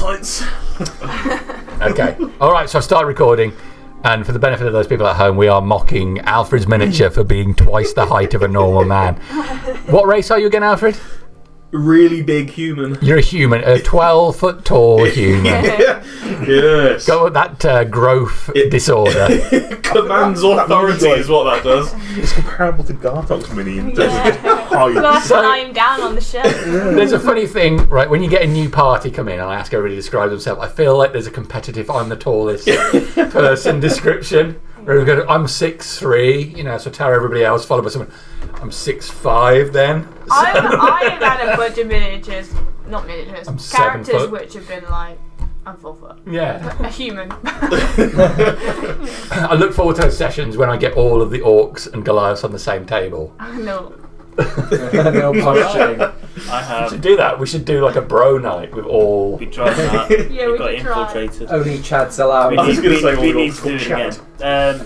sights. Okay. All right. So I start recording, and for the benefit of those people at home, we are mocking Alfred's miniature for being twice the height of a normal man. What race are you again, Alfred? Really big human. You're a human, a 12-foot tall human. Yes. Go with that growth disorder. Commands authority is what that does. It's comparable to Gartok's mini in terms of height. We'll have to climb down on the shelf. There's a funny thing, right? When you get a new party come in and I ask everybody to describe themselves, I feel like there's a competitive I'm the tallest person description. I'm 6'3", so tell everybody else, followed by someone, I'm 6'5" then. I've had a bunch of miniatures, not miniatures, I'm 7 characters foot. which have been like, I'm 4 foot. Yeah. A human. I look forward to those sessions when I get all of the orcs and Goliaths on the same table. No. They're all punching. We should do that. We should do like a bro night with all... We tried that. Yeah, we got could try. infiltrated. Only Chad's allowed. I was going to say we all need to do it Chad.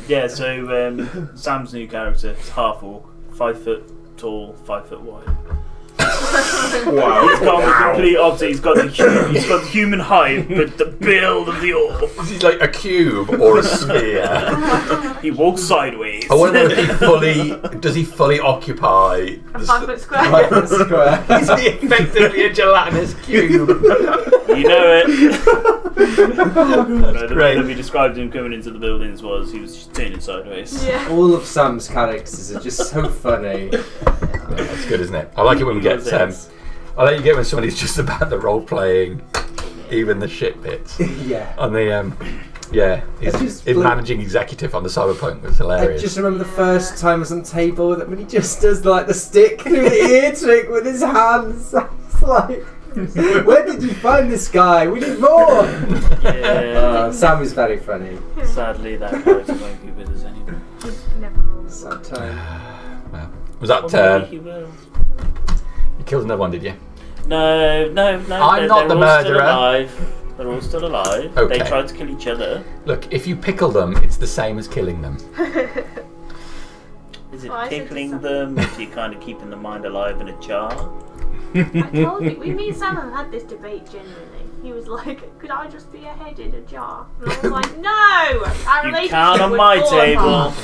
again. So Sam's new character is half orc, 5 foot tall, 5 foot wide. Wow. He's got the complete opposite. He's got the human height, but the build of the orc. Is he like a cube or a sphere? He walks sideways. I wonder if does he fully occupy... A 5 foot square. 5 foot square. Is he effectively a gelatinous cube? You know it. The way Great. that we described him coming into the buildings was he was just turning sideways. Yeah. All of Sam's characters are just so funny. That's good, isn't it? I like it when we get... I like you get when somebody's just about the role-playing, even the shit bits. Yeah. On the... his managing executive on the Cyberpunk was I hilarious. just remember the first time I was on the table when he just does like the stick through the ear trick with his hands. It's like, where did you find this guy? We need more. Yeah. Sam is very funny. Sadly, that character won't be with us anymore. Never will. Sad time. Well, was that... Or maybe he will. you killed another one, did you? No. I'm they're not the all murderer. Still alive. They're all still alive. Okay. They tried to kill each other. Look, if you pickle them, it's the same as killing them. Is it Well, I said pickling to them if you're kind of keeping the mind alive in a jar? I told you, me and Sam have had this debate genuinely. He was like, could I just be a head in a jar? And I was like, no! Our You relationship can't on would my fall table. apart.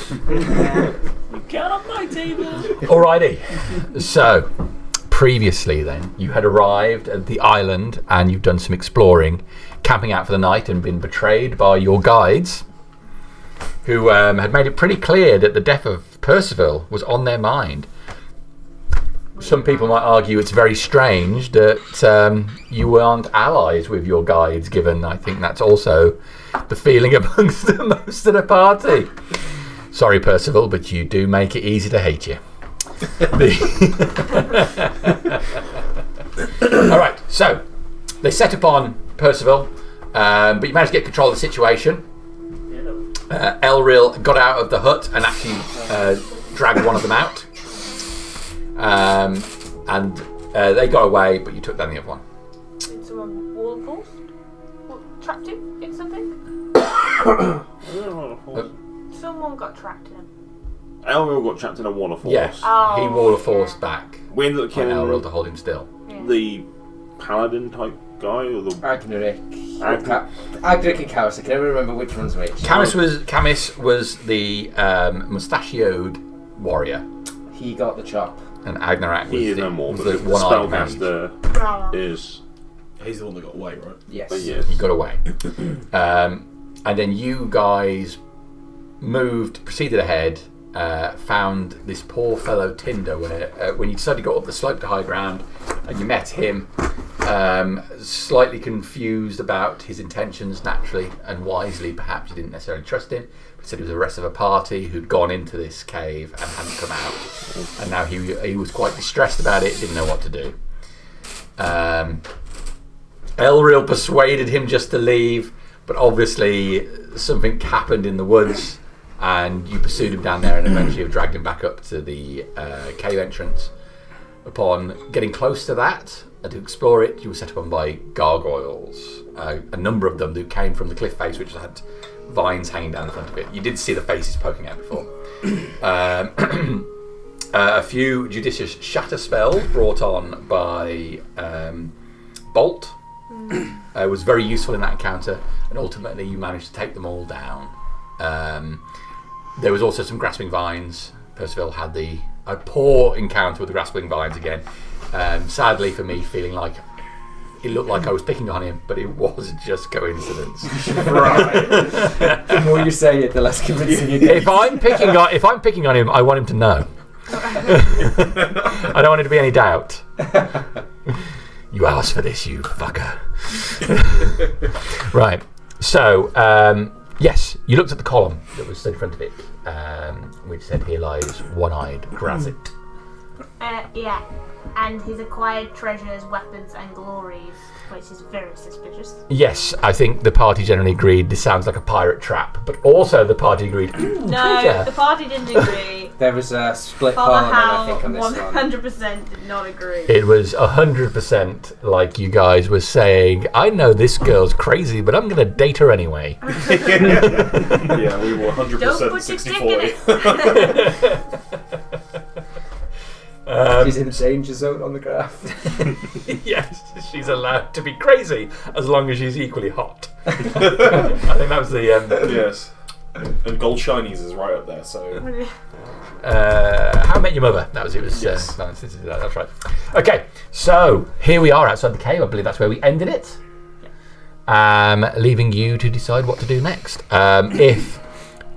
You can't on my table. Alrighty. So, previously then, you had arrived at the island and you've done some exploring, camping out for the night and been betrayed by your guides, who had made it pretty clear that the death of Percival was on their mind. Some people might argue it's very strange that you weren't allies with your guides, given I think that's also the feeling amongst most of the party. Sorry, Percival, but you do make it easy to hate you. Alright, so they set upon Percival, but you managed to get control of the situation. Elril got out of the hut and actually dragged one of them out. And they got away, but you took down the other one. Did someone wall force? Trapped him in something? Someone got trapped in him. Elril got trapped in a wall of force. Yes, Oh, he wall of force back. We ended up On killing Elril to hold him still. the paladin type guy, or the Agric and Karis. I can never remember which one's which. Camis was the mustachioed warrior, He got the chop. and Agnarak he is was no more. the But the one-eyed mage. spellcaster is. He's the one that got away, right? Yes. Yes. He got away. And then you guys proceeded ahead, found this poor fellow Tinder, where when you decided to go up the slope to high ground, and you met him, slightly confused about his intentions, naturally, and wisely perhaps you didn't necessarily trust him, but said he was the rest of a party who'd gone into this cave and hadn't come out. And now he was quite distressed about it, didn't know what to do. Elril persuaded him just to leave, but obviously something happened in the woods, and you pursued him down there and eventually have dragged him back up to the cave entrance. Upon getting close to that and to explore it, you were set upon by gargoyles, a number of them who came from the cliff face, which had vines hanging down the front of it. You did see the faces poking out before. A few judicious shatter spells brought on by Bolt, was very useful in that encounter, and ultimately you managed to take them all down. There was also some grasping vines. Percival had a poor encounter with the grasping vines again. Sadly for me, feeling like it looked like I was picking on him, but it was just coincidence. Right. The more you say it, the less convincing it is. If I'm picking on him, I want him to know. I don't want there to be any doubt. You asked for this, you fucker. Right. So, yes, you looked at the column that was in front of it, which said, "Here lies one-eyed Grazzt." Yeah. And his acquired treasures, weapons, and glories, which is very suspicious. Yes, I think the party generally agreed this sounds like a pirate trap, but also the party agreed. No, treasure. the party didn't agree. There was a split Father parliament, I Hal think, on this one. 100% did not agree. It was 100% like you guys were saying, I know this girl's crazy, but I'm going to date her anyway. Yeah, we were 100% Don't put your dick in 60-40. She's in danger zone on the graph. Yes, she's allowed to be crazy as long as she's equally hot. I think that was the... Yes. And Gold Shinies is right up there, so... How I Met Your Mother. That was it. Was Yes. That's right. Okay, so here we are outside the cave. I believe that's where we ended it. Leaving you to decide what to do next. If,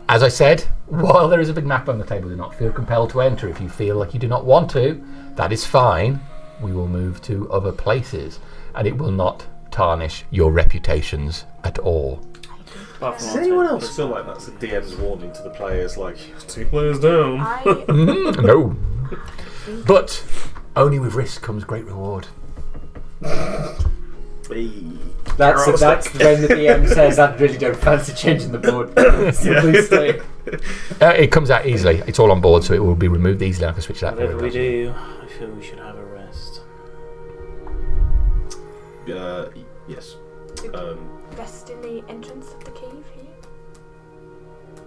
as I said, while there is a big map on the table, do not feel compelled to enter. If you feel like you do not want to, that is fine. We will move to other places, and it will not tarnish your reputations at all. Does anyone else feel like that's a DM's warning to the players, like, 2 players down? No. But only with risk comes great reward. That's when the DM says, I really don't fancy changing the board. So please stay. It comes out easily. It's all on board, so it will be removed easily. I can switch that. Whatever we do, I feel we should have a rest. Yes. Rest in the entrance of the cave here.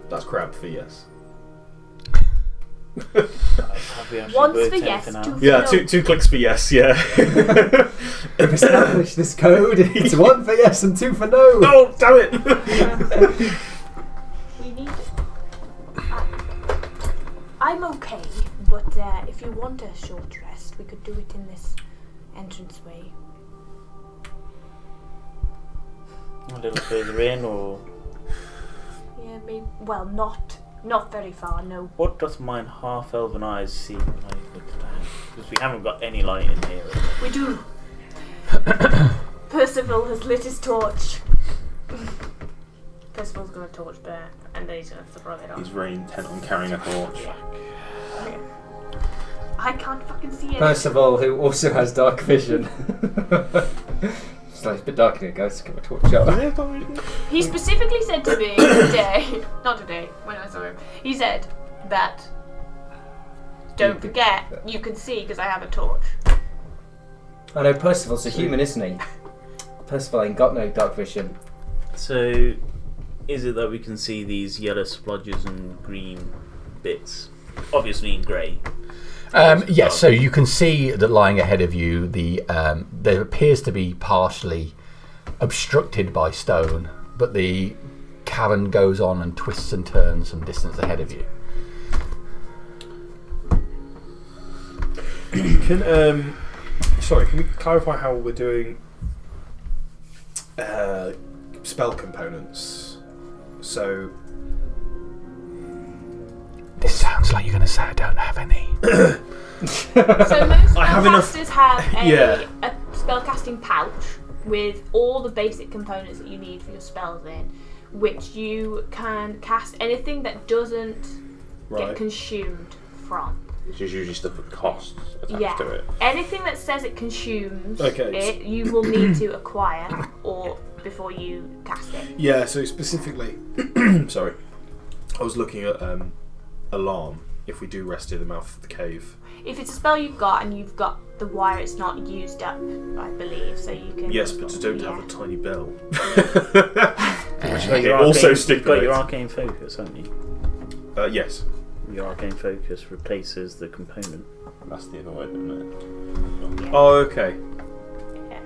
That's crab for yes. Have we actually Once worked for yes, anything two out? for Yeah, no. two clicks for yes, yeah. We've established this code. It's 1 for yes and 2 for no. Oh, damn it! We need it. I'm okay, but if you want a short rest, we could do it in this entranceway. A little further in, or Yeah, maybe. Well, not very far. No. what does mine half-elven eyes seem like? Because we haven't got any light in here. We do. Percival has lit his torch. Percival's gonna torch Bear, and then he's gonna throw it on. He's very intent on carrying a torch. I can't fucking see it. Percival, who also has dark vision. It's like, it's a bit dark in here, guys. Get my torch out. He specifically said to me today, not today, when I saw him, he said that, don't forget, you can see because I have a torch. I know Percival's a human, isn't he? Percival ain't got no dark vision. So, is it that we can see these yellow splodges and green bits? Obviously in grey. Yes, so you can see that lying ahead of you, there appears to be partially obstructed by stone, but the cavern goes on and twists and turns some distance ahead of you. Can we clarify how we're doing spell components? So This sounds like you're going to say I don't have any. So most I have enough- spellcasters have a Yeah. spellcasting pouch with all the basic components that you need for your spells in, which you can cast anything that doesn't get right, consumed from. Which is usually stuff with costs attached Yeah. to it. Anything that says it consumes Okay. it, you will need to acquire or before you cast it. yeah. So specifically, sorry, I was looking at alarm. If we do rest in the mouth of the cave, If it's a spell you've got and you've got the wire, it's not used up, I believe, so you can. yes, but don't have a tiny bell. Which It also stipulates. got your arcane focus, haven't you? Yes. Your arcane focus replaces the component. That's the other way, isn't it? Oh, okay. Yeah.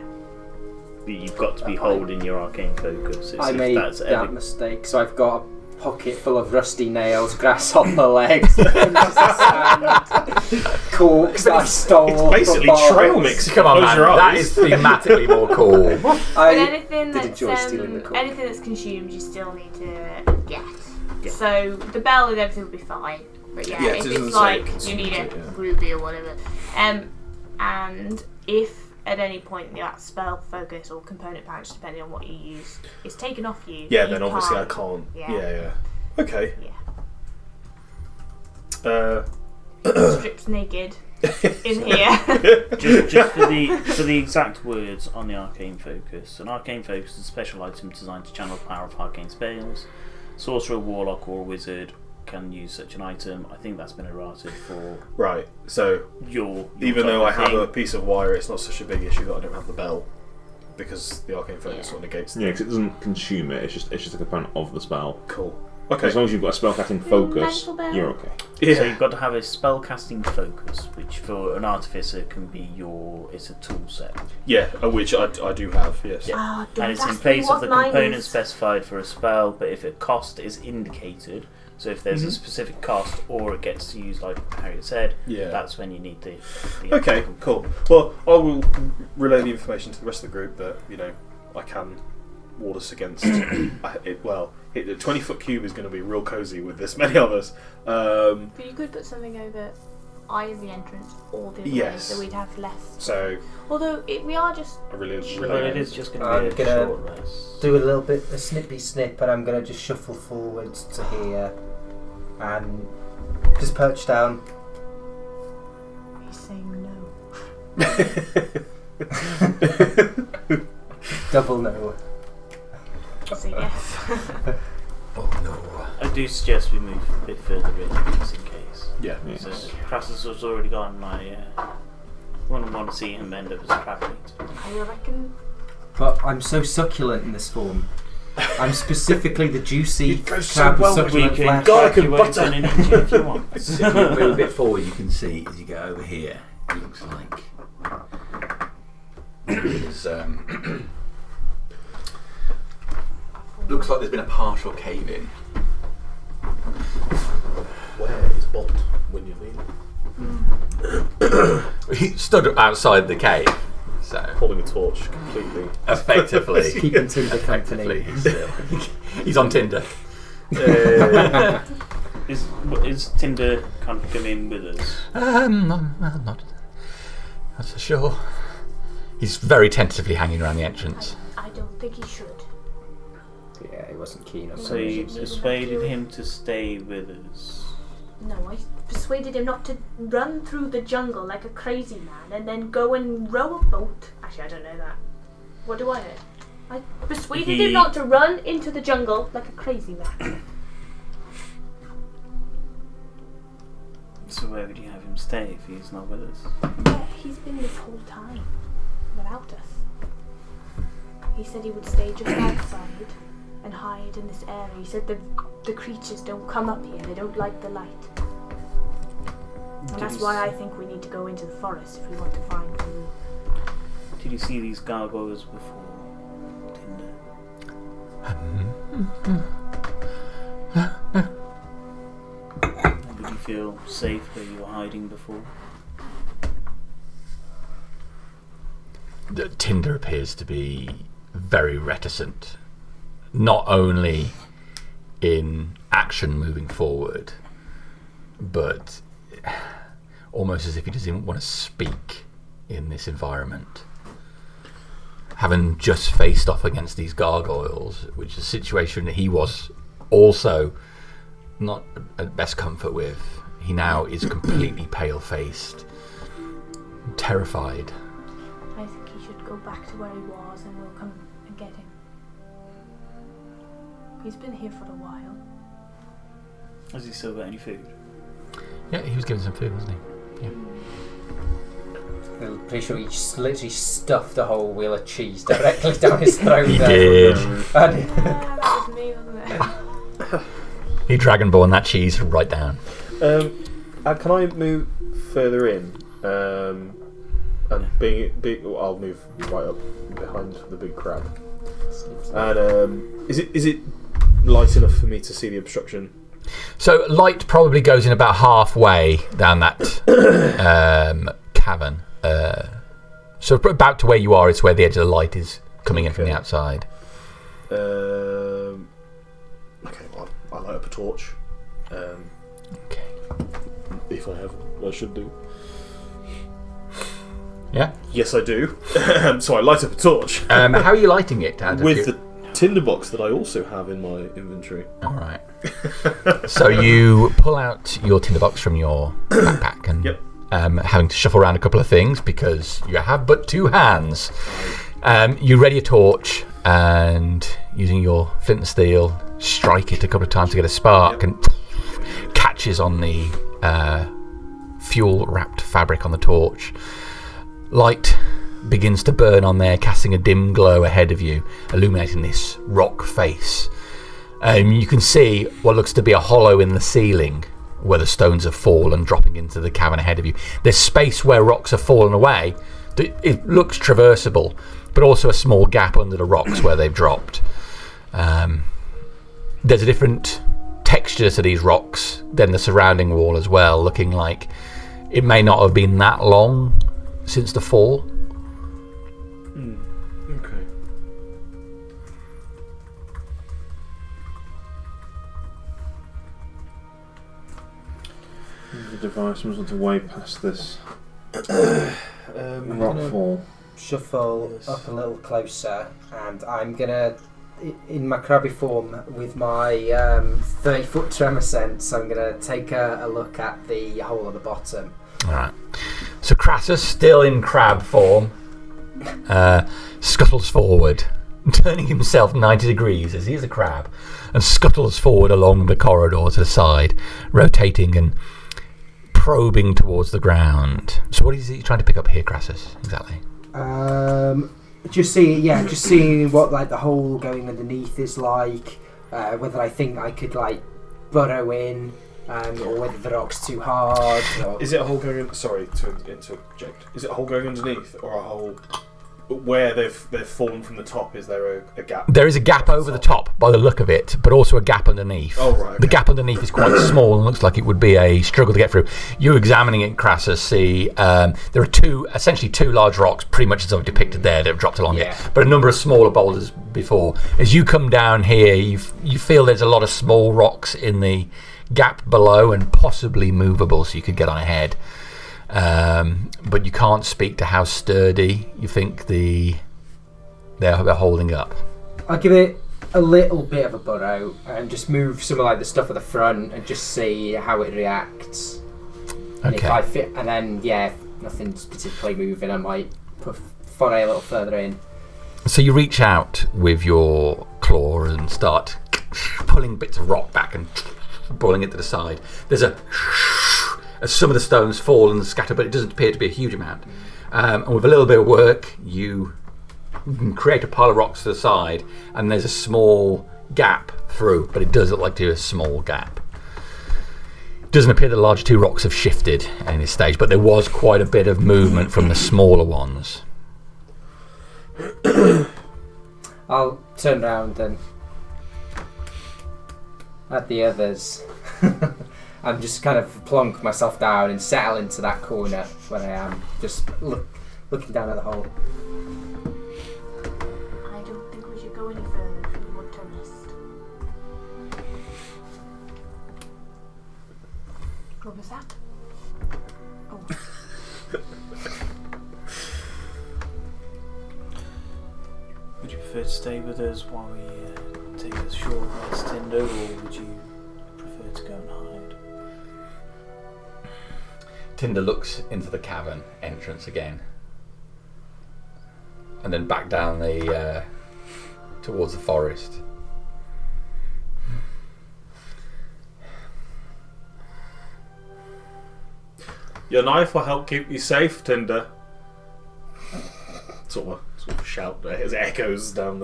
You've got to be holding your arcane focus. I made that mistake, so I've got a pocket full of rusty nails, grasshopper legs, corks that I stole. It's basically from trail barbers. mix. Come on, Close man. your That eyes. is thematically more cool. But anything did that's enjoy stealing the cork. anything that's consumed, you still need to get. Yeah. So the bell and everything will be fine. But yeah, Yeah, it if doesn't it's say like you consumed need it, a yeah. ruby or whatever, and if at any point that spell focus or component pouch, depending on what you use, is taken off you. Yeah, you then obviously I can't. Yeah. Yeah. Okay. Yeah. Strips naked in here. Just for the exact words on the arcane focus. An arcane focus is a special item designed to channel the power of arcane spells. Sorcerer, warlock, or wizard can use such an item. I think that's been errated for Right. So your even though I type of have thing. a piece of wire, it's not such a big issue that I don't have the bell because the arcane focus sort of negates. Yeah, because it doesn't consume it. It's just a component of the spell. Cool. Okay. As long as you've got a spellcasting focus, Mental bell. you're okay. Yeah. So you've got to have a spellcasting focus, which for an artificer can be it's a tool set. Yeah, which I do have. Yes. Oh, don't And it's in ask me place of what the mine component is. specified for a spell, but if a cost is indicated, so if there's a specific cost or it gets used like Harriet said, Yeah. that's when you need the Okay. Cool. Well, I will relay the information to the rest of the group that I can ward us against. The 20-foot cube is going to be real cozy with this many of us. But you could put something over either the entrance or the other way, Yes. so we'd have less. So Although we are just. I really. But it is just going to I'm be a gonna short rest. do a little bit a snippy snip, and I'm gonna just shuffle forwards to here and just perch down. He's saying no. Double no. So yes. Oh no. I do suggest we move a bit further in, just in case. Yeah. So Crassus was already gone, and I wouldn't want to see him end up as a trap meat. I reckon. But I'm so succulent in this form. I'm specifically the juicy You'd go so crab with well with succulent We can flesh. garlic and you butter. open and eat it if you want. If you move a bit forward, you can see as you go over here. It looks like there's looks like there's been a partial cave in. Where is Bolt when you need him? He stood outside the cave, so Holding a torch completely. effectively, Keeping Tinder effectively, company. he's on Tinder. Is Tinder kind of coming with us? Not that's for sure. He's very tentatively hanging around the entrance. I don't think he should. Yeah, he wasn't keen on So that. you persuaded him to stay with us. No, I persuaded him not to run through the jungle like a crazy man and then go and row a boat. Actually, I don't know that. What do I know? I persuaded him not to run into the jungle like a crazy man. So where would you have him stay if he's not with us? Yeah, he's been this whole time without us. He said he would stay just outside and hide in this area. He said the creatures don't come up here. They don't like the light. And that's why I think we need to go into the forest if we want to find food. Did you see these gargoyles before, Tinder? Did you feel safe where you were hiding before? Tinder appears to be very reticent, not only in action moving forward, but almost as if he doesn't want to speak in this environment. Having just faced off against these gargoyles, which is a situation that he was also not at best comfort with, he now is completely pale-faced, terrified. I think he should go back to where he was and we'll come and get him. He's been here for a while. Has he still got any food? Yeah, he was given some food, wasn't he? Yeah. I'm pretty sure he just literally stuffed a whole wheel of cheese directly down his throat. He there. did. And That was me, wasn't it? He dragonborn that cheese right down. Can I move further in? And I'll move right up behind the big crab. And is it light enough for me to see the obstruction? So light probably goes in about halfway down that cavern. So about to where you are is where the edge of the light is coming in from the outside. Okay, well, I'll light up a torch. Okay. If I have one, I should do. Yeah? Yes, I do. So I light up a torch. How are you lighting it? With the tinderbox that I also have in my inventory. All right. So you pull out your tinderbox from your backpack and having to shuffle around a couple of things because you have but 2 hands. You ready a torch and using your flint and steel, strike it a couple of times to get a spark and catches on the fuel-wrapped fabric on the torch. Light begins to burn on there, casting a dim glow ahead of you, illuminating this rock face. You can see what looks to be a hollow in the ceiling where the stones have fallen, dropping into the cavern ahead of you. There's space where rocks have fallen away. It looks traversable, but also a small gap under the rocks where they've dropped. There's a different texture to these rocks than the surrounding wall as well, looking like it may not have been that long since the fall. Okay. The device must have way past this I'm rock gonna fall. shuffle up a little closer, and I'm gonna, in my crabby form, with my 30-foot tremor sense, I'm gonna take a look at the hole at the bottom. Alright. So Crassus, still in crab form, scuttles forward, turning himself 90 degrees as he is a crab, and scuttles forward along the corridor to the side, rotating and probing towards the ground. So what is he trying to pick up here, Crassus? Exactly. Just seeing what like the hole going underneath is like, whether I think I could like burrow in, or whether the rock's too hard. Or... Is it a hole going in? Sorry to interject. Is it a hole going underneath, or a hole where they've fallen from the top? Is there a gap? There is a gap over the top by the look of it, but also a gap underneath. Oh, right. Okay. The gap underneath is quite small and looks like it would be a struggle to get through. You examining it, Crassus, see there are essentially two large rocks, pretty much as I've depicted there, that have dropped along it, but a number of smaller boulders before. As you come down here, you feel there's a lot of small rocks in the gap below and possibly movable, so you could get on ahead. But you can't speak to how sturdy you think they're holding up. I'll give it a little bit of a burrow and just move some of like the stuff at the front and just see how it reacts. And if I fit, and then if nothing's particularly moving, I might put foray a little further in. So you reach out with your claw and start pulling bits of rock back and pulling it to the side. There's as some of the stones fall and scatter, but it doesn't appear to be a huge amount. And with a little bit of work, you can create a pile of rocks to the side, and there's a small gap through, but it does look like a small gap. It doesn't appear the larger two rocks have shifted at any stage, but there was quite a bit of movement from the smaller ones. I'll turn around and at the others. I'm just kind of plonk myself down and settle into that corner where I am, just looking down at the hole. I don't think we should go any further if we want to rest. What was that? Oh. Would you prefer to stay with us while we take a short rest, Tinder, or would you prefer to go and hide? Tinder looks into the cavern entrance again, and then back down the towards the forest. Your knife will help keep you safe, Tinder. Sort of shout as it echoes down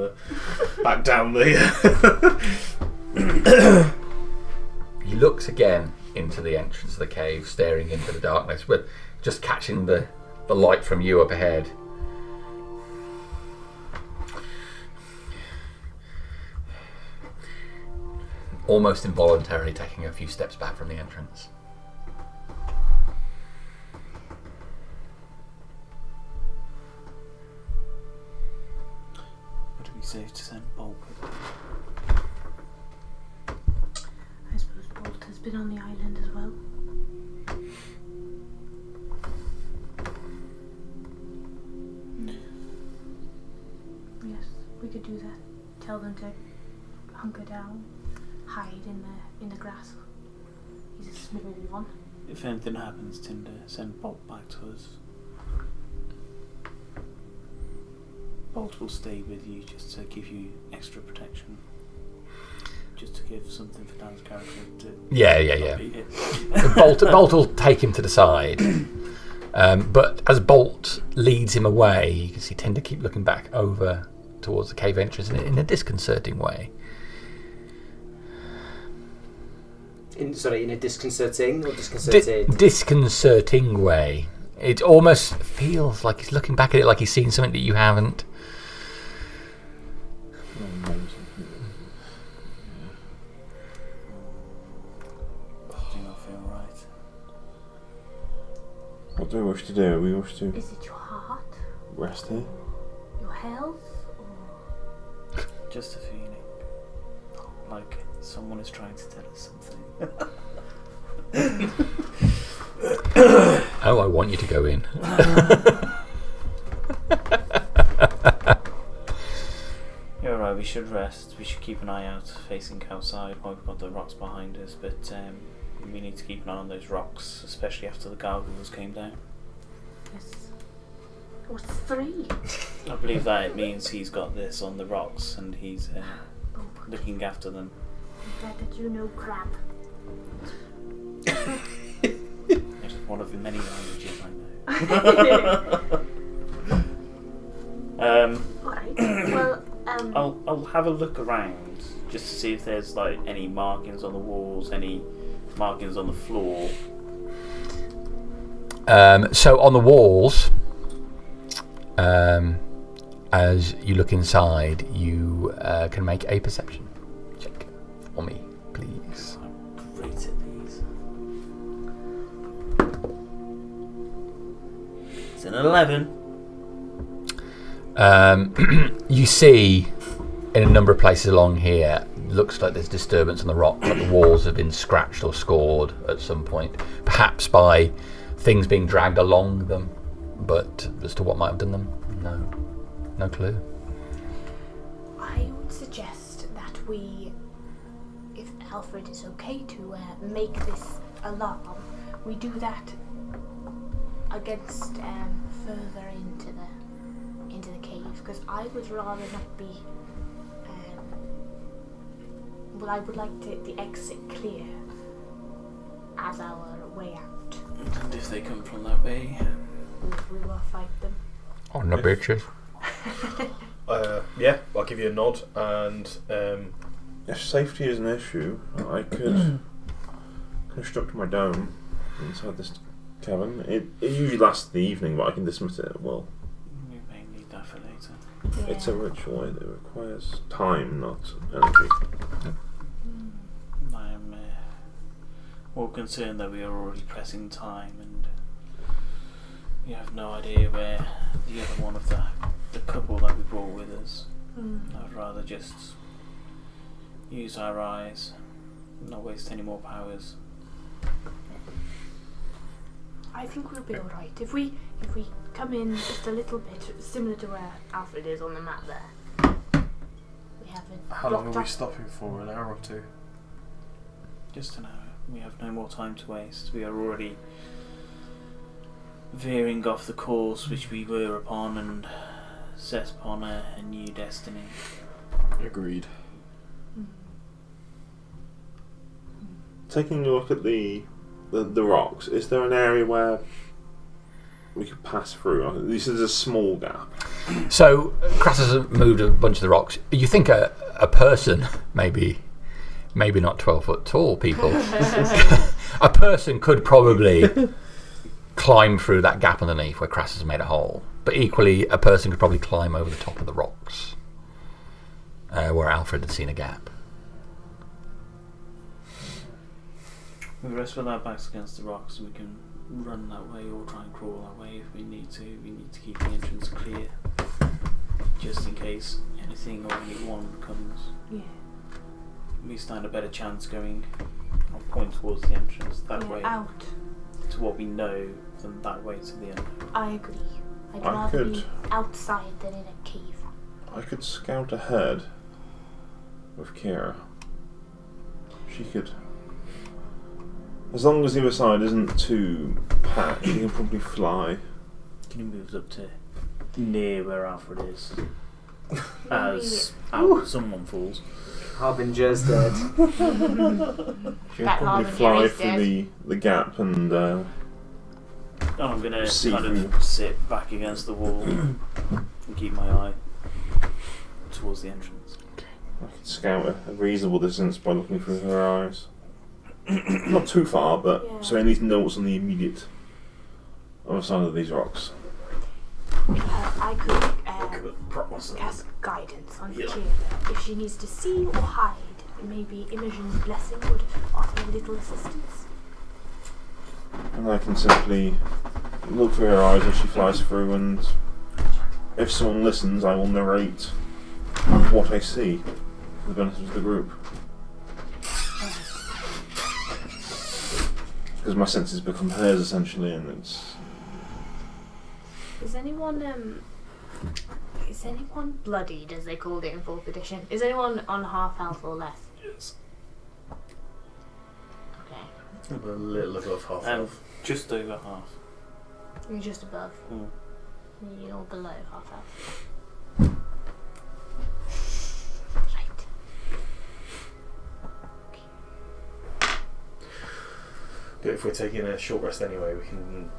back down the. He looks again into the entrance of the cave, staring into the darkness, but just catching the the light from you up ahead. Almost involuntarily taking a few steps back from the entrance. Would it be safe to send Bolt with it? I suppose Bolt has been on the island as well. Yes, we could do that. Tell them to hunker down, hide in the grass. He's a small one. If anything happens, Tinder, send Bolt back to us. Bolt will stay with you just to give you extra protection. Just to give something for Dan's character to Yeah. beat it. Bolt will take him to the side. But as Bolt leads him away, you can see Tinder keep looking back over towards the cave entrance in a disconcerting way. In a disconcerting or disconcerted? Disconcerting way. It almost feels like he's looking back at it like he's seen something that you haven't. Do not feel right. What do we wish to do? We wish to Is it your heart? rest here. Your health? Or Just a feeling. Like someone is trying to tell us something. Oh, I want you to go in. You're right, we should rest. We should keep an eye out facing outside while we've got the rocks behind us, but we need to keep an eye on those rocks, especially after the gargoyles came down. yes. What's 3? I believe that it means he's got this on the rocks and he's Oh, looking after them. I'm glad that you know crab. It's one of the many languages I know. Alright. Well, I'll have a look around just to see if there's like any markings on the walls, any markings on the floor. So on the walls, as you look inside, you can make a perception check for me, please. I'm great at these. It's an 11. You see in a number of places along here, looks like there's disturbance on the rock, like the walls have been scratched or scored at some point, perhaps by things being dragged along them, but as to what might have done them, no clue. I would suggest that we, if Alfred is okay to make this alarm, we do that against further into the cave, because I would rather not be. Well, I would like the exit clear as our way out. And if they come from that way, We will fight them. On the bitches. Yeah, I'll give you a nod, and If safety is an issue, I could construct my dome inside this cabin. It usually lasts the evening, but I can dismiss it at will. we may need that for later. Yeah. It's a ritual. It requires time, not energy. I am more concerned that we are already pressing time and we have no idea where the other one of the couple that we brought with us. I'd rather just use our eyes, not waste any more powers. I think we'll be alright. If we come in just a little bit, similar to where Alfred is on the map there. We have it. how long blocked are we off. stopping for? An hour or two? Just an hour. We have no more time to waste. We are already veering off the course which we were upon and set upon a new destiny. Agreed. Taking a look at the rocks, is there an area where we could pass through? This is a small gap. So Grazzt has moved a bunch of the rocks. You think a person, maybe not 12 foot tall people, a person could probably climb through that gap underneath where Crassus has made a hole. But equally, a person could probably climb over the top of the rocks where Alfred had seen a gap. We rest with our backs against the rocks, and we can run that way or try and crawl that way if we need to. We need to keep the entrance clear, just in case anything or anyone comes. Yeah. We stand a better chance going or point towards the entrance that way Out. to what we know than that way to the end. I agree. I'd I rather could- be outside than in a cave. I could scout ahead with Kira. She could. As long as the other side isn't too packed, she can probably fly. Can you move up to near where Alfred is? As someone falls. Harbinger's dead. She can That probably Harbinger fly is through the gap and And I'm going to See kind through. of sit back against the wall and keep my eye towards the entrance. I could scout a reasonable distance by looking through her eyes. Not too far, but Yeah. so I need to know what's on the immediate other side of these rocks. I could Could prop myself. cast guidance on Yeah. Kira. If she needs to see or hide, maybe Imogen's blessing would offer a little assistance. And I can simply look through her eyes as she flies through, and if someone listens, I will narrate what I see for the benefit of the group. Because my senses become hers essentially, and it's. Is anyone bloodied, as they called it in 4th edition? Is anyone on half health or less? Yes. Okay. I'm a little above half health. Just over half. You're just above. Mm. You're below half health. Right. But if we're taking a short rest anyway, we can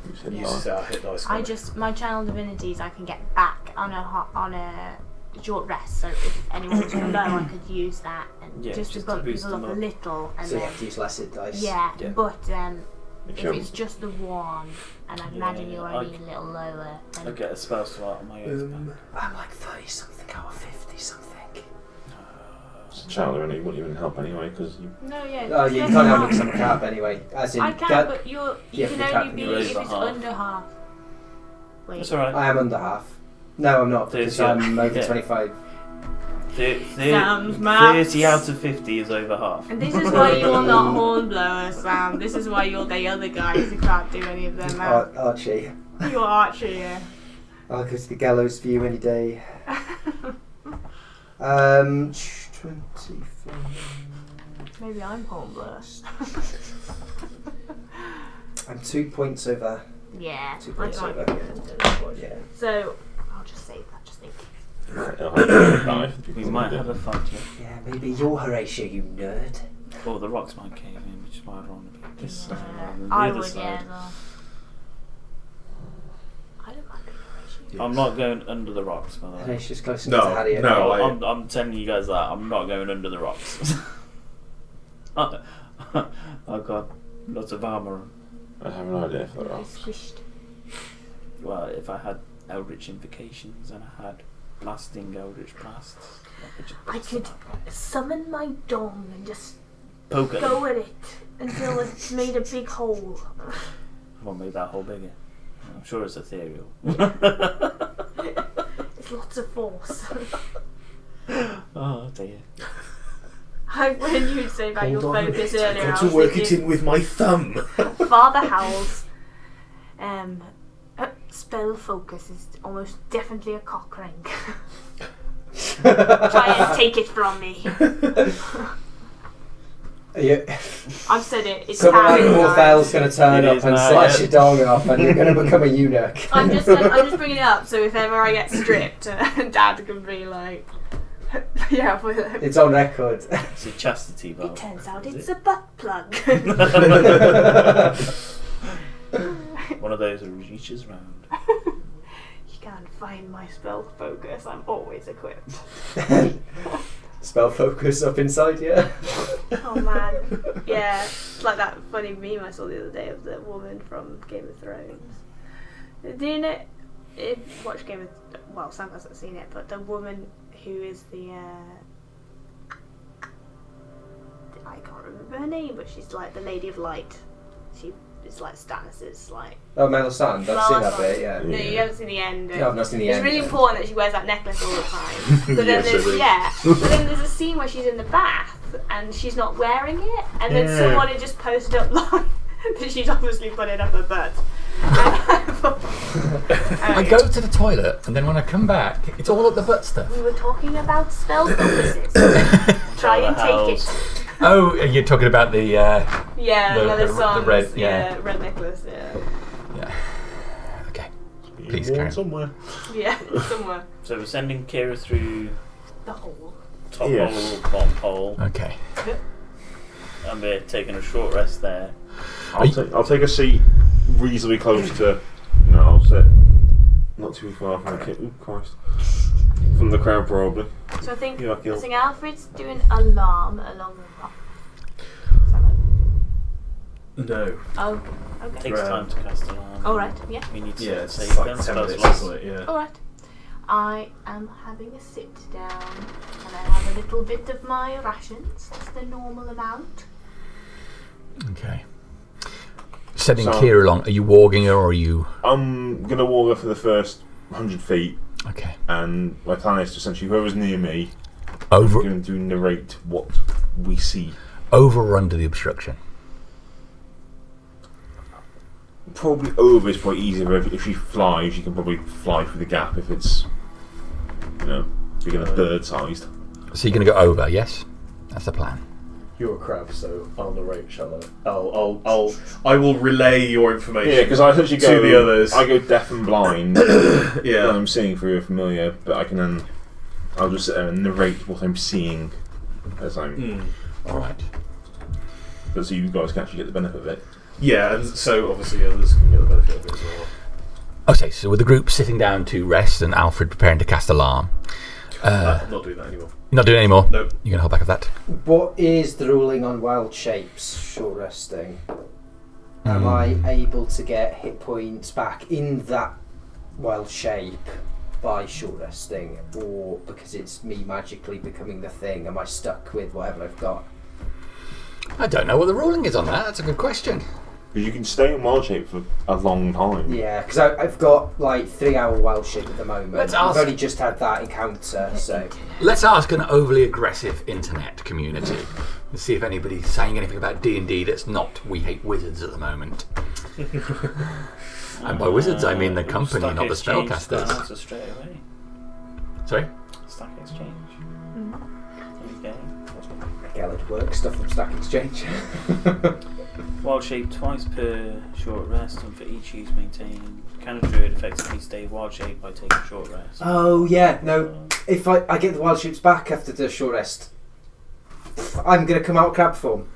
You said Yeah. use our hit dice. My channel divinities I can get back on a short rest, so if anyone's below I could use that and Yeah, just to just to bump boost people them up a up. little and So you then have to use less hit dice. yeah, Yeah. but if you it's just the one and I imagine you're Yeah, only a little lower I then get a spell slot on my oath back. I'm like 30 something out of 50 something. It's a channel, and it wouldn't even help anyway, because you. no yeah Oh, you yes, can't no. have some cap anyway. As in, I can that- but you Yeah, can for only cap, be you're if over it's half. under half. Wait. That's alright. I am under half. No, I'm not, because 30, I'm over yeah. 25. Sounds maths. 30 out of 50 is over half. And this is why you're not Hornblower, Sam. This is why you're the other guys who can't do any of them now. Archie. You're Archie, yeah. I'll go to the gallows for you any day. 24. Maybe I'm Hornblower. I'm 2 points over. Yeah. 2 points I might over. be good at this point. Yeah. So, I'll just save that, just think. We might have a fight, yeah. Yeah, maybe you're Horatio, you nerd. Or the rocks might cave in, which is why I'd want to be this side Yeah, rather than the I other would, side. yeah. Well. I don't mind being Horatio. I'm not going under the rocks, by the way. Horatius closer No, to Harriet. no. I'm telling you guys that I'm not going under the rocks. I've got lots of armour. I have an idea for the It's rocks. squished. Well, if I had Eldritch Invocations and I had Blasting Eldritch Blasts, I could summon my dong and just poke at them. go at it until it's made a big hole. I won't make that hole bigger. I'm sure it's ethereal. It's lots of force. Oh dear. When you say about your focus earlier, I Got was to work thinking, it in with my thumb. Father Howl's spell focus is almost definitely a cock ring. Try and take it from me. Yeah. I've said it. It's Someone like happening, guys. Morthel's going to turn It up is and now, slash yeah. your dong off, and you're going to become a eunuch. I'm just bringing it up so if ever I get stripped, Dad can be like, yeah. It's on record. It's a chastity bar. It turns out is it's it? a butt plug. One of those that reaches round. You can't find my spell focus. I'm always equipped. Spell focus up inside you. Oh man, yeah, it's like that funny meme I saw the other day of the woman from Game of Thrones. Do you know? Watch Game of. Well, Sam hasn't seen it, but the woman who is the. I can't remember her name, but she's like the Lady of Light. She is like Stannis's like. Oh, Melisandre. I've seen that bit. Yeah. No, you haven't seen the end. No, I've not seen the it's end. It's really important that she wears that necklace all the time. But then Yeah, but then there's a scene where she's in the bath and she's not wearing it, and then someone had just posted up like that she's obviously put it up her butt. I go to the toilet, and then when I come back, it's all up the butt stuff. We were talking about spell focuses. Try and take it. Oh, you're talking about the the red, red necklace, yeah. Okay, please carry on. somewhere. yeah, somewhere. So we're sending Kira through The hole. top Yes. hole, bottom hole, Okay. and we're taking a short rest there. I'll take a seat reasonably close to. No, I'll sit not too far from the kid. Christ. From the crowd, probably. So I think Yeah, Gil. Alfred's doing alarm along with Rock. Is that right? No. Oh, okay. Takes time to cast alarm. All right, yeah. We need to Yeah, it's save like them 10 spells minutes, lost. isn't it? Yeah. All right. I am having a sit down, and I have a little bit of my rations. That's the normal amount. Okay. Sending So- Kira along, are you walking her or are you... I'm going to walk her for the first 100 feet, Okay. and my plan is to essentially whoever's near me, Over I'm going to narrate what we see. or under the obstruction? Probably over is quite easy. If she flies, you can probably fly through the gap if it's, big enough bird-sized. So you're going to go over, yes? That's the plan. You're a crab, so I'll narrate, shall I? I will relay your information. Yeah, because I essentially go to the others. I go deaf and blind. Yeah. when I'm seeing through a familiar, but I can then. I'll just sit there and narrate what I'm seeing as I'm. All right. So you guys can actually get the benefit of it. Yeah, and so obviously others can get the benefit of it as well. Okay, so with the group sitting down to rest and Alfred preparing to cast alarm. I'm not doing that anymore. You're not doing any more? Nope. You're going to hold back of that? What is the ruling on wild shapes short resting? Am I able to get hit points back in that wild shape by short resting, or because it's me magically becoming the thing, am I stuck with whatever I've got? I don't know what the ruling is on that. That's a good question. Because you can stay in wild shape for a long time. Yeah, because I've got like 3 hour wild shape at the moment. Let's I've ask- only just had that encounter, so Let's ask an overly aggressive internet community and see if anybody's saying anything about D&D that's not We Hate Wizards at the moment. And by wizards, I mean the company, Stack not the Exchange, spellcasters. that answer straight away. Sorry? Stack Exchange. There you go. Gallard work stuff from Stack Exchange. Wild shape twice per short rest, and for each use maintained. Can a druid effectively stay wild shape by taking a short rest? Oh yeah, no. If I get the wild shapes back after the short rest, I'm gonna come out crab form.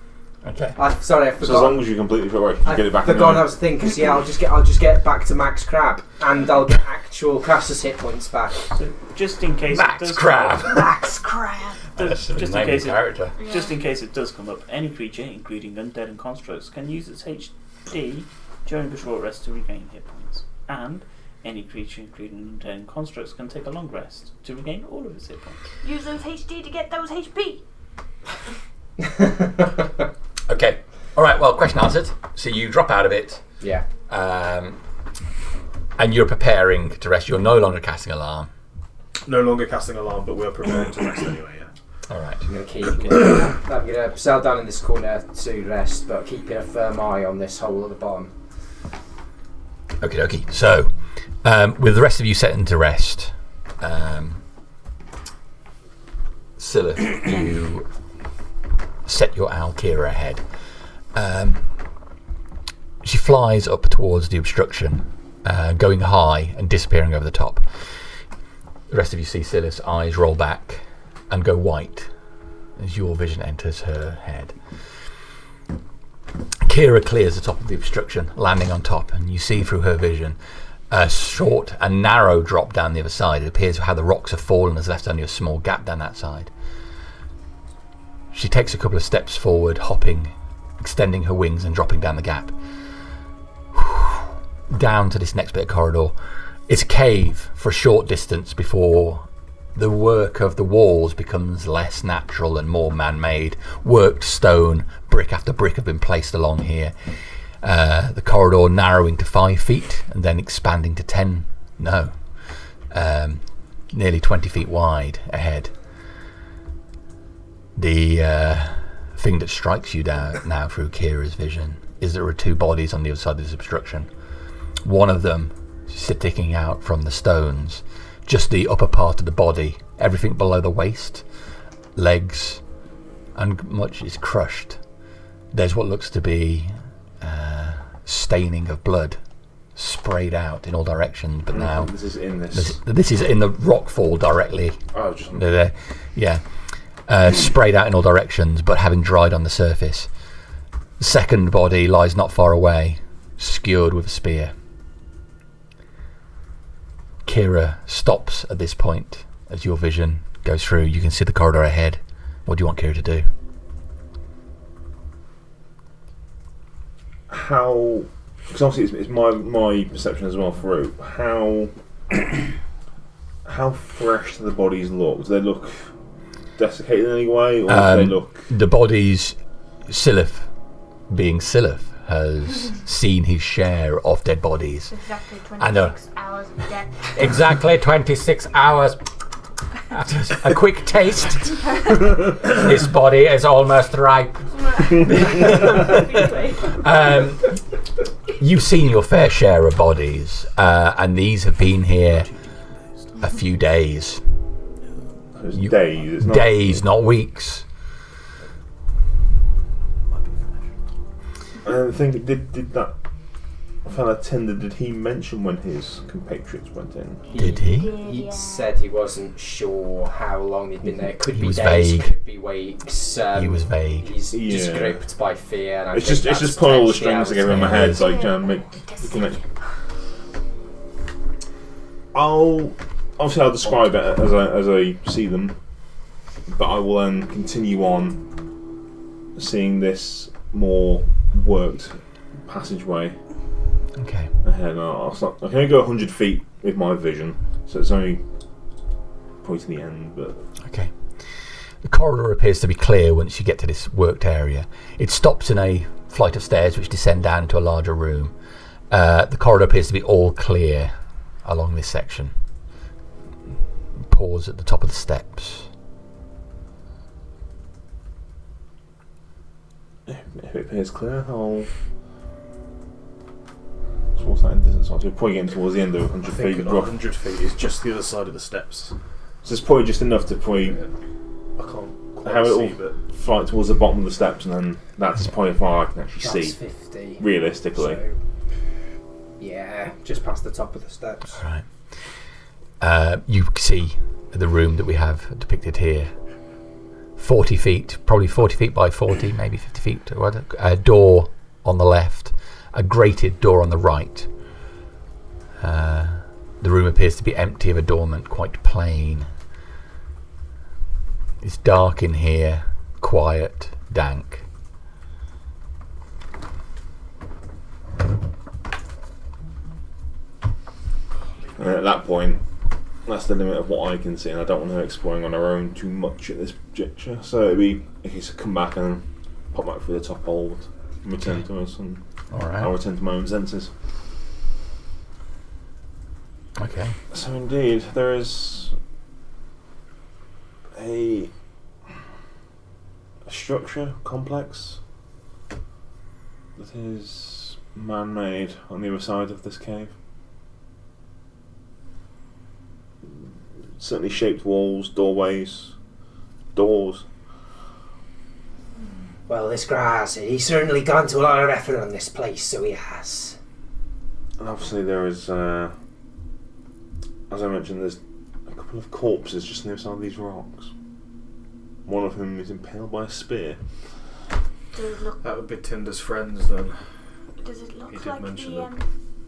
Okay. Sorry, I So as forgot. long as you completely feel right, you can get it back. I forgot that was the thing, because yeah, I'll just get back to max crab, and I'll get actual casters hit points back. So just in case Max it does Crab. come up, Max crab. just in case it, character. just in case it does come up, any creature, including undead and constructs, can use its HD during the short rest to regain hit points, and any creature, including undead and constructs, can take a long rest to regain all of its hit points. Use those HD to get those HP. Okay. All right. Well, question answered. So you drop out of it, Yeah. and you're preparing to rest. You're no longer casting alarm. No longer casting alarm, but we're preparing to rest anyway. Yeah. All right. I'm gonna keep. I'm gonna settle down in this corner to rest, but keeping a firm eye on this hole at the bottom. Okay. Okay. So, with the rest of you setting to rest, Scylla, you set your owl Kira ahead. She flies up towards the obstruction, going high and disappearing over the top. The rest of you see Scylla's eyes roll back and go white as your vision enters her head. Kira clears the top of the obstruction, landing on top, and you see through her vision a short and narrow drop down the other side. It appears how the rocks have fallen has left only a small gap down that side. She takes a couple of steps forward, hopping, extending her wings and dropping down the gap. Down to this next bit of corridor. It's a cave for a short distance before the work of the walls becomes less natural and more man-made. Worked stone, brick after brick have been placed along here. The corridor narrowing to 5 feet and then expanding to nearly 20 feet wide ahead. The thing that strikes you down now through Kira's vision is there are 2 bodies on the other side of this obstruction. One of them sticking out from the stones, just the upper part of the body, everything below the waist, legs, and much is crushed. There's what looks to be staining of blood sprayed out in all directions, but now this is in this. This is in the rockfall directly. Oh, just sprayed out in all directions, but having dried on the surface. The second body lies not far away, skewered with a spear. Kira stops at this point as your vision goes through. You can see the corridor ahead. What do you want Kira to do? How? Because obviously it's my perception as well through. How fresh do the bodies look? Do they look desiccated in any way, or do they look? The bodies, Silith, being Silith, has seen his share of dead bodies. Exactly 26 hours of death. Exactly 26 hours. A quick taste. This body is almost ripe. You've seen your fair share of bodies, and these have been here a few days. Days, not weeks. And I think did that fella Tinder? Did he mention when his compatriots went in? Did he? He said he wasn't sure how long he'd been there. Could He be was days, vague. could be weeks. He was vague. He's just gripped by fear. And I It's think just that's pulling all the 10 strings hours together in my ago. head. It's like I'll describe it as I see them, but I will then continue on seeing this more worked passageway Okay. ahead. I can only go 100 feet with my vision, so it's only probably to the end. But Okay. The corridor appears to be clear once you get to this worked area. It stops in a flight of stairs which descend down into a larger room. The corridor appears to be all clear along this section. Pause at the top of the steps. if it appears clear, I'll. So what's that in distance? So we're probably getting towards the end of 100 I think feet. 100 feet is just the other side of the steps. So it's probably just enough to probably I can't quite have it see, all but flight towards the bottom of the steps, and then that's probably as far I can actually That's see 50. realistically. So, yeah, just past the top of the steps. Right. You see the room that we have depicted here. 40 feet, probably 40 feet by 40, maybe 50 feet. A door on the left, a grated door on the right. The room appears to be empty of adornment, quite plain. It's dark in here, quiet, dank. And at that point, that's the limit of what I can see, and I don't want her exploring on her own too much at this juncture. So it'd be a case of come back and pop back through the top hold and return to us, and I'll return to my own senses. Okay. So indeed, there is a structure complex that is man-made on the other side of this cave. Certainly shaped walls, doorways, doors. Well, this Grazzt, he's certainly gone to a lot of effort on this place, so he has. And obviously there is, as I mentioned, there's a couple of corpses just on the other side of these rocks. One of whom is impaled by a spear. Does it look? that would be Tinder's friends then. Does it He look did like mention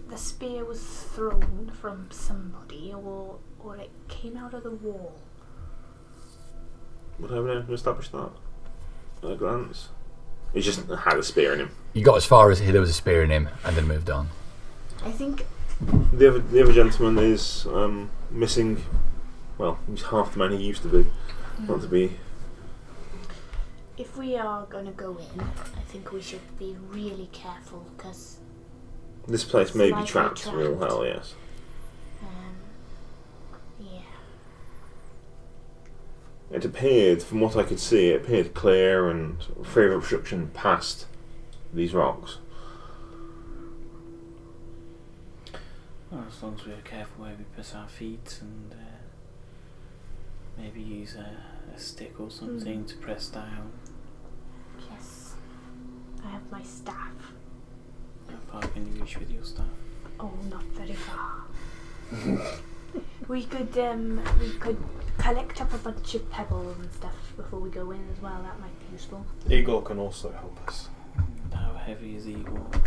the spear was thrown from somebody, or it came out of the wall? Would I be able to establish that? at a glance. He just had a spear in him. You got as far as there was a spear in him, and then moved on. I think The other gentleman is missing. Well, he's half the man he used to be. Not to be. if we are going to go in, I think we should be really careful because This place may be Slightly trapped. Real trapped. hell, yes. yeah. It appeared, from what I could see, it appeared clear and free of obstruction past these rocks. Well, as long as we're careful where we put our feet and maybe use a stick or something to press down. Yes. I have my staff. How far can you reach with your staff? Oh, not very far. we could collect up a bunch of pebbles and stuff before we go in as well. That might be useful. Igor can also help us. How heavy is Igor? I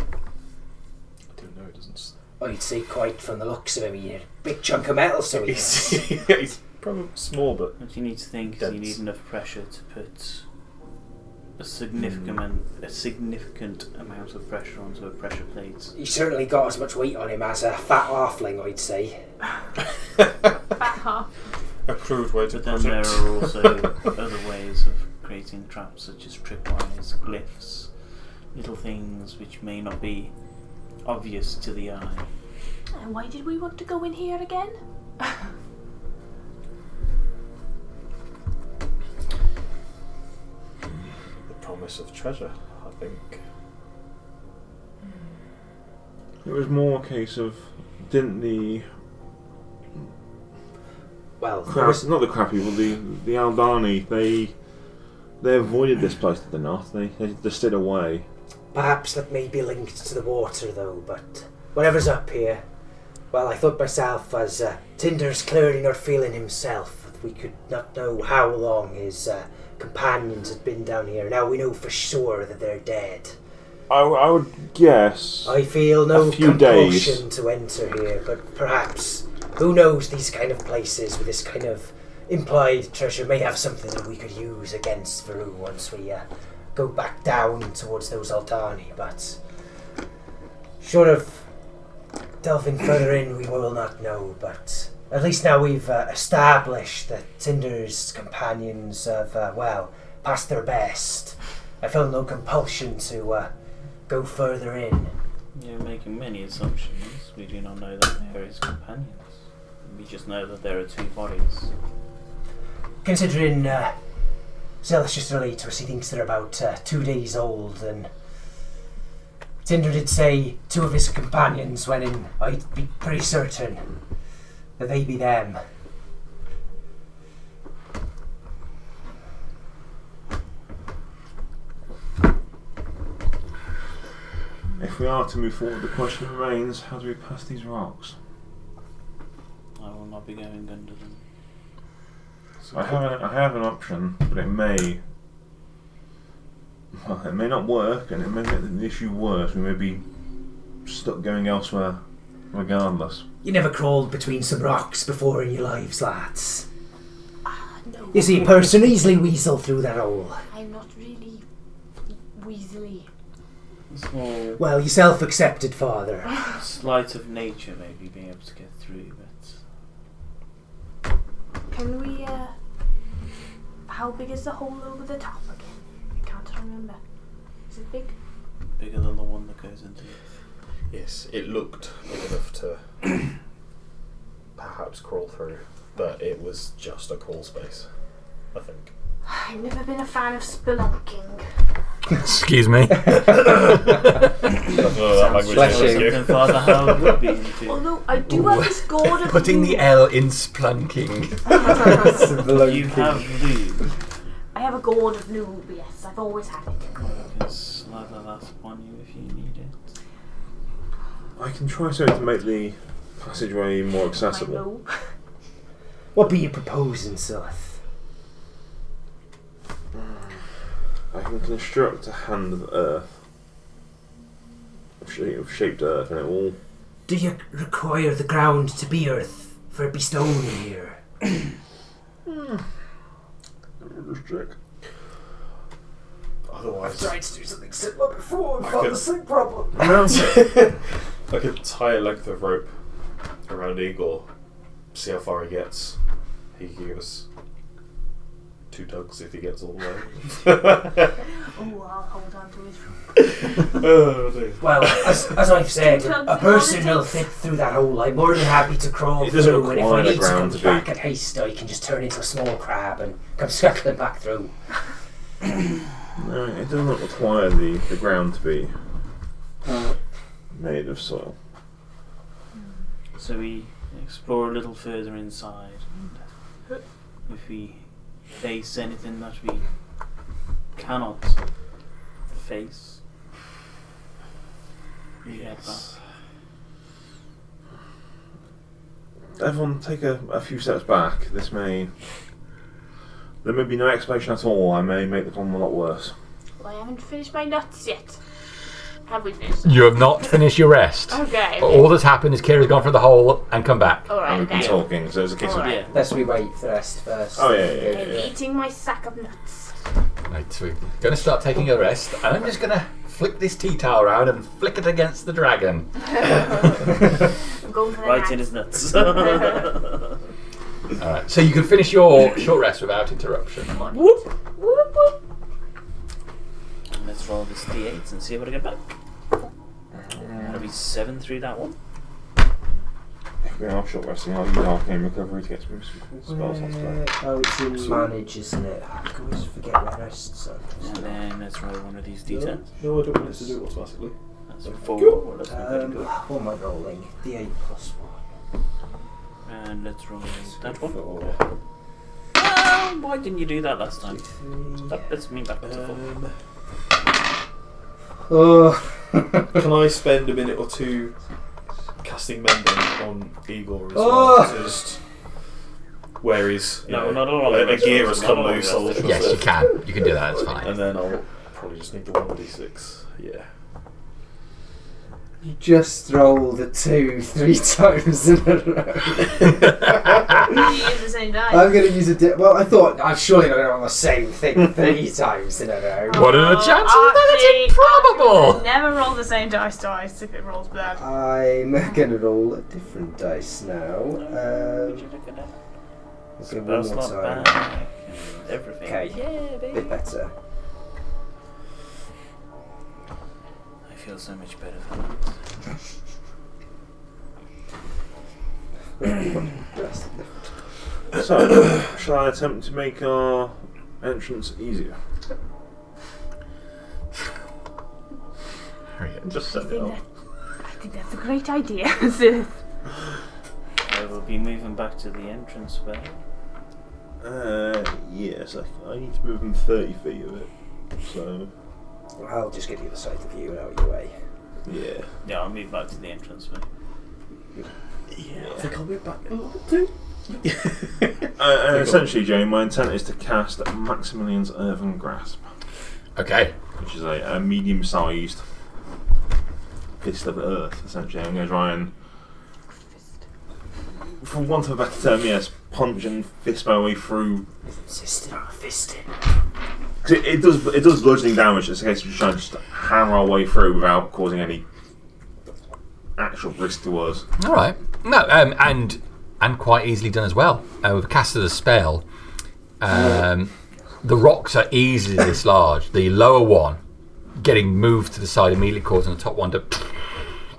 don't know. It doesn't. I'd say quite from the looks of him, he's a big chunk of metal, so He's probably small, but What you need to think is you need enough pressure to put a significant amount of pressure onto a pressure plate. He's certainly got as much weight on him as a fat halfling, I'd say. Fat half. a crude way to But then put there it. are also other ways of creating traps, such as tripwires, glyphs, little things which may not be obvious to the eye. And why did we want to go in here again? The promise of treasure, I think. It was more a case of, didn't the Well, not the crap people, the Aldani, they avoided this place, did they not? They stood away. perhaps that may be linked to the water, though, but whatever's up here. Well, I thought myself, as Tinder's clearly not feeling himself, we could not know how long his companions had been down here. Now we know for sure that they're dead. I would guess. I feel no A few compulsion days. to enter here, but perhaps, who knows, these kind of places with this kind of implied treasure may have something that we could use against Veru once we go back down towards those Altani, but short of delving further in, we will not know, but at least now we've established that Tinder's companions have, passed their best. I felt no compulsion to go further in. You're making many assumptions. We do not know that they are his companions. We just know that there are two bodies. Considering Zealous just related to us, he thinks they're about 2 days old, and Tinder did say 2 of his companions went in. I'd be pretty certain that they be them. If we are to move forward, the question remains: how do we pass these rocks? I will not be going under them. I have an option, but it may not work, and it may make the issue worse. We may be stuck going elsewhere, regardless. You never crawled between some rocks before in your lives, lads. No. You see, a person easily weasel through that hole. I'm not really weaselly. Small Well, you self-accepted, father. slight of nature maybe being able to get through, but Can we, how big is the hole over the top again? I can't remember. Is it big? bigger than the one that goes into it. Yes, it looked big enough to perhaps crawl through, but it was just a crawl space, I think. I've never been a fan of spelunking. Excuse me. Something Father Howard would be into. Although I do have this gourd of Putting the lube. L in splunking. You have lube. I have a gourd of lube, yes. I've always had it. You can slather that upon you if you need it. I can try something to make the passageway more I accessible. know. What be you proposing, Sith? I can construct a hand of earth, of shaped earth, and it will. Do you require the ground to be earth for it be stone here? Just check. Otherwise, I've tried to do something similar before and I got could- the same problem. I could tie a length of rope around Igor, see how far he gets. He can give us 2 tugs if he gets all the way. Oh, I'll hold on to his rope. Oh, dear. Well, as I've said, Tugs a and person will politics. fit through that hole. I'm more than happy to crawl It doesn't through, and if I require the need to come ground to be- back in haste, I can just turn into a small crab and come circling back through. No, it doesn't require the ground to be made of soil. So we explore a little further inside. And if we face anything that we cannot face, we head back. Everyone take a few steps back. There may be no explanation at all. I may make the problem a lot worse. Well, I haven't finished my nuts yet. Have we finished them? You have not finished your rest. Okay. All that's happened is Kira's gone through the hole and come back. Alright, We've been okay. talking, so it's a case of... Alright. Yeah. Let's we wait for the rest first. Oh, yeah. I'm eating my sack of nuts. Right, so we're going to start taking a rest, and I'm just going to flick this tea towel around and flick it against the dragon. I'm going for the Right nuts. in his nuts. Alright, so you can finish your short rest without interruption. Whoop, whoop. And let's roll this d8 and see what I get back. That'll be 7 through that one. If we are short resting, I'll use Arcane Recovery to get some spells on today. Oh, it's in manage, isn't it? I always forget where rests are. And then let's roll one of these d10s. No, I don't want us to do it automatically. That's 4. Well, that's not very good. What am I rolling? D8 plus 1. And let's roll that one. 4, Oh, why didn't you do that last time? 3. That puts me back up to 4. Oh. Can I spend a minute or two casting Mending on Igor as Oh. well? Just where his No, not all of a it. gear has Not come all of loose. it. I'll Yes, you can. You can do that, it's fine. And then I'll probably just need the 1d6. Yeah. You just rolled a 2 3 times in a row. You use the same die. I'm going to use a well, I thought I'm surely not going to roll the same thing 3 times in a row. What are the chances of that? It's improbable! Never roll the same dice twice if it rolls bad. I'm going to roll a different dice now. Would you look at that? Okay, one That's more not time. bad. Everything. Okay. Yeah, baby. Bit better. I feel so much better for that. So, shall I attempt to make our entrance easier? Just set it up. I think that's a great idea. Sis. I will be moving back to the entrance way. Yes, I need to move in 30 feet of it. So, I'll just get the other side of you and out of your way. yeah. Yeah, I'll move back to the entrance way. Yeah. I think I'll be back a little too. And essentially, Jane, my intent is to cast Maximilian's Earthen Grasp, Okay. which is a medium-sized fist of earth, essentially. I'm going to try and, for want of a better term, yes, punch and fist my way through. Insisted on a fisting. 'Cause it does bludgeoning damage. It's a case of just trying to just hammer our way through without causing any actual risk to us. Alright. No, and quite easily done as well. We've casted a spell. The rocks are easily this large. The lower one getting moved to the side immediately causing the top one to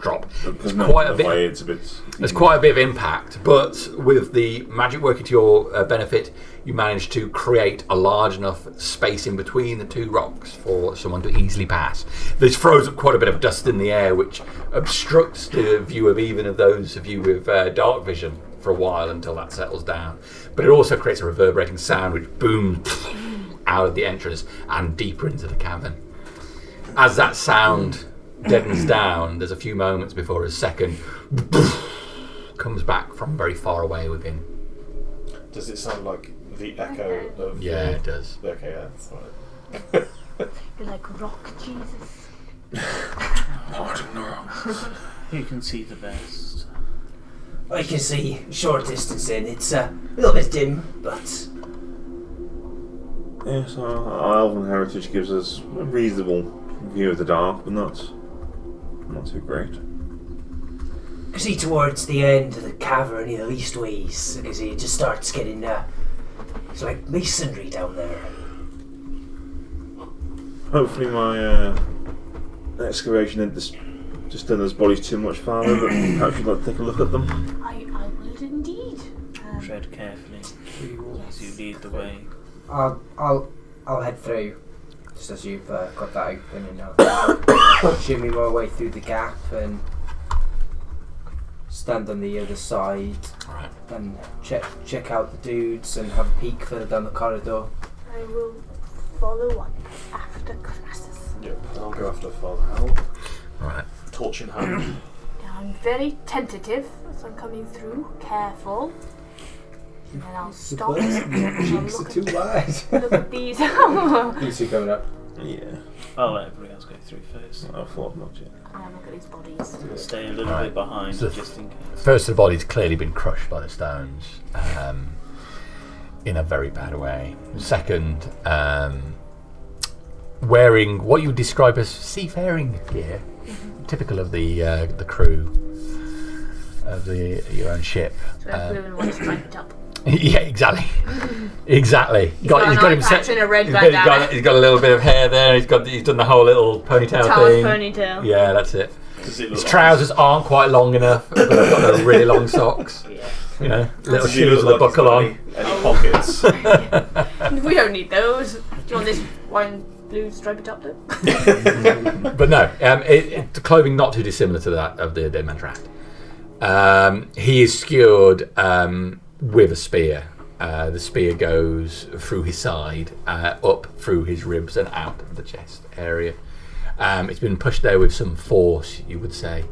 drop. Because quite a bit. it's a bit. There's quite a bit of impact, but with the magic working to your benefit, you manage to create a large enough space in between the two rocks for someone to easily pass. This throws up quite a bit of dust in the air, which obstructs the view of even of those of you with dark vision for a while until that settles down. But it also creates a reverberating sound which booms out of the entrance and deeper into the cavern. As that sound deadens down, there's a few moments before a second comes back from very far away within. Does it sound like the echo of? Yeah, it does. Okay, yeah, that's right. You're like rock Jesus. Who can see the best? I can see short distance in. It's a little bit dim, but Yes, our elven heritage gives us a reasonable view of the dark, but not too great. You see, towards the end of the cavern, in the least ways, you see, it just starts getting it's like masonry down there. Hopefully, my excavation hadn't just done those bodies too much farther, but perhaps you'd like to take a look at them. I would indeed. Tread carefully as you lead the way. I'll head through just as you've got that open, and I'll shimmy my way through the gap and stand on the other side and check out the dudes and have a peek further down the corridor. I will follow on after Grazzt. Yep, I'll go after Father Hal. Right. Torch in hand. Now I'm very tentative as I'm coming through, careful. And then I'll stop. Cheeks are too wide. Look at these. These two coming up. Yeah, I'll let everybody else go through first. I thought not yet. And look at these bodies. Stay a little bit behind So just in case. First of the body's clearly been crushed by the stones in a very bad way. Second, wearing what you would describe as seafaring gear, typical of the crew of your own ship. So everyone wants to stripe it up. Yeah, exactly. Exactly. He's got an eye patch and a red bandana. He's got a little bit of hair there. He's done the whole little ponytail thing. Ponytail. Yeah, that's it. Does it look His like trousers aren't quite long enough, but they've got the really long socks. Yeah. You know, little Does he shoes look with a like buckle he's on. got any pockets? We don't need those. Do you want this wine blue striped top though? But no, the clothing not too dissimilar to that of the Dead Man's Raft. He is skewered with a spear. The spear goes through his side, up through his ribs and out of the chest area. It's been pushed there with some force, you would say.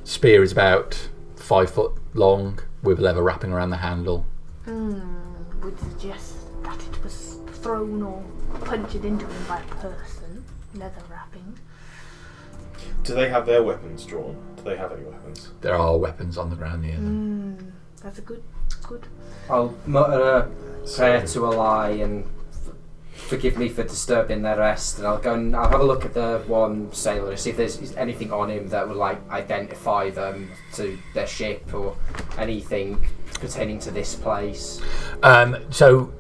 Spear is about 5 foot long, with leather wrapping around the handle. Would suggest that it was thrown or punched into him by a person. Leather wrapping. Do they have their weapons drawn? Do they have any weapons? There are weapons on the ground near them. That's a good. I'll mutter a prayer to Allah and forgive me for disturbing their rest, and I'll go and I'll have a look at the one sailor, see if there's anything on him that would like identify them to their ship or anything pertaining to this place. So,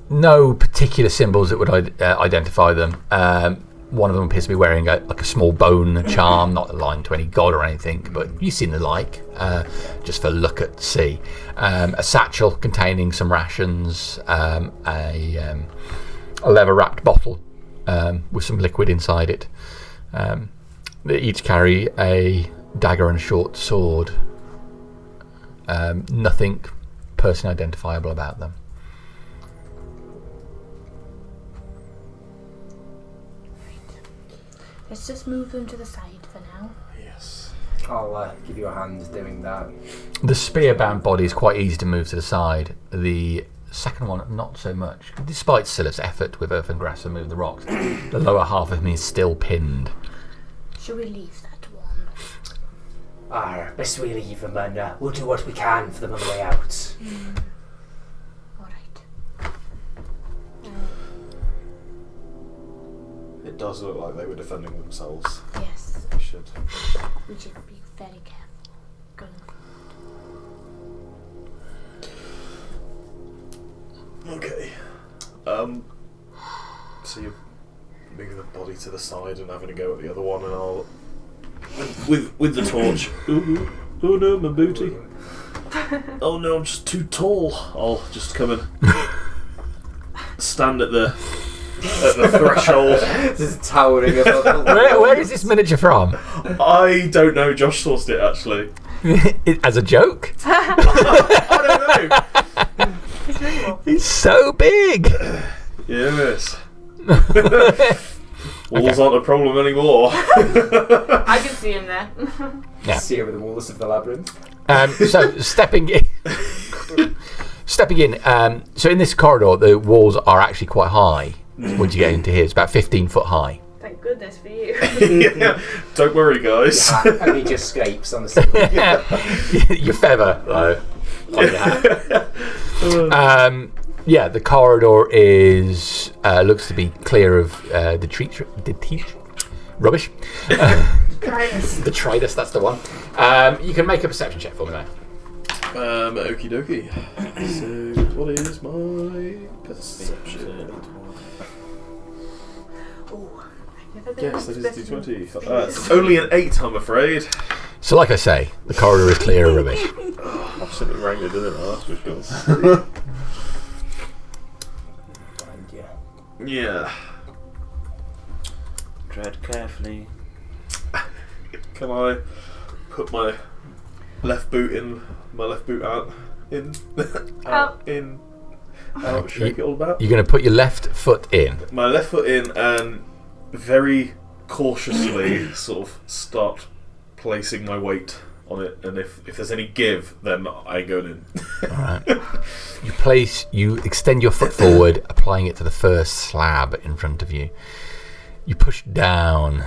no particular symbols that would identify them. One of them appears to be wearing a small bone charm, not aligned to any god or anything, but you've seen the like, just for look at see. A satchel containing some rations, a leather-wrapped bottle with some liquid inside it. They each carry a dagger and a short sword. Nothing personally identifiable about them. Let's just move them to the side for now. Yes. I'll give you a hand doing that. The spear-bound body is quite easy to move to the side. The second one, not so much. Despite Scylla's effort with earth and grass to move the rocks, the lower half of him is still pinned. Should we leave that one? Best we leave them, and we'll do what we can for them on the way out. Alright. It does look like they were defending themselves. Yes. We should be very careful going forward. Okay. So you're moving the body to the side and having a go at the other one, and I'll with the torch. Ooh, oh no, my booty. Oh no, I'm just too tall. I'll just come and stand at the threshold. This is towering above the Where is this miniature from? I don't know. Josh sourced it actually. As a joke? I don't know. It's really well. He's so big! Yes. Walls aren't a problem anymore. I can see him there. Yeah. See over the walls of the labyrinth. So stepping in, so in this corridor, the walls are actually quite high. Once you get into here, it's about 15 foot high. Thank goodness for you. Yeah. Don't worry, guys. Only just scrapes on the ceiling. Your feather, though, on your hat. Yeah, the corridor is looks to be clear of rubbish. Detritus, that's the one. You can make a perception check for me, mate. Okie dokie. So, what is my perception? Oh, I've never been Yes, that is expecting D20. That's only an 8, I'm afraid. So, like I say, the corridor is clear of rubbish. I've simply wrangled in it, that's for sure. Yeah. Tread carefully. Can I put my left boot in? My left boot out? In? Out? In? Out? Shake it all about? You're going to put your left foot in. My left foot in and very cautiously sort of start placing my weight on it, and if there's any give, then I go in. Alright. You extend your foot forward, applying it to the first slab in front of you. You push down,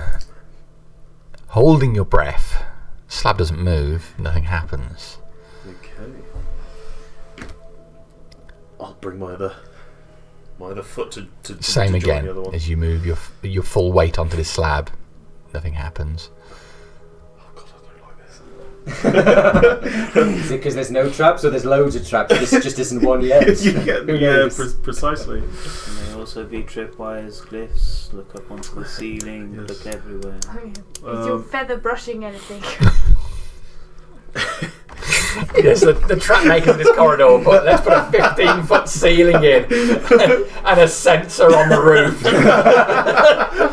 holding your breath. Slab doesn't move, nothing happens. Okay. I'll bring my other foot to Same to join again the other one. as you move your full weight onto this slab. Nothing happens. Oh God, I don't like this. Is it because there's no traps or there's loads of traps? This just isn't one yet. Precisely. And may also be tripwires, glyphs. Look up onto the ceiling. Yes. Look everywhere. Is your feather brushing anything? Yes, the trap maker of this corridor, but let's put a 15-foot ceiling in and a sensor on the roof.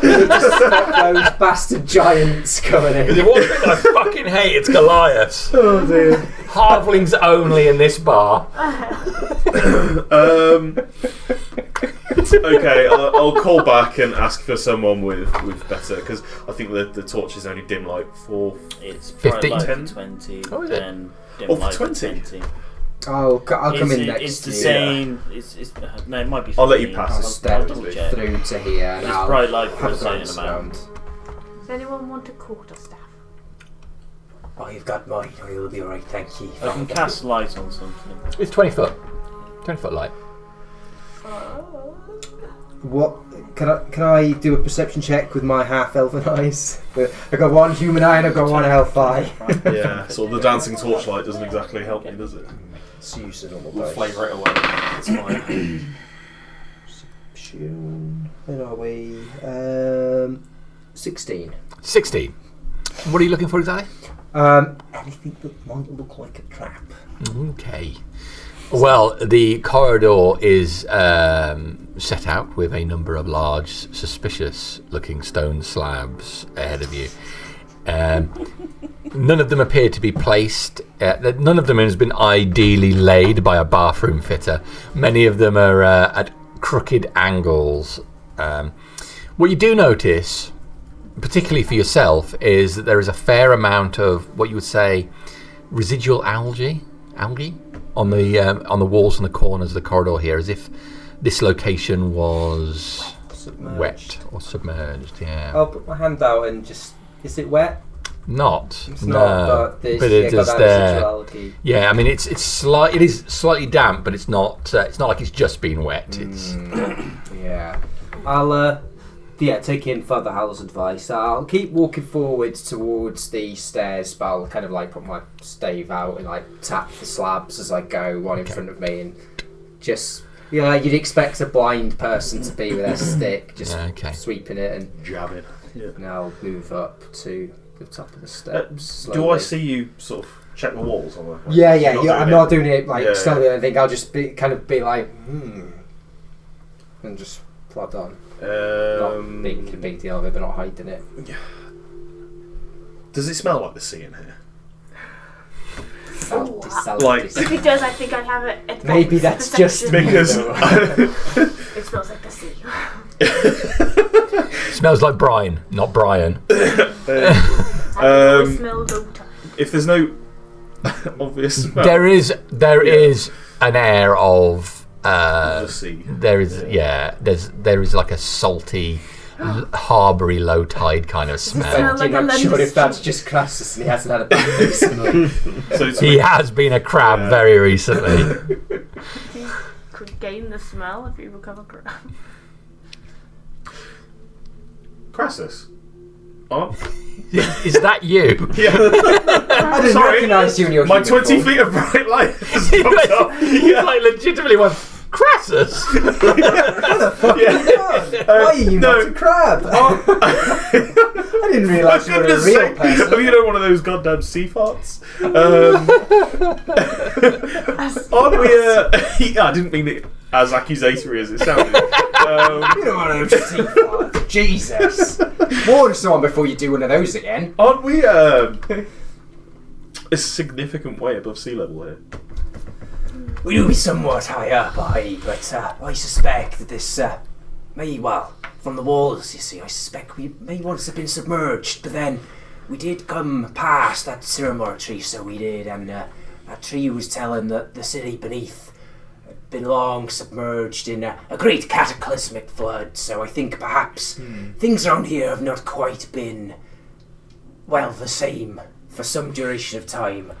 Just stop those bastard giants coming Because in. if one thing I fucking hate, it's Goliaths. Oh dear. Halflings only in this bar. Okay, I'll call back and ask for someone with better, because I think the torch is only dim light for. It's 15? bright light 10? for 20. Oh, is it? And dim Oh, for light 20? 20. I'll come in next It's the to you. same. It's no, it might be. 15. I'll let you pass. I'll I'll step double check. through to here and It's I'll bright light for have a a certain glance amount. Does anyone want a quarterstaff? Oh, you've got mine. Oh, you'll be alright, thank you. I can cast light on something. It's 20 foot. 20 foot light. What can I do a perception check with my half elven eyes? I've got one human eye and I've got one elf eye. Yeah, so the dancing torchlight doesn't exactly help me, does it? Let's use the normal We'll dice. flavour it away. It's fine. Perception. Where are we? 16. 16. What are you looking for exactly? Anything that might look like a trap. Okay. Well, the corridor is set out with a number of large, suspicious-looking stone slabs ahead of you. None of them appear to be placed. None of them has been ideally laid by a bathroom fitter. Many of them are at crooked angles. What you do notice, particularly for yourself, is that there is a fair amount of what you would say residual algae on the walls and the corners of the corridor here, as if this location was Submerged. wet or submerged. Yeah, I'll put my hand out and just. Is it wet? not. It's no, not, but there's it got is that there. residual algae. Yeah, I mean it is slightly damp, but it's not like it's just been wet. It's Yeah. I'll take in Father Howell's advice. I'll keep walking forwards towards the stairs, but I'll kind of like put my stave out and like tap the slabs as I go, one in front of me, and just you'd expect a blind person to be with their stick, just sweeping it, and Jabbing. Yeah. and I'll move up to the top of the steps. Do I slowly. see you sort of check the walls on that? Yeah. You're I'm not doing it like Yeah, slowly. yeah. I think I'll just be like, and just plod on. Not making a big deal of it, but not hiding it. Does it smell like the sea in here? Salty, Oh, salty. Like- If it does, I think I have it. Maybe that's just me. Because It smells like the sea. smells like brine, not Brian. I smell low time. if there's no obvious smell, There is an air of the sea. there is like a salty, harboury, low tide kind of smell. Smell like You're a not sure London if that's street. just Crassus and he hasn't had a bath recently. So He has been a crab very recently. gain the smell if you become a crab. Crassus. Oh. Is that you? Yeah. I didn't Sorry. recognise you in your My human 20 form. feet of bright light has He popped up. He's like legitimately went, Crassus! What the fuck Yeah. is that? Why are you no. not a crab? I didn't For realise you were a goodness real sake, person. have you done one of those goddamn sea farts? Aren't we? I didn't mean it as accusatory as it sounded. You don't want to see farts. Jesus. Warn someone before you do one of those again. Aren't we a significant way above sea level here? We do be somewhat high up, but I suspect that this may, well, from the walls, you see, I suspect we may once have been submerged, but then we did come past that Syramore tree, so we did, and that tree was telling that the city beneath had been long submerged in a great cataclysmic flood, so I think perhaps things around here have not quite been, well, the same for some duration of time.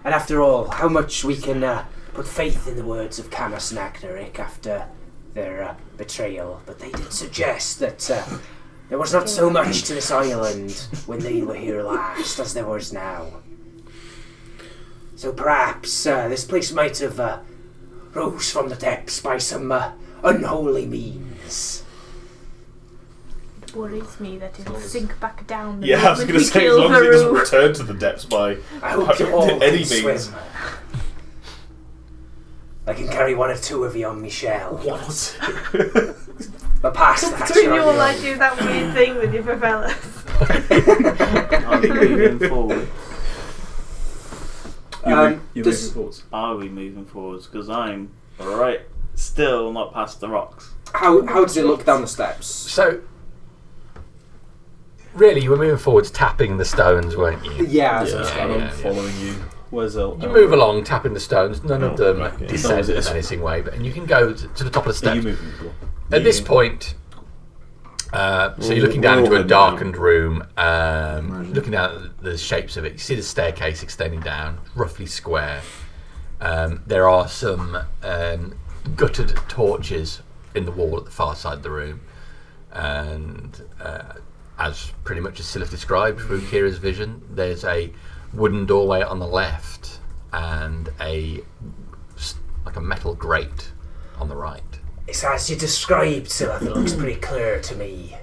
And after all, how much we can put faith in the words of Camus and Agnarik after their betrayal, but they did suggest that there was not so much to this island when they were here last as there was now. So perhaps this place might have rose from the depths by some unholy means. It worries me that it'll sink back down. The Yeah, I was moment going to we say, as kill long as it doesn't Haru. return to the depths by I hope you all any can means. swim. I can carry one or two of you on me shell. What? But past that, Between you're you on all, your I own. do that weird thing with your propellers. Are we moving forward? You're this- moving forwards. Are we moving forwards? Because I'm right, still not past the rocks. How does it look down the steps? So, really, you were moving forwards, tapping the stones, weren't you? Yeah, Yeah, that's and yeah, I'm yeah. following you. Where's El? You move along, tapping the stones. None of them okay. descend Oh, in is it? any single way, but and you can go to the top of the Are you steps. moving before? At this point, so you're looking down we're into all a darkened heading room, looking down at the shapes of it. You see the staircase extending down, roughly square. There are some guttered torches in the wall at the far side of the room, and as pretty much as Sylph described through Kira's vision, there's a wooden doorway on the left and like a metal grate on the right. It's as you described, Sylph, it looks pretty clear to me.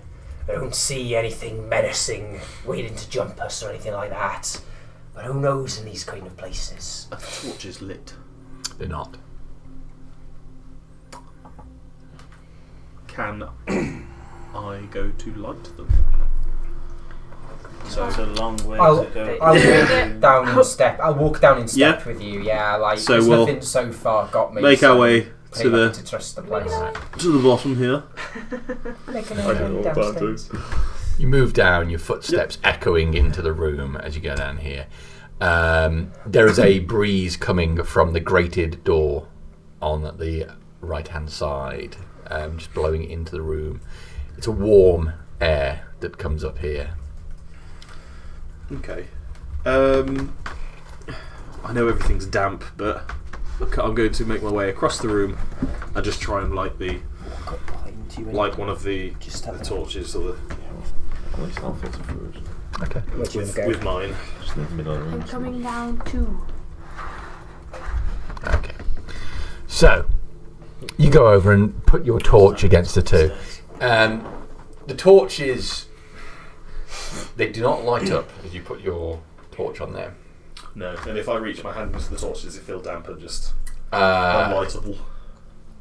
I don't see anything menacing waiting to jump us or anything like that. But who knows in these kind of places? A torch is lit. They're not. Can I go to light them? So it's a long way I'll to go. walk down in step. I'll walk down in step Yeah. with you. Yeah, like So there's we'll nothing so far got me. Make so our way pretty to much the to trust the place. bottom here. Making I our don't way know what that downstairs. You move down, your footsteps echoing into the room as you go down here. There is a breeze coming from the grated door on the right-hand side, just blowing into the room. It's a warm air that comes up here. Okay. I know everything's damp, but I'm going to make my way across the room and just try and light one of the torches or At least I'll filter through it. Okay. with mine. Just leave me alone. I'm coming down too. Okay. So, you go over and put your torch against the two. The torches, they do not light up as you put your torch on there. No, and if I reach my hand into the torch, does it feel damp and just Uh, unlightable?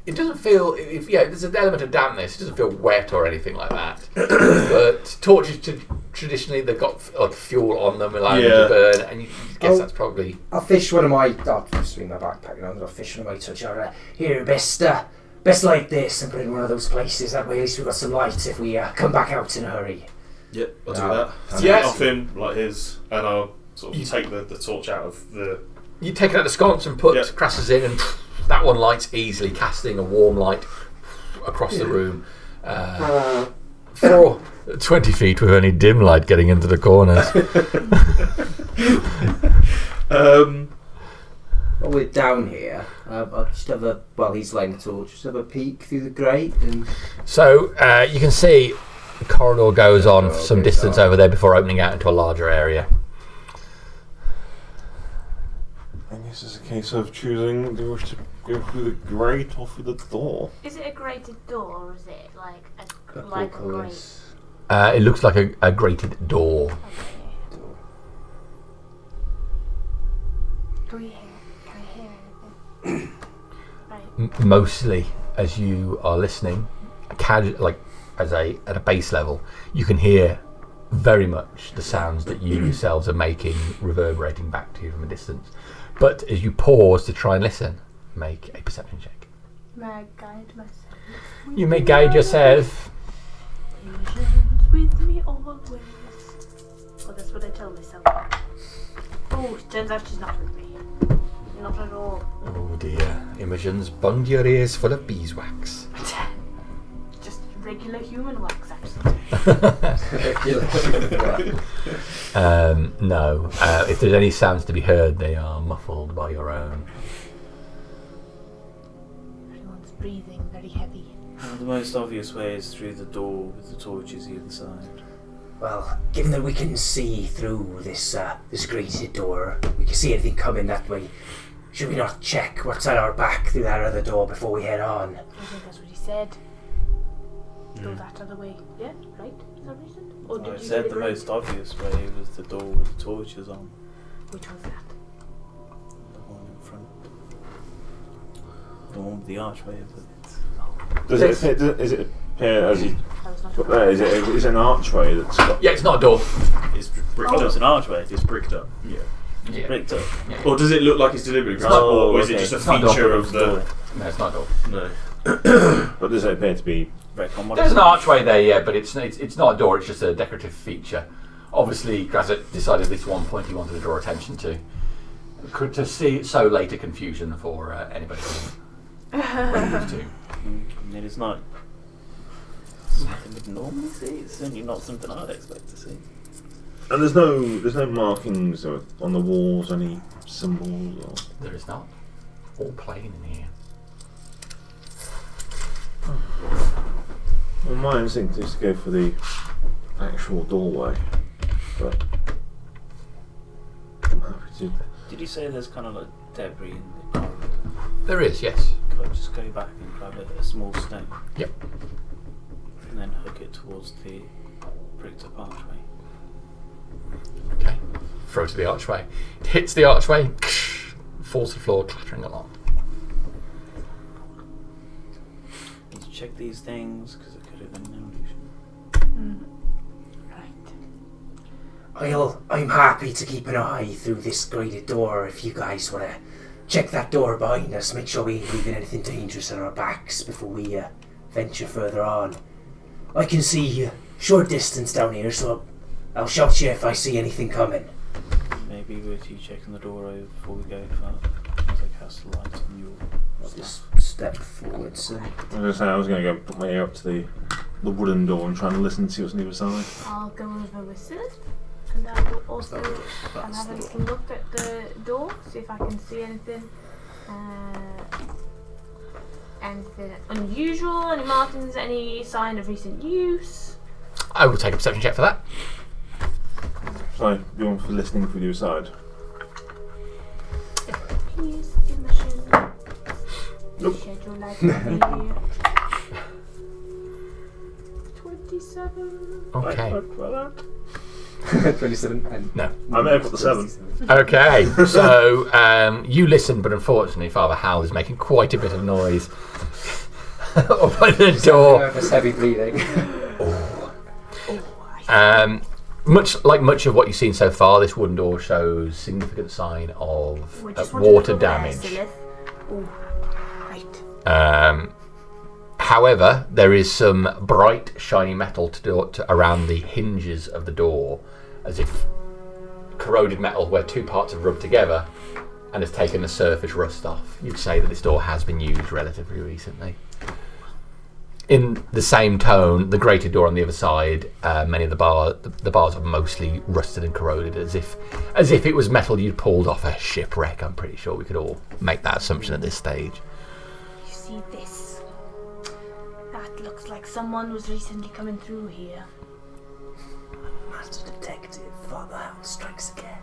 It doesn't feel, there's an element of dampness. It doesn't feel wet or anything like that. But torches, traditionally, they've got like fuel on them, allowing them to burn, and you guess Oh. that's probably... I'll fish one of my. I'll swing my backpack around and I'll fish one of my touch. Here, best like this and put it in one of those places. That way, at least we've got some light if we come back out in a hurry. Yep, I'll do No. that. Yes. Take it off him like his, and I'll sort of take the torch out of the. You take it out the sconce and put Yep. Crassus in, and that one lights easily, casting a warm light across the room. For 20 feet with only dim light getting into the corners. While we're down here, I'll just have a, while he's lighting the torch, just have a peek through the grate and... So you can see the corridor goes on for some goes distance on. over there before opening out into a larger area. I guess it's a case of choosing do you wish to go through the grate or through the door. Is it a grated door or is it like a portcullis. grate? It looks like a grated door. Okay. Can we hear anything? Right. Mostly, as you are listening, at a base level, you can hear very much the sounds that you yourselves are making reverberating back to you from a distance. But as you pause to try and listen, make a perception check. May I guide myself? You may guide yourself. Visions with me always. Well, that's what I tell myself. Oh, turns out she's not with me. Not at all. Oh dear, Imogen's bunged your ears full of beeswax. Just regular human wax, actually. No, if there's any sounds to be heard, they are muffled by your own. Everyone's breathing very heavy. The most obvious way is through the door with the torches either side. Well, given that we can see through this grated door, we can see anything coming that way. Should we not check what's at our back through that other door before we head on? I think that's what he said. Go that other way. Yeah, right? Is that what he said? Or did I you said get the it right? most obvious way was the door with the torches on. Which was that? The one in front. The one with the archway of it. Does it appear as you That was not got there? Is it an archway that's got? Yeah, it's not a door. It's bricked Oh, it's up. an archway. It's bricked up. Yeah. It's bricked up. Or does it look like it's deliberately bricked up, Oh, or is it okay. just a It's not a feature door, of the? No, it's not a door. No. But does it appear to be? There's an archway there, yeah, but it's not a door. It's just a decorative feature. Obviously, Grazzt decided this one point he wanted to draw attention to see so later confusion for anybody else. It is not something we'd normally see. It's certainly not something I'd expect to see. And there's no markings on the walls, any symbols or. There is not. All plain in here. Well, my instinct is to go for the actual doorway, but I'm happy to. Did you say there's kind of like debris in the corridor? There is, yes. Could I just go back and grab a small stone? Yep. And then hook it towards the bricked up archway. Okay. Throw to the archway. It hits the archway, falls to the floor, clattering along. Need to check these things because it could have been an illusion. Right. I'm happy to keep an eye through this grated door if you guys want to check that door behind us, make sure we ain't leaving anything dangerous at our backs before we venture further on. I can see a short distance down here, so I'll shout you if I see anything coming. Maybe worth you checking the door over before we go further. As I cast the light on your I'll stuff. just step forward, so... I was going to go put my ear up to the wooden door and try and listen to see what's on the other side. I'll go over with Silas, and I will also have a little look at the door, see if I can see anything. Anything unusual, any markings, any sign of recent use. I will take a perception check for that. So, you want for listening through the other side? Please, Imogen. Nope. Schedule like me. 27. Okay. 27 and... No. I may have got the 7. Okay, so you listen, but unfortunately, Father Hal is making quite a bit of noise up by the door. Nervous, heavy breathing. Much of what you've seen so far, this wooden door shows significant sign of We just want to water look over there, damage. Silas. Oh, right. However, there is some bright, shiny metal around the hinges of the door, as if corroded metal where two parts have rubbed together and has taken the surface rust off. You'd say that this door has been used relatively recently. In the same tone, the grated door on the other side, many of the bars are mostly rusted and corroded, as if it was metal you'd pulled off a shipwreck. I'm pretty sure we could all make that assumption at this stage. You see this? That looks like someone was recently coming through here. Master Detective, Father House strikes again.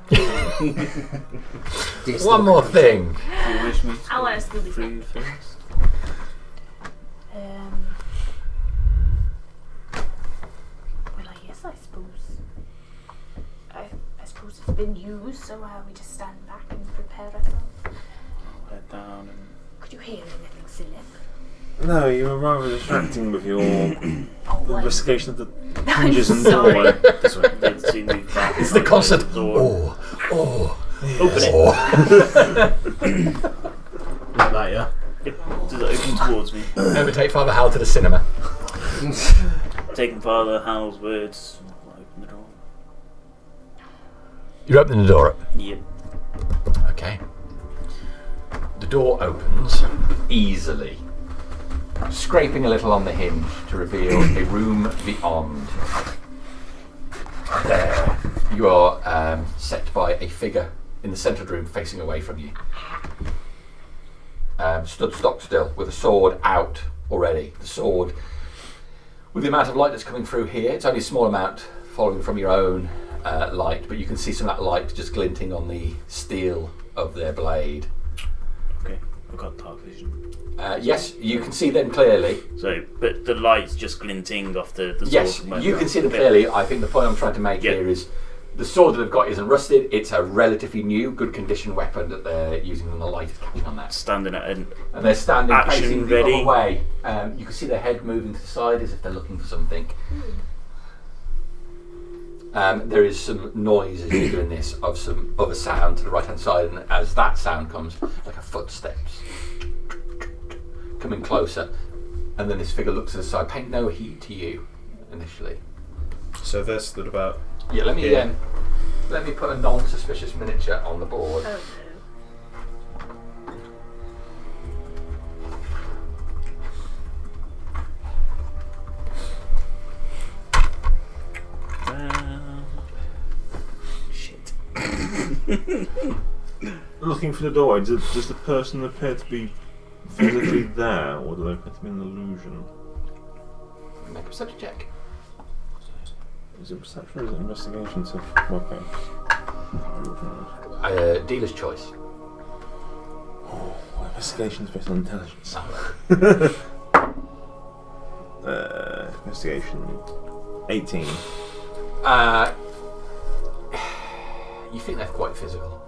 One more thing. Do you wish me to I want go to Scooby through first? Well, I guess I suppose. I suppose it's been used, so we just stand back and prepare ourselves. Head down and... Could you hear anything, Philip? No, you were rather distracting with your Oh, investigation of the I'm hinges and sorry. doorway. This way. Then to move back. It's the constant. Door. Open it. Like that, yeah. Yep. Does it open towards me? Never take Father Hal to the cinema. Taking Father Hal's words, open the door. You're opening the door up. Yep. Okay. The door opens easily, scraping a little on the hinge to reveal a room beyond. There, you are set by a figure in the centre of the room facing away from you. Stood stock still with a sword out already. The sword, with the amount of light that's coming through here, it's only a small amount following from your own light, but you can see some of that light just glinting on the steel of their blade. Okay, I've got dark vision. Yes, you can see them clearly. So, but the light's just glinting off the sword. Yes, you can see them clearly. I think the point I'm trying to make here is the sword that they've got isn't rusted. It's a relatively new, good condition weapon that they're using, and the light is catching on that. Standing at an And they're standing action facing the ready. other way. You can see their head moving to the side as if they're looking for something. There is some noise as you're doing this of some other sound to the right hand side, and as that sound comes, like a footsteps coming closer, and then this figure looks to the side, paying no heed to you initially. So they're stood about. Yeah, let me Yeah. let me put a non-suspicious miniature on the board. Oh shit. Looking for the doorway, does the person appear to be physically there, or do they appear to be an illusion? Make a perception check. Is it perception or is it investigation to work out? Dealer's choice. Oh, investigation is based on intelligence. Investigation 18. You think they're quite physical.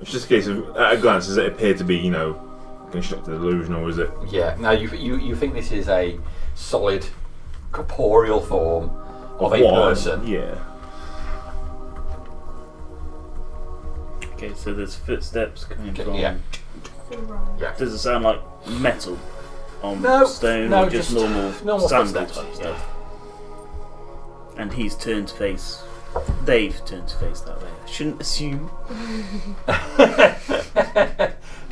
It's just a case of, at a glance, does it appear to be, constructed illusion, or is it? Yeah. Now you think this is a solid, corporeal form of a person. Yeah. Okay, so there's footsteps coming from. Yeah. no. Yeah. Does it sound like metal on No, stone, no, or just normal sandal footsteps. type stuff? And he's turned to face. They've turned to face that way. I shouldn't assume.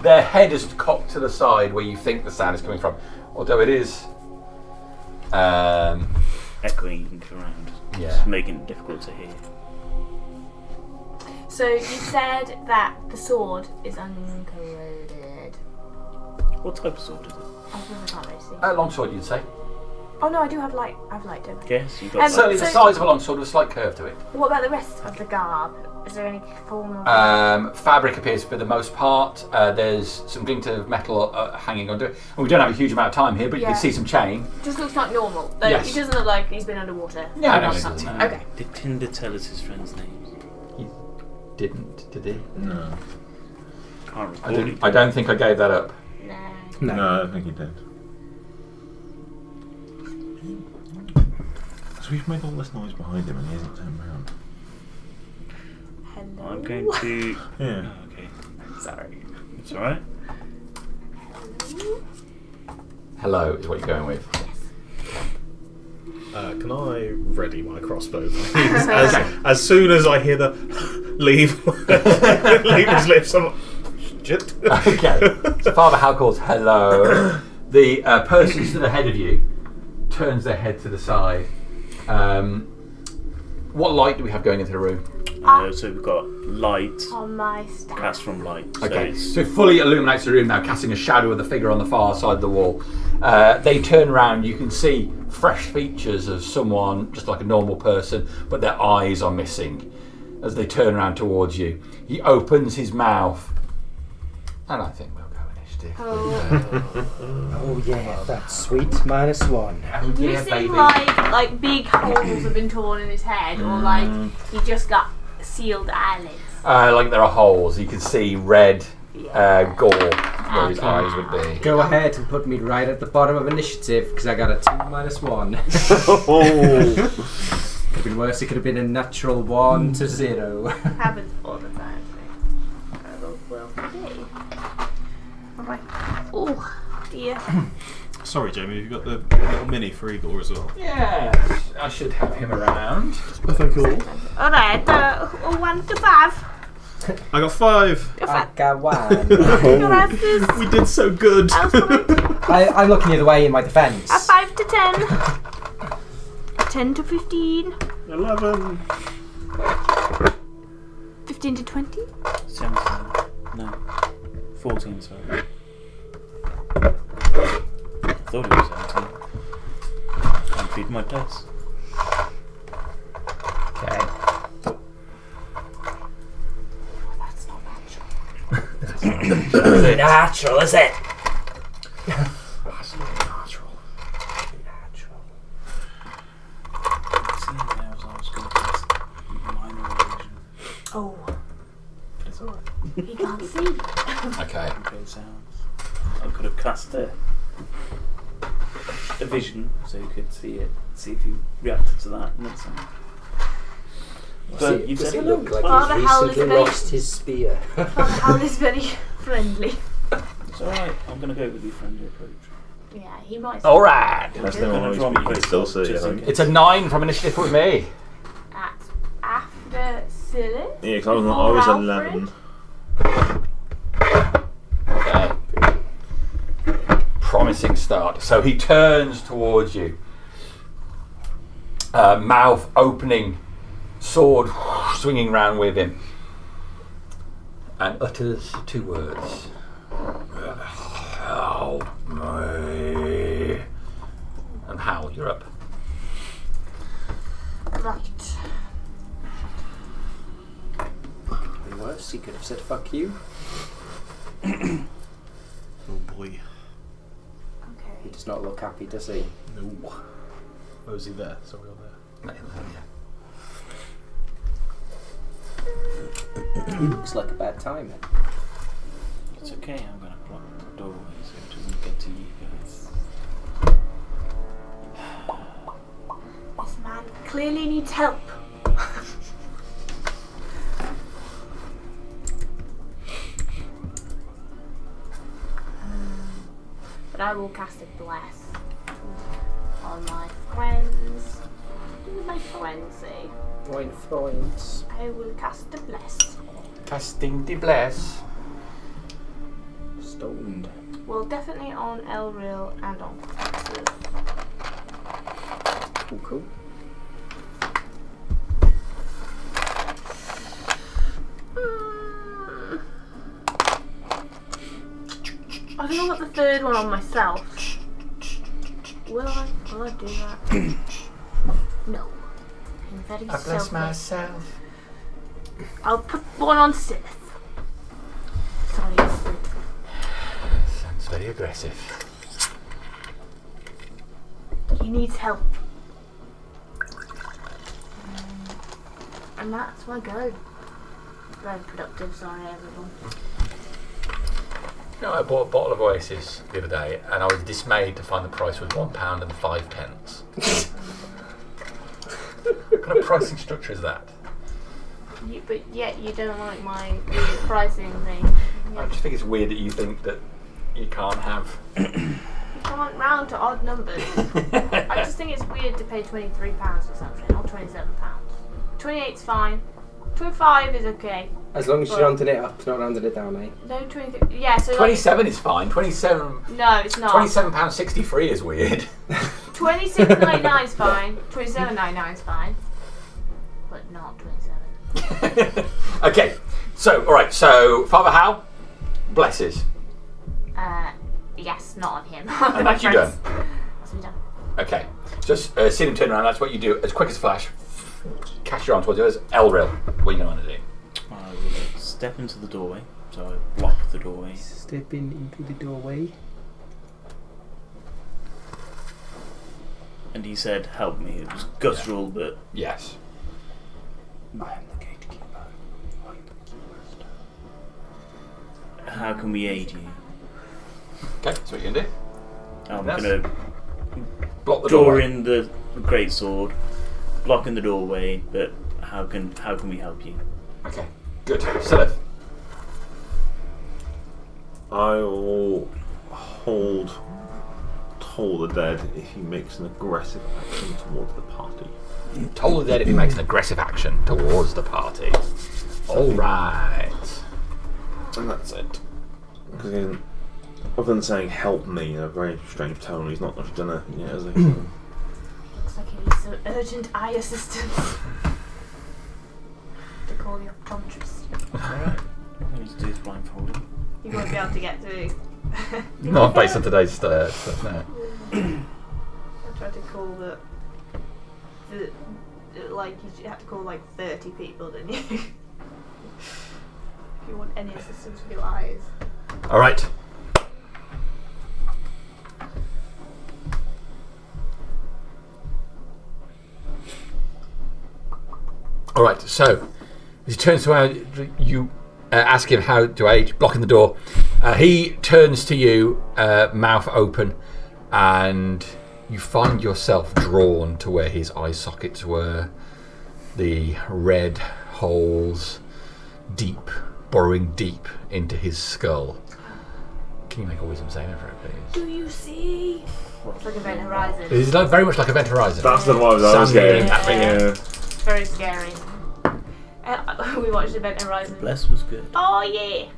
Their head is cocked to the side where you think the sound is coming from, although it is. Echoing around. Yeah. Just making it difficult to hear. So you said that the sword is uncorroded. What type of sword is it? I suppose I can't really see. Longsword, you'd say. Oh no, I do have light. I have light, don't I? Yes, you've got that. Certainly the size of a longsword with a slight curve to it. What about the rest of the garb? Is there any form of... Fabric appears for the most part. There's some glint of metal hanging onto it. And we don't have a huge amount of time here, but you Yeah. can see some chain. just looks like normal. Like, Yes. He doesn't look like he's been underwater. Yeah, I know. Or something. No. Okay. Did Tinder tell us his friend's names? He didn't, did he? No. Can't recall. I don't think I gave that up. No. No. No, I don't think he did. So we've made all this noise behind him and he hasn't turned around. Hello. I'm going to. Yeah. Oh, okay. Sorry. It's alright. Hello is what you're going with. Can I ready my crossbow, please? as soon as I hear the leave his lips, I'm budget. Okay. So Father Hal calls hello. The person stood ahead of you turns their head to the side. What light do we have going into the room? So we've got light, On my staff. cast from light. Okay, So so it fully illuminates the room now, casting a shadow of the figure on the far side of the wall. They turn around, you can see fresh features of someone, just like a normal person, but their eyes are missing as they turn around towards you. He opens his mouth, and I think we'll go initiative. Oh yeah, that's sweet. -1. Oh Do you yeah, see baby. like big holes have been torn in his head, or like he just got sealed eyelids? Like there are holes, you can see red gore where his eyes would be. Go ahead and put me right at the bottom of initiative because I got a 2 -1. Could have been worse. It could have been a natural 1 to 0. Happens all the time. I rolled well today. Alright. Oh dear. Sorry, Jamie, you've got the little mini for Igor as well. Yes, I should have him around. I think all. Alright, 1 to 5. I got 5. I got 1. We did so good. I'm looking the other way in my defence. 5 to 10. 10 to 15. 11. 15 to 20. 17. No. 14, sorry. I thought it was 17. Can't feed my dice. Okay. That's not natural. Natural, is it? That's not natural. Natural. Seeing there as I was going to test minor illusion. Oh, But it's alright. he can't see. Okay. Okay, sounds. I could have cast a vision so you could see it, see if you reacted to that. And that's but you Does said he it look looked like Father he's Hal is recently very- lost his spear? Father Hal is very friendly. It's alright. I'm going to go with the friendly approach. Yeah, he might. Alright. That's I'm no gonna eyes, draw but you my can still crystal see, I just in think. case. It's a 9 from initiative with me. After Silas. Yeah, because I was Before 11. Okay. Promising start. So he turns towards you. Mouth opening, sword swinging round with him, and utters 2 words. Help me. And Hal, you're up. Right. Could be worse. He could have said "fuck you." Oh boy. He Okay. does not look happy, does he? No. Oh, is he there? Sorry, on there. Looks like a bad time. It's okay, I'm going to block the doorway so it doesn't get to you guys. This man clearly needs help. But I will cast a bless on my friends. What do my friends say? Wine Freunds. I will cast a bless. Casting the bless. Stoned. Well, definitely on Elril and on Texas. Cool, cool. I don't know what the third one on myself. Will I do that? No. I'm very I bless selfish. myself. I'll put one on Sith. Sorry. Sounds very aggressive. He needs help. And that's my go. Very productive, sorry everyone. You know, I bought a bottle of Oasis the other day, and I was dismayed to find the price was £1 and 5 pence. What kind of pricing structure is that? But yet you don't like my weird pricing thing. I just think it's weird that you think that you can't have. You can't round to odd numbers. I just think it's weird to pay £23 or something, or £27. 28's fine. 25 is okay. As long as you're rounding it up, not rounding it down, eh? No, 23. Yeah, so 27 is fine. 27. No, it's not. £27.63 is weird. 26.99 is fine. 27.99 is fine. But not 27. Okay, so, alright, so Father Hal blesses. Yes, not on him. And that's you done. That's me done. Okay, just see him turn around, that's what you do as quick as a flash. Catch your arm towards you. There's Elril. What are you going to want to do? I will step into the doorway, so I block the doorway. Stepping into the doorway. And he said, help me. It was guttural, but Yes. I am the gatekeeper. I am the keymaster. how can we aid you? Okay, so what you going to do? I'm Yes. going to Block the draw door. in the great sword, blocking the doorway, but how can we help you? Okay, good. Silith. I will hold Toll the Dead if he makes an aggressive action towards the party. Toll the dead if he makes an aggressive action towards the party. Alright. And that's it. Because again, other than saying help me in a very strange tone, he's not actually done it yet, has he? Looks like he needs some urgent eye assistance. To call the optometrist. Alright. All we need to do is blindfold him. You won't be able to get through. Not based on today's stuff, no. I tried to call the like you had to call like 30 people, didn't you? If you want any assistance with your eyes. Alright. Alright, so as he turns around, you ask him how to aid, blocking the door. He turns to you, mouth open, and you find yourself drawn to where his eye sockets were. The red holes, burrowing deep into his skull. Can you make a wisdom saving throw, please? Do you see? It's like Event Horizon. It is very much like Event Horizon. That's the vibes I was Sandy getting. and that thing. Yeah. It's very scary. We watched Event Horizon. Bless was good. Oh yeah.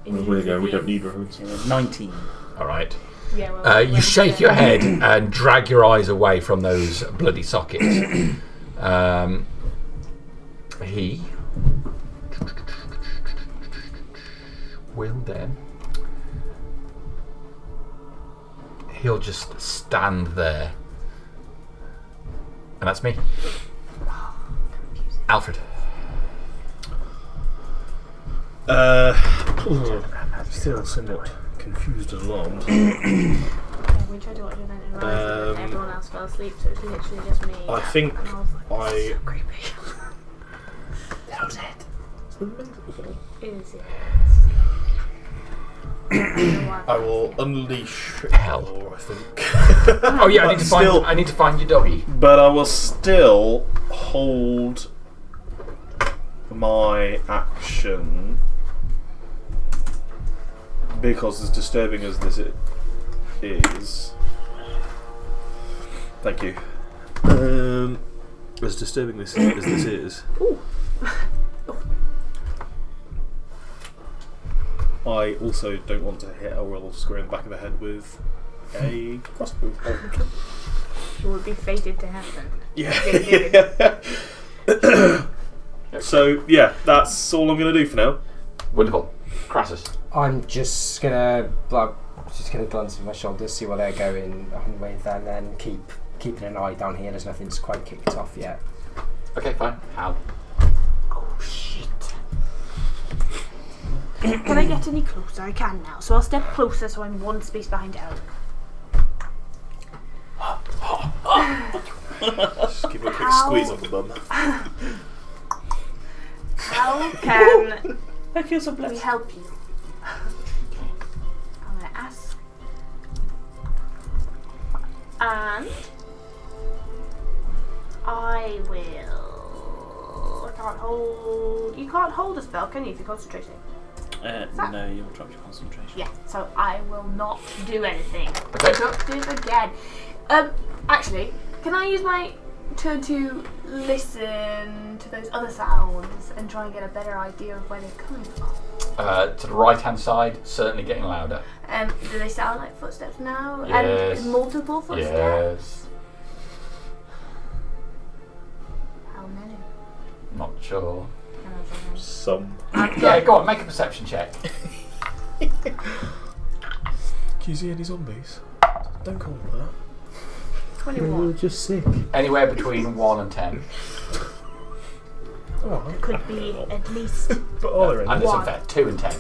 Well, we go. We don't need roads. 19. Alright. Yeah, well, You shake your head and drag your eyes away from those bloody sockets. He will then. He'll just stand there. And that's me. Alfred. Still somewhat confused and alarmed. Yeah, we tried to watch Event Horizon and everyone else fell asleep, so it's literally just me. I think and I was like, this is I- so creepy. That was it. It is, yeah. I will unleash Hell. Hell, I think. Oh yeah, But I need to find your doggy. But I will still hold my action because as disturbing as this is. Thank you. As disturbing as this is. I also don't want to hit Elril square in the back of the head with a crossbow. It would be fated to happen. Yeah. So yeah, that's all I'm going to do for now. Wonderful. Crassus. I'm just gonna glance over my shoulders, see where they're going on with, and then keeping an eye down here as nothing's quite kicked off yet. Okay, fine. How? Oh shit. Can I get any closer? I can now. So I'll step closer so I'm one space behind Elle. Just give me a quick squeeze off the bum. How can I feel so we blessed. help you? I'm going to ask. And I will. I can't hold. You can't hold a spell, can you, if you're concentrating? No, you'll drop your concentration. Yeah, so I will not do anything. Okay. Don't do it again. Actually, can I use my turn to listen to those other sounds and try and get a better idea of where they're coming from. To the right-hand side, certainly getting louder. Do they sound like footsteps now? Yes. And multiple footsteps? Yes. How many? Not sure. Some. Yeah, go on, make a perception check. Can you see any zombies? Don't call them that. 21. Just sick. Anywhere between 1 and 10. Alright. Could be at least. But are there And any? it's One. unfair. 2 and 10.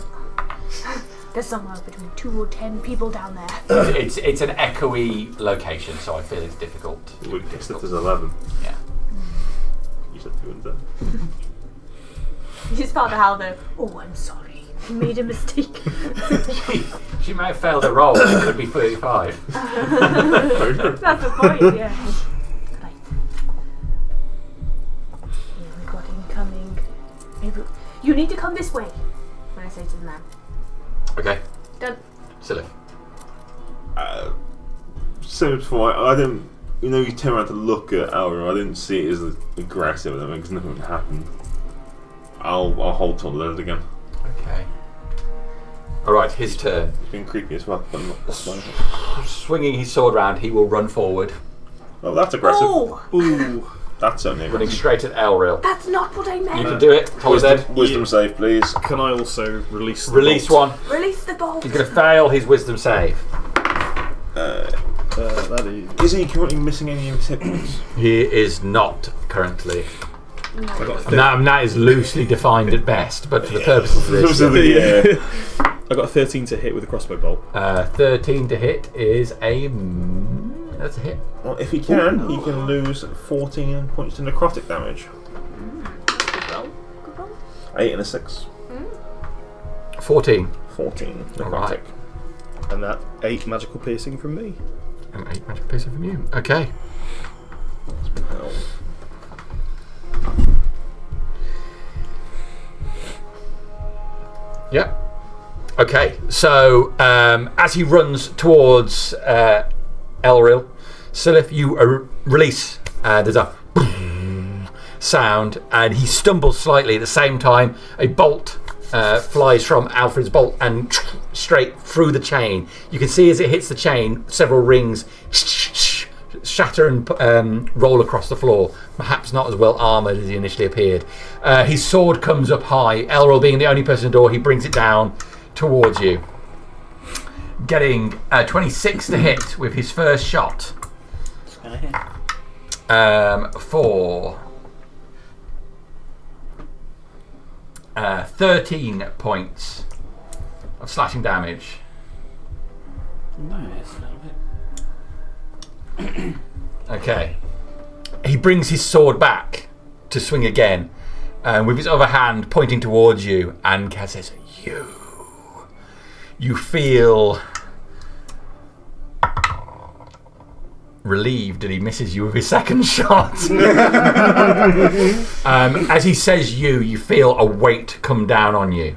There's somewhere between 2 or 10 people down there. It's an echoey location, so I feel it's difficult. We guessed that there's 11. Yeah. You said 2 and 10. You start to howl though. Oh, I'm sorry. I made a mistake. She may have failed a roll, it could be 35. That's the point, yeah. Right. Yeah, we've got incoming. Maybe you need to come this way. When I say to the man. Okay. Done. Silly. Same as before, I didn't. You know, you turn around to look at Elro, I didn't see it as aggressive or anything because nothing would happen. I'll hold till the again. Okay. Alright, his turn. It's been creepy as well, but I'm not smiling. Swinging his sword round, he will run forward, Oh, that's aggressive. Oh, Ooh. That's certainly running aggressive. straight at Elril. that's not what I You meant. can do it. Told dead. Wisdom save, please. Can I also release the Release bolt? one. Release the bolt. He's going to fail his wisdom save. That Is he currently missing any of his hit points? He is not currently. I got And that is loosely defined at best, but for the purposes of this, I got a 13 to hit with a crossbow bolt. 13 to hit is that's a hit. Well, if he can, he can lose 14 points to necrotic damage. Good roll. Good roll. 8 and a 6. 14. 14 necrotic. Alright. And that 8 magical piercing from me. And 8 magic piercing from you. Okay. Hell. Yep. Okay, so as he runs towards Elril, Silith, you release. There's a sound, and he stumbles slightly. At the same time, a bolt flies from Alfred's bolt and straight through the chain. You can see as it hits the chain, several rings shatter and roll across the floor. Perhaps not as well armoured as he initially appeared. His sword comes up high. Elril being the only person in the door, he brings it down towards you, getting 26 to hit with his first shot. It's gonna hit. For 13 points of slashing damage. Nice, a little bit. Okay. He brings his sword back to swing again, with his other hand pointing towards you, and says, You feel relieved that he misses you with his second shot. As he says you feel a weight come down on you.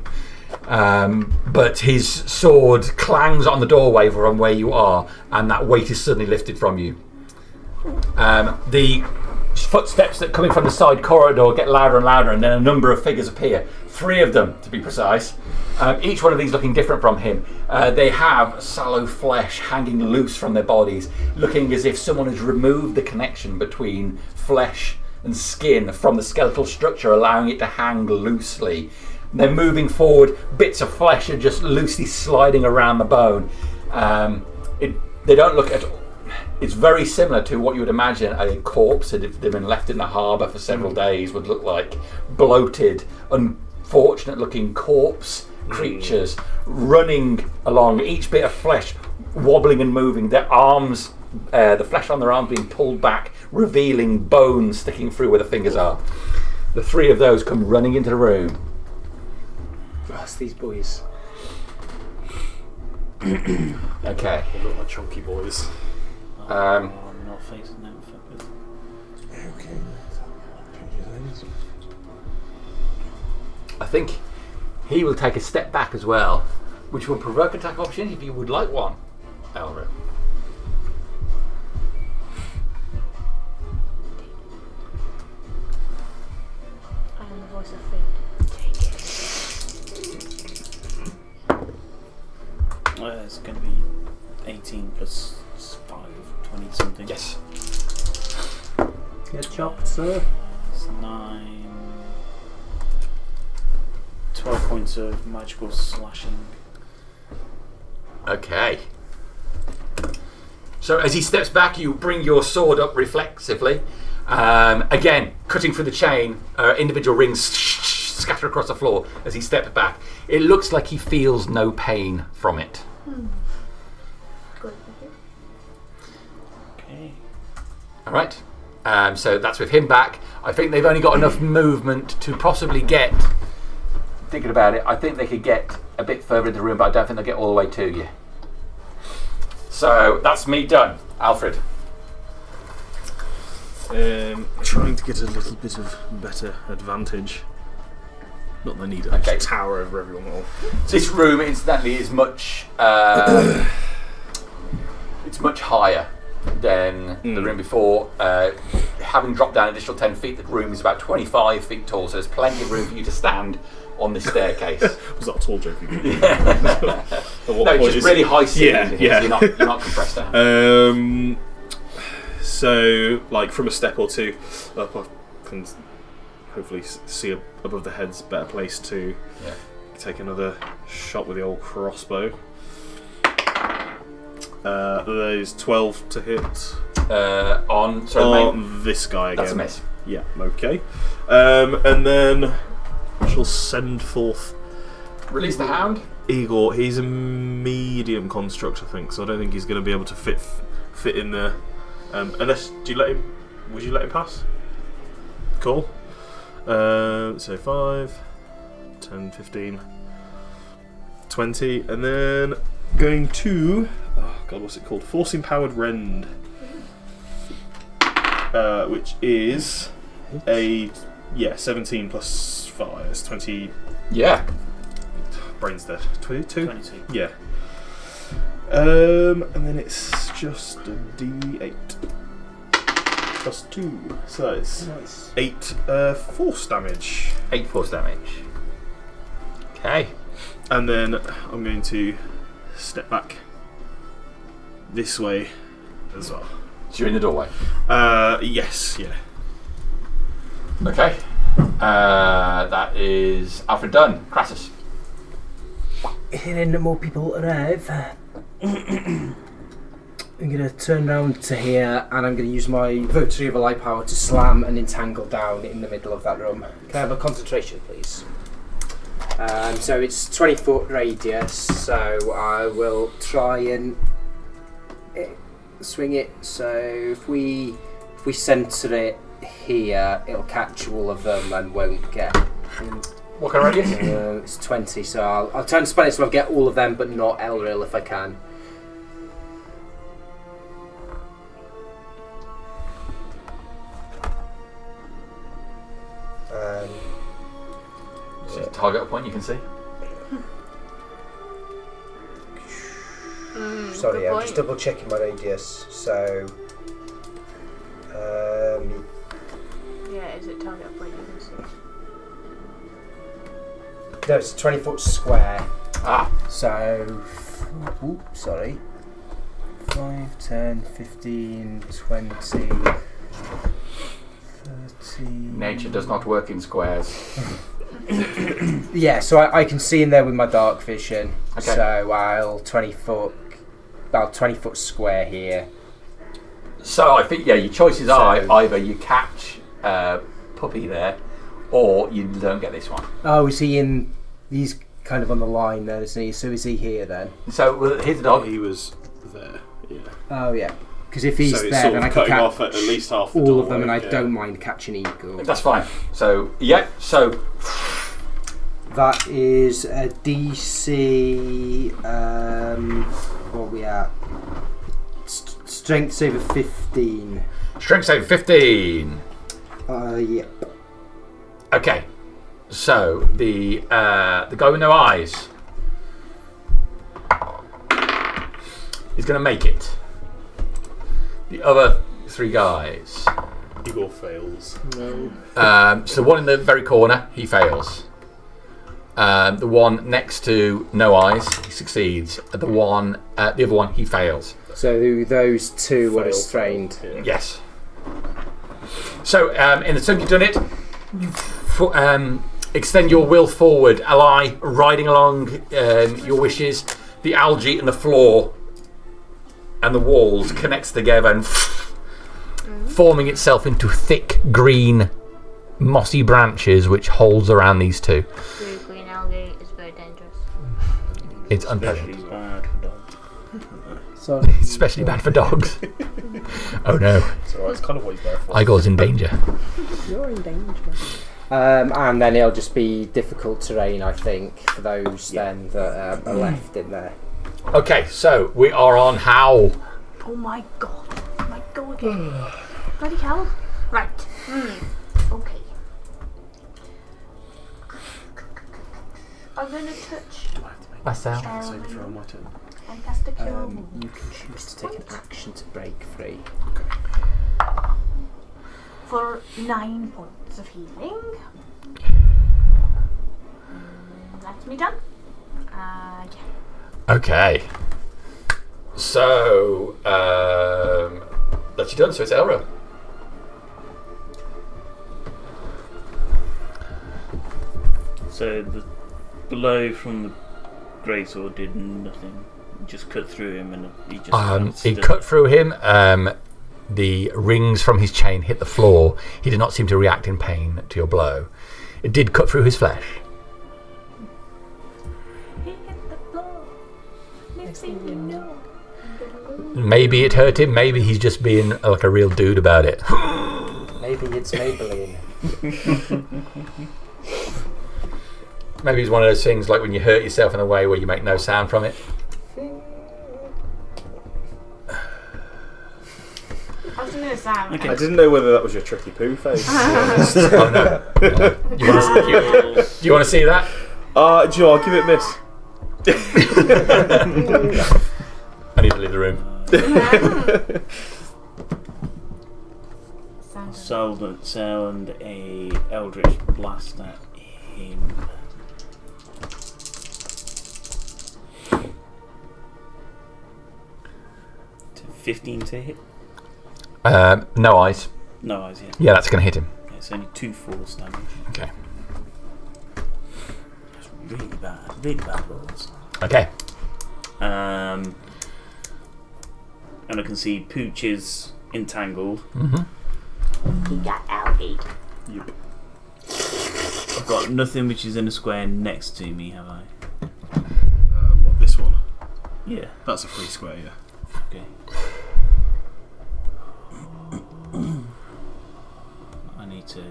But his sword clangs on the doorway from where you are, and that weight is suddenly lifted from you. The footsteps that come in from the side corridor get louder and louder, and then a number of figures appear. 3 of them, to be precise. Each one of these looking different from him. They have sallow flesh hanging loose from their bodies, looking as if someone has removed the connection between flesh and skin from the skeletal structure, allowing it to hang loosely. They're moving forward, bits of flesh are just loosely sliding around the bone. They don't look at all. It's very similar to what you would imagine a corpse had if they'd been left in the harbour for several days would look like. Bloated, unfortunate looking corpse creatures running along, each bit of flesh wobbling and moving, their arms, the flesh on their arms being pulled back, revealing bones sticking through where the fingers are. The 3 of those come running into the room. That's these boys. Okay. They look like chunky boys. I'm not facing them fuckers. Okay. I think he will take a step back as well, which will provoke attack opportunity if you would like one, Elrin. it's going to be 18 plus 5, 20 something. Yes. Good job, sir. It's 9. 12 points of magical slashing. Okay. So as he steps back, you bring your sword up reflexively. Again, cutting through the chain, individual rings scatter across the floor as he steps back. It looks like he feels no pain from it. Good. Okay. All right. So that's with him back. I think they've only got enough movement to possibly get... Thinking about it, I think they could get a bit further in the room, but I don't think they'll get all the way to you. So that's me done. Alfred. Trying to get a little bit of better advantage. Not that I need a tower over everyone. This room, incidentally, is much... it's much higher than the room before. Having dropped down an additional 10 feet, the room is about 25 feet tall, so there's plenty of room for you to stand on this staircase. Was that a tall joke again? No, it's just really high ceilings in here, so you're not compressed down. So, like, from a step or two up, I can hopefully see above the heads better place to take another shot with the old crossbow. There's 12 to hit. On this guy again. That's a miss. Yeah, okay. And then I shall send forth... Release the hound. Igor. He's a medium construct, I think, so I don't think he's going to be able to fit in there. Unless, would you let him pass? Cool. So 5, 10, 15, 20, and then going to... Oh god, what's it called? Force Empowered Rend. Which is a 17 plus 5. It's 20. Yeah. Brain's dead. 22. 22. Yeah. And then it's just a D8 plus 2, so it's 8 force damage. 8 force damage. Okay. And then I'm going to step back this way as well. So you're in the doorway. Yes, yeah. Okay. That is Alfred done. Crassus. Hearing that more people arrive, I'm going to turn round to here and I'm going to use my Votary of Light Power to slam and entangle down in the middle of that room. Can I have a concentration, please? So it's 20-foot radius, so I will try and swing it. So if we centre it here, it'll catch all of them and won't get... What kind of radius? It's 20, so I'll try and spell it so I'll get all of them, but not Elril if I can. So target a point you can see. Sorry, I'm just double checking my radius. So, Yeah, is it target point you can see? no, it's a 20-foot square. Ah. So, sorry. 5, 10, 15, 20, 30. Nature does not work in squares. Yeah, so I can see in there with my dark vision. Okay. So I'll 20 foot square here. So I think your choices are either you catch Puppy there, or you don't get this one. Oh, is he in? He's kind of on the line there, isn't he? So is he here then? So here's the dog. He was there. Yeah. Oh yeah. Because if he's So it's there, sort then of I can cutting catch off at least half the all of them, and I doorway, don't mind catching Eagle. That's fine. So yeah. So That is a DC. What are we at? Strength save of 15. strength save 15. Yep. Okay. So the guy with no eyes is going to make it. The other 3 guys. Igor fails. No. So the one in the very corner, he fails. The one next to No Eyes, he succeeds. The other one, he fails. So those two were Fail. restrained. Yeah. Yes. So, in the time you've done it, you extend your will forward, ally riding along your wishes. The algae and the floor and the walls connects together and forming itself into thick green mossy branches which holds around these two. Blue green algae is very dangerous. It's Especially unpleasant. bad for dogs. Sorry. Especially bad for dogs. Oh no. It's alright, it's kind of what he's there for. Igor's in danger. You're in danger. And then it'll just be difficult terrain, I think, for those then that are left in there. Okay, so we are on Howl. Oh my god. My god again. Bloody hell. Right. Okay. I'm gonna touch Marcel. Save throw on my turn. and cast a cure. You can choose to take an action to break free. For 9 points of healing. That's me done. Yeah. Okay. So, that's you done. So it's Elra. So the blow from the greatsword did nothing. It just cut through him, and he just. It stood cut through him. The rings from his chain hit the floor. He did not seem to react in pain to your blow. It did cut through his flesh. He hit the floor. Next thing you know. Maybe it hurt him. Maybe he's just being like a real dude about it. Maybe it's Maybelline. Maybe it's one of those things like when you hurt yourself in a way where you make no sound from it. I was doing a sound. Okay. I didn't know whether that was your tricky poo face. Oh no! Do you want to see that? Do you know, I'll give it a miss. I need to leave the room. Sound a eldritch blast at him. To 15 to hit. No eyes. No eyes yet. Yeah, that's going to hit him. It's only 2 force damage. Okay. That's really bad rolls. Okay. And I can see Pooch is entangled. He got algae. Yep. I've got nothing which is in a square next to me, have I? What, this one? Yeah. That's a free square, yeah. Okay. I need to.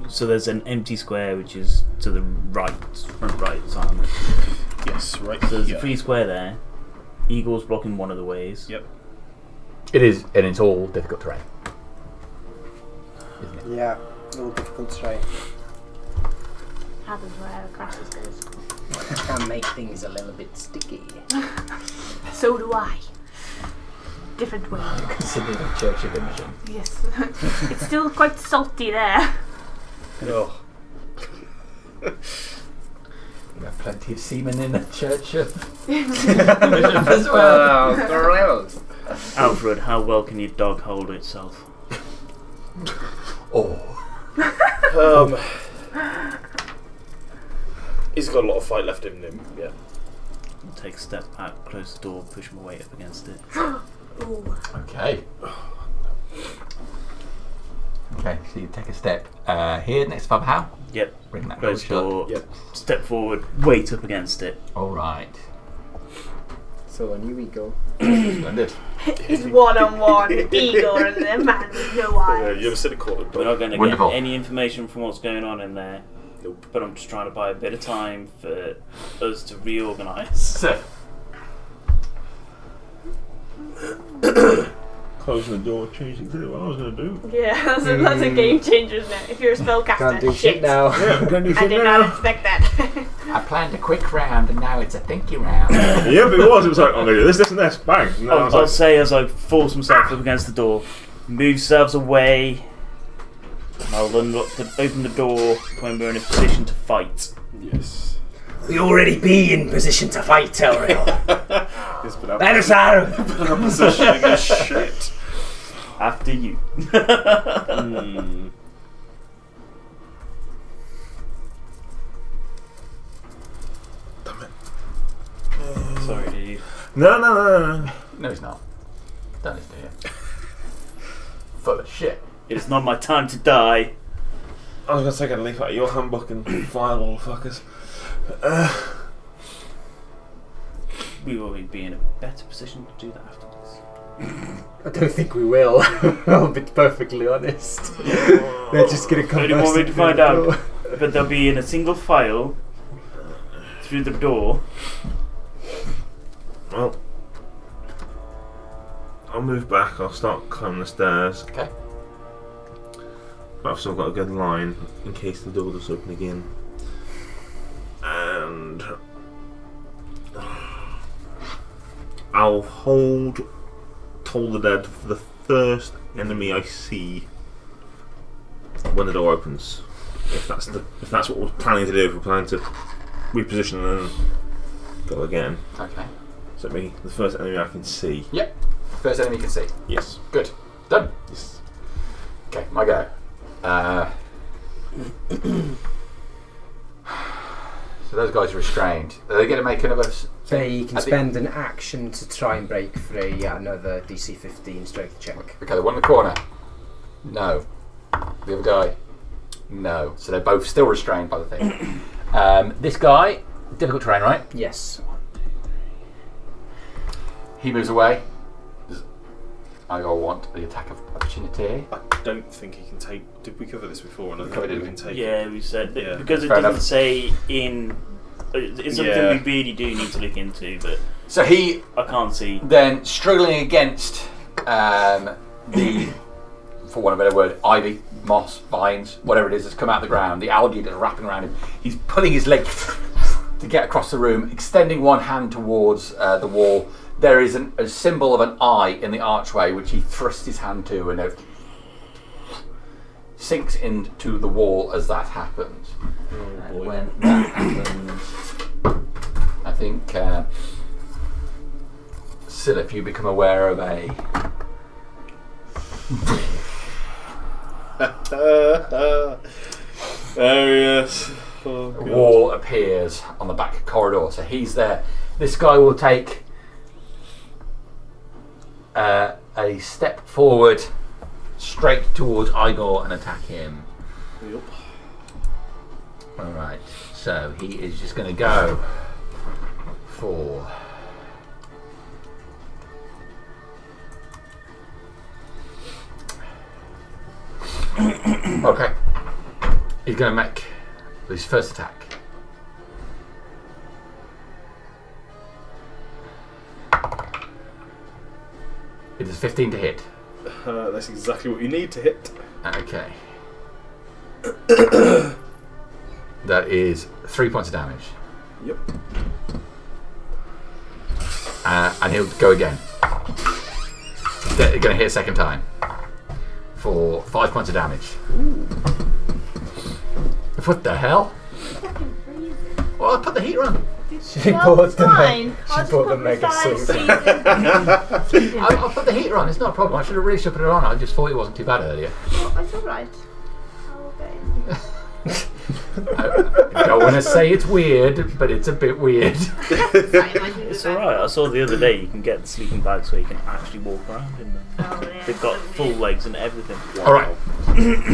So there's an empty square which is to the right, front right side. Yes, right. So there's yeah. a free square there. Eagle's blocking one of the ways. Yep. It is, and it's all difficult terrain. Isn't it? Yeah, all difficult terrain. Happens wherever crashes goes. Can make things a little bit sticky. So do I. Different way. Consider the Church of Imogen. Yes. It's still quite salty there. Oh. You have plenty of semen in the Church of Imogen as well. Oh, gross. Alfred, how well can your dog hold itself? Oh. He's got a lot of fight left in him, yeah. I'll take a step back, close the door, push my weight up against it. Ooh. Okay. Okay, so you take a step here next to Father Howe. Yep. Bring that door Close shut. door, Yep. step forward, weight up against it. Alright. So on you we go. Splendid. It's one-on-one. Igor and the man with no eyes. You ever seen a cornered We're dog? not going to get Wonderful. any information from what's going on in there. Nope. But I'm just trying to buy a bit of time for us to reorganise. So, Closing the door, changing exactly what I was going to do. Yeah, that's a game changer, isn't it? If you're a spellcaster, Can't do shit now. Yeah, I'm going to do I shit did now. not expect that. I planned a quick round and now it's a thinky round. Yeah, but it was like, I'm going to do this, and this. Bang. And then I was I'll like, say as I force myself up against the door, Move yourselves away. And I'll open the door when we're in a position to fight. Yes. We already be in position to fight, Elreal. Yes, but Let us out! positioning is shit. After you. Damn it. Sorry, dude. No. No, he's not. Don't listen to him. Full of shit. It is not my time to die. I was going to take a leaf out of your handbook and file all the fuckers. We will be in a better position to do that after this. I don't think we will. I'll be perfectly honest. They're just going to come. Only one way to find out. But they'll be in a single file through the door. Well, I'll move back. I'll start climbing the stairs. Okay. But I've still got a good line in case the door does open again. And I'll hold Toll the Dead for the first enemy I see when the door opens. If that's what we're planning to do, if we're planning to reposition and then go again. Okay. So it'll be the first enemy I can see. Yep. First enemy you can see. Yes. Good. Done. Yes. Okay, my go. So those guys are restrained. Are they going to make another... They can spend an action to try and break free at another DC 15 strength check. Okay, the one in the corner. No. The other guy. No. So they're both still restrained by the thing. This guy, difficult terrain, right? Yes. He moves away. I want the attack of opportunity. I don't think he can take. Did we cover this before? And I covered think it. we can take. Yeah, we said Yeah. because it Fair doesn't enough. say in. It's something Yeah. we really do need to look into, but So he I can't see. then struggling against the, for want of a better word, ivy, moss, vines, whatever it is that's come out of the ground, the algae that's wrapping around him. He's pulling his leg to get across the room, extending one hand towards the wall. There is a symbol of an eye in the archway, which he thrusts his hand to, and it sinks into the wall as that happens. And when that happens, I think, Sylph, you become aware of a yes. Oh, God. wall appears on the back corridor. So he's there. This guy will take a step forward, straight towards Igor, and attack him. Yep. Alright, so he is just going to go for... Okay. He's going to make his first attack. It is 15 to hit. That's exactly what you need to hit. Okay. That is 3 points of damage. Yep. And he'll go again. They're going to hit a second time for 5 points of damage. Ooh. What the hell? Fucking freezing. Well, I put the heater on. She Well, bought it's the fine. she I'll just bought the put mega beside suit. Susan. I'll put the heater on. It's not a problem. I should have really should put it on. I just thought it wasn't too bad earlier. Oh, it's alright. I'll get in here. I don't want to say it's weird, but it's a bit weird. It's alright. I saw the other day you can get the sleeping bags where you can actually walk around in them. Oh, yeah. They've got full legs and everything. All right.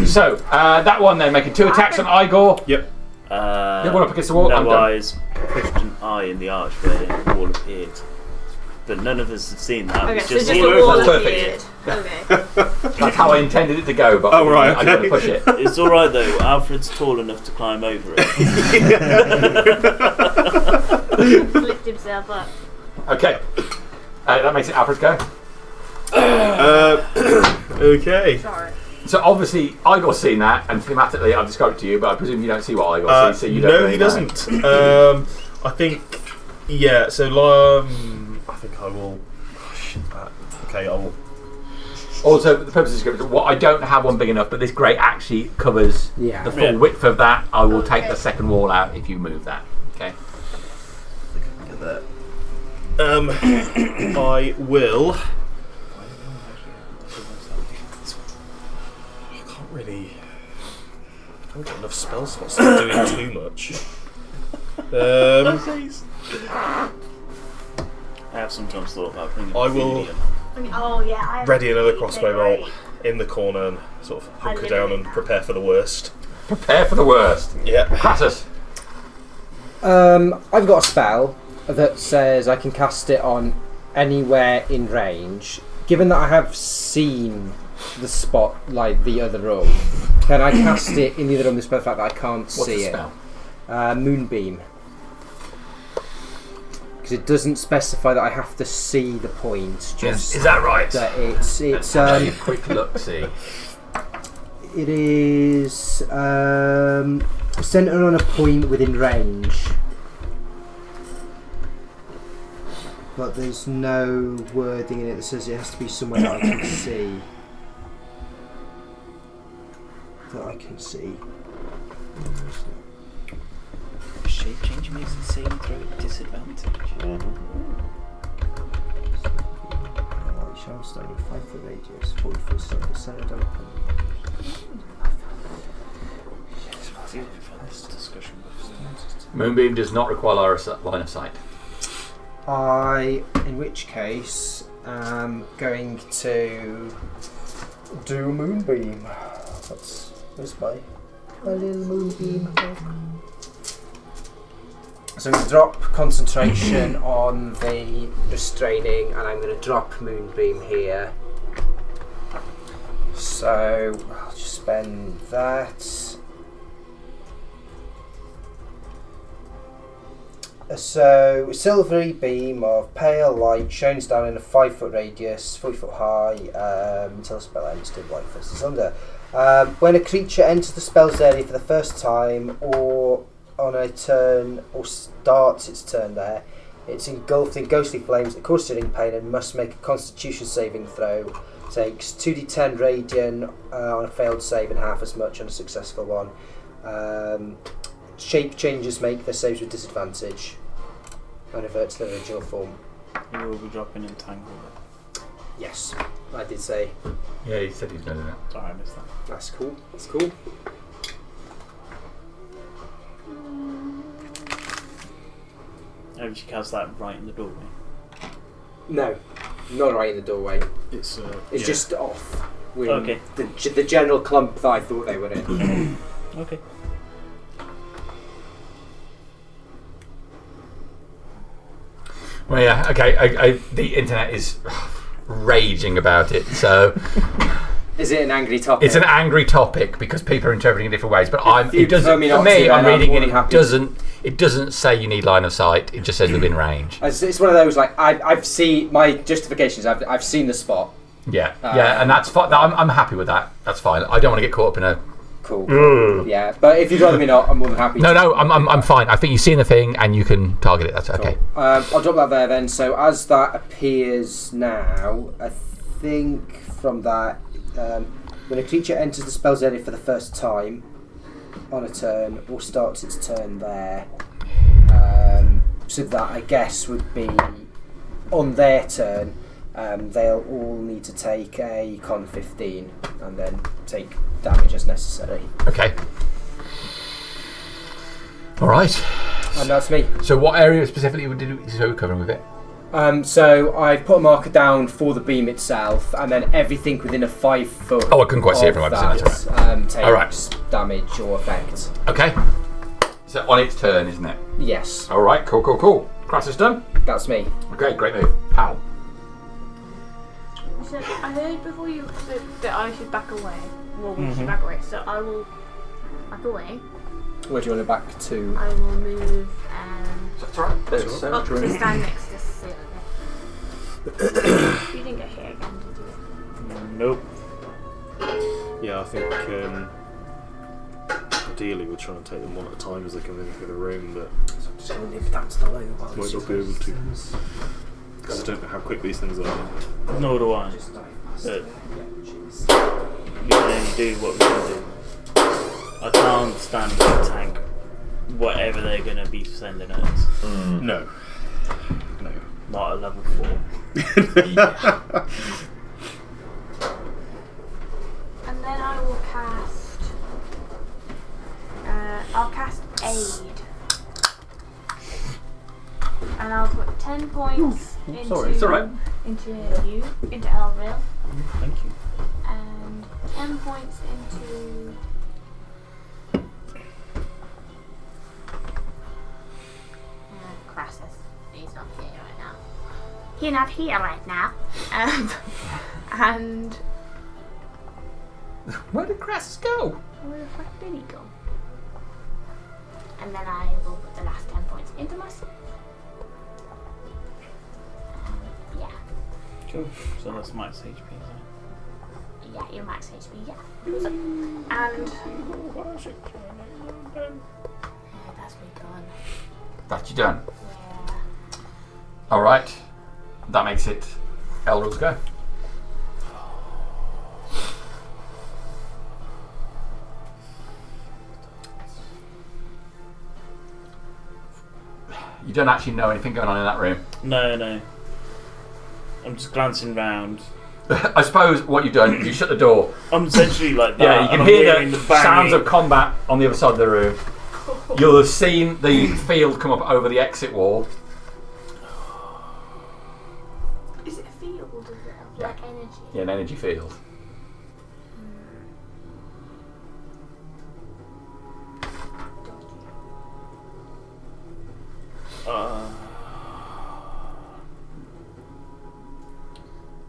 So that one then making 2 attacks on Igor. Yep. The one up against the wall. I'm No done. eyes pushed an eye in the archway and the wall appeared. But none of us have seen that. Okay, It's so just a all wall That's appeared. Okay. That's how I intended it to go, but Oh, right, I got to okay. push it. It's alright though, Alfred's tall enough to climb over it. Flipped himself up. Okay. That makes it Alfred's go. Okay. Sorry. So obviously Igor's seen that, and thematically I've described it to you, but I presume you don't see what Igor sees, so you don't no, really he know. doesn't. I think, yeah. So, I think I will. Oh, shit, okay, I will. Also, the purpose is what I don't have one big enough, but this grate actually covers Yeah. the full width of that. I will take the second wall out if you move that. Okay. Get that. I will. I can't really. I haven't got enough spell slots to be doing too much. I have sometimes thought about bringing. I will Oh yeah, I have ready another they're crossbow great. bolt in the corner and sort of I hunker live down in and that. prepare for the worst. Prepare for the worst. Yeah. Crassus. I've got a spell that says I can cast it on anywhere in range. Given that I have seen the spot, like the other room, can I cast it in the other room despite the fact that I can't What's see the it? spell? Moonbeam. Because it doesn't specify that I have to see the point. Just Is that right? that it's Let's have a quick look. See. it is centered on a point within range. But there's no wording in it that says it has to be somewhere that I can see. That I can see. Shape change makes the saving throw at disadvantage. Light shall stand in 5 foot radius, 40 foot circle, centered on a point. I feel like we've had this discussion before. Moonbeam does not require line of sight. In which case, am going to do a moonbeam. Where's my little moonbeam? So I'm going to drop concentration on the restraining, and I'm going to drop moonbeam here. So I'll just spend that. So, silvery beam of pale light shines down in a 5 foot radius, 40 foot high, until the spell ends, till light first is under. When a creature enters the spell's area for the first time, or on a turn, or starts its turn there, it's engulfed in ghostly flames that cause chilling pain and must make a constitution saving throw. Takes 2d10 radiant on a failed save and half as much on a successful one. Shape changes make their saves with disadvantage and revert to their original form. You will be dropping entangle. Yes, I did say. Yeah, he said he's going to do that. Sorry, I missed that. That's cool. That's cool. Oh, did you cast that right in the doorway? No, not right in the doorway. It's It's just off. With Okay. The general clump that I thought they were in. Okay. Well, yeah, okay. The internet is raging about it, so Is it an angry topic? it's an angry topic because people are interpreting it in different ways. But you it doesn't. prefer me For not me, to, I'm then I'm reading more it. than happy. It doesn't say you need line of sight. It just says within range. It's one of those like I've seen my justifications. I've seen the spot. Yeah, yeah, and that's fine. I'm happy with that. That's fine. I don't want to get caught up in a. Cool. Yeah, but if you'd rather me not, I'm more than happy. No, I'm fine. I think you've seen the thing and you can target it. That's okay. I'll drop that there then. So as that appears now, I think from that, when a creature enters the spell's area for the first time on a turn or starts its turn there, so that I guess would be on their turn, they'll all need to take a con 15 and then take damage as necessary. Okay. All right. And that's me. So what area specifically would you so covering with it? So I've put a marker down for the beam itself, and then everything within a 5 foot. Oh, I couldn't quite see it of from my position, that's takes All right. damage or effect. Okay. So on its turn, isn't it? Yes, All right. Cool. Crassus done. that's me. Okay, great move. Pal. So I heard before you said that I should back away. Well, we Mhm. should back away. So I will back away. Where do you want to back to? I will move That's all right. up to stand next to Sylvia. You didn't get hit again, did you? Nope. Yeah, I think ideally we'll try and take them one at a time as they come in through the room, but So I'm just going to nip down to the low while might not be able to. Because I don't know how quick these things are. Nor do I. Just die But we can only do what we can do. I can't stand to tank whatever they're going to be sending at us. No. Not at level 4. And then I will cast. I'll cast Aid. And I'll put 10 points into. sorry, it's alright. Into Elril. Thank you. And 10 points into. Crassus. He's not here right now. He's not here right now. And Where did Grazzt go? where the fuck did he go? And then I will put the last 10 points into myself. Yeah. Cool. So that's max HP, isn't Yeah, your max HP, yeah. And yeah, that's me done. That you done. Yeah. Alright. That makes it Elrond's go. You don't actually know anything going on in that room. No. I'm just glancing round. I suppose what you've done, you shut the door. I'm essentially like that. Yeah, you can and I'm hear hearing the banging. sounds of combat on the other side of the room. You'll have seen the field come up over the exit wall. Is it a field or is it Yeah. like energy? Yeah, an energy field.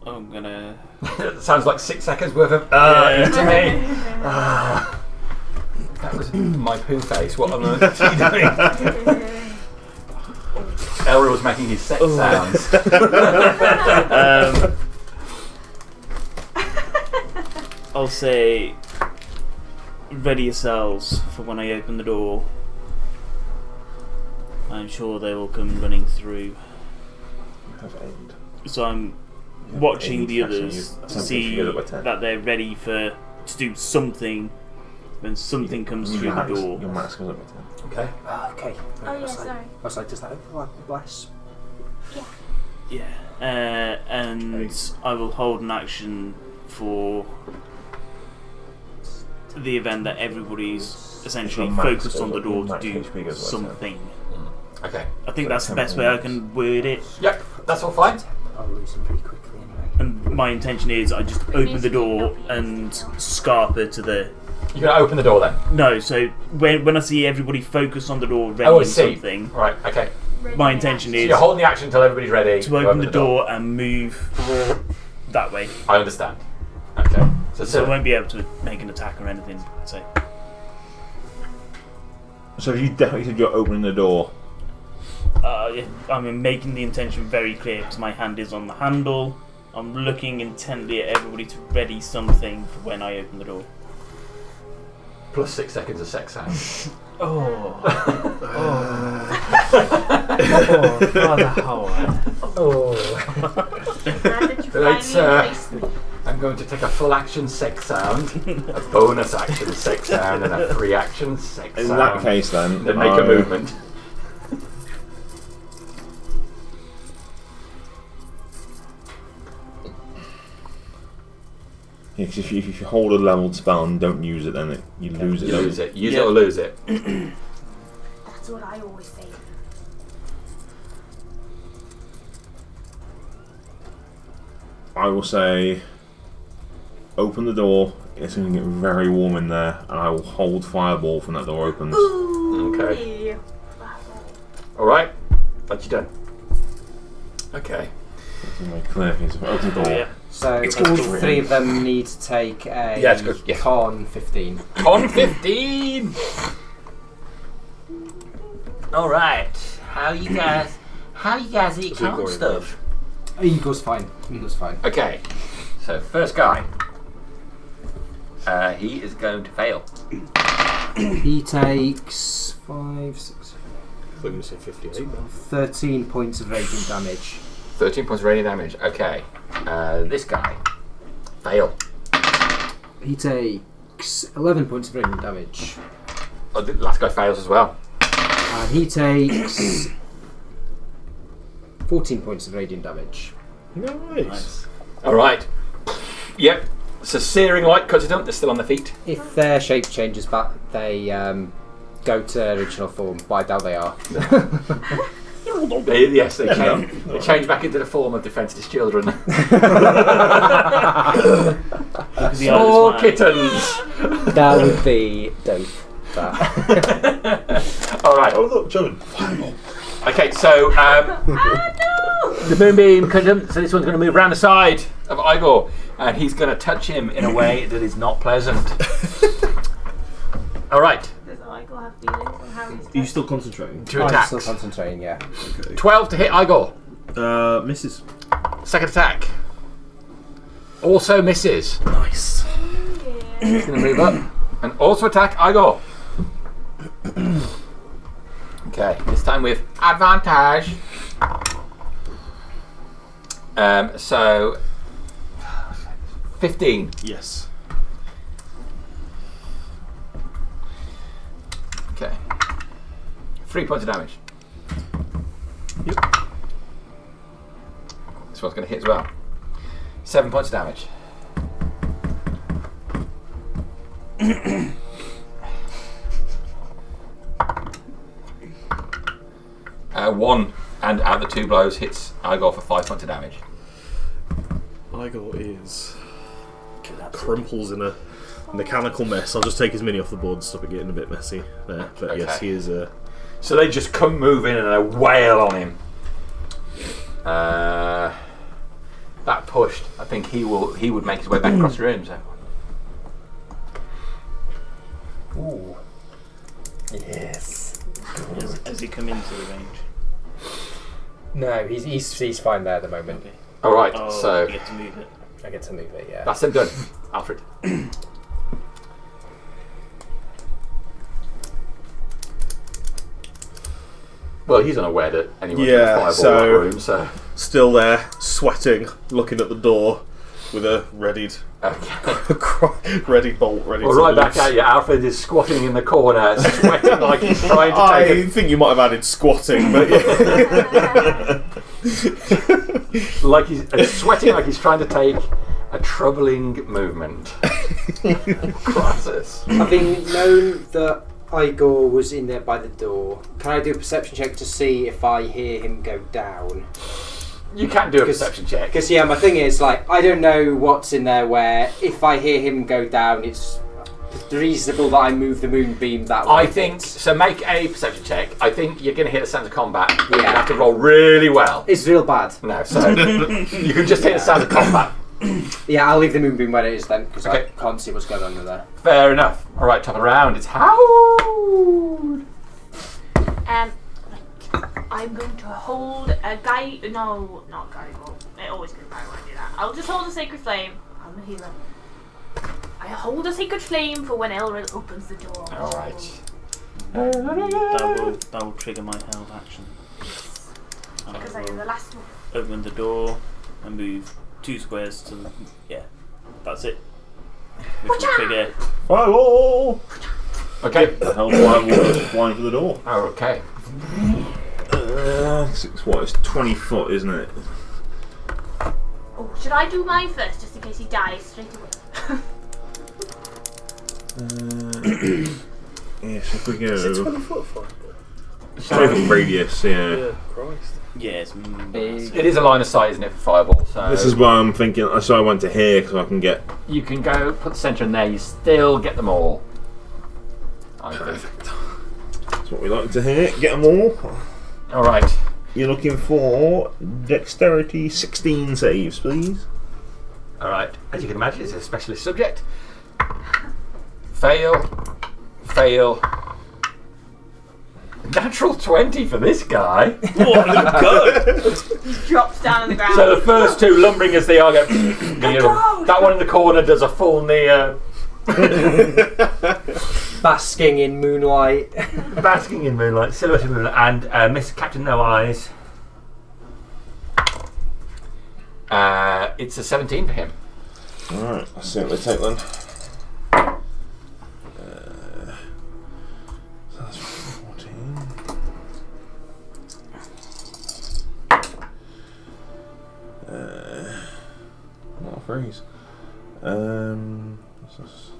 I'm gonna. Sounds like 6 seconds worth of Yeah. into me. That was my poo face. What on earth are you doing? Elrond was making his sex sounds. I'll say, ready yourselves for when I open the door. I'm sure they will come running through. Have aid. So I'm watching the Actually, others use to something see together by 10. that they're ready to do something when something comes through the door. Your max goes up by 10. Okay. Okay. Oh yeah, sorry. I was like, does that overlap with bless? Yeah. And I will hold an action for the event that everybody's essentially Your max focused on the goes up, door your to max do HP goes up by 10. something. Okay. I think that's the best way I can word it. Yep, that's all fine. I'll lose him pretty quickly anyway. And my intention is I just open the door and scarp her to the... You're going to open the door then? No, so when I see everybody focus on the door ready Oh, I for see. something, Right, okay. my intention So is you're holding the action until everybody's ready. to open the door and move that way. I understand. Okay. So I won't be able to make an attack or anything. So you definitely said you're opening the door. yeah, I'm making the intention very clear because my hand is on the handle. I'm looking intently at everybody to ready something for when I open the door. Plus 6 seconds of sex sound. Right, sir. I'm going to take a full action sex sound, a bonus action sex sound, and a free action sex In sound. that case, then Make a movement. Yeah, 'cause if you hold a leveled spell and don't use it, then you lose it. You lose it. Use Yeah. it or lose it. That's what I always say. I will say, open the door. It's going to get very warm in there, and I will hold fireball when that door opens. Okay. Alright. That's you done. Okay. It's very clear. It's open the door. Yeah. So It's all cool. 3 of them need to take a Yeah, it's good, yeah. con 15. Con 15! Alright. How you guys eat con stuff? Eagle's fine. Eagle's fine. Okay. So first guy. He is going to fail. He takes 5, 6, I thought you were saying 58. 13 points of radiant damage. 13 points of radiant damage. Okay. This guy. Fail. He takes 11 points of radiant damage. Oh, the last guy fails as well. And he takes 14 points of radiant damage. Nice. All right. Yep. So searing light cuts it up. They're still on their feet. If their shape changes back, they go to their original form, but I doubt they are. Yes, they change. They change back into the form of defenseless children. Small kittens. That would be dope. That. All right. Oh look, children. Okay, so the moonbeam comes up, so this one's going to move around the side of Igor, and he's going to touch him in a way that is not pleasant. All right. Does Igor have feelings on how he's Are you still concentrating? 2 I'm attacks. still concentrating, yeah. Okay. 12 to hit Igor. Misses. Second attack. Also misses. Nice. He's going to move up and also attack Igor. Okay, this time with advantage. So 15. Yes. Okay. 3 points of damage. Yep. This one's going to hit as well. 7 points of damage. One and out the 2 blows hits Igor for 5 points of damage. Igor is crumples in a mechanical mess. I'll just take his mini off the board and stop it getting a bit messy there. But yes, Okay. he is So they just come moving and they wail on him. That pushed. I think he would make his way back across the room. So. Ooh. Yes. Has he come into the range? No, he's fine there at the moment. Okay. All right. Oh, So you get to move it. I get to move it, yeah. that's him done. Alfred. Well, he's unaware that anyone's Yeah, going to fireball so- that room. So still there, sweating, looking at the door with a readied bolt ready well, to right back loose. at you. Alfred is squatting in the corner, sweating like he's trying to I take think you might have added squatting, but yeah. like he's sweating like he's trying to take a troubling movement. Crisis. Having known that Igor was in there by the door, can I do a perception check to see if I hear him go down? You can do a perception check. Because yeah, my thing is like I don't know what's in there. Where if I hear him go down, it's reasonable that I move the moonbeam that way. I think so. Make a perception check. I think you're going to hit the sound of combat. Yeah. You have to roll really well. It's real bad. No, so you can just hit the sound of combat. Yeah, I'll leave the moonbeam where it is then, because Okay. I can't see what's going on in there. Fair enough. All right, top of the round. It's Howard. I'm going to hold a guy. No, not guy. Well, it always goes by when I do that. I'll just hold a sacred flame. I'm a healer. I hold a sacred flame for when Elrond opens the door. All right. That will trigger my held action. And Because I I am the will last one. open the door and move 2 squares to that's it. Which will trigger. Fireball! Okay. The hell fireball goes flying for the door. Oh, okay. It's 20 foot, isn't it? Oh, should I do mine first, just in case he dies straight away? Yes, if we go. Is it 20 foot fireball? 20 foot radius, yeah. Yeah, Christ. Yeah, it's Big. It is a line of sight, isn't it, for fireball? So This is why I'm thinking. So I went to here because I can get. you can go put the centre in there. You still get them all. I think. Perfect. That's what we like to hear. Get them all. All right. You're looking for dexterity 16 saves, please. All right. As you can imagine, it's a specialist subject. Fail. Fail. Natural 20 for this guy. Drops down on the ground. So the first 2, lumbering as they are, go. That one in the corner does a full near. Basking in moonlight. Basking in moonlight, silhouette of moonlight, and Miss Captain No Eyes. It's a 17 for him. Alright, let's see what they take then. So that's 14. Not a freeze. What's this?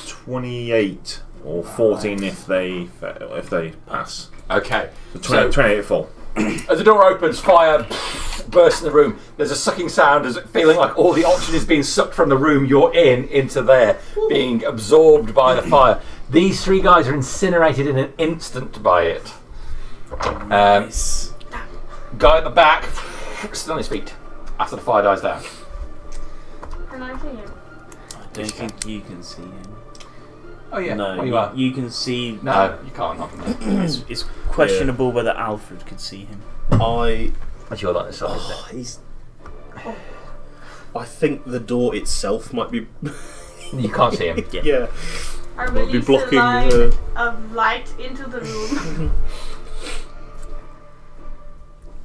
28 or 14 if they pass. Okay. So 28 full. As the door opens, fire bursts in the room. There's a sucking sound, as feeling like all the oxygen is being sucked from the room you're in into there, being absorbed by the fire. These 3 guys are incinerated in an instant by it. Nice. Guy at the back, still on his feet after the fire dies down. Can I see him? I don't think you can see him. Oh yeah, No, well, you are. you can see. No, you can't. Not from there. It's questionable whether Alfred could see him. But you're like the side. I think the door itself might be. You can't see him. Yeah. I Might be release blocking a line the- of light into the room.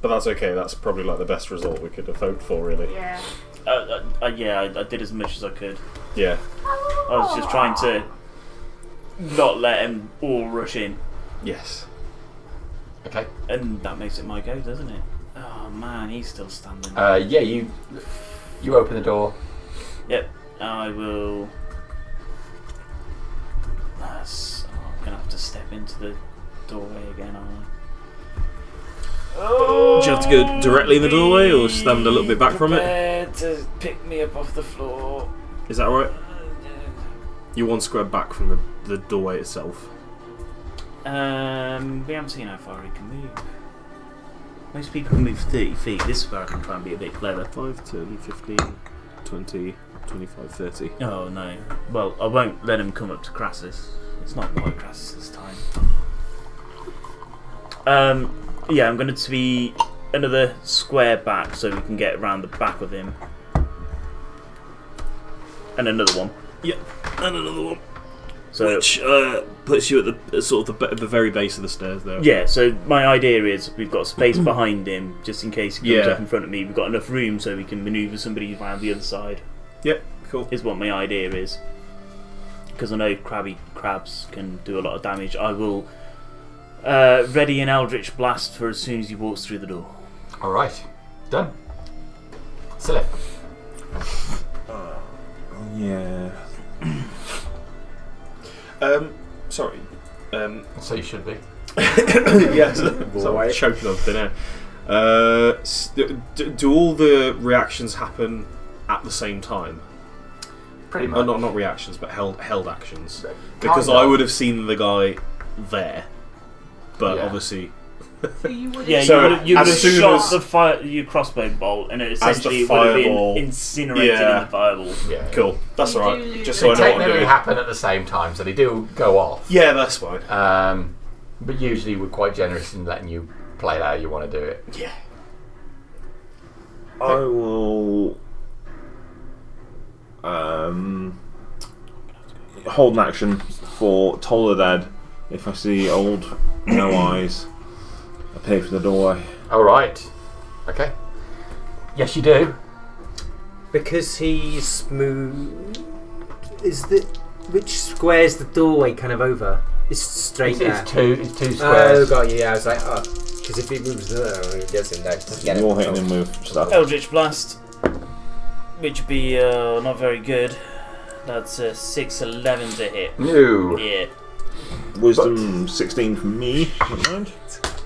But that's okay. That's probably like the best result we could have hoped for, really. Yeah. Yeah, I did as much as I could. Yeah. I was just trying to not let them all rush in, Yes. Okay. and that makes it my go, doesn't it? Oh man, he's still standing. Yeah, you open the door. Yep, I will. I'm gonna have to step into the doorway again, aren't I? Do you have to go directly in the doorway or stand a little bit back from it? Prepare to pick me up off the floor. Is that right? You're 1 square back from the doorway itself. We haven't seen how far he can move. Most people can move 30 feet. This is where I can try and be a bit clever. 5, 10, 15, 20, 25, 30. Oh no. Well, I won't let him come up to Crassus. It's not quite Crassus this time. Yeah, I'm going to be another square back so we can get around the back of him. And another one. Yep, and another one. So, Which puts you at the sort of the very base of the stairs there. yeah, so my idea is we've got space behind him just in case he comes Yeah. up in front of me. We've got enough room so we can manoeuvre somebody around the other side. Yep, cool. Is what my idea is. Because I know crabs can do a lot of damage. I will ready an Eldritch Blast for as soon as he walks through the door. Alright. Done. Silly. Yeah. Sorry. So you should be. Yes. So I'm choking on thin air. Do all the reactions happen at the same time? Pretty much. Not reactions, but held actions. Kind Because of. I would have seen the guy there, but Yeah. obviously, So you would Yeah, So, you would have as soon shot as- the fire, your crossbow bolt, and it essentially the would have fireball- been incinerated Yeah. in the fireball. Yeah. cool. That's You all do right. lose Just it. so I They know what I'm technically doing. happen at the same time, so they do go off. Yeah, that's fine. But usually we're quite generous in letting you play it how you want to do it. Yeah. I will hold an action for Toll the Dead if I see old No Eyes appear through the doorway. Alright. Okay. Yes, you do. Because he's which square's the doorway kind of over? It's straight there. It's two Oh, squares. got you. Yeah, I was like, oh, because if he moves there, he doesn't know. Get it. You're hitting him with stuff. Eldritch Blast, which would be not very good. That's a 6-11 to hit. No. Yeah. Wisdom 16 from me. Not mind.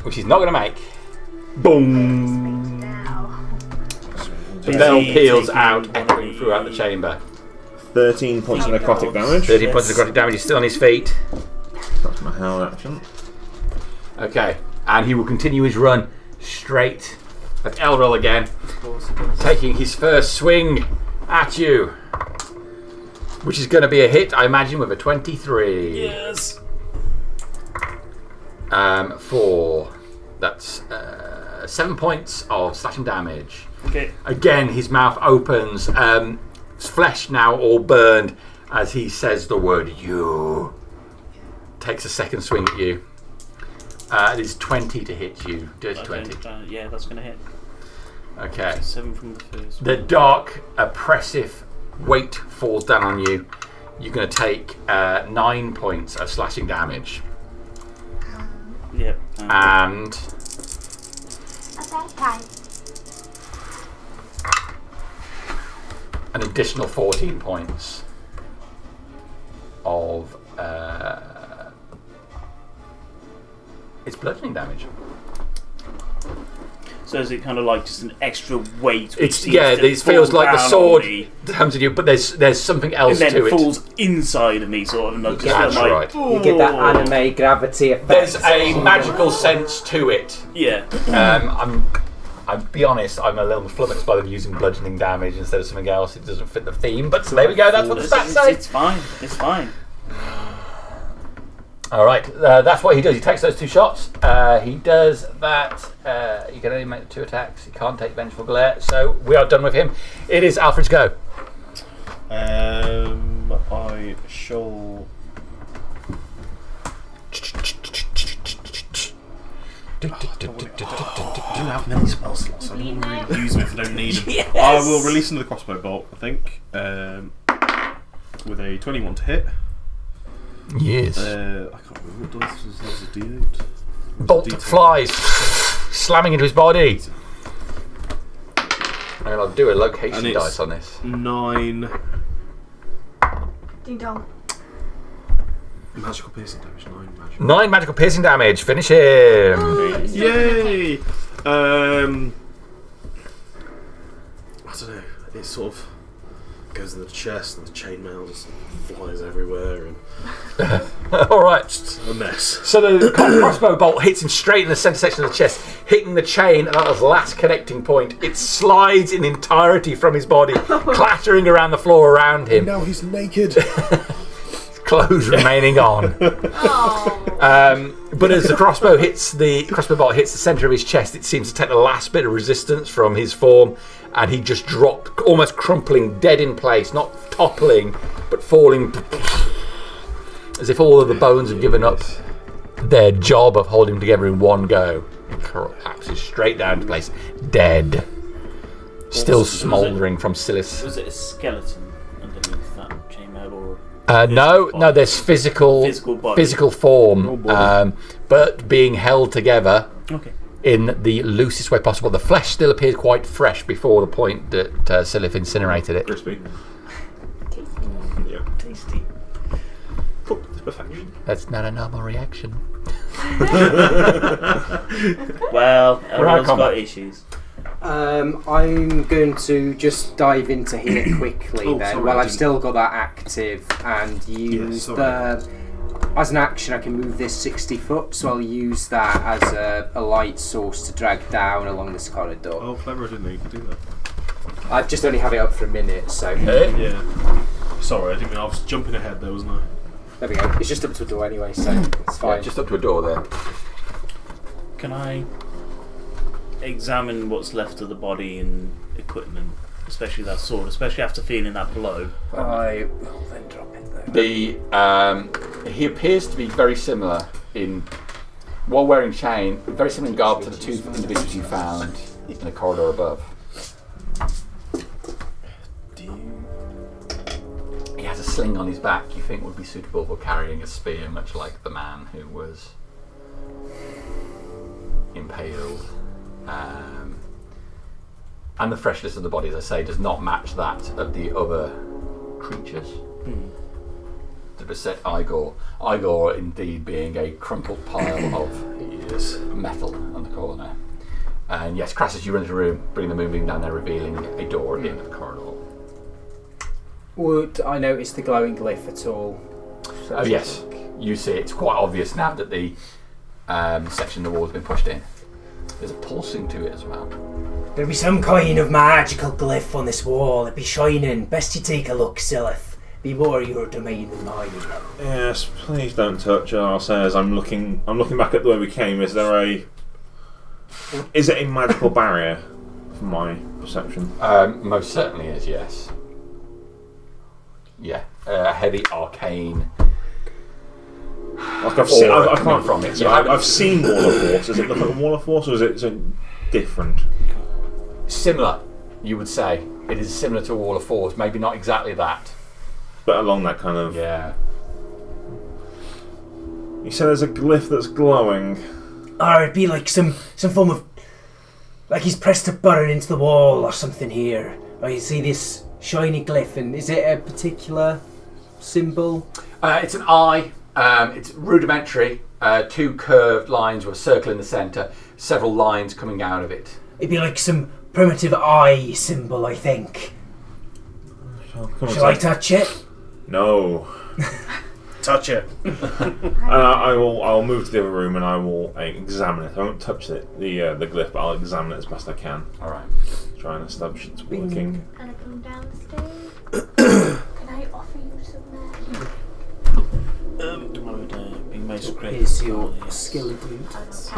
Which he's not going to make. Boom. now. The Is bell he peals taking out, one echoing of throughout the the- chamber. 13 points of necrotic damage. 30 points of necrotic damage. He's still on his feet. That's my held action. Okay. And he will continue his run straight at Elril again. Taking his first swing at you. Which is going to be a hit, I imagine, with a 23. Yes. 4. That's 7 points of slashing damage. Okay. Again, his mouth opens, flesh now all burned as he says the word you. Takes a second swing at you. It is 20 to hit you. Dirty 20. Yeah, that's going to hit. Okay. 7 from the first. The dark, oppressive weight falls down on you. You're going to take 9 points of slashing damage. Yep. And an additional 14 points of it's bludgeoning damage. So is it kind of like just an extra weight? It's it feels like the sword comes at you, but there's something else and then to it. falls inside of me, sort of. And I just That's feel right. like, You get that anime gravity effect. There's a magical sense to it. Yeah. I'll be honest, I'm a little flummoxed by them using bludgeoning damage instead of something else. It doesn't fit the theme, but there we go. That's what the stats say. It's fine. It's fine. All right, that's what he does. He takes those 2 shots. He does that. He can only make 2 attacks. He can't take Vengeful Glare. So we are done with him. It is Alfred's go. I shall. I don't have many spell slots. I don't really use them if I don't need them. Yes! I will release another crossbow bolt, I think, with a 21 to hit. Yes. I can't remember what dice was. That was a D8. Bolt flies, slamming into his body. And I'll do a location it's dice on this. 9 Ding dong. magical piercing damage. 9 magical. 9 magical piercing damage. Finish him. Yay! I don't know. It sort of goes in the chest, and the chainmail just flies everywhere, and All right. it's a mess. So the crossbow bolt hits him straight in the centre section of the chest, hitting the chain at that last connecting point. It slides in entirety from his body, clattering around the floor around him. Now he's naked. Clothes remaining on. But as the crossbow bolt hits the centre of his chest, it seems to take the last bit of resistance from his form, and he just dropped, almost crumpling, dead in place, not toppling, but falling, as if all of the bones have given up their job of holding him together in one go. He collapses straight down to place, dead. Still smouldering from Silas. Was it a skeleton underneath that chainmail, or? No, there's physical form, but being held together in the loosest way possible. The flesh still appears quite fresh before the point that Silif incinerated it. Crispy. Yeah. Tasty. Cooked to perfection. That's not a normal reaction. Well, everyone's combat. got issues. I'm going to just dive into here quickly Sorry, Well, I I've didn't- still got that active and use the... As an action, I can move this 60 foot, so I'll use that as a light source to drag down along this corridor. Oh, clever! I didn't know you could do that. I just only have it up for a minute, so... Yeah. Sorry, I didn't mean I was jumping ahead there, wasn't I? There we go. It's just up to a door anyway, so it's fine. Yeah, just up to a door there. Can I examine what's left of the body and equipment, especially that sword, especially after feeling that blow? I will then drop it there. He appears to be very similar while wearing chain, very similar in garb to the 2 individuals you found in the corridor above. He has a sling on his back you think would be suitable for carrying a spear, much like the man who was impaled. And the freshness of the body, as I say, does not match that of the other creatures. To beset Igor. Igor indeed being a crumpled pile of metal on the corner. And yes, Crass, as you run into the room, bring the moonbeam down there, revealing a door at the end of the corridor. Would I notice the glowing glyph at all? Oh yes, you see it's quite obvious now that the section of the wall has been pushed in. There's a pulsing to it as well. There'll be some kind of magical glyph on this wall. It'll be shining. Best you take a look, Silith. Be more your domain than mine. Yes, please don't touch it. I'll say as I'm looking back at the way we came. Is it a magical barrier from my perception? Most certainly is, yes. Yeah, a heavy arcane. Like I can't from it. So I've seen Wall of Force. Does it look like a Wall of Force, or is it different? Similar, you would say. It is similar to a wall of force. Maybe not exactly that. But along that kind of... Yeah. You said there's a glyph that's glowing. Or it'd be like some form of... Like he's pressed a button into the wall or something here. Or you see this shiny glyph, and is it a particular symbol? It's an eye. It's rudimentary. 2 curved lines with a circle in the centre. Several lines coming out of it. It'd be like some primitive eye symbol, I think. Shall I touch it? No. Touch it. I'll move to the other room and I will examine it. I won't touch it, the glyph, but I'll examine it as best I can. Alright. Try and establish it's working. Can I come downstairs? Can I offer you some I would be most grateful. Here's your Yes. skilly dude. I don't have to say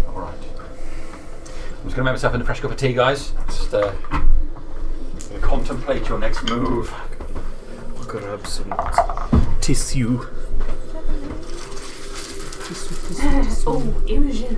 no. Alright. I'm just going to make myself a fresh cup of tea, guys. Just contemplate your next move. I'll grab some tissue. Oh, Imogen.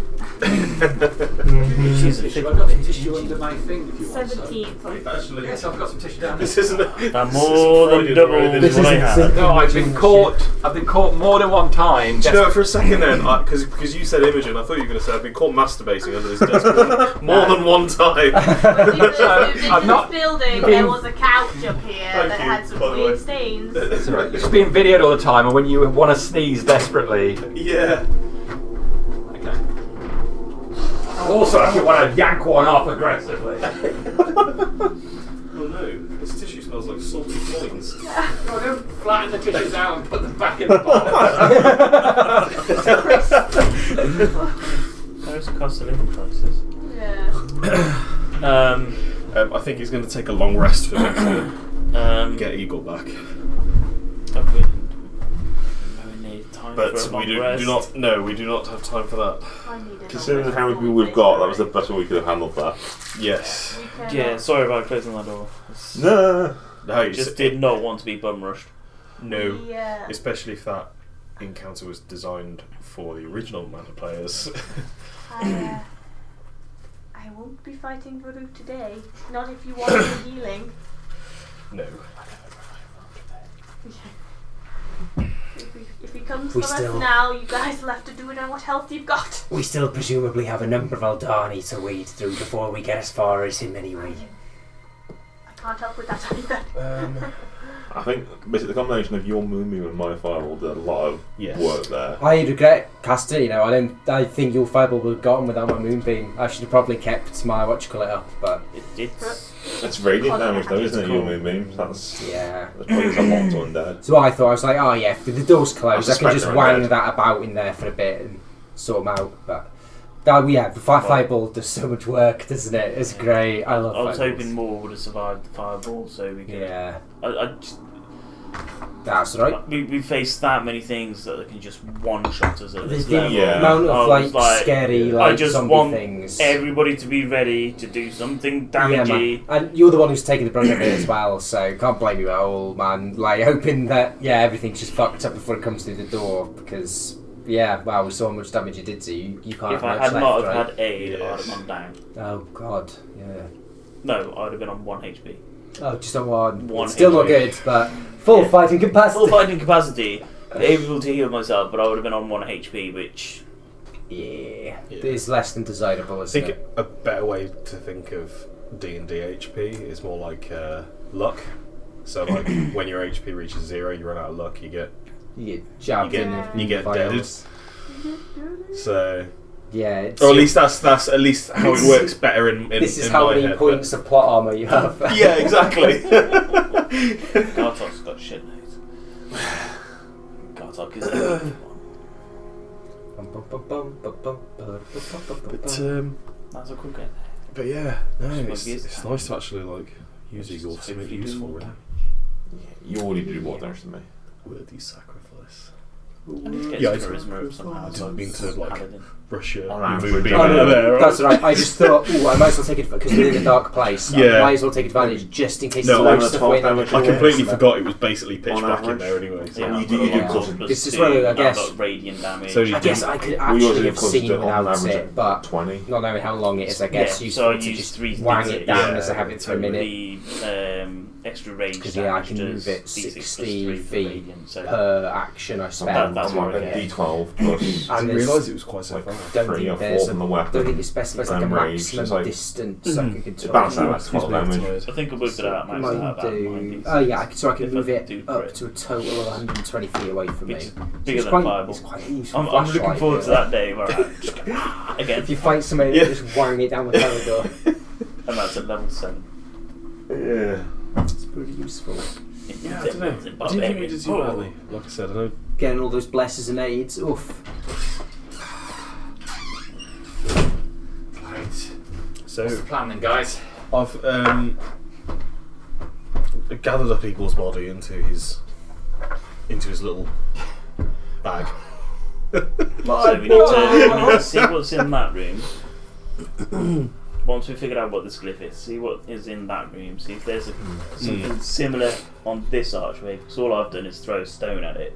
She's a Tissue. I've got some tissue under my thing if you want. 17. Actually, Yes, I've got some tissue down there. this isn't. That more than double This what I isn't had. No, I've been caught more than one time. Do you know, for a second then, because you said Imogen, I thought you were going to say I've been caught masturbating under this desk more than one time. When we first moved into I'm not this building, there was a couch up here Thank that you, had some by the way. weird stains. It's alright. You're just being videoed all the time, and when you want to sneeze desperately. Yeah. Okay. Also, if you want to yank one off aggressively. Oh no, this tissue smells like salty coins. No, don't flatten the tissues out and put them back in the bottle. There's a cost of living crisis. Yeah. I think he's going to take a long rest for me to get Eagle back. But we do not have time for that. I need a Considering long how many rest. people we've got, that was the best way we could have handled that. Yes. We can, Yeah, sorry about closing that door. No. No, you Just did not want to be bum rushed. No. Yeah. Especially if that encounter was designed for the original amount of players. I won't be fighting Varu today. Not if you want the healing. No. If he comes We for us still- now, you guys will have to do it on what health you've got. We still presumably have a number of Aldani to wade through before we get as far as him anyway. I can't help with that either. I think basically the combination of your Moonbeam and my Fireball did a lot of Yes. work there. I regret casting, you know, I think your fireball would have gotten without my moonbeam. I should have probably kept my up, but It's radiant damage though, isn't it, your Moonbeam? That's yeah. That's probably a lot to undead. So I thought, I was like, oh yeah, if the door's closed, I can just suspect wang they're that about in there for a bit and sort them out. But that, yeah, the fireball does so much work, doesn't it? It's great. I love I was fireballs. hoping more would have survived the fireball, so we could. Yeah, I just, that's right. we faced that many things that can just one shot us at this The level. Yeah. amount I of was like scary, like I just zombie want things. everybody to be ready to do something Yeah, damagey. man. And you're the one who's taking the brunt of it as well, so can't blame you at all, man. Like hoping that everything's just fucked up before it comes through the door because we saw how much damage it did to you. You can't. If have I much had left, not right? have had aid, I'd Yes. have gone down. Oh god, yeah. No, I'd have been on 1 HP. Oh, just on one. One Still not HP. good, but full Yeah. fighting capacity. Full fighting capacity, able to heal myself, but I would have been on 1 HP, which Yeah, Yeah. it's less than desirable, I isn't think it? a better way to think of D&D HP is more like luck. So like when your HP reaches 0, you run out of luck, you get You get jabbed You get- in with you get vials. so. Yeah, it's, Or at least that's at least how it works better in this is in how my many head, points of plot armor you have. but- Yeah, exactly. Gartok's got shit nose. Gartok is the weak one. That's a quick get. But yeah, no, Just it's nice to actually like use Eagle for something hopefully do useful. more Really. You already do more damage than me. Worthy sacrifice. Get Yeah, some charisma up somehow. I didn't mean to, like, Paladin. Russia. On You average. move being Oh, no, there. that's right. I just thought, I might as well take it because we're in a dark place. Yeah. I might as well take advantage just in case No, there's I- loads of 12 wind. damage. I completely Yeah. forgot it was basically pitch On black in average. there anyway. So. Yeah, You do I've got cause plus This is 2, where I I've guess- got radiant damage. So you I guess I could We actually usually have cause seen it on without average it, at but 20. not knowing how long it is, I guess Yeah, useful so I to used just 3 wang d6. it down Yeah, as I have it for a minute The extra range because damage I can does move it D6 plus 60 3 for feet radiant, so per action I spend. That's I'm what like I a get. D12 plus I And didn't there's- realise it was quite so like far. Don't 3 or think 4 there's from the don't weapon. think it specifies like a Then rage, maximum it's like- distance I can It control. balances out Oh, like 12 excuse me, damage. I think I worked it out. I Maxed it might out about do. 90. Oh yeah, so I can If move I it do up crit. to a total of 120 feet away from me. Which is So bigger it's than quite, fireball. it's quite a useful I'm looking flashlight, forward to really. that day where I just go, again, If you fight somebody, Yeah. just wang it down the corridor. and that's at level 7. Yeah. It's pretty useful. Yeah, I don't know. I didn't think we did too badly. Like I said, I know. Getting all those blesses and aids. Oof. Right. So What's the plan then, guys? I've gathered up Eagle's body into his little bag. So we need to see what's in that room. Once we figured out what this glyph is, see what is in that room. See if there's something similar on this archway. Because all I've done is throw a stone at it.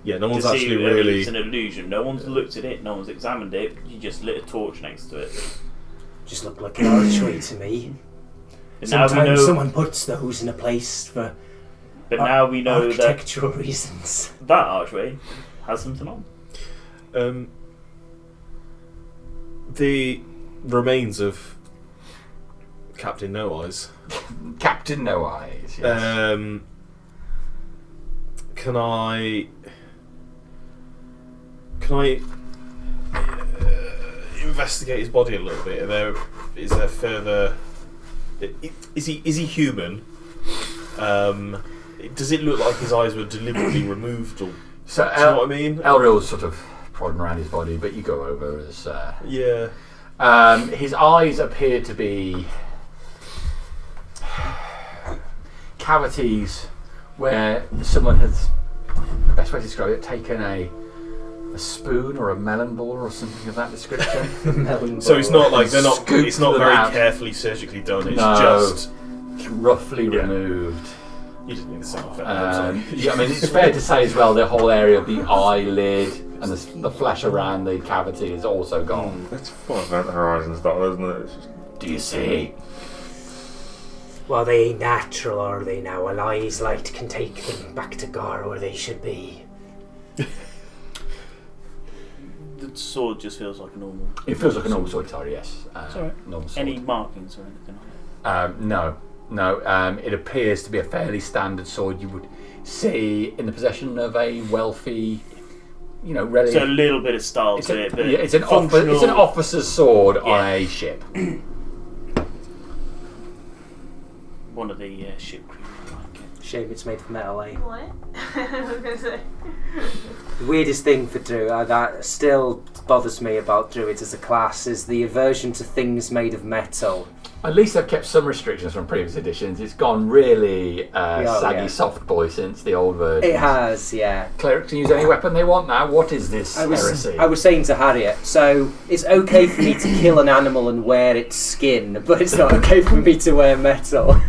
Yeah, no one's to actually see whether really. it's an illusion. No one's looked at it. No one's examined it. You just lit a torch next to it. Just looked like an archway to me. And now we Sometimes know. someone puts those in a place for But now we know that architectural reasons. that archway has something on. The remains of Captain No Eyes. Captain No Eyes. Yes. Can I investigate his body a little bit? Is there further? Is he human? Does it look like his eyes were deliberately removed? Or So do you know what I mean? Elril's sort of prodding around his body, but you go over as. Yeah. His eyes appear to be cavities where someone has, the best way to describe it, taken a spoon or a melon ball or something of that description. Melon So it's not like they're not. Scoop It's not them very out. carefully surgically done. It's No. just. roughly Yeah. removed. You didn't need to say that. I'm sorry. Yeah, I mean, it's fair to say as well the whole area of the eyelid and the flesh around the cavity is also gone. It's full of Event Horizon style, isn't it? It's just Do you see? Well, they natural, are they now? An eyes light can take them back to Gar where they should be. The sword just feels like a normal. It feels like a normal sword guitar, yes. alright. Normal sword. Any markings or anything on it? No. It appears to be a fairly standard sword you would see in the possession of a wealthy, really. So a little bit of style It's, to it, but it's an functional. officer's sword on Yeah. a ship. One of the ship crew like it. Shame it's made of metal, eh? What? I was gonna say. The weirdest thing for Druid, that still bothers me about Druids as a class, is the aversion to things made of metal. At least they've kept some restrictions from previous editions. It's gone really saggy yeah. soft boy since the old version. It has, yeah. Clerics can use any weapon they want now. What is this heresy? I was saying to Harriet, so it's okay for me to kill an animal and wear its skin, but it's not okay for me to wear metal.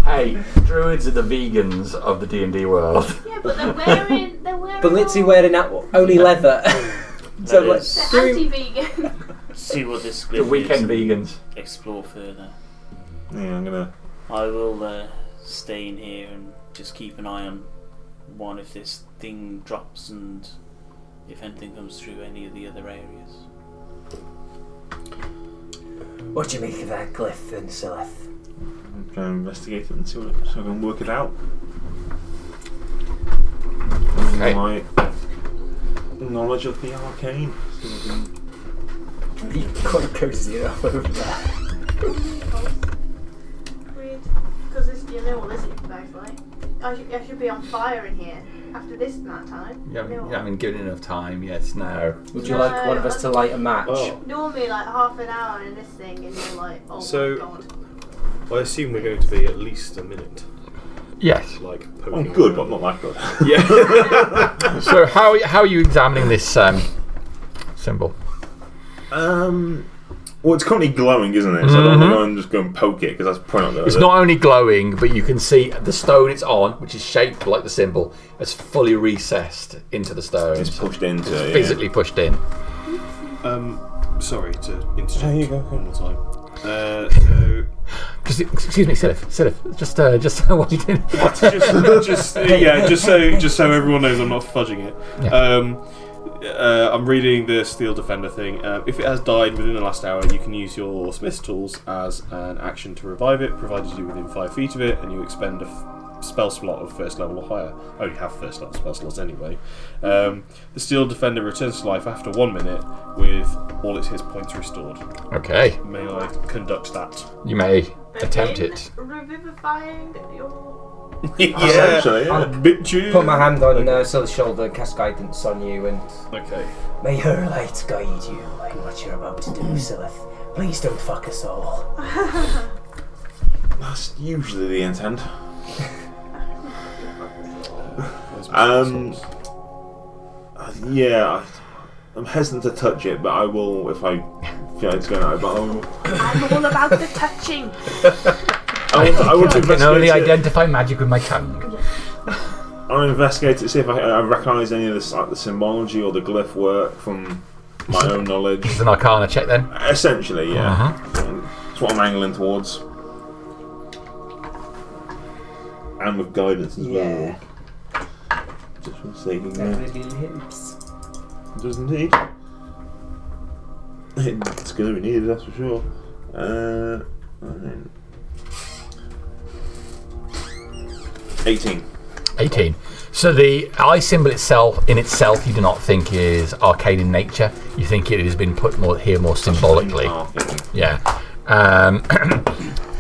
Hey, druids are the vegans of the D&D world. Yeah, but they're wearing. But literally wearing only leather. So That like, is- They're anti-vegan. See what this The glyph weekend is. vegans. Explore further. yeah, I'm gonna. I will stay in here and just keep an eye on one if this thing drops and if anything comes through any of the other areas. what do you make of that glyph then, Silith? I'm trying to investigate it and see what so I can work it out. Okay. My knowledge of the arcane. So I can- You're quite cozy enough over there. Weird. Because you know what this bag's like. I should be on fire in here after this amount of time. You haven't given enough time, yes, no. Would you like one of us to light a match? Oh. Normally like half an hour in this thing and you're like, oh So- my god. I assume we're going to be at least a minute. Yes. Like I'm poking. good, but I'm not that good. Yeah. So how are you examining this symbol? Well, it's currently glowing, isn't it? So I don't want to go and just go and poke it because that's probably not good. It's not only glowing, but you can see the stone it's on, which is shaped like the symbol, has fully recessed into the stone. It's pushed into it. Physically pushed in. Sorry to interject There you go. one more time. So Just, excuse me, Silif. Just what you did. just so everyone knows, I'm not fudging it. Yeah. I'm reading the Steel Defender thing. If it has died within the last hour, you can use your Smith's tools as an action to revive it, provided you're within 5 feet of it, and you expend a spell slot of first level or higher. I only have first level spell slots anyway. The Steel Defender returns to life after 1 minute with all its hit points restored. Okay. May I conduct that? You may attempt it. Revivifying your. Essentially, yeah. Bit you. Put my hand on Sil's shoulder, cast guidance on you, and Okay. May her light guide you in what you're about to do, Silith. Please don't fuck us all. That's usually the intent. Yeah, I'm hesitant to touch it, but I will if I feel like it's going out. But I'm all about the touching. I want to I can only investigate it. identify magic with my tongue. I want to investigate it, see if I recognise any of this, like the symbology or the glyph work from my own knowledge. It's an Arcana check then. Essentially, yeah. That's what I'm angling towards. And with guidance as well. Just for saving that that. really helps. It does indeed. It's going to be needed, that's for sure. And then 18. 18. So the eye symbol itself, you do not think is arcane in nature. You think it has been put more symbolically. Yeah.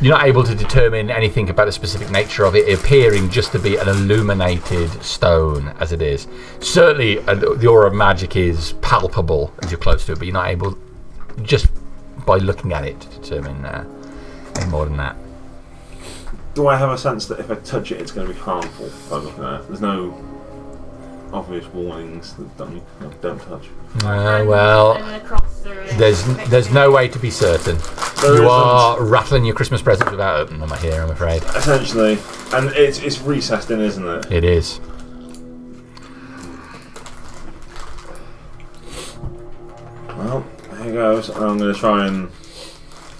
You're not able to determine anything about the specific nature of it, appearing just to be an illuminated stone as it is. Certainly, the aura of magic is palpable as you're close to it, but you're not able, just by looking at it, to determine any more than that. Do I have a sense that if I touch it, it's going to be harmful by looking at it? There's no obvious warnings that don't touch. Well, there's no way to be certain. You are rattling your Christmas presents without opening them here, I'm afraid. Essentially. And it's recessed in, isn't it? It is. Well, here goes. I'm going to try and...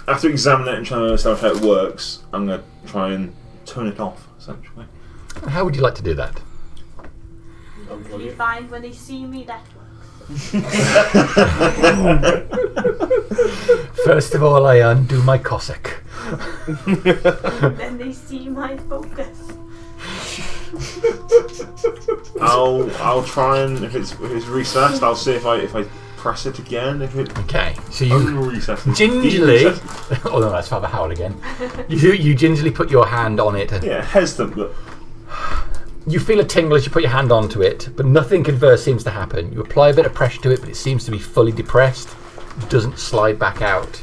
After examining it and trying to establish how it works, I'm going to try and turn it off, essentially. How would you like to do that? Do you find when they see me that works? First of all, I undo my Cossack. Then they see my focus. I'll try and if it's recessed, I'll see if I press it again. If it Okay, so you gingerly. Oh no, that's Father Howard again. You gingerly put your hand on it. Yeah, hesitant, but you feel a tingle as you put your hand onto it, but nothing converse seems to happen. You apply a bit of pressure to it, but it seems to be fully depressed. It doesn't slide back out.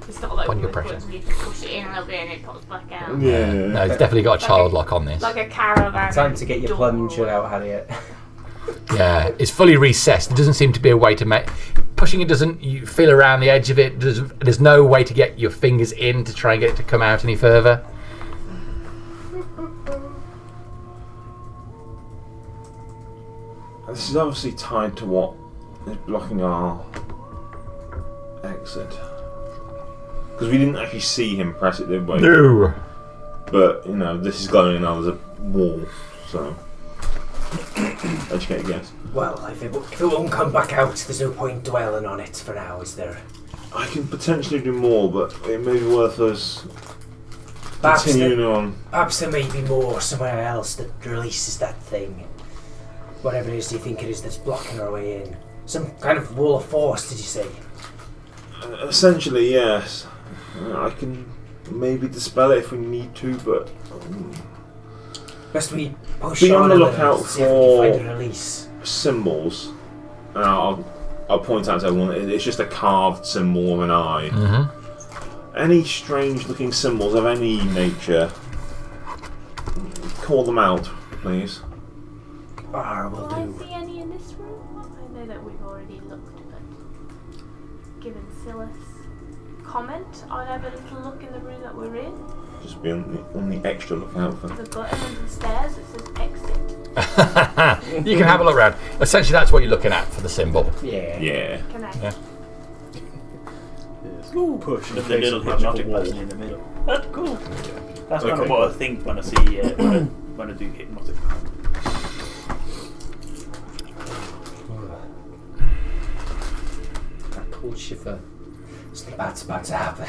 It's not like Under with pressure. buttons, you can push it in a little bit and it pops back out. yeah. No, it's definitely got a child lock on this. Like a caravan. Time to get your door. plunger out, Harriet. Yeah, it's fully recessed. There doesn't seem to be a way to make... Pushing it doesn't... You feel around the edge of it. There's no way to get your fingers in to try and get it to come out any further. This is obviously tied to what is blocking our exit. Because we didn't actually see him press it, did we? No. But, you know, this is going now, there's a wall, so... Educate a guess. Well, if it won't come back out, there's no point dwelling on it for now, is there? I can potentially do more, but it may be worth us Perhaps continuing on. Perhaps there may be more somewhere else that releases that thing. Whatever it is you think it is that's blocking our way in. Some kind of wall of force, did you say? Essentially, yes. I can maybe dispel it if we need to, but... Best we push Be on the a lookout little, see if we can for- find a release. symbols. And I'll point out to everyone, it's just a carved symbol of an eye. Mm-hmm. Any strange looking symbols of any nature, call them out, please. Will Do I do. see any in this room? I know that we've already looked, but given Silas' comment, I'll have a little look in the room that we're in. Just be on the extra lookout for. The button under the stairs that says exit. You can have a look around. Essentially, that's what you're looking at for the symbol. Yeah. Yeah. Can I? Yeah. Push. With the little hypnotic button in the middle. That's cool. That's kind of Okay, what cool. I think when I see when I do hypnotic. That cold shiver. Something bad's about to happen.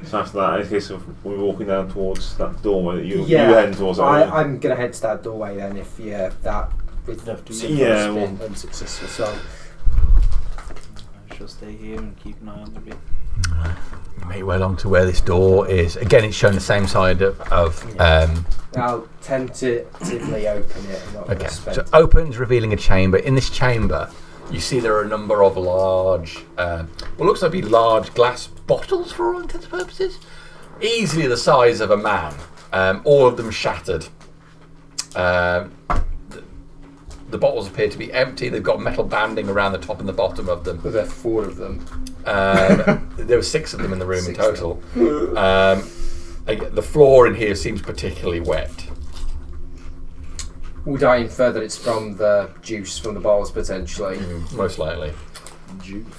So after that, in case of we're walking down towards that doorway that you heading towards. I'm gonna head to that doorway then if that with Love to symbol yeah, has been well- unsuccessful. So I shall stay here and keep an eye on the bit. You make your way along to where this door is. Again, it's shown the same side of I'll tentatively open it. I'm not gonna okay, spend so opens, revealing a chamber. In this chamber, you see there are a number of large, what looks like large glass bottles for all intents and purposes. Easily the size of a man. All of them shattered. The bottles appear to be empty. They've got metal banding around the top and the bottom of them. there are 4 of them. There were 6 of them in the room in total. The floor in here seems particularly wet. Would I infer that it's from the juice from the bottles potentially? Most likely.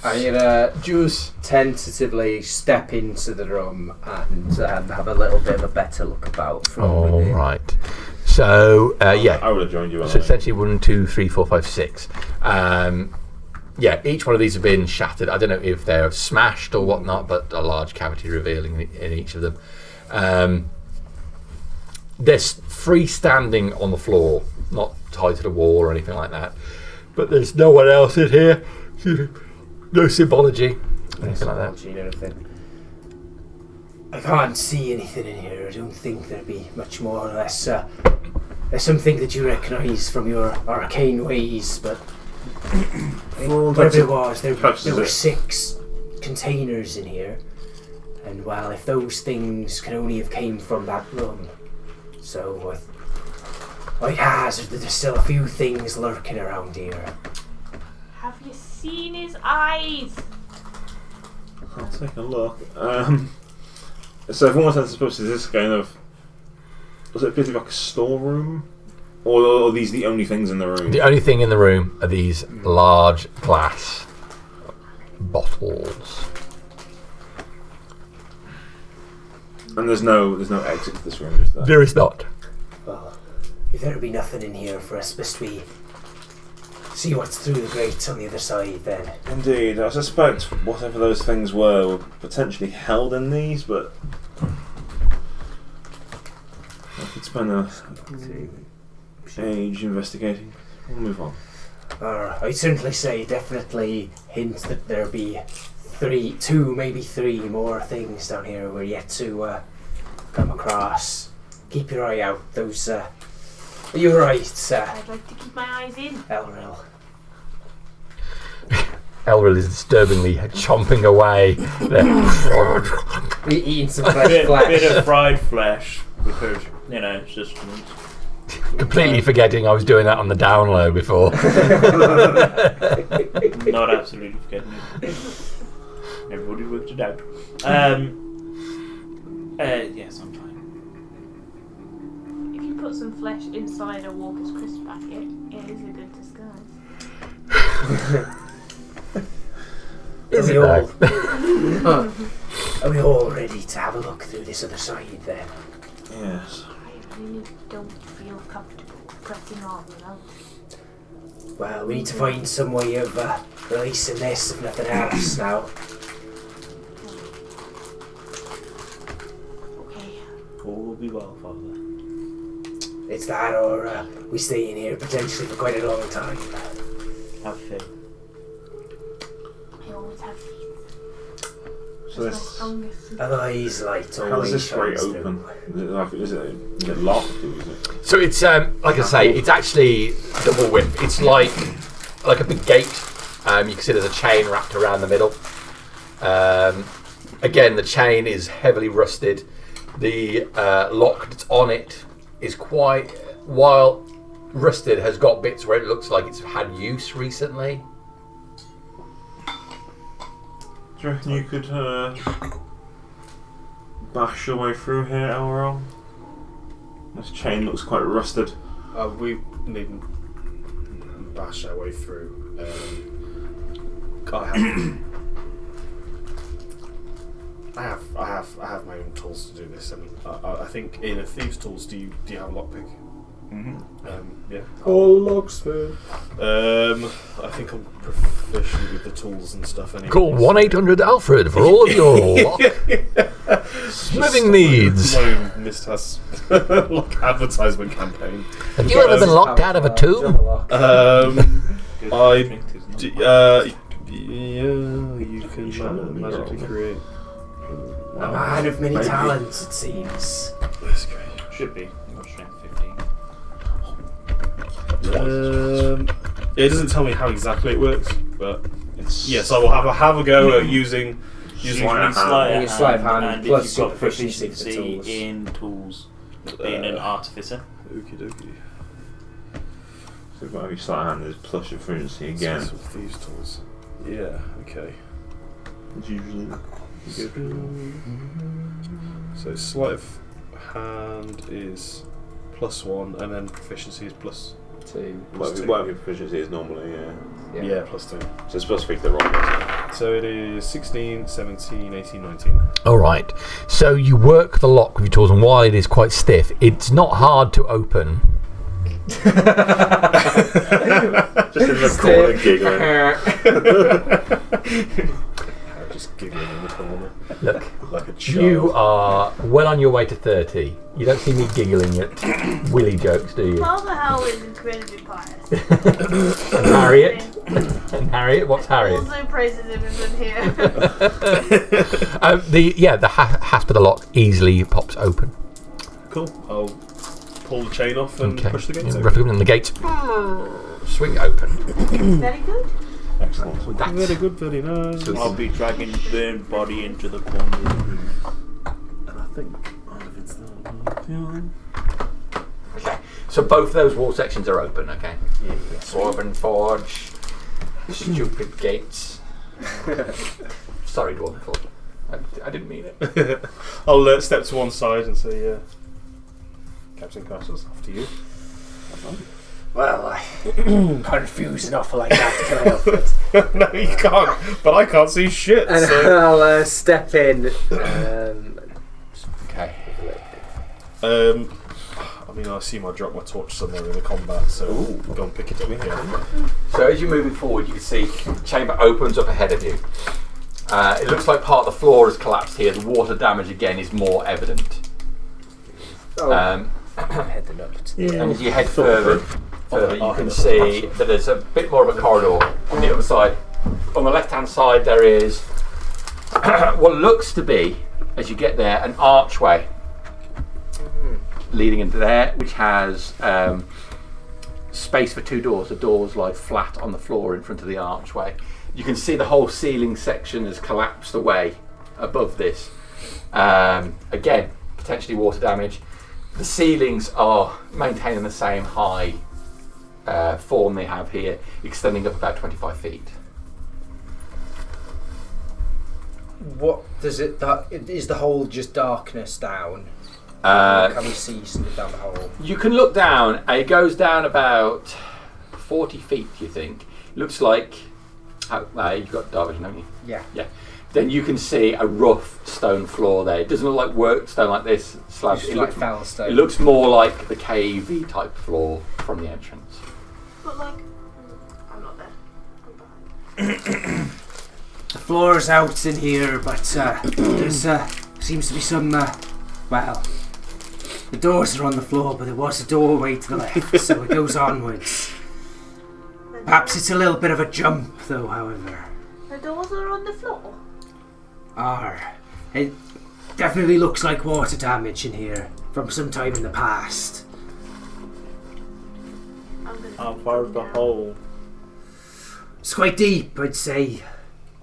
I'm gonna Juice. tentatively step into the room and have a little bit of a better look about. From All within. right. So, yeah. I would have joined you. So essentially 1, 2, 3, 4, 5, 6. Yeah, each one of these have been shattered. I don't know if they're smashed or whatnot, but a large cavity revealing in each of them. They're freestanding on the floor, not tied to the wall or anything like that. But there's no one else in here. No symbology, anything like that. Anything. I can't see anything in here. I don't think there'd be much more or less. There's something that you recognise from your arcane ways, but whatever it was, there were 6 containers in here. And well, if those things can only have came from that room, so it has. There's still a few things lurking around here. Have you seen his eyes? I'll take a look. So, from what I'm supposed to, is this kind of. Was it basically like a storeroom? Or are these the only things in the room? The only thing in the room are these large glass bottles. And there's no exit to this room, is there? There is not. Well, if there'd be nothing in here for us, must we see what's through the grates on the other side then? Indeed, I suspect whatever those things were potentially held in these, but I could spend a age investigating. We'll move on. I'd certainly say definitely hint that there'll be 2, maybe 3 more things down here we're yet to come across. Keep your eye out. Those. You're right, I'd like to keep my eyes in. Elril. Elril is disturbingly chomping away. Eating some fresh Bit flesh. of fried flesh because it's just Completely forgetting I was doing that on the down low before. not absolutely forgetting it. Everybody worked it out. Yes, I'm fine. If you put some flesh inside a Walker's crisp packet, it is a good disguise. Are we all ready to have a look through this other side then? Yes. I really don't feel comfortable pressing on without. Well, we need to find some way of releasing this, if nothing else, now. Okay. All will be well, Father. It's that, or we stay in here potentially for quite a long time. Have faith. I always have faith. So It's my this. strongest. An eyes light How always does this grate shines open? through. Is it locked? Is it? So it's like I say, it's actually double width. It's like a big gate. You can see there's a chain wrapped around the middle. Again, the chain is heavily rusted. The lock that's on it is quite, while rusted, has got bits where it looks like it's had use recently. Do you reckon you could bash your way through here, Elrond? This chain looks quite rusted. We needn't bash our way through. I have my own tools to do this, and I think in a thieves' tools, do you have a lockpick? Yeah. All locksmith. I think I'm proficient with the tools and stuff. Anyway. Call 1-800-ALFRED for all of your lock smithing needs. My own mistas advertisement campaign. Have you ever been locked out of a tomb? You can magically create. A man of many talents, it seems. That's great. Should be. Got strength 15. It doesn't tell me how exactly it works, but yes, I will have a go at using Sleight Sleight of hand and plus if you've got proficiency for proficiency tools. in tools, being an artificer. Okie dokie. So if I have your sleight of hand, there's plus your proficiency again. With these tools. Yeah. Okay. It's usually So sleight of hand is +1, and then proficiency is +2. whatever your proficiency is normally, Yeah, +2. So it's supposed to be the wrong one. So it is 16, 17, 18, 19. Alright, so you work the lock with your tools, and while it is quite stiff, it's not hard to open. Just in the corner giggling. Just giggling in the corner. Look, Like a child. you are well on your way to 30. You don't see me giggling at Willy jokes, do you? Father Howell is incredibly pious. And Harriet? And Harriet? What's Harriet? Also praises him in here. The hasp of the lock easily pops open. Cool. I'll pull the chain off and push the gates Roughly, and the gates swing open. Very good. Excellent. That's Very good, very nice. I'll be dragging Burn body into the corner of the room. And I think all of it's there. okay. So both those wall sections are open, okay? Yeah. Dwarven Forge, stupid gates. Sorry, Dwarven Forge. I didn't mean it. I'll step to one side and say, Captain Castles, after you. Well, I confused an awful like that. Can I help it? No, you can't. But I can't see shit. And So. I'll step in. Okay. I mean, I assume I dropped my torch somewhere in the combat, so go and pick it up again. So as you're moving forward, you can see the chamber opens up ahead of you. It looks like part of the floor has collapsed here. The water damage again is more evident. Heading up. And as you head further, you can see that there's a bit more of a corridor on the other side. On the left-hand side, there is what looks to be, as you get there, an archway leading into there, which has space for two doors. The doors lie flat on the floor in front of the archway. You can see the whole ceiling section has collapsed away above this. Again, potentially water damage. The ceilings are maintaining the same high form they have here, extending up about 25 feet. What does it? Is the hole just darkness down? Can we see something down the hole? You can look down. It goes down about 40 feet. You think? It looks like you've got dark vision, haven't you? Yeah. Yeah. Then you can see a rough stone floor there. It doesn't look like worked stone like this slabs. Just like foul stone. It looks more like the cavey type floor from the entrance. But like, I'm not there. I'm behind. The floor's out in here, but there's seems to be some. Well, the doors are on the floor, but there was a doorway to the left, so it goes onwards. Perhaps it's a little bit of a jump, though. However, The doors are on the floor. It definitely looks like water damage in here from some time in the past. I'm gonna How keep far is going the down. hole? It's quite deep, I'd say.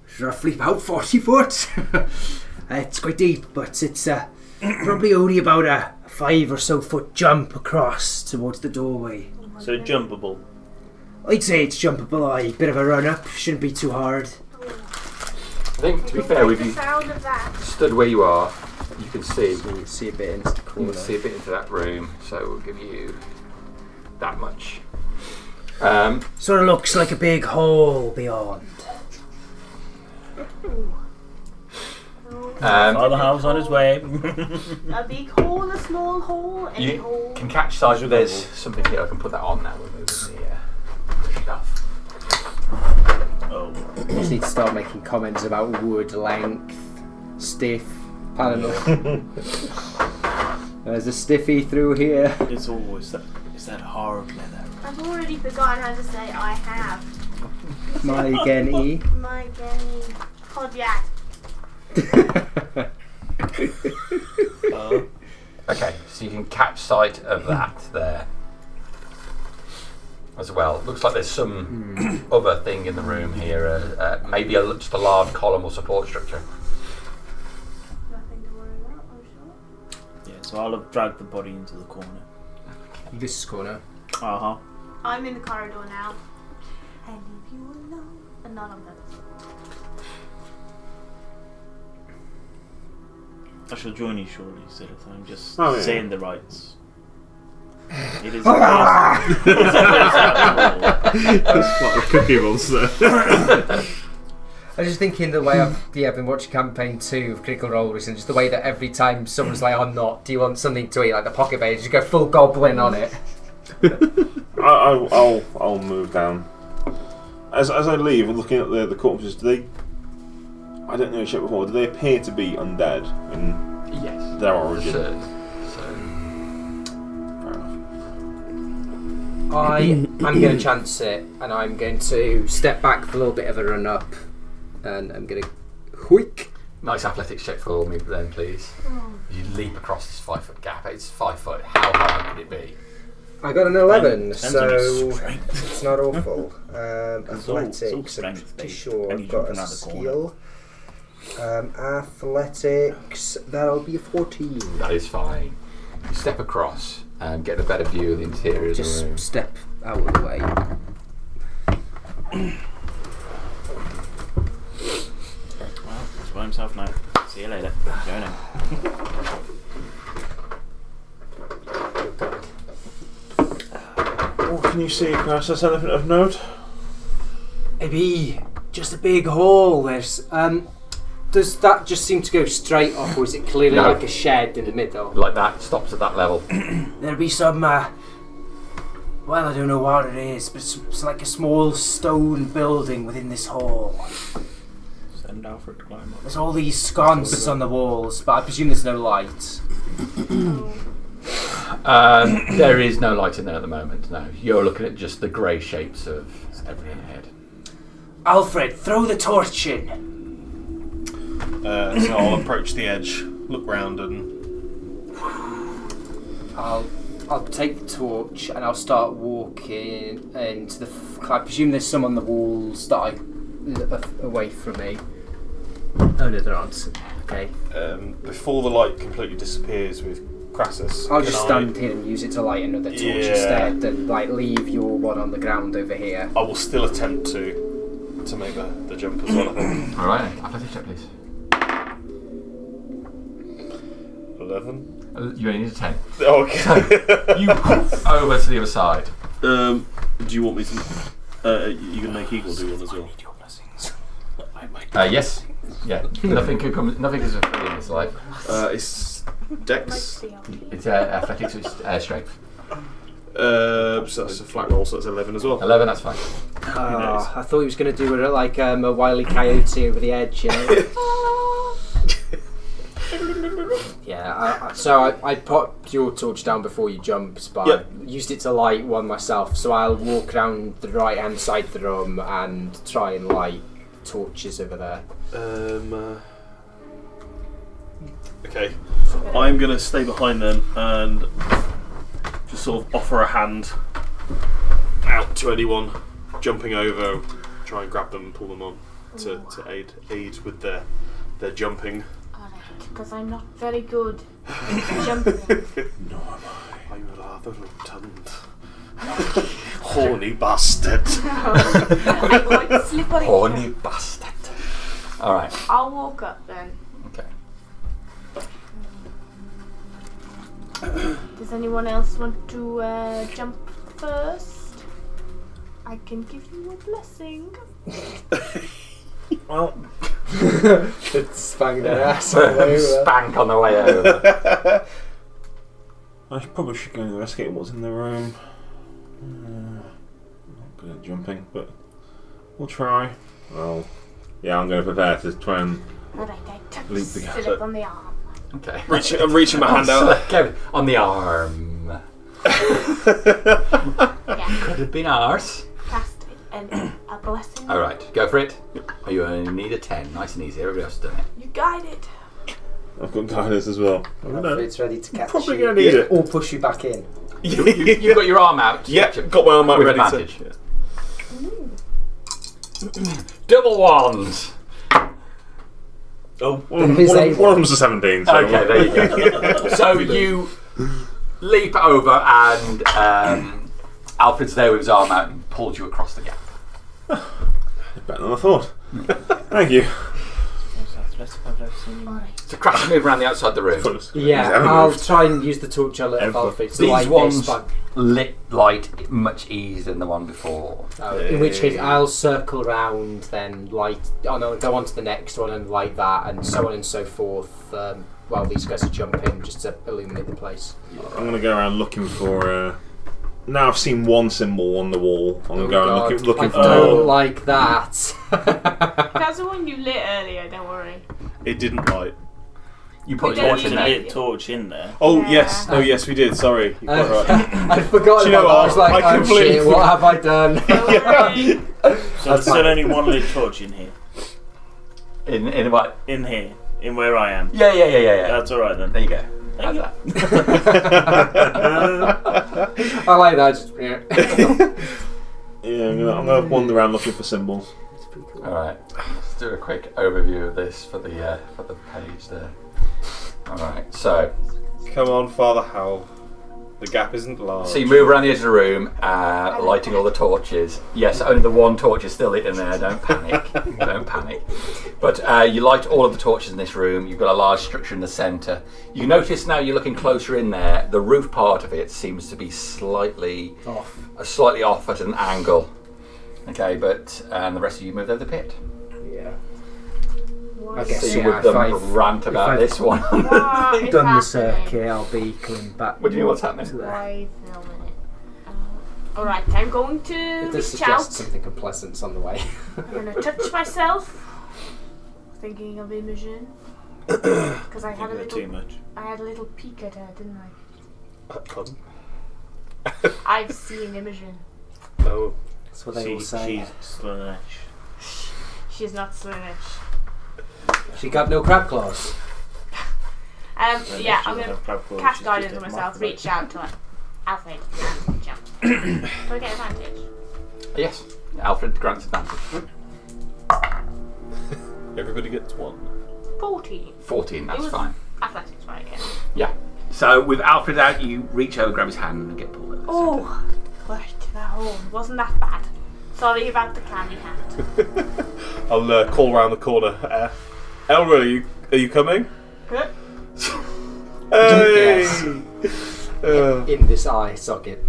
It's roughly about 40 foot. It's quite deep, but it's probably only about a 5 or so foot jump across towards the doorway. So jumpable. I'd say it's jumpable, aye. Bit of a run up, shouldn't be too hard. I think, to be fair with you, sound of that. stood where you are, you can see. You can see a bit into the You corner. can see a bit into that room, so we'll give you that much. Sort of looks like a big hole beyond. Father Howe's on his way. A big hole, a small hole, any You hole. can catch sight of there's something here. I can put that on now. We're moving the stuff. Oh. You just need to start making comments about wood, length, stiff, panel. There's a stiffy through here. It's always that. It's that hard leather. I've already forgotten how to say I have. My Genny. My Genny. Cognac. Okay, so you can catch sight of that there as well. Looks like there's some other thing in the room here. Maybe just a large column or support structure. Nothing to worry about, I'm sure. Yeah, so I'll have dragged the body into the corner. This corner. Uh-huh. I'm in the corridor now. I leave you alone. And none of them. I shall join you shortly, sort of thing. Just Oh, yeah. saying the rights. It is That's like a cookie monster. I was just thinking the way I've been watching campaign 2 of Critical Role recently, just the way that every time someone's like, "I'm not. Do you want something to eat?" Like the pocket beige, you go full goblin on it. I'll move down. As I leave, looking at the corpses, do they? I don't know shit before. Do they appear to be undead in Yes. their origin? So Fair enough. I'm going to chance it, and I'm going to step back for a little bit of a run up, and I'm going to whick. nice athletics check for me then, please. You leap across this 5 foot gap. It's 5 foot. How hard could it be? I got an 11, Depends on your so strength. it's not awful. It's all Athletics, I'm strength, pretty mate. sure And I've you got jumping a out the skill. Athletics, that'll be a 14. That is fine. You step across and get a better view of the interior of the Just room. step out of the way. Well, he's by himself now. See you later. Go now. What can you see, Grazzt? Anything of note? Maybe just a big hole. There's does that just seem to go straight up, or is it clearly No. like a shed in the middle? Like that, stops at that level. There'll be some well, I don't know what it is, but it's like a small stone building within this hole. Send Alfred to climb up. There's all these sconces on the walls, but I presume there's no light. There is no light in there at the moment, no. You're looking at just the grey shapes of everything ahead. Alfred, throw the torch in. So I'll approach the edge, look round, and I'll take the torch and I'll start walking into the. I presume there's some on the walls that away from me. Oh no, there aren't. Okay. before the light completely disappears with Crassus, I'll just can stand here and use it to light another torch Yeah. instead, and like leave your one on the ground over here. I will still attempt to make the jump as well, I think. Alright, athletics check please. 11. You only need a 10. Oh, okay. You over to the other side. Do you want me to... you can make Eagle do one as well. Yes. Yeah. Nothing is a free in this life. It's Dex. It's athletics, it's strength. So that's a flat roll, so that's 11 as well. 11, that's fine. I thought he was going to do it like a Wile E. Coyote over the edge, you know. Yeah, so I popped your torch down before you jumped, but Yep. I used it to light one myself, so I'll walk around the right hand side of the room and try and light torches over there. Okay. I'm going to stay behind them and just sort of offer a hand out to anyone jumping over, try and grab them and pull them on to aid with their jumping. Alright, because I'm not very good at jumping. No, am I? I'm rather rotund. Horny bastard. I'm quite slippery. Horny bastard. Alright. I'll walk up then. Okay. Does anyone else want to jump first? I can give you a blessing. Well, It's bang their ass all over. Spank on the way over. I probably should go investigate what's in the room. Not good at jumping, but we'll try. Well, yeah, I'm going to prepare to try and Alright, I touch Leap the gap. Philip on the arm. Okay. I'm reaching my hand out. Kevin, on the arm. Yeah, Could have been ours. cast a blessing. Alright, go for it. Oh, you only need a 10. Nice and easy. Everybody else has done it. You guide it. I've got guidance as well. It's ready to catch Probably you. gonna need it. Or push you back in. You've got your arm out. Yeah, got my arm out With ready advantage. to. Double ones. Oh, Then who's one able? of them's a 17. So Okay, there you go. So you leap over and Alfred's there with his arm out and pulls you across the gap. Better than I thought. Thank you. So Crash move around the outside the room. Yeah, I'll try and use the torch a little Ever. bit. These ones lit light much easier than the one before. In which case, I'll circle around, then light. Oh no, go on to the next one and light that, and so on and so forth. While these guys are jumping, just to illuminate the place. I'm going to go around looking for. Now I've seen one symbol on the wall. I'm going to go around looking I for. don't like that. That's the one you lit earlier, don't worry. It didn't light. You put We a don't torch in need there. it. Lit torch in there. Oh Yeah. yes, oh yes, we did. Sorry, you're quite right. I forgot Do you know about that. I was what? like, I oh completely shit, what have I done? Don't worry. So there's still only one lit torch in here. In what? In here. In where I am. Yeah. That's alright then. There you go. Thank you. I like that. Just, yeah. Yeah, I'm going to wander around looking for symbols. Alright, let's do a quick overview of this for the page there. Alright, so Come on, Father Howell. The gap isn't large. you move around the edge of the room, lighting all the torches. Yes, only the one torch is still lit in there, don't panic. Don't panic. But you light all of the torches in this room. You've got a large structure in the centre. You notice now you're looking closer in there, the roof part of it seems to be slightly off at an angle. Okay, but and the rest of you moved over the pit. Yeah. What I is guess So it? you yeah, would them if I've- rant about I've this one. What is Done the happening? circuit, I'll be coming back. What do you know what's happening? to there. Why filming it? Alright, I'm going to It does reach out. suggest something unpleasant's on the way. I'm going to touch myself. Thinking of Imogen. Because I had a Too little much. peek at her, didn't I? Pardon? I've seen Imogen. Oh. That's what they all say. She's Slanesh. She's not Slanish. She got no crab claws. Yeah, I'm going to cast guidance on myself, reach out to her. Alfred, and jump. Do I get advantage? Yes, Alfred grants advantage. Everybody gets one. 14. 14, It that's was fine. Athletics, right? Yeah. Yeah. So with Alfred out, you reach over, grab his hand, and get pulled over. Oh, right, that hole. Wasn't that bad? Sorry about the candy hat. I'll call round the corner. Elroy, are you coming? Huh? Hey! Yes. Uh, In this eye socket.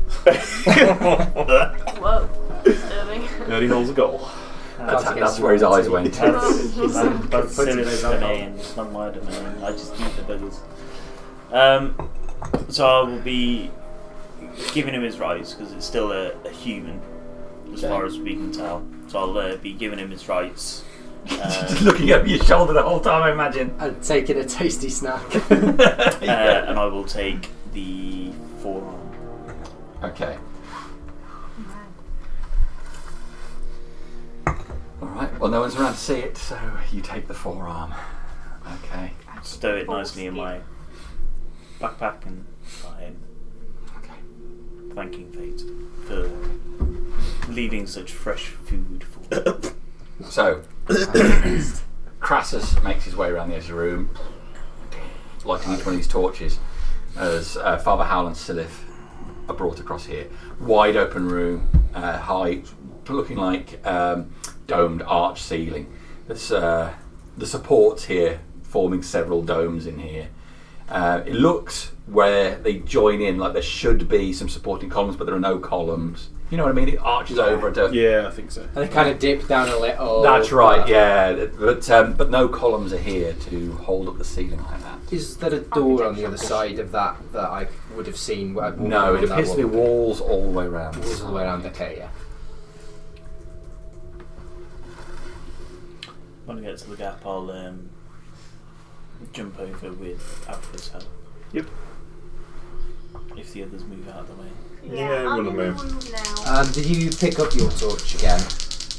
Whoa. Disturbing. Early holes a goal. That's where his eyes went. That's Putting silly those for on me, and it's not my domain. I just need the buggers. So I will be giving him his rights because it's still a human, as far as we can tell. So I'll be giving him his rights. Just looking over your shoulder the whole time, I imagine. And taking a tasty snack. And I will take the forearm. Okay. Alright, well no one's around to see it, so you take the forearm. Okay. Stow it nicely in my backpack and start in. Okay. Thanking fate for leaving such fresh food for me. So, Crassus makes his way around the edge of the room. lighting each one of these torches as Father Howell and Silith are brought across here. Wide open room, high, looking like domed arch ceiling. There's the supports here forming several domes in here. It looks where they join in like there should be some supporting columns, but there are no columns. You know what I mean? It arches over to... Yeah, I think so. And they kind of dip down a little. That's right, yeah. But no columns are here to hold up the ceiling like that. Is there a door on the other side of that I would have seen? Where I'd No, it walked appears to be walls all the way around. walls all the way around. Okay, yeah. When I get to the gap, I'll jump over with Alpha's help. Yep. If the others move out of the way. Yeah, I'm gonna move. Now. Did you pick up your torch again?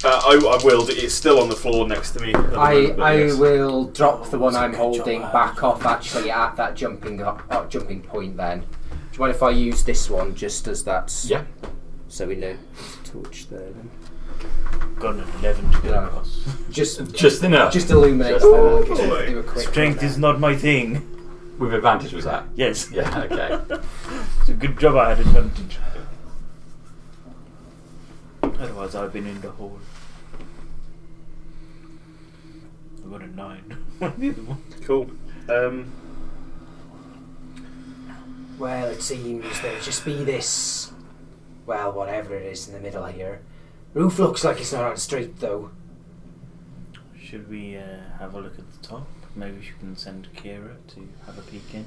I will. It's still on the floor next to me. At the moment, but I yes. will drop the one That's a I'm good holding job, back off actually at that jumping point then. Do you mind if I use this one just as that's... Yeah. So we know there's a torch there then. Got an 11 to get Yeah. across. Just enough. Just illuminates Just that. enough. Okay, do a quick Strength one is there. not my thing. With advantage, was that? Yes. Yeah, okay. It's a good job I had advantage. Otherwise, I've been in the hole. I got a 9. The other one. Cool. Well, it seems there'll just be this, well, whatever it is in the middle here. Roof looks like it's not on straight though. Should we have a look at the top? Maybe we can send Kira to have a peek in.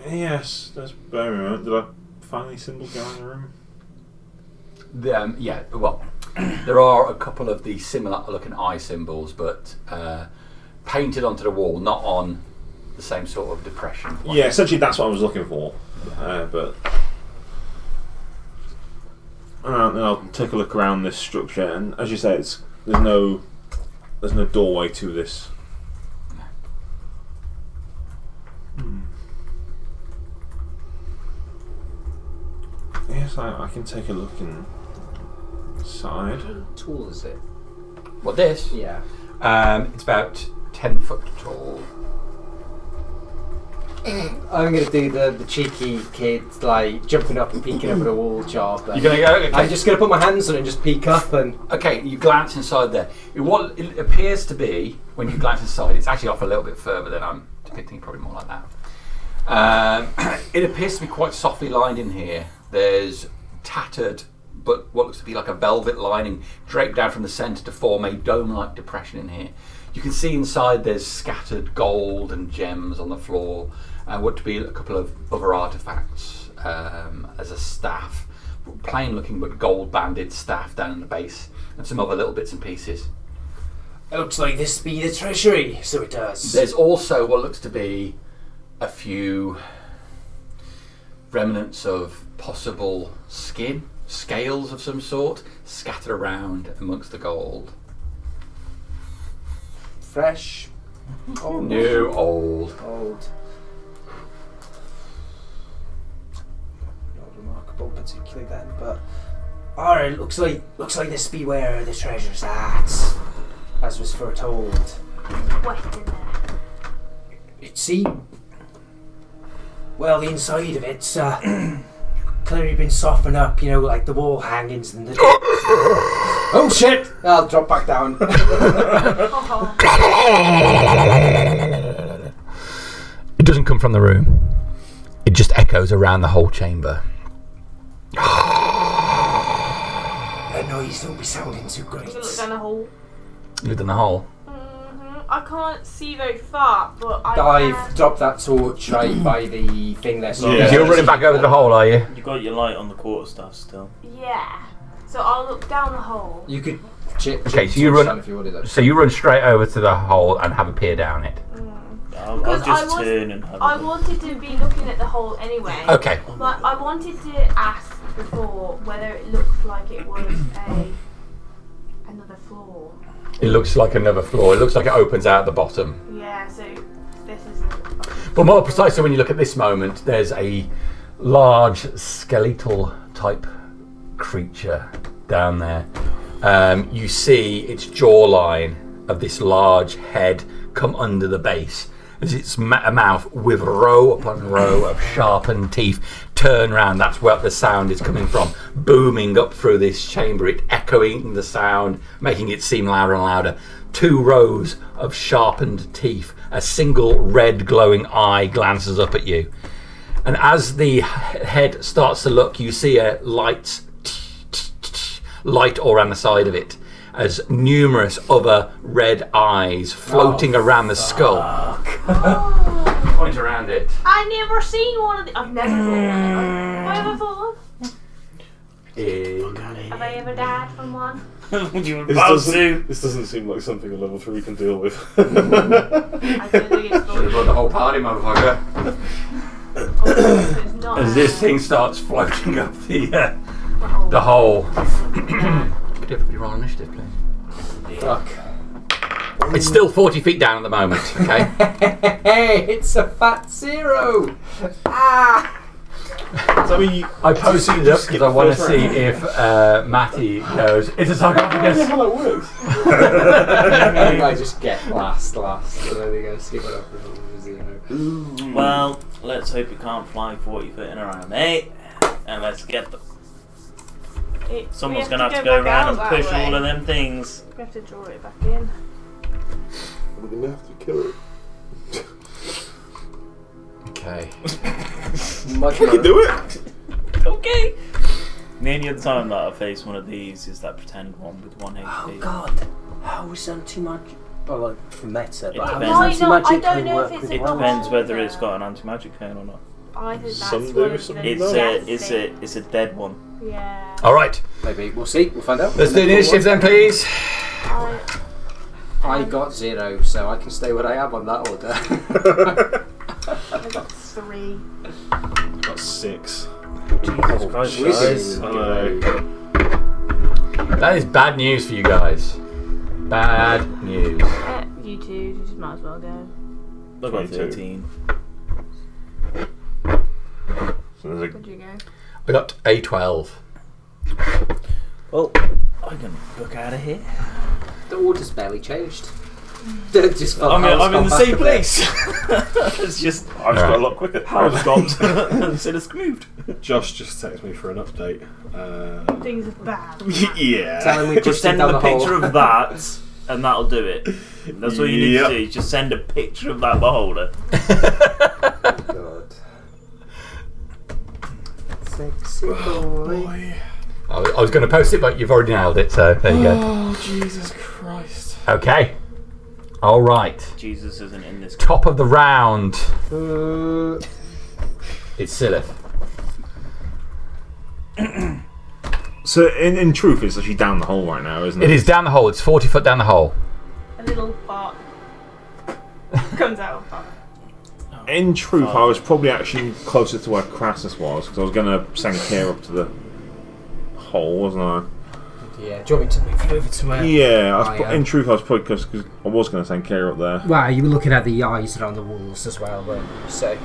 Yes, that's very right. Did I find any symbols going in the room? Yeah, well, there are a couple of the similar looking eye symbols, but painted onto the wall, not on the same sort of depression. Yeah, essentially that's what I was looking for. But then I'll take a look around this structure, and as you say, there's no doorway to this. Yes, I can take a look inside. How tall is it? What, this? Yeah. It's about 10 foot tall. I'm going to do the cheeky kid, like, jumping up and peeking over the wall job. You're going to go? Okay. I'm just going to put my hands on it and just peek up and... Okay, you glance inside there. What it appears to be, when you glance inside, it's actually off a little bit further than I'm depicting, probably more like that. It appears to be quite softly lined in here. There's tattered, but what looks to be like a velvet lining draped down from the centre to form a dome-like depression in here. You can see inside there's scattered gold and gems on the floor, and what to be a couple of other artefacts as a staff, plain looking but gold banded staff down in the base, and some other little bits and pieces. It looks like this be the treasury, so it does. There's also what looks to be a few remnants of possible skin, scales of some sort, scattered around amongst the gold. Fresh. Old. New, old. Old. Not remarkable particularly then, but... Alright, looks like this be where the treasure's at, as was foretold. Wet in there. It seemed... Well, the inside of it's clearly been softened up, you know, like the wall hangings and the... Oh shit! I'll drop back down. Oh. It doesn't come from the room. It just echoes around the whole chamber. That noise don't be sounding too great. I'm gonna look down the hole. Look in the hole. I can't see very far, but I Dive, can. drop that torch right by the thing there. So Yeah. You're running back over the hole, are you? You got your light on the quarterstaff still. Yeah. So I'll look down the hole. You could chip. Okay, so you run- if you wanted. So you run straight over to the hole and have a peer down it. I'll Because just turn and have a I look. wanted to be looking at the hole anyway. Okay. But I wanted to ask before whether it looked like it was another floor. It looks like another floor. It looks like it opens out the bottom. Yeah, so this is. But more precisely, when you look at this moment, there's a large skeletal type creature down there. You see its jawline of this large head come under the base, as its mouth with row upon row of sharpened teeth turn round. That's where the sound is coming from, booming up through this chamber, it echoing the sound, making it seem louder and louder. 2 rows of sharpened teeth, a single red glowing eye glances up at you. And as the head starts to look, you see a light all around the side of it, as numerous other red eyes floating around the skull. Point around it. I've never seen one of the. I've never thought one. Have I ever thought one? Have I ever died from one? This doesn't seem like something a level 3 can deal with. I don't think it's Should have brought the whole party, motherfucker. it's not. As this thing starts floating up the hole. Could everybody roll initiative, please? Fuck. It's still 40 feet down at the moment, okay? Hey, it's a fat 0. Ah! So, I mean, I posted it up because I want to see if Matty goes, it's a sarcophagus. how that works. I think I just get last, and then they go see what happens with 0. Well, let's hope it can't fly 40 foot in around, mate. And let's get them. Someone's going to have to go around and push all of them things. We have to draw it back in. We're going to have to kill it. Okay. We can do it! Okay. The only other time that I face one of these is that pretend one with 1 HP. Oh god, how is anti-magic? Well, like meta, It but how depends. does No, anti-magic I don't cone know work if it's with It a one? depends whether it's got an anti-magic cone or not. I think that's Some do, one of some the don't. It's a dead one. Yeah. Alright, Maybe we'll see. We'll find out. let's do the initiative then, please. I got 0, so I can stay where I am on that order. I got 3. Got 6. Jesus Christ, Jesus. guys. I know. That is bad news for you guys. Bad news. You two, you just might as well go. I got 22. 13. So there's a Where'd you go? I got a 12. Well, I can book out of here. The order's barely changed. Just felt I'm Hal's in gone the back same a bit. place. It's just I just got a lot quicker. how it stopped instead of moved. Josh just texted me for an update. Things are bad. Yeah. Tell him we Just pushed send him them down a the picture hole. of that, and that'll do it. That's all you need Yep. to do. Just send a picture of that beholder. God. Sexy boy. Boy. I was going to post it, but you've already nailed it, so there you go. Oh, Jesus Christ. Okay. Alright. Jesus isn't in this. Top of the round. It's Silith. So, in truth, it's actually down the hole right now, isn't it? It is down the hole. It's 40 foot down the hole. A little fart comes out of fart. In truth, I was probably actually closer to where Crassus was, because I was going to send Kier up to the hole, wasn't I? Yeah, do you want me to move you over to where? Yeah, in am. truth, I was probably because I was going to send Kier up there. Well, you were looking at the eyes around the walls as well, weren't you? So.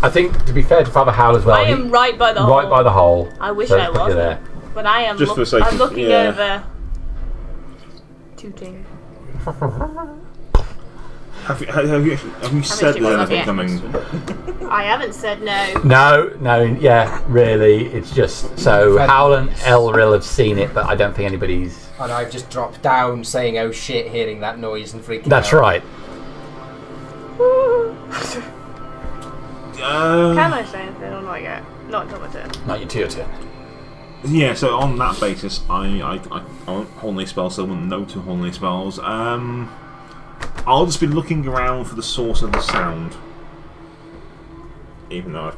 I think, to be fair to Father Howell as well, I am right by the hole. right by the hole. I wish So I let's put you wasn't. But I am. Just for the sake I'm of- looking yeah. over. Tooting. Have you said she there's was anything looking coming? I haven't said no. No, yeah, really. It's just so Howell and Elril have seen it, but I don't think anybody's. And I've just dropped down saying, oh shit, hearing that noise and freaking out. That's right. Can I say anything or not yet? Not until my turn. Not your turn. Yeah, so on that basis, I won't Holy Spell, so I wouldn't know to Holy Spells. I'll just be looking around for the source of the sound. Even though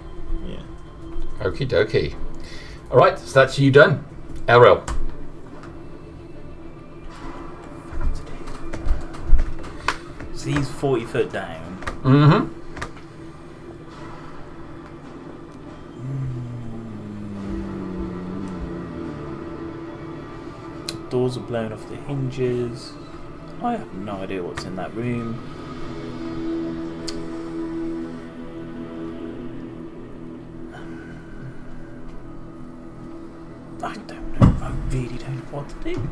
Okie dokie. Alright, so that's you done. Elril. So he's 40 foot down. Mm-hmm. Doors are blown off the hinges. I have no idea what's in that room. I don't know. I really don't know what to do.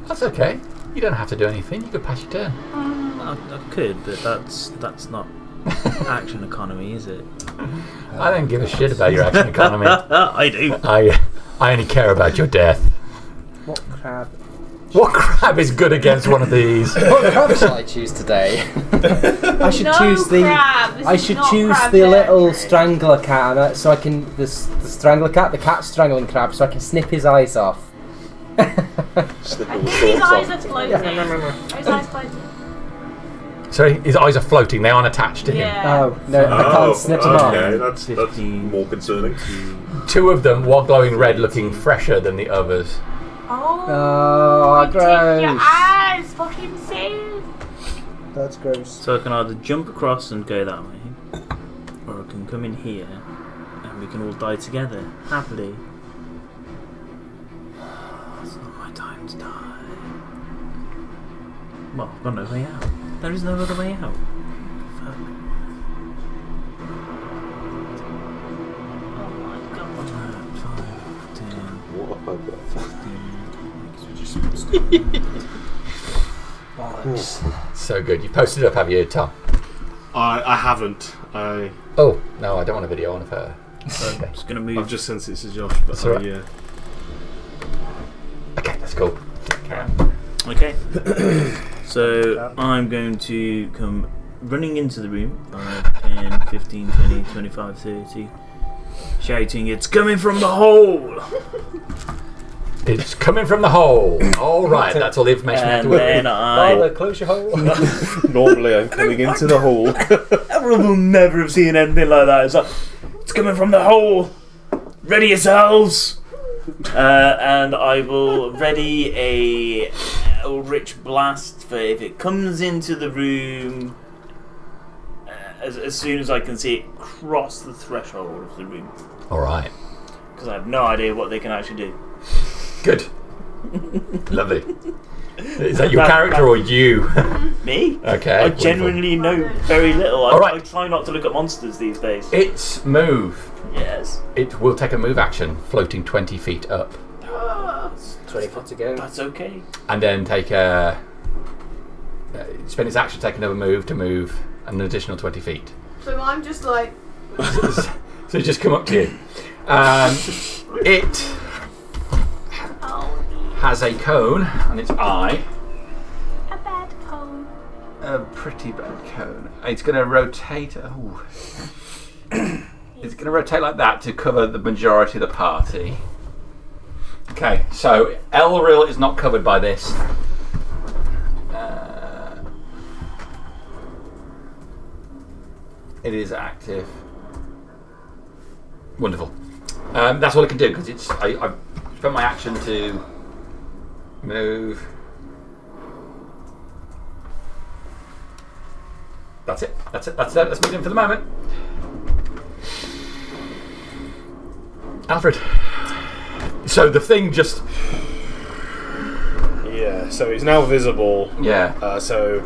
That's okay. You don't have to do anything. You could pass your turn. I could, but that's not action economy, is it? I don't give a shit about your action economy. I do. I only care about your death. What crab? What crab is good against one of these? What crab shall I choose today? I should choose the. Crab. This I is should not choose crab the there. little strangler cat, so I can the strangler cat, the cat strangling crab, so I can snip his eyes off. Snip I all think the his eyes thoughts are off. floating. Are his eyes floating? Sorry, his eyes are floating. They aren't attached to him. Yeah. Oh no, I can't snip them off. Okay, that's 15. more concerning. Two of them, one glowing red, looking fresher than the others. Oh, take your gross. eyes for himself. That's gross. So I can either jump across and go that way, or I can come in here and we can all die together happily. It's not my time to die. Well, I've got no way out. There is no other way out. Fuck. Oh my god. 5, 10, What have I got? 15. So good. You posted it up, have you, Tom? I haven't. Oh, no, I don't want a video on of her. I'm just gonna move. I've just sent it to Josh, but That's all right. yeah. Okay, that's cool. Carry on. Okay. So I'm going to come running into the room. 5, 10, 15, 20, 25, 30. Shouting, "It's coming from the hole!" It's coming from the hole. All right, that's all the information we have to And work then with. I... close your hole. Normally, I'm coming into the hole. Everyone will never have seen anything like that. It's like, "It's coming from the hole! Ready yourselves!" And I will ready a Eldritch Blast for if it comes into the room as soon as I can see it cross the threshold of the room. All right. Because I have no idea what they can actually do. Good. Lovely. Is that your character or you? Me? Okay. I wonderful. genuinely know very little. All right. I try not to look at monsters these days. Its move. Yes. It will take a move action, floating 20 feet up. 20 foot to go. That's okay. And then take a... spend its action, take another move to move an additional 20 feet. So I'm just like. So just come up to you. It has a cone on its eye. A bad cone. A pretty bad cone. It's going to rotate... Oh. It's going to rotate like that to cover the majority of the party. Okay, so Elril is not covered by this. It is active. Wonderful. That's all it can do because it's. I've spent my action to move. That's it. That's it. That's moved in for the moment. Alfred. So the thing just. Yeah, so it's now visible. Yeah. So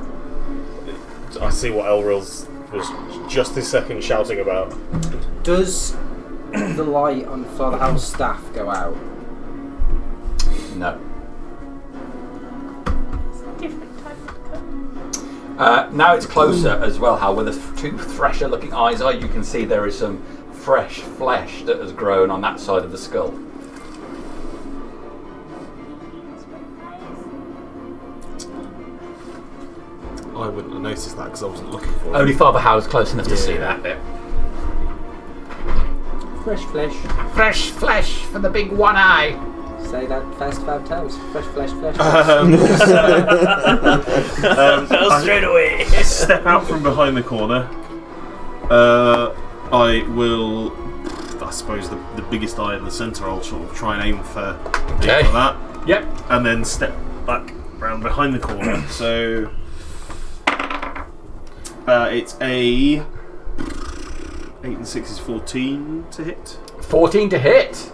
I see what Elril's was just this second shouting about. Does the light on Father Howell's staff go out? No. It's a different type of cone. Now it's closer as well, Hal, where the two thresher looking eyes are, you can see there is some fresh flesh that has grown on that side of the skull. I wouldn't have noticed that because I wasn't looking for it. Only Father Howell's close enough to see that bit. Fresh flesh. Fresh flesh for the big one eye. Say that fast 5 times. Fresh flesh, flesh. Fell straight away. Step out from behind the corner. I will, I suppose, the biggest eye in the centre, I'll sort of try and aim for Okay. that. Yep. And then step back round behind the corner. So it's a 8 and 6 is 14 to hit. 14 to hit.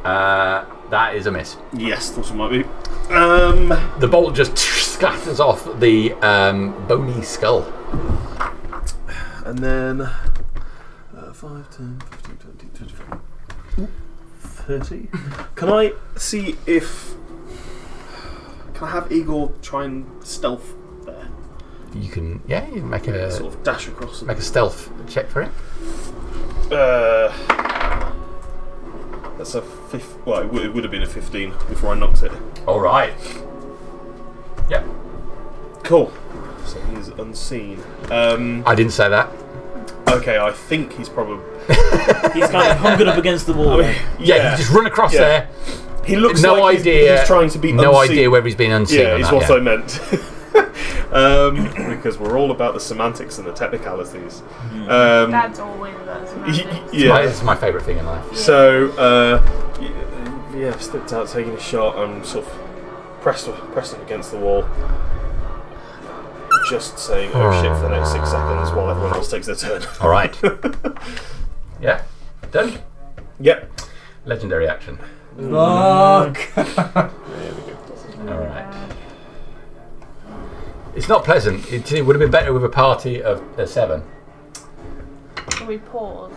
That is a miss. Yes, thought it might be. The bolt just scatters off the bony skull. And then 5, 10, 15, 20, 25, 30. Can I see if... Can I have Igor try and stealth there? You can, you make a Sort of dash across. make a stealth check for it. That's a well, it would have been a 15 before I knocked it. All right. Yep. Cool. So he's unseen. I didn't say that. Okay, I think he's probably. He's kind of hungered up against the wall. Yeah, you just run across there. He looks No like idea. he's trying to be No unseen. idea whether he's been unseen. Yeah, or is not, what I meant. Because we're all about the semantics and the technicalities. That's always about semantics. It's my favourite thing in life. So, stepped out, taking a shot, and sort of pressed up against the wall. Just saying, oh shit, for the next 6 seconds while everyone else takes their turn. All right. Yeah. Done. Yep. Legendary action. Fuck! There we go. All right. It's not pleasant. It would have been better with a party of 7. Can we pause?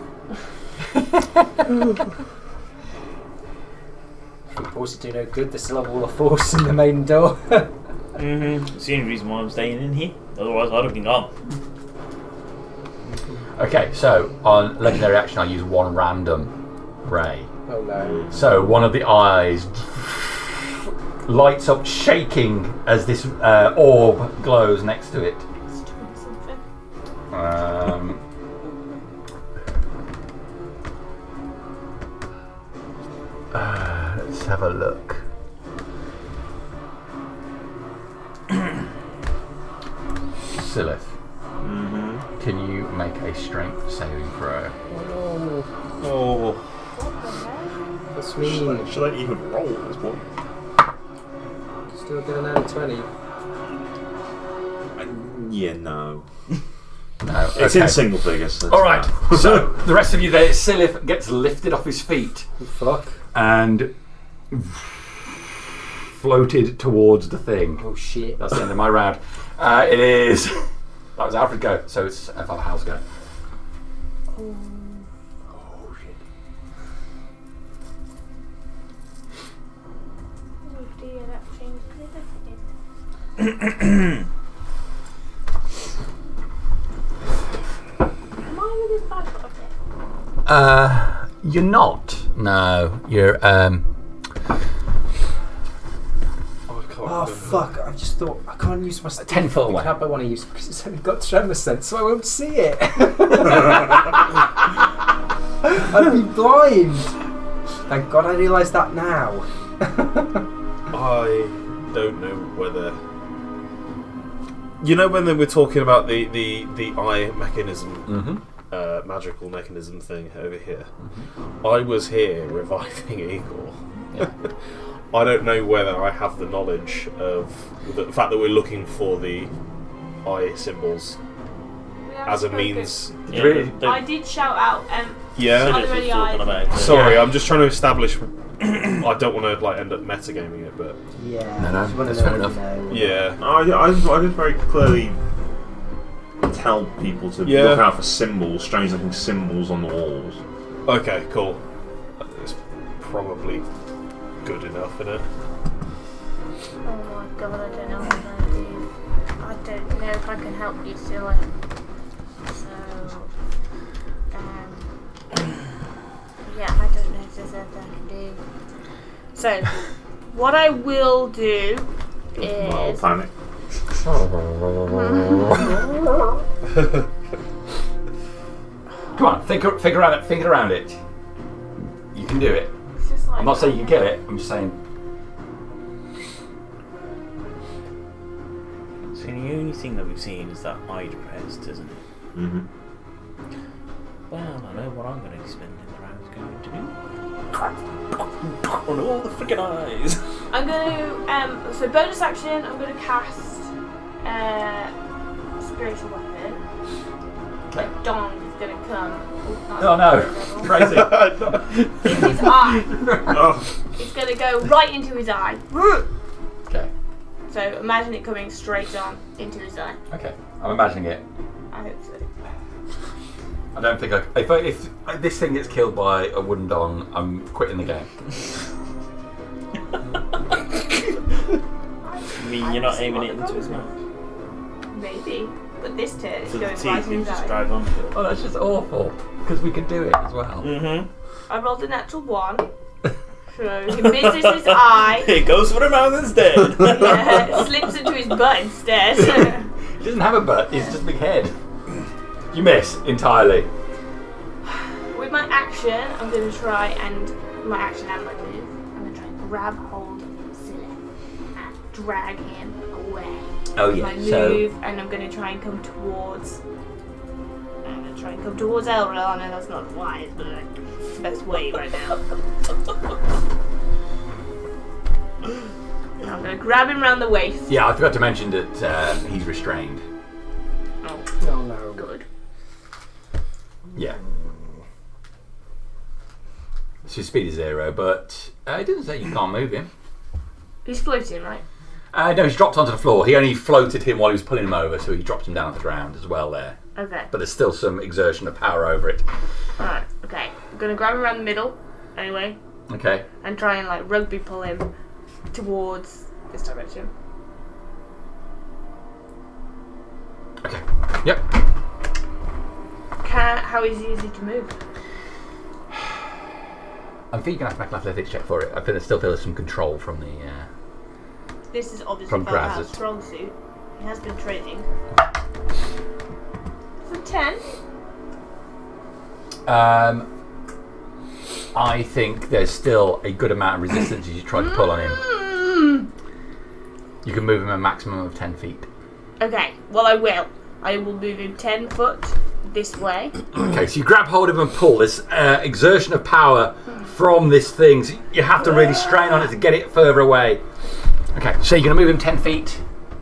Force do no good. There's still a wall of force in the main door. It's the only reason why I'm staying in here. Otherwise, I'd have been gone. Okay, so on legendary action, I'll use one random ray. Oh no. So one of the eyes lights up, shaking as this orb glows next to it. It's doing something. Let's have a look. Silith, can you make a strength saving throw? Oh, What the hell? That's mean. should I even roll at this point? Still get an out of 20. Yeah, no. No, It's in single figures. All right. So the rest of you there, Silith gets lifted off his feet Fuck. and floated towards the thing. Oh shit. That's the end of my round. It is. That was Alfred's go, so it's Valhal's go. Oh, Oh shit. oh dear, that changes everything. Am I with his bad of it? You're not. No, you're. Oh fuck! I just thought I can't use my 10 foot away. cap I want to use because it's only got tremor sense, so I won't see it. I'd be blind. Thank God I realise that now. I don't know whether. You know when they were talking about the eye mechanism, magical mechanism thing over here? I was here reviving Igor. Yeah. I don't know whether I have the knowledge of the fact that we're looking for the eye symbols We have as a spoken. means. Yeah, Really? I did shout out, Yeah. Are there any eyes? Sorry, I'm just trying to establish. I don't want to end up metagaming it, but Yeah. No, I just wanna that's know fair what enough. you know. yeah. I just very clearly tell people to Yeah. look out for symbols, strange looking symbols on the walls. Okay, cool. It's probably good enough, isn't it? oh my god, I don't know what I'm gonna do. I don't know if I can help you, Scylla. So, yeah, I don't know if there's anything I can do. So, what I will do I'll is. panic. Come on, think around it. You can do it. It's just like, I'm not saying you can kill it. I'm just saying. So the only thing that we've seen is that eye depressed, isn't it? Well, I know what I'm going to be spending the rounds going to do. On all the freaking eyes. I'm going to, so bonus action, I'm going to cast Spiritual Weapon. Okay. Dong is going to come. Oh no, crazy. In his eye. Oh, It's going to go right into his eye. Okay. So imagine it coming straight on into his eye. Okay. I'm imagining it. I hope so. I don't think if this thing gets killed by a wooden dong, I'm quitting the game. I mean, you're not aiming it into his mouth. Maybe. But this turn is So the going right teeth you in just die. drive onto it. Oh, that's just awful. Because we could do it as well. Mm-hmm. I rolled a natural 1. So he misses his eye. It goes for the mouth instead. Yeah, slips into his butt instead. He doesn't have a butt, he's just a big head. You miss entirely. With my action, I'm going to try and... My action and my move. I'm going to try and grab hold of Silly and drag him away. Oh With yeah, my so move, and I'm going to try and come towards... I'm going to try and come towards Elril. I know that's not wise, but like, it's the best way right now. I'm going to grab him round the waist. yeah, I forgot to mention that he's restrained. Oh, Oh no. good. Yeah. So his speed is 0, but it doesn't say you can't move him. He's floating, right? No, he's dropped onto the floor. He only floated him while he was pulling him over, so he dropped him down on the ground as well there. Okay. But there's still some exertion of power over it. Alright, okay. I'm going to grab him around the middle, anyway, Okay. and try and like rugby pull him towards this direction. Okay. Yep. How is he to move? I think you're going to have to make an athletics check for it. I still feel there's some control from the... This is obviously From Valhal's Grazzt. strong suit. He has been training. For 10? I think there's still a good amount of resistance as you try to pull on him. You can move him a maximum of 10 feet. Okay, well I will. I will move him 10 foot this way. Okay, so you grab hold of him and pull. There's exertion of power from this thing. So you have to really strain on it to get it further away. Okay, so you're going to move him 10 feet.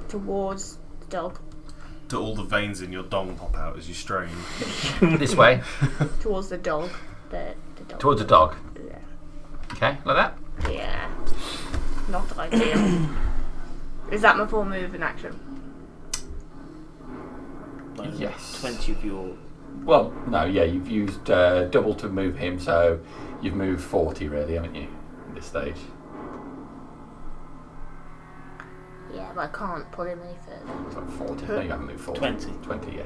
Towards the dog. Do all the veins in your dong pop out as you strain? This way. Towards the dog. The dog. Towards the dog. Yeah. Okay, like that. Yeah. Not ideal. Is that my full move in action? Like Yes. 20 of your... Well, no, yeah, you've used double to move him, so you've moved 40 really, haven't you, at this stage? Yeah, but I can't pull him any further. It's like 40. No, you haven't moved 40. 20. 20, yeah.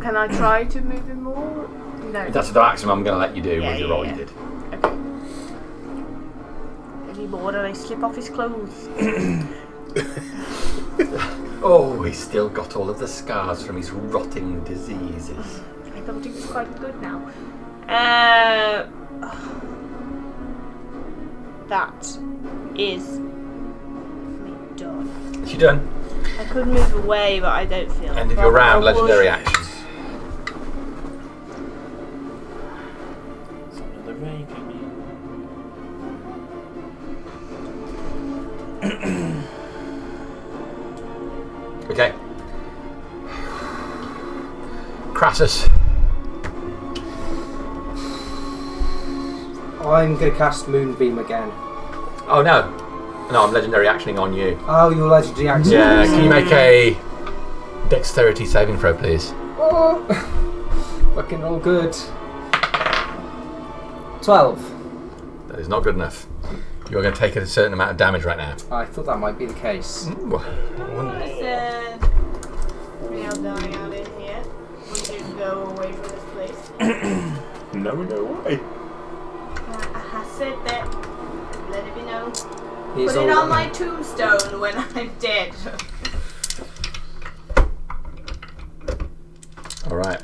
Can I try to move him more? No. If that's the maximum I'm going to let you do Yeah, with the yeah, roll yeah. you did. Okay. Any more and I slip off his clothes? Oh, he's still got all of the scars from his rotting diseases. I thought he was quite good now. That is me done. Is you done? I could move away, but I don't feel. End of but your round, I would- legendary actions. The rain coming. Okay. Crassus. I'm going to cast Moonbeam again. Oh no. No, I'm legendary actioning on you. Oh, your legendary action. Yeah, can you make a dexterity saving throw, please? Oh, fucking all good. 12. That is not good enough. You're going to take a certain amount of damage right now. I thought that might be the case. Ooh, I wonder. Listen, we are dying out in here. We should go away from this place. No way. I said that. Let it be known. He's Put it all- on my tombstone when I'm dead. Alright.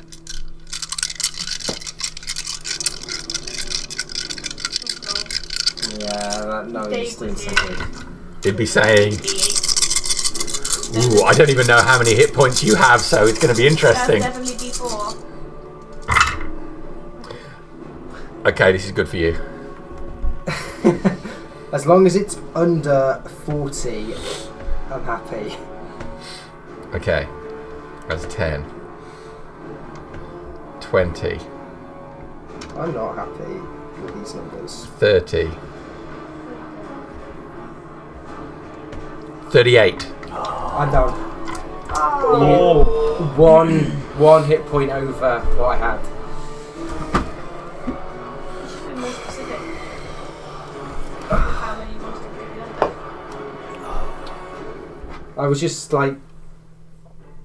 Yeah, no, he's Dave still was something. He'd be saying, ooh, I don't even know how many hit points you have, so it's going to be interesting. That's definitely D4. Okay, this is good for you. As long as it's under 40, I'm happy. Okay. That's 10. 20. I'm not happy with these numbers. 30. 38. I'm down. Oh. One hit point over what I had. You should be more specific. How many monsters have you done? I was just like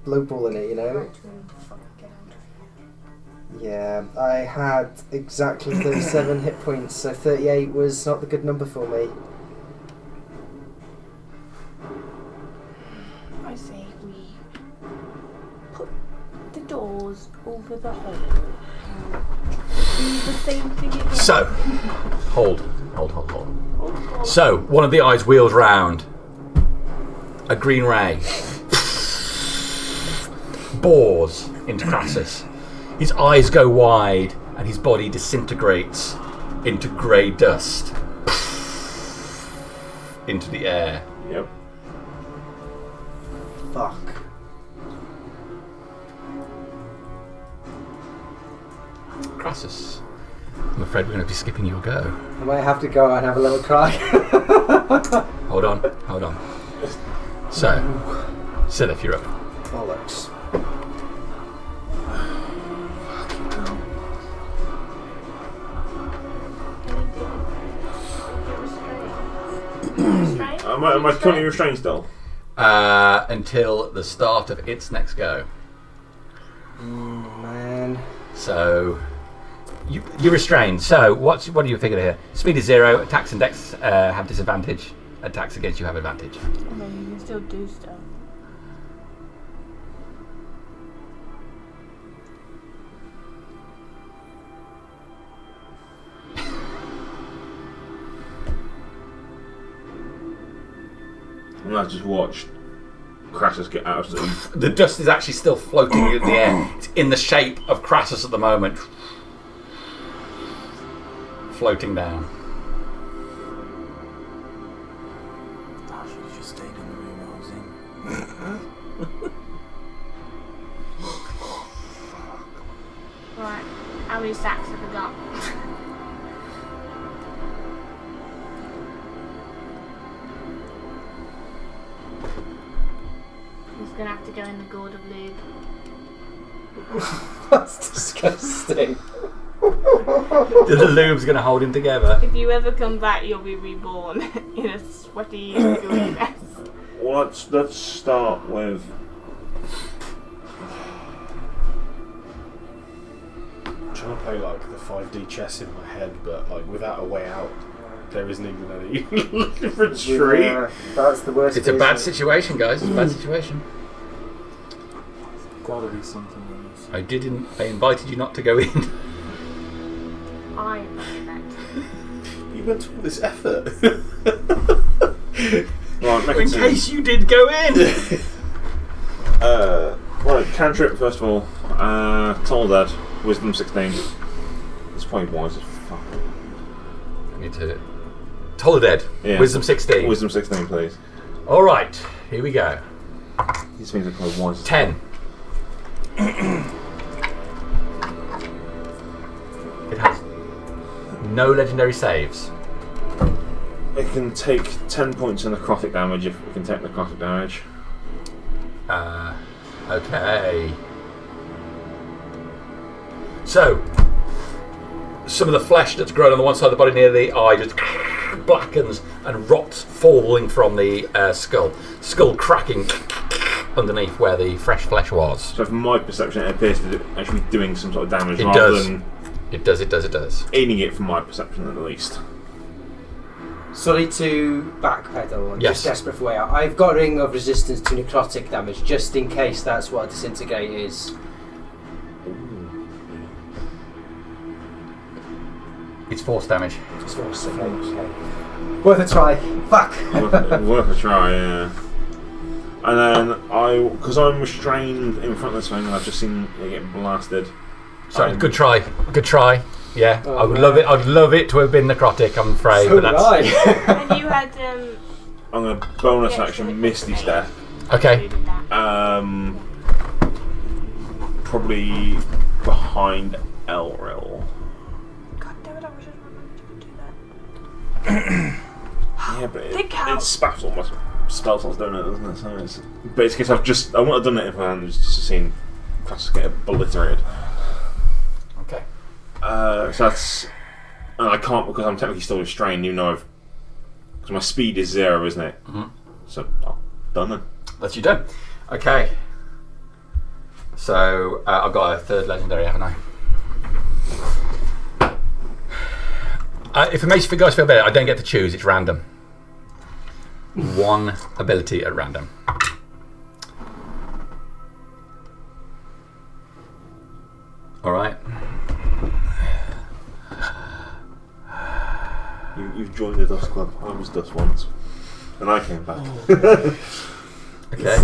lowballing it, you know. Right, we need to fucking get out of here. Yeah, I had exactly 37 hit points, so 38 was not the good number for me. I say we put the doors over the hole. Do the same thing again. So, hold. So, one of the eyes wheels round. A green ray bores into Crassus. His eyes go wide and his body disintegrates into grey dust into the air. Yep. Fuck. Crassus, I'm afraid we're going to be skipping your go. I might have to go and have a little cry. Hold on. So, Sylph, you're up. Bollocks. Am I currently restrained still? Until the start of its next go. Man. So, you're restrained. So, what do you figure here? Speed is 0. Attacks and dex have disadvantage. Attacks against you have advantage. I mean, you can still do stuff. And I just watched Crassus get absolutely. The dust is actually still floating in the air. It's in the shape of Crassus at the moment. Floating down. I should have just stayed in the room I was in. Right, how many sacks have we got? He's gonna have to go in the gourd of lube. That's disgusting. The lube's going to hold him together. If you ever come back, you'll be reborn in a sweaty, gooey mess. Well, let's start with. I'm trying to play like the 5D chess in my head, but like without a way out. There isn't even any retreat. Yeah, that's the worst. It's a bad situation, guys. It's a bad situation. Gotta be something else. I invited you not to go in. I invited that. You went to all this effort. Right, make In it case you did go in. right, cantrip first of all. Toldad, wisdom 16. It's probably wise as fuck. I need to. Toladed. Yeah. Wisdom 16. Wisdom 16, please. All right, here we go. These things are probably wise. 10. It has no legendary saves. It can take 10 points of necrotic damage if it can take necrotic damage. Okay. So, some of the flesh that's grown on the one side of the body near the eye just blackens and rots, falling from the skull. Skull cracking underneath where the fresh flesh was. So from my perception, it appears to actually be doing some sort of damage It rather does. than It does. aiding it from my perception at least. Sorry to backpedal. I'm Yes. just desperate for a way out. I've got a ring of resistance to necrotic damage, just in case that's what disintegrate is. It's force damage. Just for a second. Okay. Worth a try. Fuck. Worth a try, yeah. And then because I'm restrained in front of this thing, I've just seen it get blasted. Sorry, good try. Yeah, Oh, I would man. love it. I'd love it to have been necrotic. I'm afraid, So but that's would I. And you had I'm gonna bonus Yeah, action so- Misty Step. okay. included that. Probably behind Elril. God damn it! I wish I'd remembered you could do that. Yeah, but They count. it spaps all my spell slots, don't it? Doesn't it? So it's, but it's 'cause I wouldn't have done it if I hadn't just seen Crassus get obliterated. Okay. So that's, and I can't because I'm technically still restrained, even though because my speed is 0, isn't it? Mhm. So I'm done then. That's you done. Okay. So I've got a third legendary, haven't I? If it makes you guys feel better, I don't get to choose. It's random. One ability at random. All right. You've joined the Dust Club. I was Dust once, and I came back. Okay.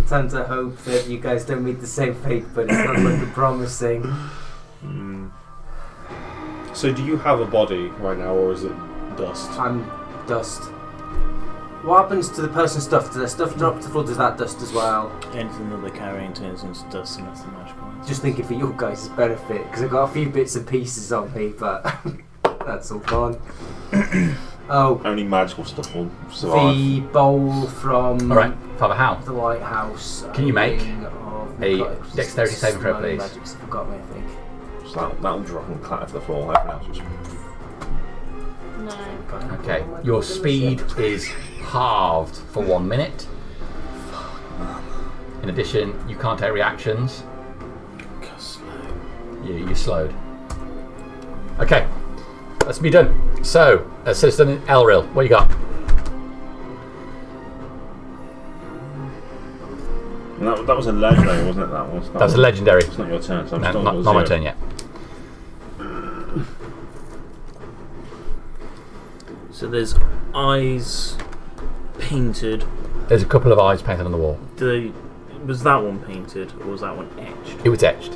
Time to hope that you guys don't meet the same fate, but it's not looking promising. So do you have a body right now, or is it dust? I'm dust. What happens to the person's stuff? Does their stuff drop to the floor? Does that dust as well? Anything that they're carrying turns into dust and nothing magical. Just thinking for your guys' benefit, because I've got a few bits and pieces on me, but that's all gone. Oh, Only magical stuff will survive. the bowl from All right. Father Hal. the lighthouse. Can you make a narcotics, dexterity saving throw, smelling please? Magics, I forgot me, I think. So that'll drop and clatter to the floor. Everything else just... No. Okay. Your speed is halved for 1 minute. In addition, you can't take reactions. You're slowed. Okay. That's me done. So, Citizen Elril, what you got? And that was a legendary, wasn't it? That was a legendary. It's not your turn, so I'm No, still not at my zero. turn yet. So there's eyes painted. There's a couple of eyes painted on the wall. Was that one painted or was that one etched? It was etched.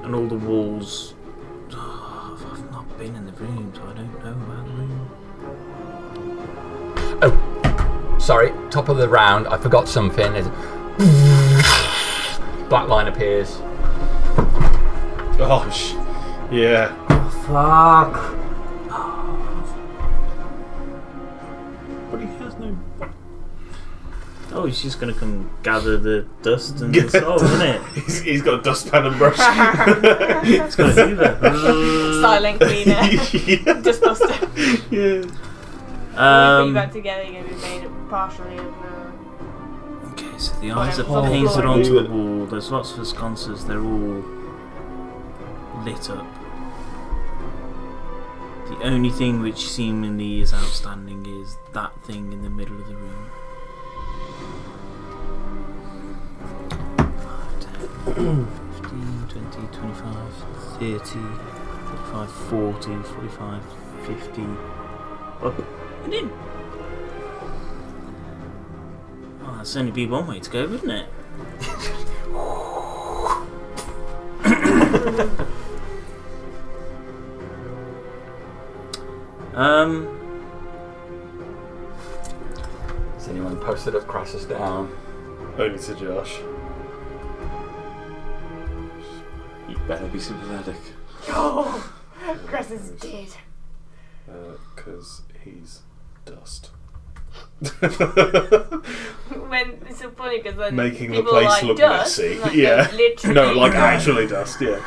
And all the walls. I've not been in the room, so I don't know about the room. Oh, sorry. Top of the round, I forgot something. Black line appears. Gosh. Yeah. Fuck! But he has no... Oh, he's just going to come gather the dust and solve, isn't it? He's got a dustpan and brush. He's going to do that. Silent cleaner. Yeah. Disgusting. Yeah. When you got together, you're going to be made partially of. Okay, so the eyes are Whatever. painted Oh, onto the wall. There's lots of sconces. They're all lit up. The only thing which seemingly is outstanding is that thing in the middle of the room. 5, 10, 15, 20, 25, 30, 35, 40, 45, 50. Up and in. Oh, that's only be one way to go, wouldn't it? Has anyone posted up Crassus down? Only to Josh. You better be sympathetic. Oh, Grazzt is dead. Because he's dust. When it's so funny because then Making the people place like look dust, messy. like, Yeah. literally. No, like actually dust, yeah.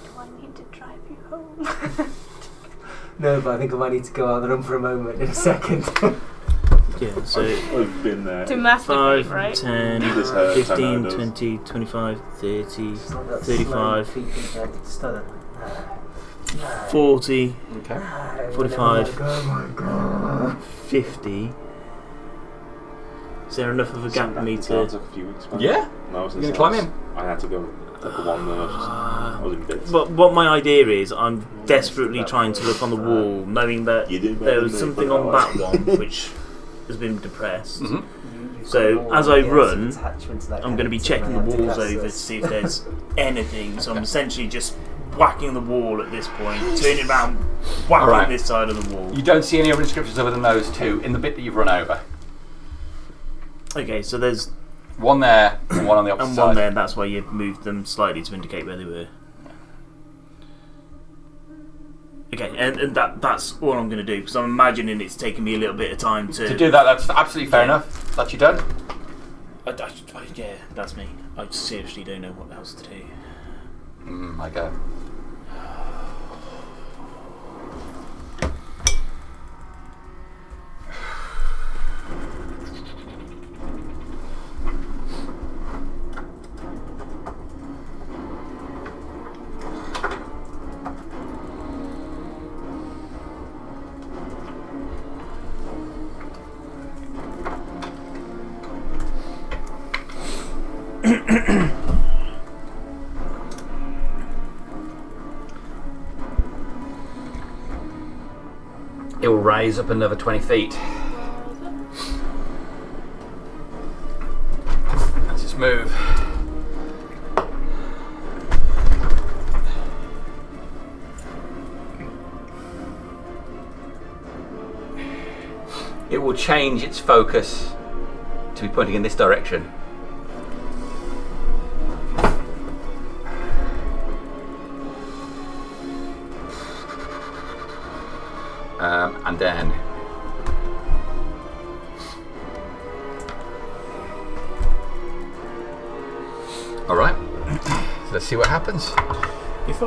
Do I need to drive you home? No, but I think I might need to go out the room for a moment in a second. Yeah, so I've been there. To masturbate, 5, right? 10, This hurts, I know 15, it does. 20, 25, 30, It's not that 35, slow creeping head, it's still 40, Okay. 45. Oh my god. 50. Is there enough of a gap for me That to... took a few weeks. Man. Yeah. No, I was in You gonna climb sales. I had to go take the one there. I was in bits. But what my idea is, I'm desperately trying to look on the wall, knowing that You did better there than was me, something put it on that that one which has been depressed. Mhm. So as I run, I'm going to be checking the walls over to see if there's anything. So I'm essentially just whacking the wall at this point, turning around, whacking Alright. this side of the wall. You don't see any other inscriptions other than those two in the bit that you've run over. Okay, so there's One there and one on the opposite and side. one there. That's why you moved them slightly to indicate where they were. Okay, and that's all I'm going to do, because I'm imagining it's taking me a little bit of time To do that, that's absolutely fair enough. That's you done? Yeah, that's me. I seriously don't know what else to do. I go. It will raise up another 20 feet. Let's just move. It will change its focus to be pointing in this direction. And then all right, so let's see what happens. If I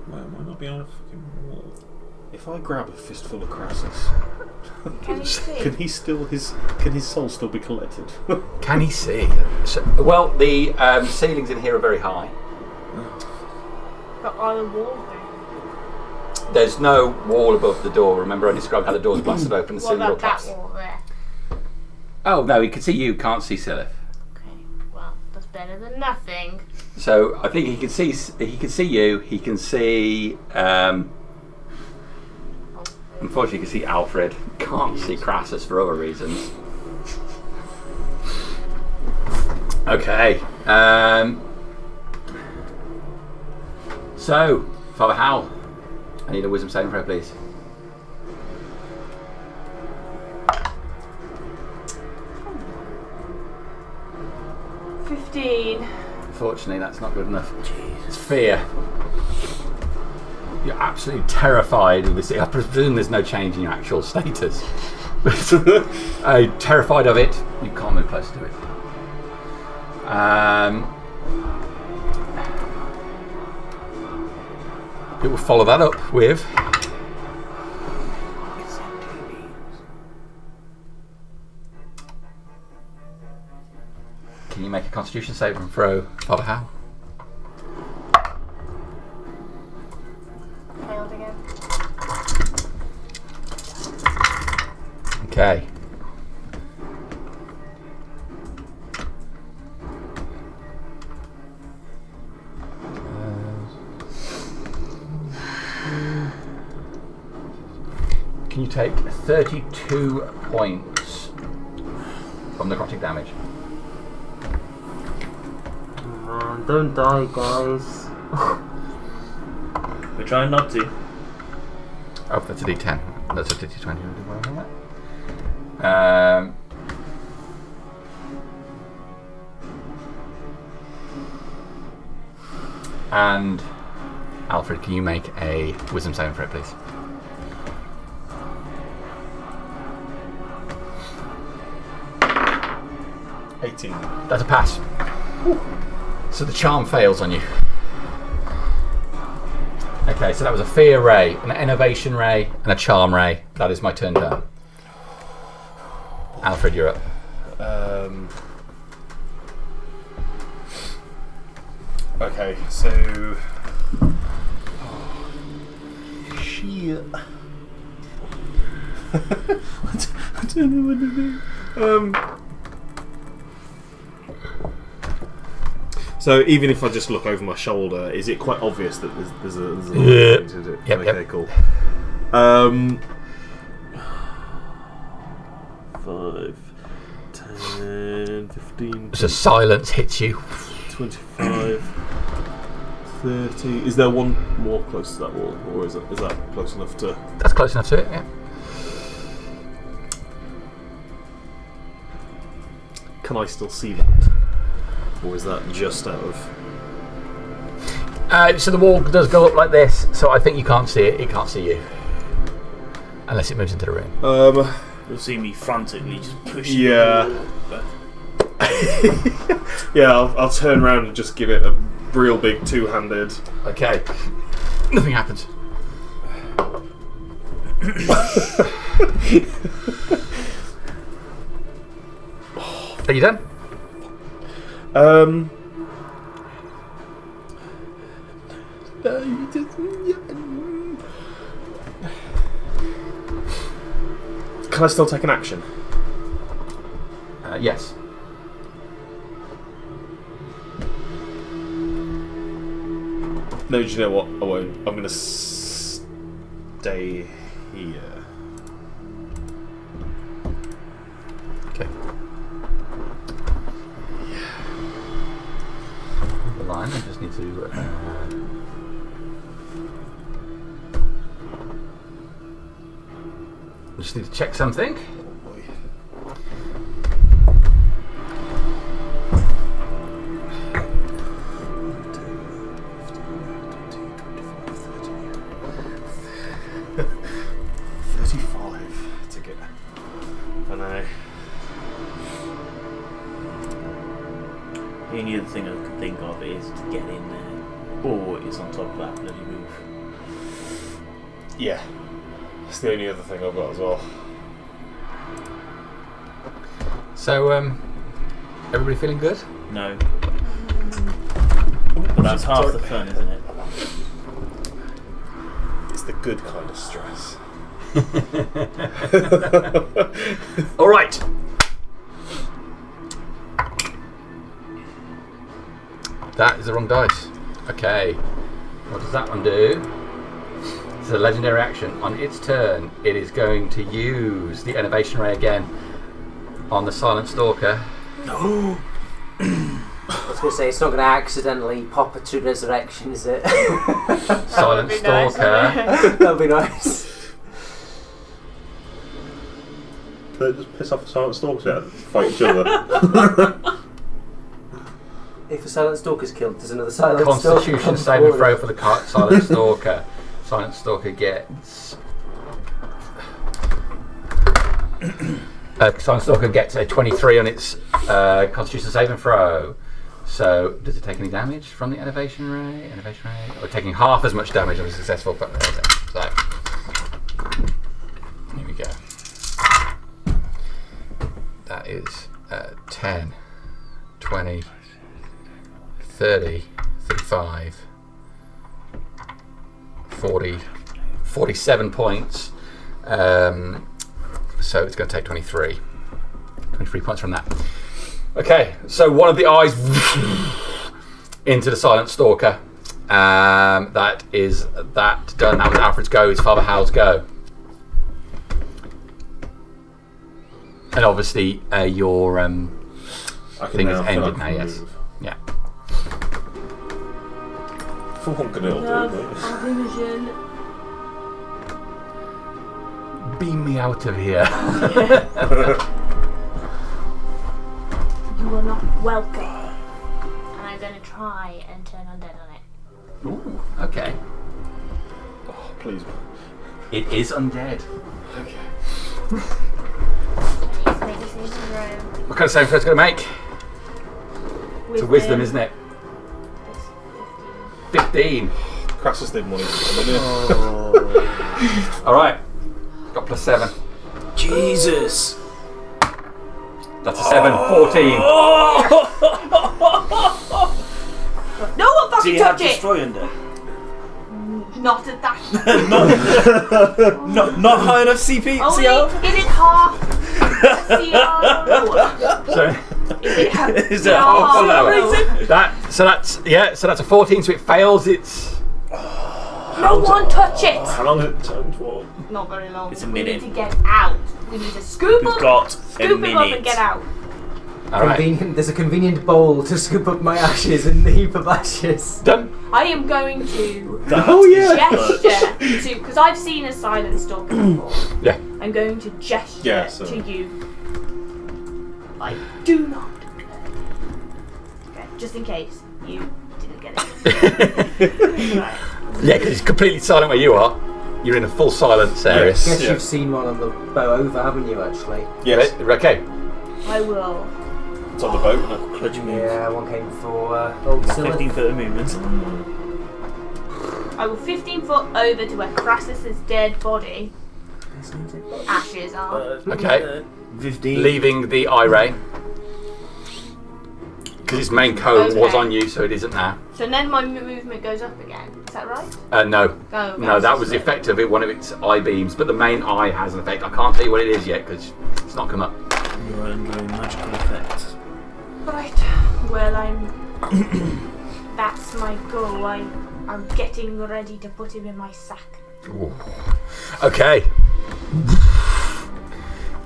Might not be on a fucking wall. if I grab a fistful of Crassus, Can you see? can his soul still be collected? Can he see? So, well, the ceilings in here are very high. But on the wall there. There's no wall above the door. Remember, I described how the door's blasted open and the What ceiling all about that collapsed. wall there? Oh no, he can see you, can't see Silith. Okay, well, that's better than nothing. So I think he can see you. He can see. Unfortunately, he can see Alfred. Can't see Crassus for other reasons. Okay. So, Father Hal, I need a wisdom saving throw, please. Unfortunately, that's not good enough. It's fear. You're absolutely terrified of this. I presume there's no change in your actual status. Terrified of it. You can't move closer to it. It will follow that up with. Can you make a Constitution saving throw, Father Hal? Failed again. Okay. Can you take 32 points from necrotic damage? Don't die, guys. We're trying not to. Oh, that's a D10. That's a D20. And Alfred, can you make a wisdom saving throw, please? That's a pass. So the charm fails on you. Okay, so that was a fear ray, an innovation ray, and a charm ray. That is my turn down. Alfred, you're up. Okay, so. Oh, shit. I don't know what to do. So even if I just look over my shoulder, is it quite obvious that there's a lot of things to do? Yep, okay, yep. cool. 5, 10, 15. So silence hits you. 25, 30. Is there one more close to that wall, or is that close enough to? That's close enough to it, yeah. Can I still see that, or is that just out of? So the wall does go up like this, so I think you can't see it. It can't see you. Unless it moves into the room. You'll see me frantically just pushing. Yeah. Yeah, I'll turn around and just give it a real big two-handed. Okay. Nothing happens. Are you done? Can I still take an action? Yes. No, do you know what? I won't. I'm going to stay here. Okay. The line, I just need to... I just need to check something. Oh boy. To get. I know. The only other thing I can think of is to get in there, or it's on top of that bloody roof. Yeah. That's the only other thing I've got as well. So, everybody feeling good? No. But that's half the fun, isn't it? It's the good kind of stress. All right. That is the wrong dice. Okay. What does that one do? It's a legendary action. On its turn, it is going to use the Innovation Ray again on the Silent Stalker. I was going to say, it's not going to accidentally pop a true resurrection, is it? Silent Stalker. That'd be nice. They just piss off the silent stalkers out and fight each other. If a silent stalker's killed, there's another silent stalker. Constitution saving throw for the Silent Stalker. Silent Stalker gets... Silent Stalker gets a 23 on its Constitution saving throw. So, does it take any damage from the Innovation Ray? Innovation Ray? Or taking half as much damage on a successful... So, here we go. That is 10, 20, 30, 35, 40, 47 points. So it's going to take 23 points from that. Okay, so one of the eyes into the Silent Stalker. That is that done. That was Alfred's go. It's Father Hal's go. And obviously your thing is ended now, yes. Move. Yeah. For one good it'll do, mate. Beam me out of here. You are not welcome. And I'm going to try and turn undead on it. Ooh, okay. Oh, please. It is undead. Okay. Let's make a saving throw. What kind of saving throw it's going to make? It's a wisdom, isn't it? It's 15. Crassus didn't want it to come in. Alright. Got plus 7. Jesus! That's a 7. 14. No one Do fucking you have touch it! destroy under? Not at that. Not high enough CP. Only CR? is it half CR? So, Is it half Is it half CR? that's a 14, so it fails its... No one touch it! How long has it turned for? Not very long. It's a We minute. need to get out. We need to scoop We've up, got a scoop him up and minute. get out. Alright. There's a convenient bowl to scoop up my ashes in the heap of ashes. Done. I am going to Oh yeah! gesture to, because I've seen a silent stalker before. Yeah. I'm going to gesture Yeah, so- to you. Like, do not. Okay, just in case you didn't get it. Right. Yeah, because it's completely silent where you are. You're in a full silence area. Yes. Guess Yeah. you've seen one on the bow over, haven't you? Actually. Yes. Okay. I will. It's on the boat, isn't it? Clutch move. Yeah, one came for old Scylla. 15 foot of movement. I will 15 foot over to where Crassus's dead body, ashes are. Okay. 15. Leaving the eye ray. Because its main cone was Okay. on you, so it isn't now. So then my movement goes up again. Is that right? No. Oh, No, that was the effect of it, one of its eye beams, but the main eye has an effect. I can't tell you what it is yet because it's not come up. You're under a magical effect. Right. Well, that's my goal. I'm getting ready to put him in my sack. Ooh. Okay.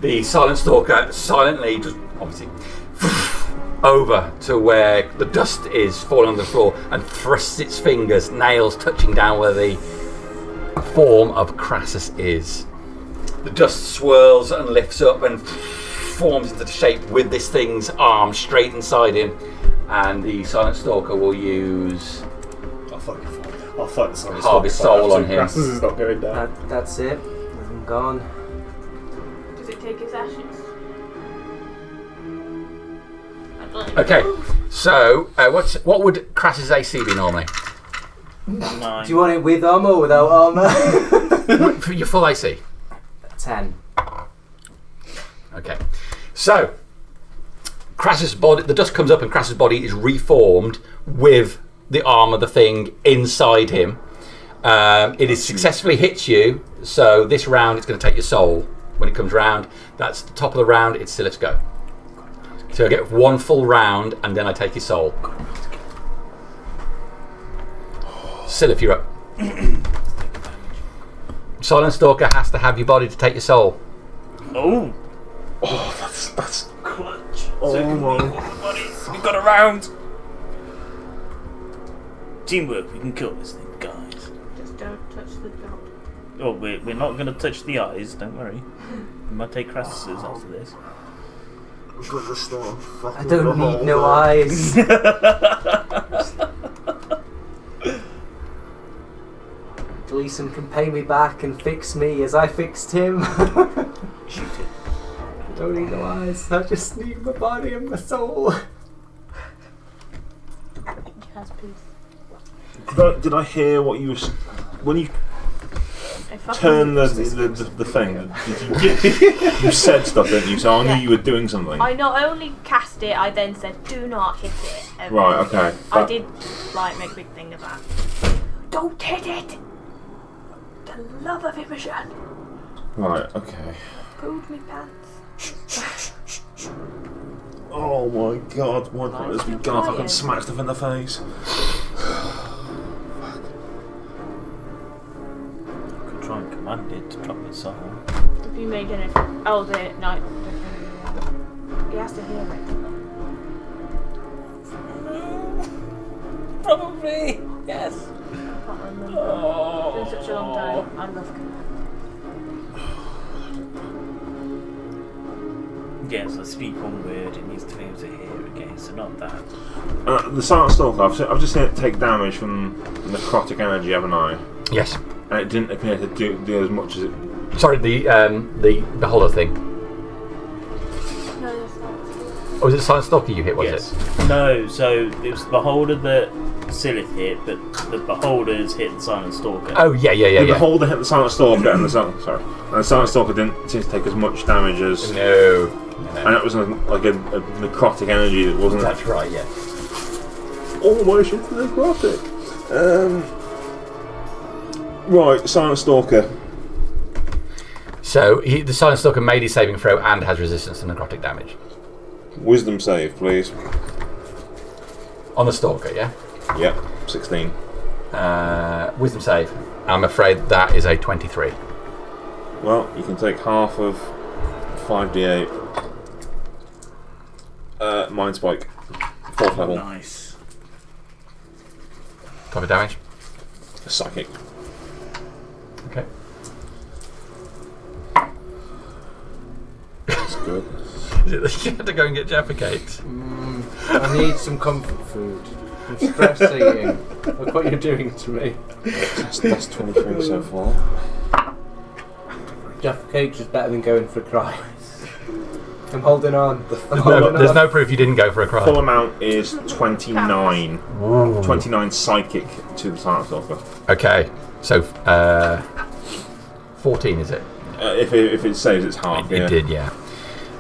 The Silent Stalker silently just obviously over to where the dust is falling on the floor and thrusts its fingers, nails touching down where the form of Crassus is. The dust swirls and lifts up and forms into the shape with this thing's arm straight inside him, and the Silent Stalker will use I'll fight the Silent Halve his soul on him. Crassus is not going down. That's it. I'm gone. Does it take his ashes? Okay, so what would Crassus' AC be normally? 9. Do you want it with armor or without armor? For your full AC? 10. Okay, so Crassus' body, the dust comes up and Crassus' body is reformed with the arm of the thing inside him. It is successfully hits you, so this round it's going to take your soul. When it comes round, that's the top of the round, it's Silith's go. So I get one full round and then I take your soul. Silith, you're up. Silent Stalker has to have your body to take your soul. Oh! Oh, that's Clutch. Oh So my. we've got a round. Teamwork, we can kill this thing, guys. Just don't touch the dog. Oh, we're not going to touch the eyes, don't worry. We might take Crassus's after this. I don't need no eyes. Gleason can pay me back and fix me as I fixed him. Shoot it. I don't need no eyes. I just need my body and my soul. Yes, please. Did I hear what you was when you I fucking- turned the thing? Did you said stuff, didn't you? So I knew Yeah. you were doing something. I not only cast it, I then said, "Do not hit it." ever Right, again." okay. I That- did like make a big thing of that. Don't hit it. The love of Imogen Right, okay. pulled me pants. Oh my god, why can't this be gone off? I can smack stuff in the face. Could try and command it to drop its soul. If you make it, oh, no, he has to hear it. Probably, yes. I can't remember. It's been such a long time. I love command. Yes, I speak one word, it needs to be able to hear again, so not that. The Silent Stalker, I've just seen it take damage from necrotic energy, haven't I? Yes. And it didn't appear to do as much as it. Sorry, the beholder thing. No, that's not. Oh, was it Silent Stalker you hit? Was Yes. it? No, so it was the beholder that Silith hit, but the beholders hit the Silent Stalker. Oh yeah. The Beholder hit the Silent Stalker, and the Silent Stalker didn't seem to take as much damage as. No. And it was like a necrotic energy that wasn't. That's right. Yeah. Oh my shit's necrotic. Right, Silent Stalker. So the Silent Stalker made his saving throw and has resistance to necrotic damage Wisdom save, please. on the Stalker. Yeah. Yep, 16. Wisdom save. I'm afraid that is a 23. Well, you can take half of 5d8. Mind Spike. 4th level. Nice. Type of damage. Psychic. Okay. That's good. Is it that you had to go and get Jaffa cakes? I need some comfort food. I'm stress eating. Look what you're doing to me. That's 23 so far. Jaffa Cakes is better than going for a cry. I'm holding on. There's no proof you didn't go for a cry. Full amount is 29. 29 psychic to the silent stalker. Okay, so 14 is it? If it says it's half, It did, yeah.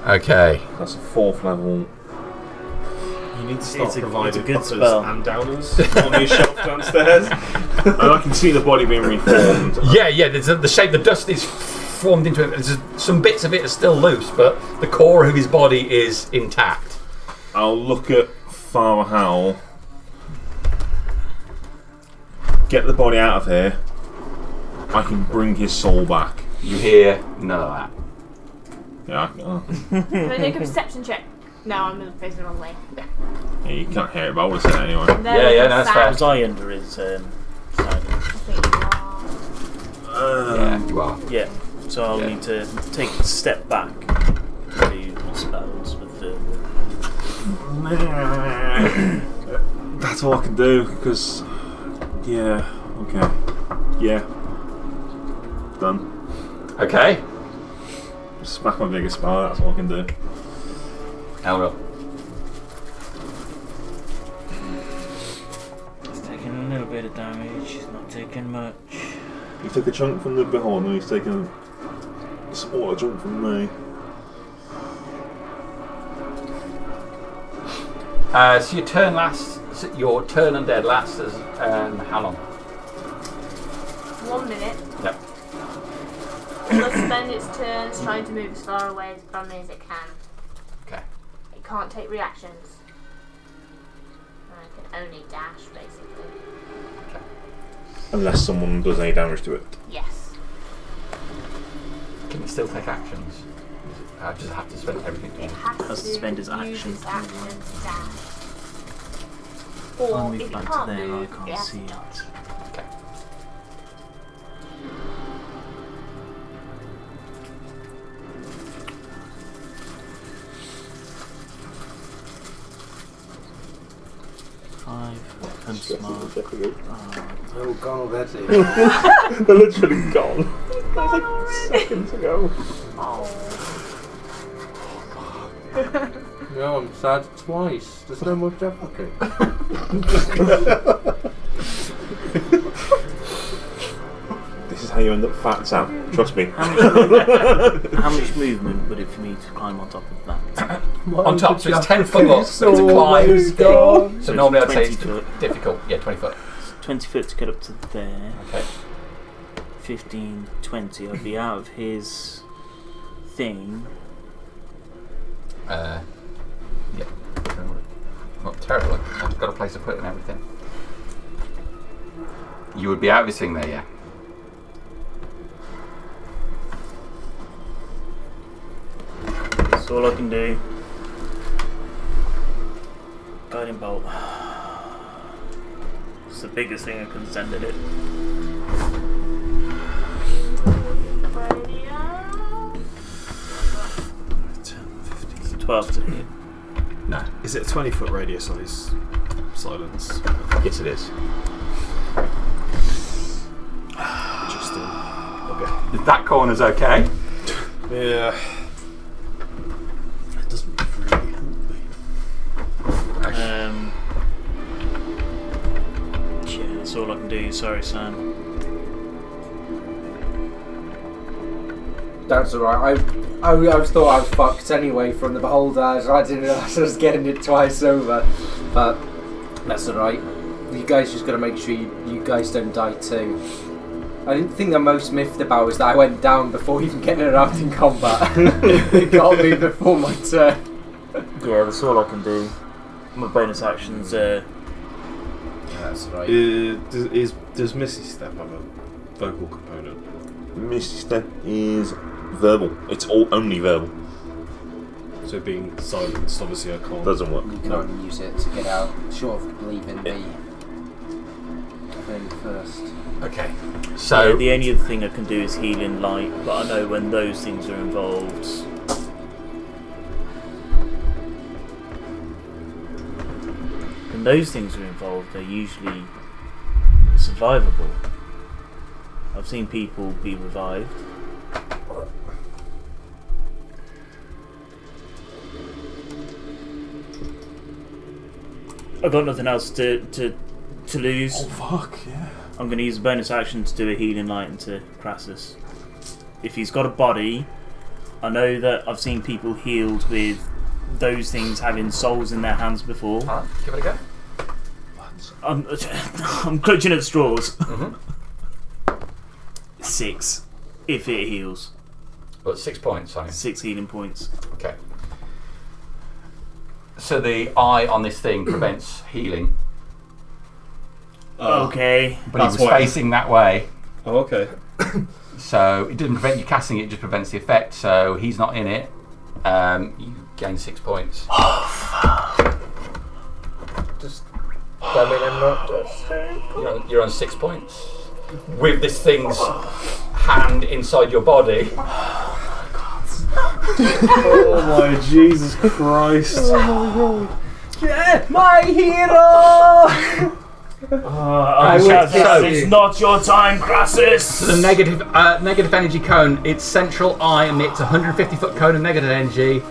Okay. That's a 4th level. You need to start It's a providing good uppers spell. and downers on your shelf downstairs. And I can see the body being reformed. Yeah. There's the shape. The dust is formed into it. There's some bits of it are still loose, but the core of his body is intact. I'll look at Father Howell. Get the body out of here. I can bring his soul back. You hear none of that. Yeah, Can I make a perception check? No, I'm facing the wrong way. yeah, you can't hear it, but I would have said it anyway. Yeah, that's fair. Was I under his silence? I think you are. Yeah, you are. Yeah. So I'll need to take a step back to do spells with the. That's all I can do, because... Yeah, okay. Yeah. Done. Okay. Smack my biggest spell, that's all I can do. Elro. He's taking a little bit of damage. He's not taking much. He took a chunk from the beholder, and he's taken a smaller chunk from me. So your turn lasts. Your turn undead lasts as how long? 1 minute. Yep. It'll spend its turns trying to move as far away from me as it can. Okay. It can't take reactions. I can only dash, basically. Unless someone does any damage to it. Yes. Can it still take actions? I just have to spend everything. It has Has to spend its use action. its action to dash. Or I'll if move it back to can't there, I move, can't it has see to it. dodge. Okay. And smart. Oh, gone already. They're literally gone. That was like seconds ago. No, I'm sad twice. There's no more Jaffa This is how you end up fat, Sam. Trust me. How much movement would it for me to climb on top of that? On top, so it's 10 foot up, so it's a climb. Gone. So normally I'd say 20 it's foot. difficult. Yeah, 20 foot. 20 foot to get up to there. Okay. 15, 20. I'd be out of his thing. Yeah. Not terrible. I've got a place to put it and everything. You would be out of his thing there, yeah. That's all I can do. Guiding bolt. It's the biggest thing I can send at it. It's 12 to hit. No. Is it a 20-foot radius on his silence? Yes, it is. Interesting. Okay. If that corner's okay. Yeah. It doesn't really help me. Yeah, that's all I can do. Sorry, Sam. That's alright. I thought I was fucked anyway from the beholders. I didn't realise I was getting it twice over. But that's alright. You guys just gotta make sure you guys don't die too. I didn't think the most miffed about was that I went down before even getting around in combat. It got me before my turn. Yeah, that's all I can do. My bonus actions Yeah, that's right. Does Misty Step have a vocal component? Misty Step is verbal. It's all only verbal. So being silenced, obviously I can't. Doesn't work. You can't use it to get out, short of leaving the thing first. Okay. So So the only other thing I can do is healing light, but I know when those things are involved. The when those things are involved, they're usually survivable. I've seen people be revived. I've got nothing else to lose. Oh fuck, yeah. I'm going to use a bonus action to do a healing light into Crassus. If he's got a body, I know that I've seen people healed with those things having souls in their hands before. Alright, give it a go. I'm clutching at straws. 6, if it heals. Well, 6 points, sorry. 6 healing points. Okay. So the eye on this thing prevents healing, Okay. but he That's was why- facing that way. Oh, okay. So it didn't prevent you casting it, just prevents the effect. So he's not in it. You gain 6 points. Just I mean, I'm not just. You're on 6 points. With this thing's hand inside your body. Oh my Jesus Christ! My hero! I would This is not your time, Crassus! So the negative energy cone, its central eye emits a 150-foot cone of negative energy.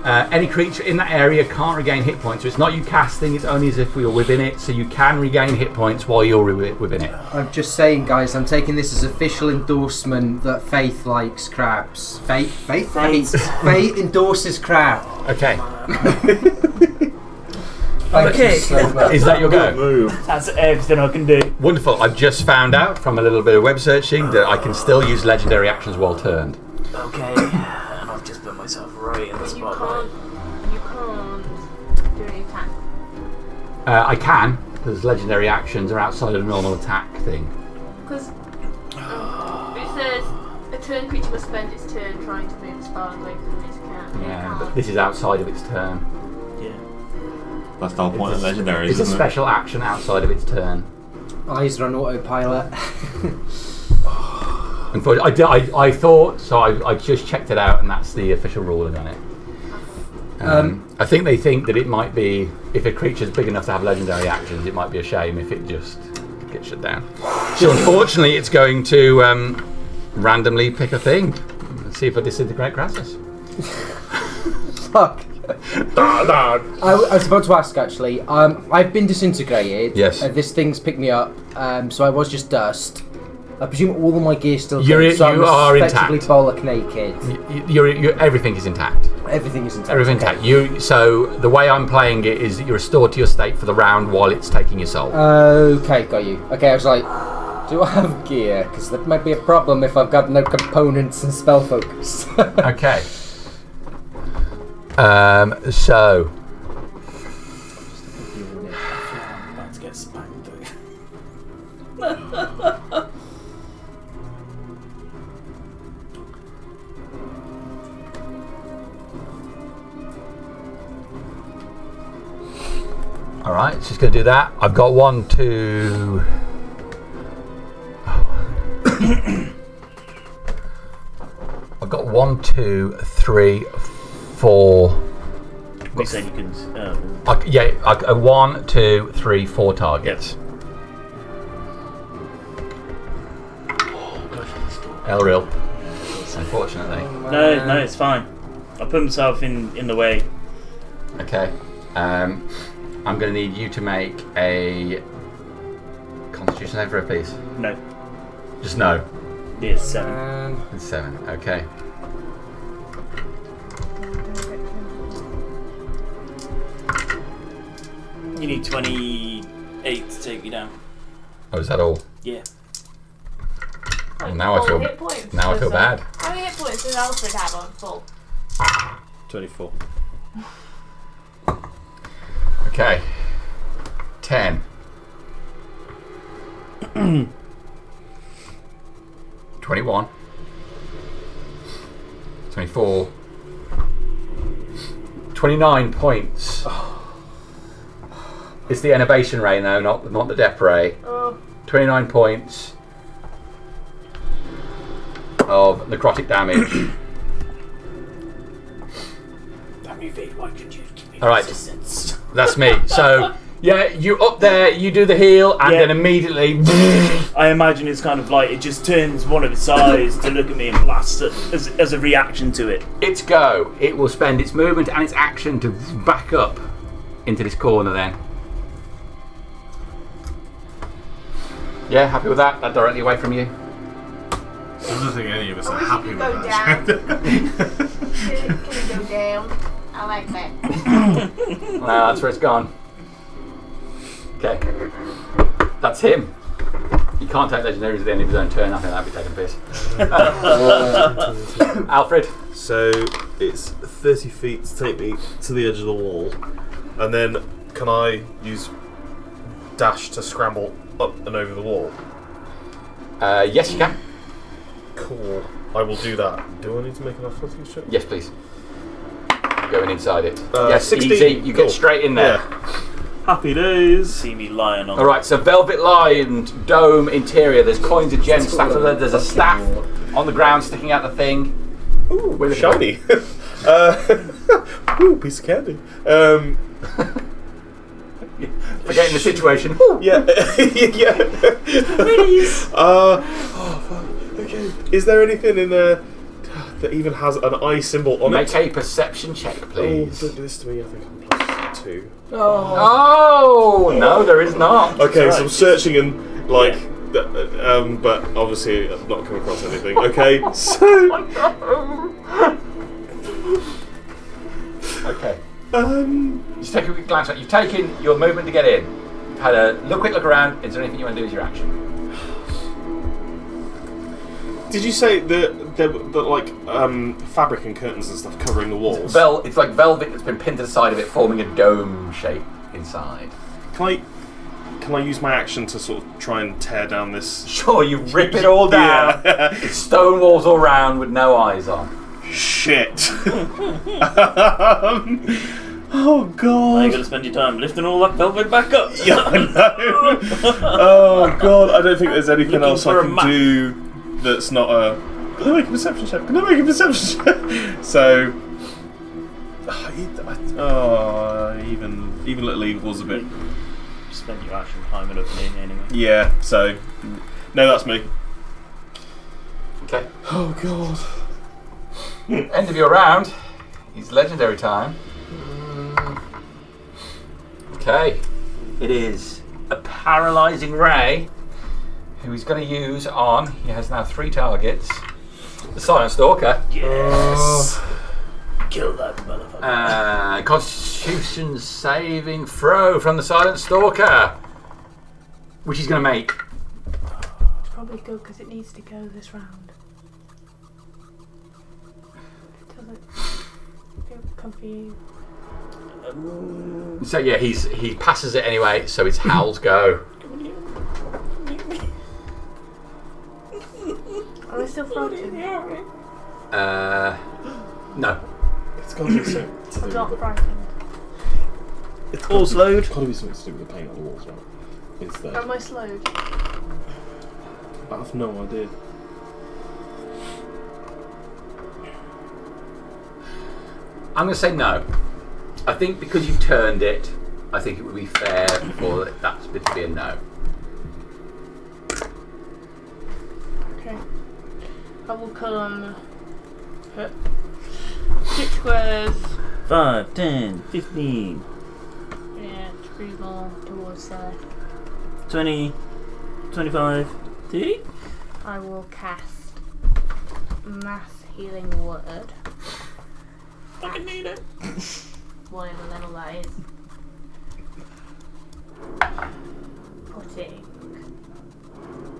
Any creature in that area can't regain hit points. So it's not you casting, it's only as if we were within it. So you can regain hit points while you're within it. I'm just saying, guys, I'm taking this as official endorsement that Faith likes crabs. Faith endorses crab. Okay. Thank you so much. Is that your go? Move. That's everything I can do. Wonderful. I've just found out from a little bit of web searching that I can still use legendary actions while turned. Okay, and I've just put myself right in the You spotlight. can't do any attack. I can, because legendary actions are outside of the normal attack thing. Because it says a turn creature must spend its turn trying to move the spell away from its cat. Yeah, but this is outside of its turn. Yeah. That's the whole point of legendaries, It's a isn't it? special action outside of its turn. Eyes are on autopilot. Unfortunately, I thought, so I just checked it out, and that's the official ruling on it. I think they think that it might be, if a creature's big enough to have legendary actions, it might be a shame if it just gets shut down. So unfortunately, it's going to randomly pick a thing. Let's see if I disintegrate Crassus. Fuck. I was about to ask actually. I've been disintegrated. Yes. This thing's picked me up. So I was just dust. I presume all of my gear's still You good, so are I'm effectively intact. bollock naked. You're, everything is intact. Everything is intact. Everything intact. So the way I'm playing it is that you're restored to your state for the round while it's taking your soul. Okay, got you. Okay, I was like, do I have gear? Because that might be a problem if I've got no components and spell focus. Okay. So I'm about to get spanked though. all right, she's going to do that. I've got 1, 2. I've got 1, 2, 3, 4. We said you can. 1, 2, 3, 4 targets. Elril. Unfortunately. No, it's fine. I put myself in the way. Okay. I'm going to need you to make a Constitution save throw, please. No. Just no. Yes, 7. It's 7. Okay. You need 28 to take me down. Oh, is that all? Yeah. Well, now I feel. Hit points. Now I feel bad. How many hit points does Alfred have on full? 24. Okay. 10. 21. 24. 29 points. It's the innovation ray now, not the depth ray. 29 points of necrotic damage. Damn you, Vade, why could you give me All right. resistance? That's me. So Yeah, you up there, you do the heal, and then immediately... I imagine it's kind of like it just turns one of its eyes to look at me and blasts it as a reaction to it. Its go. It will spend its movement and its action to back up into this corner then. Yeah, happy with that? That directly away from you? I don't think any of us are I happy wish with it that. could go down. Can it go down? I like that. Well, that's where it's gone. Okay. That's him. He can't take legendaries at the end of his own turn. I think that'd be taking a piss. Alfred. So it's 30 feet to take me to the edge of the wall, and then can I use dash to scramble up and over the wall? Yes, you can. Cool. I will do that. Do I need to make an athletics check? Yes, please. Going inside it. Yes, 16. Easy. You Cool. get straight in there. Yeah. Happy days. See me lying on. All right. So velvet lined dome interior. There's coins of gems stacked on there. There's a staff on the ground sticking out the thing. Ooh, Where's it shiny. Ooh, piece of candy. Forgetting the situation. Yeah. Yeah. Please. Oh, fuck. Okay. Is there anything in there that even has an eye symbol on Make it? a perception check, Oh, please. don't do this to me. I think I'm +2. Oh no, there is not. Okay, so I'm searching and but obviously I've not come across anything. Okay, so Okay. Just take a quick glance at it. You've taken your movement to get in. You've had a quick look around. Is there anything you want to do as your action? did you say that fabric and curtains and stuff covering the walls? It's like velvet that's been pinned to the side of it, forming a dome shape inside. Can I use my action to sort of try and tear down this? Sure, you rip it all down. Yeah. Stone walls all round with no eyes on. Shit. Oh Now god. you're gonna spend your time lifting all that velvet back up. Yeah, I know. Oh god, I don't think there's anything Looking else I for a can map. do that's not a. Can I make a perception check? Can I make a perception check? So. Even little evil's a bit. Spend your action climbing up and in anyway. Yeah, so. No, that's me. Okay. Oh god. End of your round. It's legendary time. Okay. It is a paralysing ray who he's going to use on. He has now 3 targets. The Silent Stalker. Yes. Kill that motherfucker. Constitution saving throw from the Silent Stalker, which he's going to make. It's probably good because it needs to go this round. Does it? It'll come for you. So yeah, he passes it anyway. So it's Hal's go. Are we still floating? No. It's got to be something to I'm do not with frightened. It's All slowed. It's got to be something to do with the paint on the walls, right? It's there. Am I slowed? I have no idea. I'm going to say no. I think because you've turned it, I think it would be fair for that bit to be a no. Okay. I will come. 6 squares. 5, 10, 15, Yeah, 3 more towards there. 20, 25, 30. I will cast Mass Healing Word. Fucking need it. Whatever level that is. Putting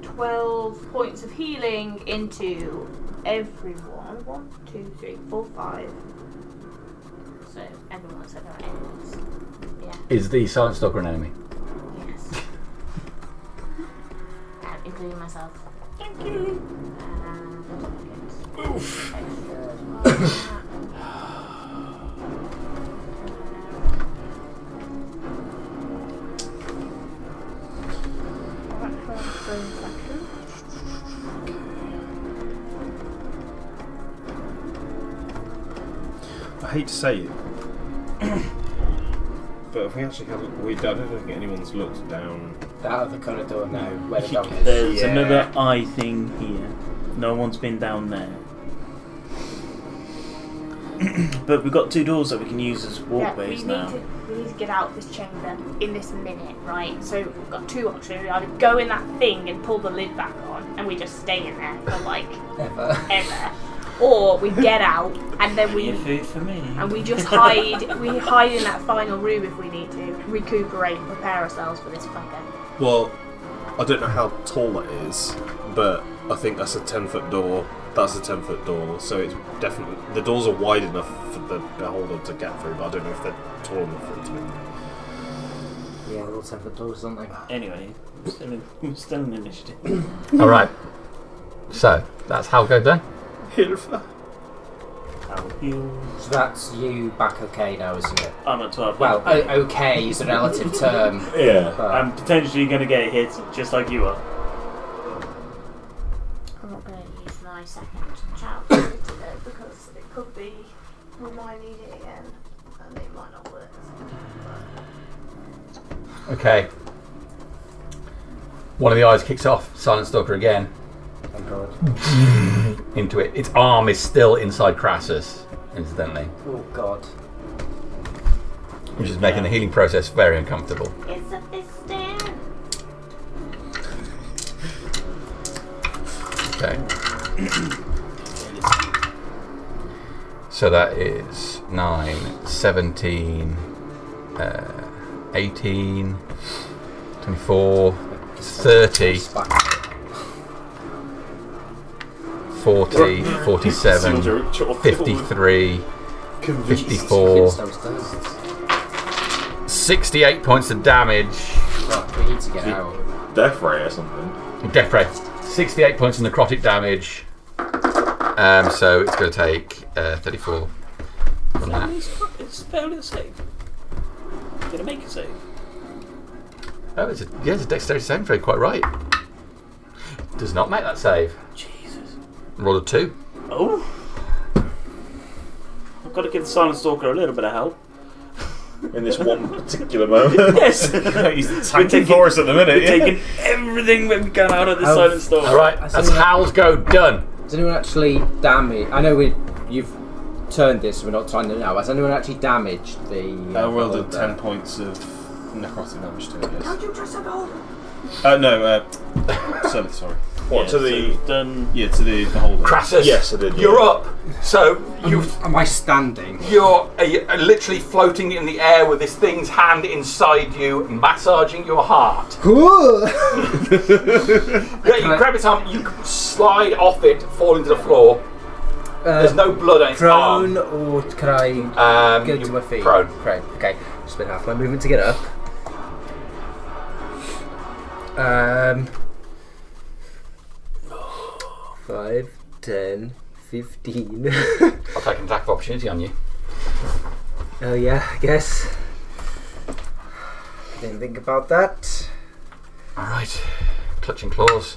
12 points of healing into everyone. 1, 2, 3, 4, 5. So everyone except our enemies. Yeah. Is the Silent Stalker an enemy? Yes. Including myself. Thank you. Oof. Extra as well. I hate to say it. But if we actually haven't, I don't think anyone's looked down. That other corridor now, where the dog is. There's another eye thing here. No one's been down there. But we've got 2 doors that we can use as walkways now. We need to get out of this chamber in this minute, right? So we've got 2 options. We either go in that thing and pull the lid back on, and we just stay in there for like ever. Or we get out and then we food for me. And we just hide. We hide in that final room if we need to, recuperate, and prepare ourselves for this fucker. Well, I don't know how tall that is, but I think that's a 10-foot door. That's a 10-foot door, so it's definitely the doors are wide enough for the beholder to get through. But I don't know if they're tall enough for it to be. Yeah, little 10-foot doors, don't they? Anyway, still in initiative. All right. So that's how go then. Hilfa. So that's you back okay now, isn't it? I'm at 12. Well, okay is a relative term. Yeah. But I'm potentially going to get hit just like you are. I'm not going to use my second shout today because it could be we might need it again and it might not work. Okay. One of the eyes kicks off. Silent Stalker again. thank God. Into it. Its arm is still inside Crassus, incidentally, Oh God. which is making the healing process very uncomfortable. It's a piston. Okay. So that is 9, 17, 18, 24, 30, 40, 47, 53, 54, 68 points of damage. Right, we need to get out. Death ray or something. Death ray. 68 points of necrotic damage. So it's going to take 34 from that. It's failed a save. Going to make a save. Oh, it's a dexterity saving throw, quite right. Does not make that save. Jesus. Roll a 2. Oh. I've got to give the Silent Stalker a little bit of help. In this one particular moment. Yes. He's tanking for us at the minute. We're taking everything that we can out of the Silent Stalker. Alright, that's Howl's go done. Has anyone actually damaged? I know you've turned this, so we're not trying to know. Has anyone actually damaged the? Will do 10 points of necrotic damage to it. Yes. Don't you trust a gold? No. Sorry. What, to the... So we've done... Yeah, to the beholder. Crassus, Yes, I did. Yeah. you're up. So Am I standing? you're literally floating in the air with this thing's hand inside you, massaging your heart. Yeah, you grab its arm, you slide off it, fall into the floor. There's no blood on its prone, arm. or can I get to my feet? Prone. Prone. Okay. Spend half my movement to get up. 5, 10, 15. I'll take an attack of opportunity on you. Oh yeah, I guess. Didn't think about that. Alright. Clutching claws.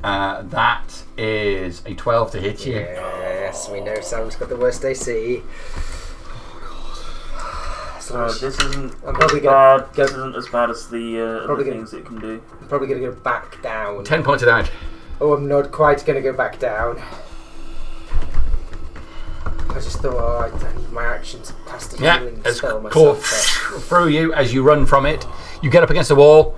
That is a 12 to hit you. Yes, we know Sam's got the worst AC. So this isn't I'm probably as gonna bad. This isn't as bad as the other things it can do. I'm probably going to go back down. 10 points of damage. Oh, I'm not quite going to go back down. I just thought, I need my action to cast a healing As spell claw myself. through you as you run from it. You get up against the wall.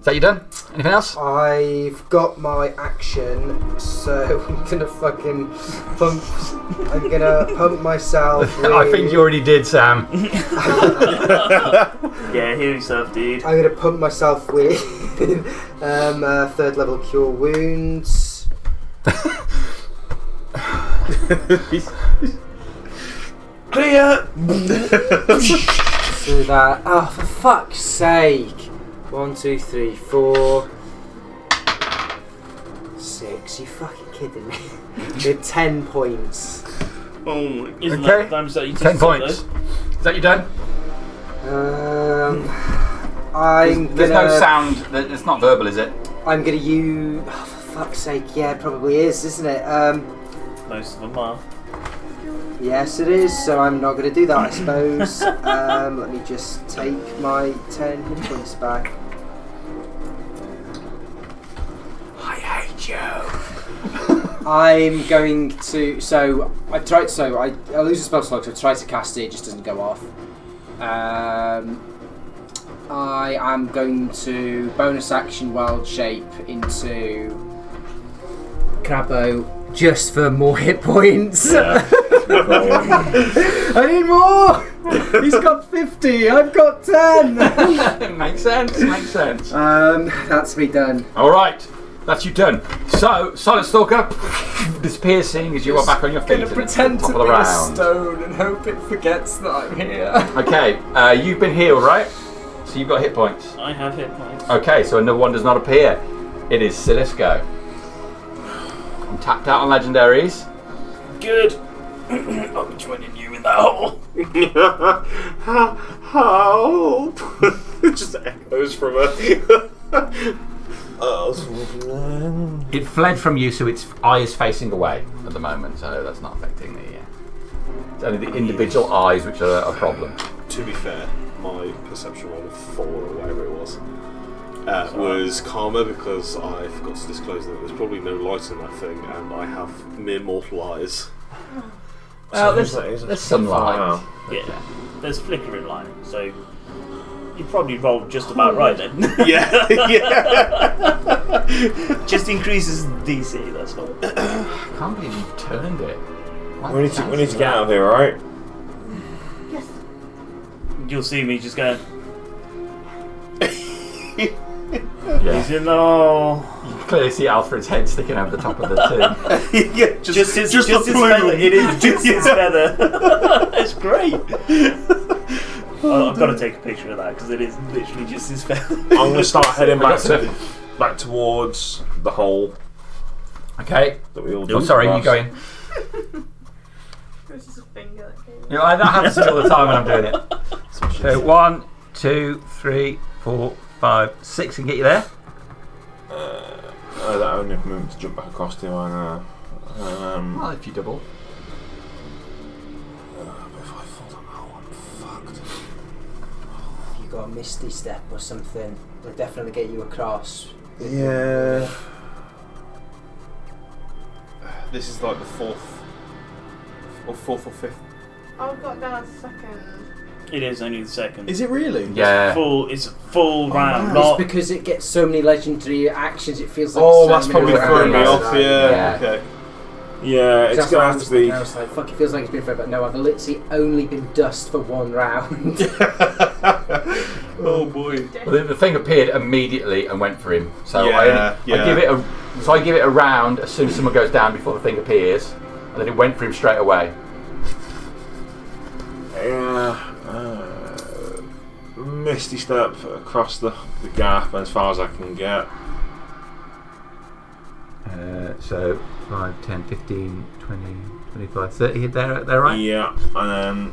Is that you done? Anything else? I've got my action, so I'm gonna fucking pump. I'm gonna pump myself. I think you already did, Sam. Yeah, heal yourself, dude. I'm gonna pump myself with 3rd level cure wounds. Clear. So that. Oh, for fuck's sake! 1, 2, 3, 4, 6. You fucking kidding me? With 10 points. Oh my! Isn't Okay. that times that you 10 points. Is that you done? There's no sound. It's not verbal, is it? I'm gonna use. Oh, for fuck's sake! Yeah, it probably is, isn't it? Most of them are. Yes, it is. So I'm not going to do that, I suppose. Let me just take my 10 hit points back. I hate you. I'm going to. So I've tried. So I lose a spell slot. So I try to cast it. It just doesn't go off. I am going to bonus action wild shape into Crabbo just for more hit points. Yeah. I need more. He's got 50. I've got 10. Makes sense. Makes sense. That's me done. All right, that's you done. So, Silent Stalker disappears, seeing as you are back on your feet. Gonna at pretend the to top be of the a round. stone and hope it forgets that I'm here. Okay, you've been healed, right? So you've got hit points. I have hit points. Okay, so another one does not appear. It is Silisco. I'm tapped out on legendaries. Good. I'm joining you in that hole. Help! It just echoes from her. It fled from you, so its eye is facing away at the moment, so that's not affecting the. It's only the individual eyes which are a problem. To be fair, my perception roll of 4 or whatever it was karma, because I forgot to disclose that there's probably no light in that thing, and I have mere mortal eyes. Well, there's some light. Yeah, there's flickering light, so you probably rolled just about right then. Yeah, yeah. Just increases DC, that's all. I can't believe you turned it. We need to get out of here, right? Yes. You'll see me just going, Yeah. he's in the hole. You can clearly see Alfred's head sticking over the top of the tin. Yeah, Just his the feather. plume. It is just his feather. It's great. I've got to take a picture of that because it is literally just his feather. I'm going to start heading I back towards the hole Okay. that we all Oh, sorry, you crossed. go in. This is a finger that came. You know, that happens to me all the time when I'm doing it. So 1, 2, 3, 4, 5, 6 can get you there. That only have moved to jump back across to I know. Well, if you double. If I fall down the hole, I'm fucked. If you got a misty step or something, they'll definitely get you across. Yeah. This is like the fourth or fifth. I've got down a second. It is only the second. Is it really? Yeah. It's a full round. It's Not because it gets so many legendary actions, it feels like Oh, so that's many probably throwing me rounds. off. Yeah. Yeah. Okay. Yeah, it's That's going why to have to be. I was like, fuck, it feels like it's been forever, but no, I've literally only been dust for one round. Oh boy. Well, the thing appeared immediately and went for him. So Yeah, I give it a round as soon as someone goes down before the thing appears, and then it went for him straight away. Yeah. Misty step across the gap as far as I can get. So 5, 10, 15, 20, 25, 30 there right? Yeah, and then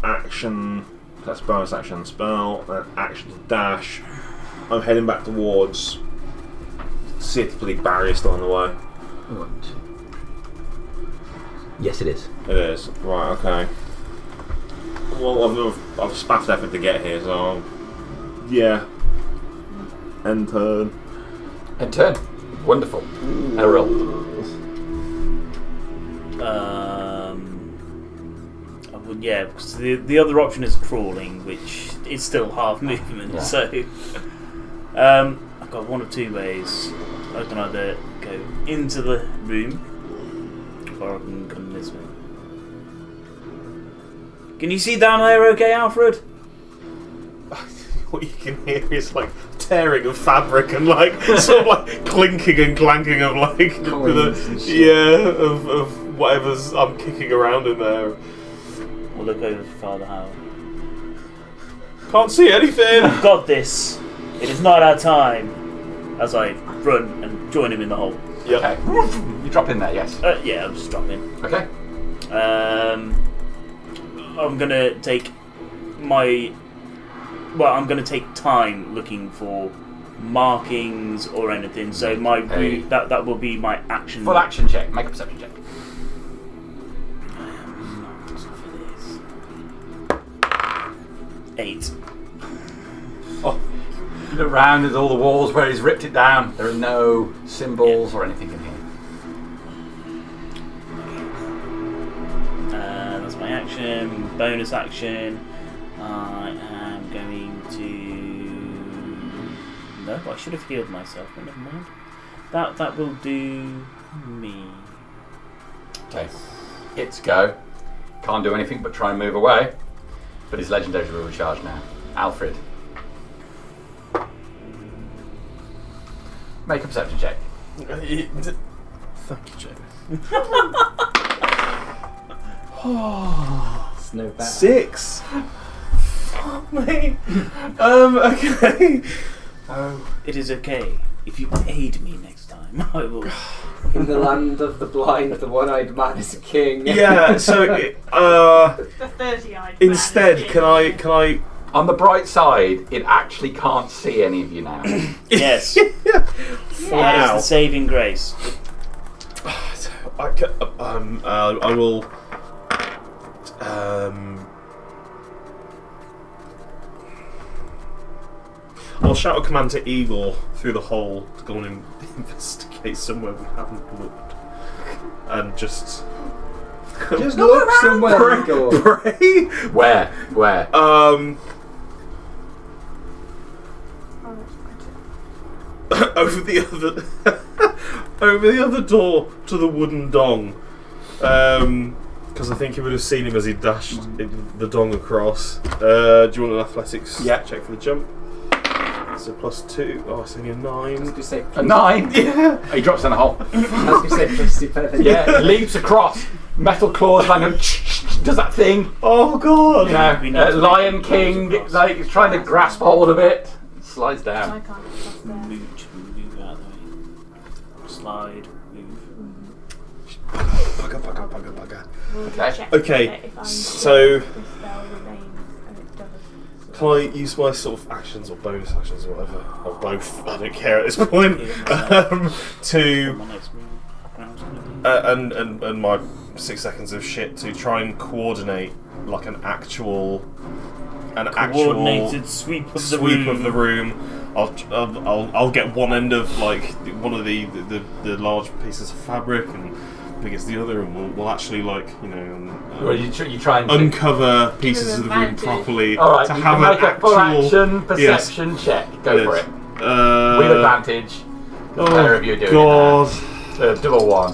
action. That's bonus action spell. Then action to dash. I'm heading back towards. See if the bloody barrier's still on the way. 1, 2. Yes, it is. It is. Right, okay. Well, I've spaffed effort to get here, so. Yeah. End turn. And turn. Wonderful. Errol. yeah, because the other option is crawling, which is still half movement. Yeah. So I've got one of two ways. I can either go into the room, or I can come this way. Can you see down there okay, Alfred? What you can hear is like tearing of fabric and like sort of like clinking and clanking of like of whatever's I'm kicking around in there. We'll look over for Father Howard. Can't see anything. I've got this. It is not our time. As I run and join him in the hole. Yep. Okay. You drop in there, yes. Yeah, I'm just dropping. Okay. I'm gonna take I'm gonna take time looking for markings or anything. So that will be my action. Full action check. Make a perception check. 8. You look round, there's all the walls where he's ripped it down. There are no symbols or anything in here. That's my action. Bonus action. I am going to. No, I should have healed myself. But never mind. That will do me. Okay. Hits go. Can't do anything but try and move away. But his legendary will recharge now. Alfred. Make a perception check. Thank you, Jamie. It's no better. 6. Fuck me. Okay. Oh. It is okay. If you aid me next time, I will. In the land of the blind, the one-eyed man is a king. Yeah. So, The 30-eyed instead, man. can I? On the bright side, it actually can't see any of you now. Yes. Wow. That is the saving grace. I will. I'll shout a command to Igor through the hole to go and investigate somewhere we haven't looked, and just look somewhere. Igor. pray. Where? Over the other door to the wooden dong, because I think he would have seen him as he dashed the dong across. Do you want an athletics check for the jump? So +2. Oh, it's only a 9. I was going to say A 9? Yeah. He drops down the hole. I was going to say plus 2 better than Yeah, leaps across. Metal claws land and does that thing. Oh God. You We need know, to Lion make King, claws across. like, is trying to grasp hold of it. Slides I down. can't get across there. Move out of the way. Slide. Move. Bugger. We'll Okay. check Okay, if I'm so- sure the spell remains and it doesn't. Can I use my sort of actions or bonus actions or whatever, or both? I don't care at this point. To My next move. Round's gonna be- and my 6 seconds of shit to try and coordinate like an actual Coordinated sweep of the sweep room. of the room. I'll get one end of like one of the large pieces of fabric and against the other, and we'll actually like Well, you try and uncover pieces of the room advantage. properly all right, to you have can an make a full actual action perception check. Go for it. With advantage. Oh Better if you're doing God. double 1.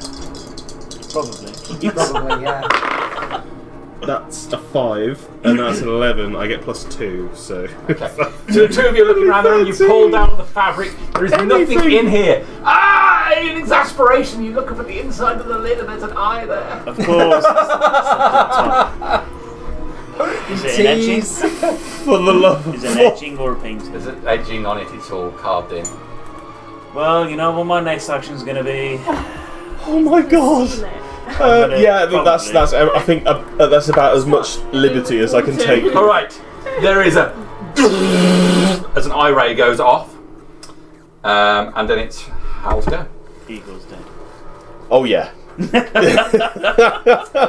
Probably. Probably, yeah. That's a 5, and that's an 11. I get +2, so. Okay. So the two of you are looking around there and you pull down the fabric. There is nothing in here. Ah! In exasperation, you look up at the inside of the lid and there's an eye there. Of course. Is it an etching? Tease. For the love of Is it an God. etching or a painting? There's an edging on it, it's all carved in. Well, you know what my next action is going to be. Oh my God. Seal it. Yeah, that's. Probably. I think that's about as much liberty as I can take. Alright, there is a. As an eye ray goes off. And then it's Hal's go. Eagle's dead. Oh yeah.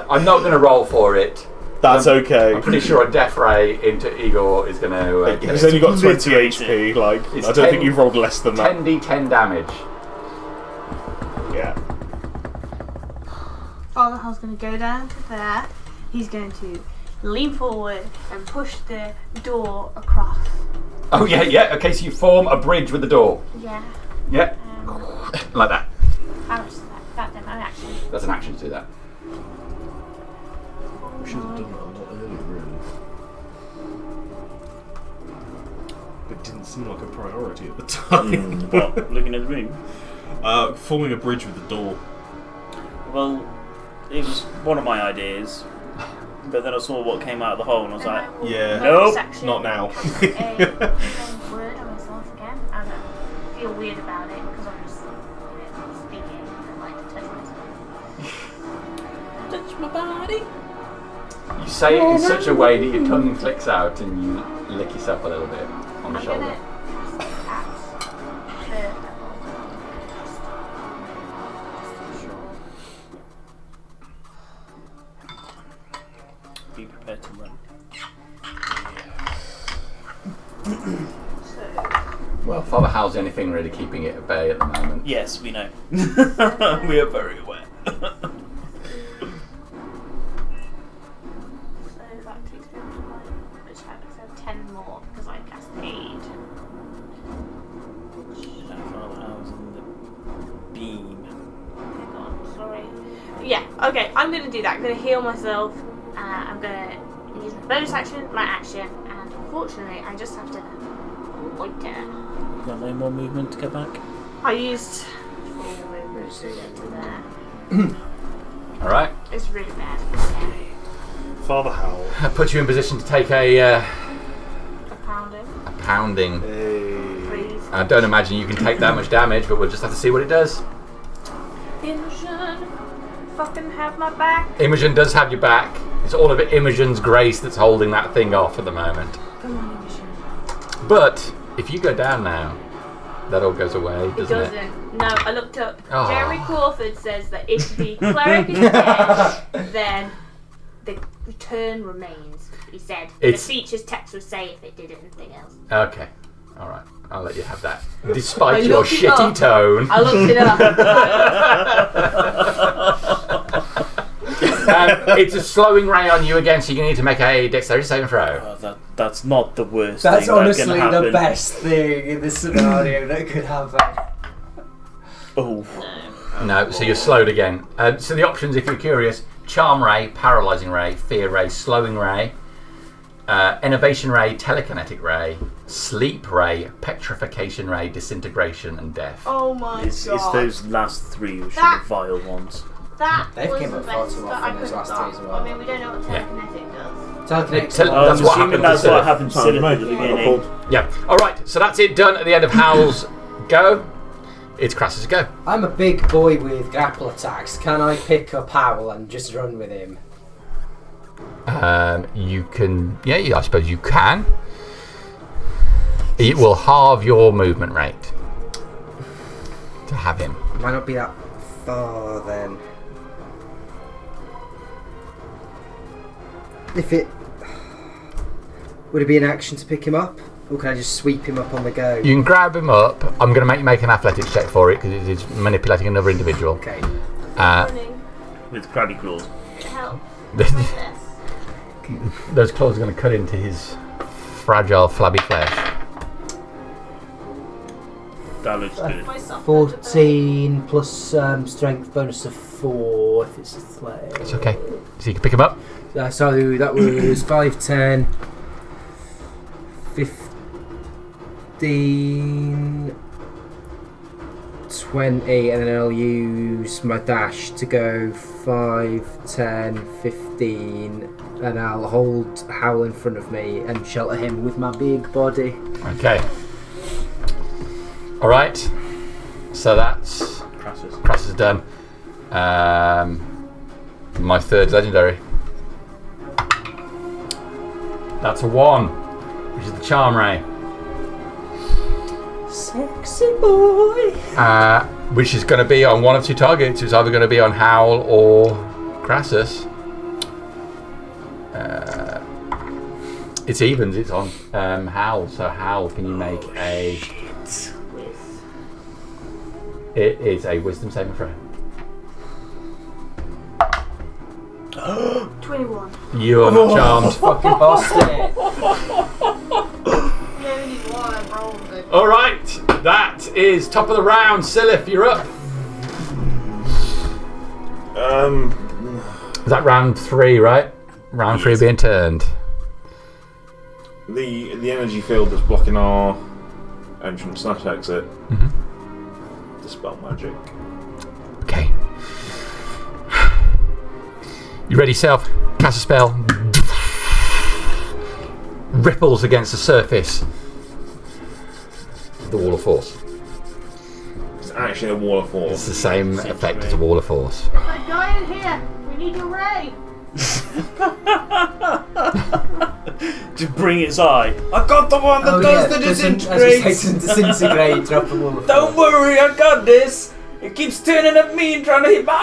I'm not going to roll for it. That's okay. I'm pretty sure a death ray into Igor is going to. He's only got 20 HP. Like It's I don't 10 think you've rolled less than that. 10d10 damage. Yeah. Father Hal's going to go down to there. He's going to lean forward and push the door across. Oh yeah. Okay, so you form a bridge with the door. Yeah. Yeah, like that. How much is that? That then, an action. That's an action to do that. We should have done that a lot earlier, really. But it didn't seem like a priority at the time. What? Looking at the room? Forming a bridge with the door. Well, it was one of my ideas. But then I saw what came out of the hole and I was like, Yeah. Nope, not now. A word on myself again. I don't feel weird about it because I'm just speaking and like touch myself. touch my body. You say it in such a way that your tongue flicks out and you lick yourself a little bit on the I'm shoulder. gonna cast Be prepared to run. Well, Father Hal's the only thing really keeping it at bay at the moment. Yes, we know. We are very aware. So that takes me up to which I have 10 more because I cast aid. Father Hal's in the beam. Hang on, sorry. Yeah, okay, I'm going to do that. I'm going to heal myself. I'm going to use my bonus action, my action, and unfortunately I just have to loiter. You got no more movement to get back? I used full movement to get to there. Alright. It's really bad. Father Howl. That puts you in position to take a A pounding. pounding. Hey. Please. I don't imagine you can take that much damage, but we'll just have to see what it does. Imogen, fucking have my back. Imogen does have your back. It's all of Imogen's grace that's holding that thing off at the moment. Come on, Imogen. But if you go down now, that all goes away, It doesn't it? doesn't. No, I looked up. Oh. Jeremy Crawford says that if the cleric is dead, then the turn remains. He said. It's- The features text would say if it did anything else. Okay. Alright. I'll let you have that. Despite I your looked it shitty up. tone. I looked it up. It's a slowing ray on you again, so you need to make a dexterity saving throw. That's not the worst That's thing honestly that can happen. the best thing in this scenario that could happen. Oh. No, so you're slowed again. So the options, if you're curious: Charm Ray, Paralyzing Ray, Fear Ray, Slowing Ray, Innovation Ray, Telekinetic Ray, Sleep Ray, Petrification Ray, Disintegration, and Death. Oh my It's god. those last three which That- are the vile ones. That They've was came the up far best too that often I those could have last got. days as well. I mean, we don't know what Yeah. telekinetic does. Telekinetic. That's I'm what assuming happened that's to what Sif. happened to Sounds Sid at mate. the beginning. Yeah. Alright, so that's it done at the end of Hal's go. It's Crass's go. I'm a big boy with grapple attacks. Can I pick up Howl and just run with him? You can, yeah, I suppose you can. It will halve your movement rate to have him. Might not be that far then. If it would it be an action to pick him up, or can I just sweep him up on the go? You can grab him up. I'm going to make you make an athletics check for it because it is manipulating another individual. Okay. Running. With crabby claws. It helps. Like this. Those claws are going to cut into his fragile, flabby flesh. That looks good. My soft 14 plus strength bonus of 4 if it's a flail. It's okay. So you can pick him up. So that was 5, 10, 15, 20, and then I'll use my dash to go 5, 10, 15, and I'll hold Howl in front of me and shelter him with my big body. Okay. All right. So that's Crassus done. My third legendary. That's a 1, which is the Charm Ray. Sexy boy. Which is going to be on one of two targets. It's either going to be on Howl or Crassus. It's evens. It's on Howl. So Howl, can you make a? It is a Wisdom saving throw. 21. You are not charmed. Fucking bossed it. You only need one, I rolled it. All right, that is top of the round. Silith, you're up. Is that round 3, right? Round 3 being turned. The energy field that's blocking our entrance slash exit. Dispel magic. Okay. You ready, Self? Cast a spell. Ripples against the surface of the Wall of Force. It's actually a wall of It's force. the same effect as a Wall of Force. That guy in here, we need your ray. Just bring its eye. I got the one that does the disintegrate. Disintegrate, drop a wall of Don't worry, I got this. It keeps turning at me and trying to hit my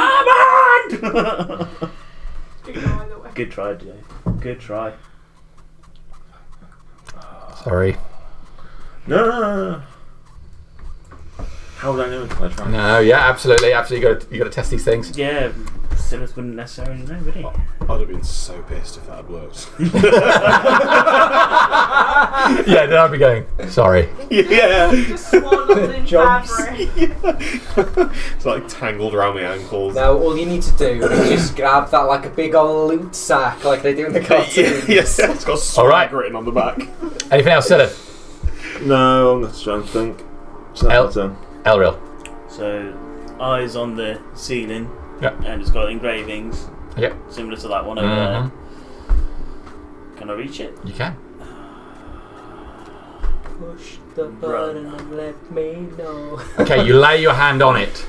hand. Good try, Jay. Good try. Sorry. No. How would I know until I try? No, yeah, absolutely. You got to test these things. Yeah, Silas wouldn't necessarily know, would he? I'd have been so pissed if that had worked. Yeah, then I'd be going, sorry. Yeah. Just swaddled in Jumps. fabric. It's like tangled around my ankles. Now all you need to do is just grab that like a big old loot sack like they do in the cartoons. Yes, it's got swag Alright. written on the back. Anything else, Silla? No, I'm going to try and think. So El- that's done. Elril. So, eyes on the ceiling, Yeah. and it's got engravings, Yep. similar to that one over Mhm. there. Can I reach it? You can. Push the button and let me know. Okay, you lay your hand on it.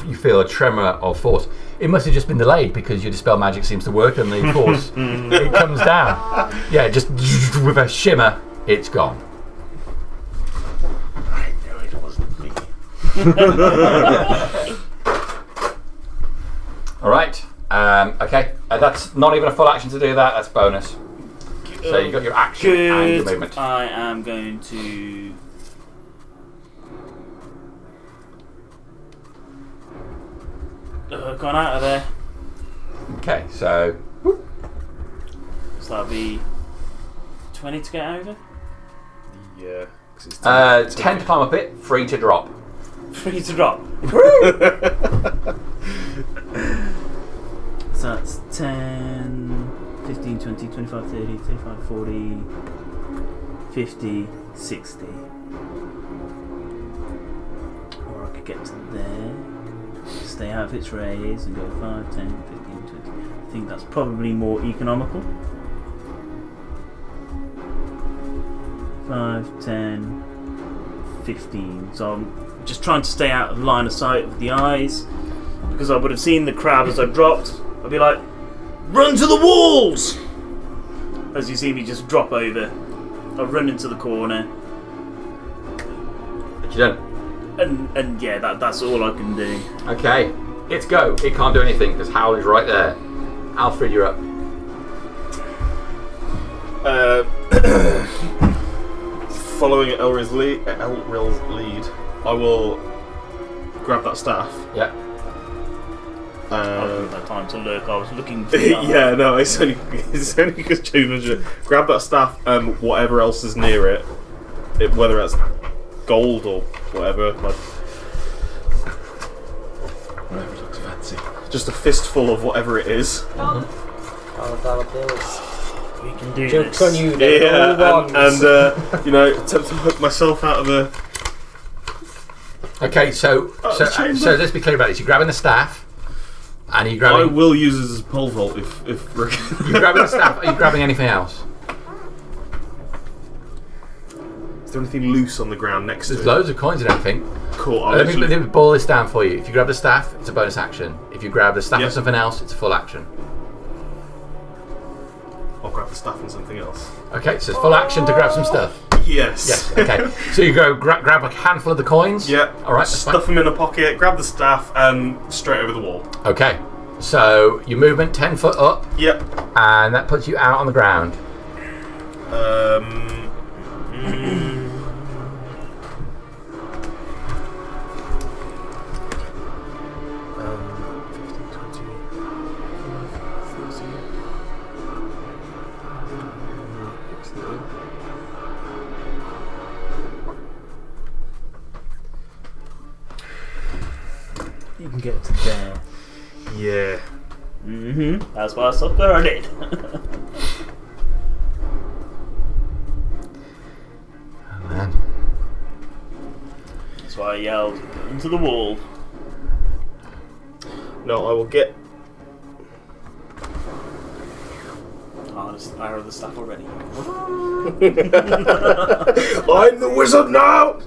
You feel a tremor of force. It must have just been delayed because your dispel magic seems to work and the force it comes down. Yeah, just with a shimmer, it's gone. I knew it wasn't me. All right. Okay, that's not even a full action to do that. That's bonus. So you got your action and your Good. movement. I am going to. Gone out of there. Okay, so So that'll be 20 to get over. Yeah. 'Cause it's 10 to climb up it, free to drop. Free to drop. So that's 10, 15, 20, 25, 30, 35, 40, 50, 60. Or I could get to there, stay out of its rays and go 5, 10, 15, 20. I think that's probably more economical. 5, 10, 15. So I'm just trying to stay out of line of sight of the eyes, because I would have seen the crab as I dropped. I'd be like, run to the walls! As you see me just drop over, I'll run into the corner, What you done? and yeah, that's all I can do. Okay, it's go. It can't do anything because Howl is right there. Alfred, you're up. Following Elril's lead, I will grab that staff. Yeah. I haven't had time to look, I was looking for that. Yeah, no, it's only because James grab that staff and whatever else is near it, whether it's gold or whatever, like Whatever looks fancy. just a fistful of whatever it is. $100 bills. We can do Joke's this. on you, they're all ones. and attempt to hook myself out of the. Okay, so let's be clear about this. You're grabbing the staff, and you're I grabbing. will use it as a pole vault if You're grabbing the staff. Are you grabbing anything else? Is there anything loose on the ground next There's to it? loads of coins and everything. Cool. Let me boil this down for you. If you grab the staff, it's a bonus action. If you grab the staff Yep. and something else, it's a full action. I'll grab the staff and something else. Okay, so it's full action to grab some stuff. Yes. Yes. Okay. So you go grab a handful of the coins. Yep. All right. That's fine. Stuff them in a pocket. Grab the staff and straight over the wall. Okay. So your movement 10 foot up, Yep. and that puts you out on the ground. You can get to there. Yeah. That's why I stopped where I did. Oh, man. That's why I yelled into the wall. No, I will get. I have the stuff already. I'm the wizard now.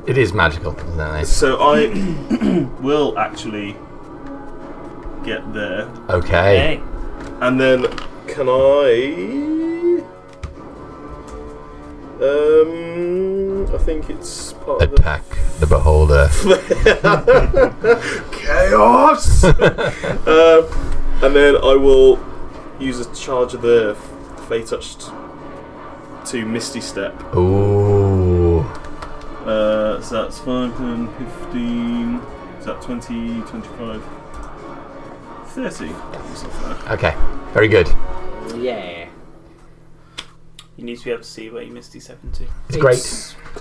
It is magical, isn't it? So I will actually get there, Okay. Hey, and then can I? I think it's part of the Attack the beholder. chaos. And then I will use a charge of the Fey Touch to Misty Step. Ooh. So that's 5 and 15. Is that 20, 25, 30? Okay, very good. Yeah. You need to be able to see where you Misty Step into. It's great.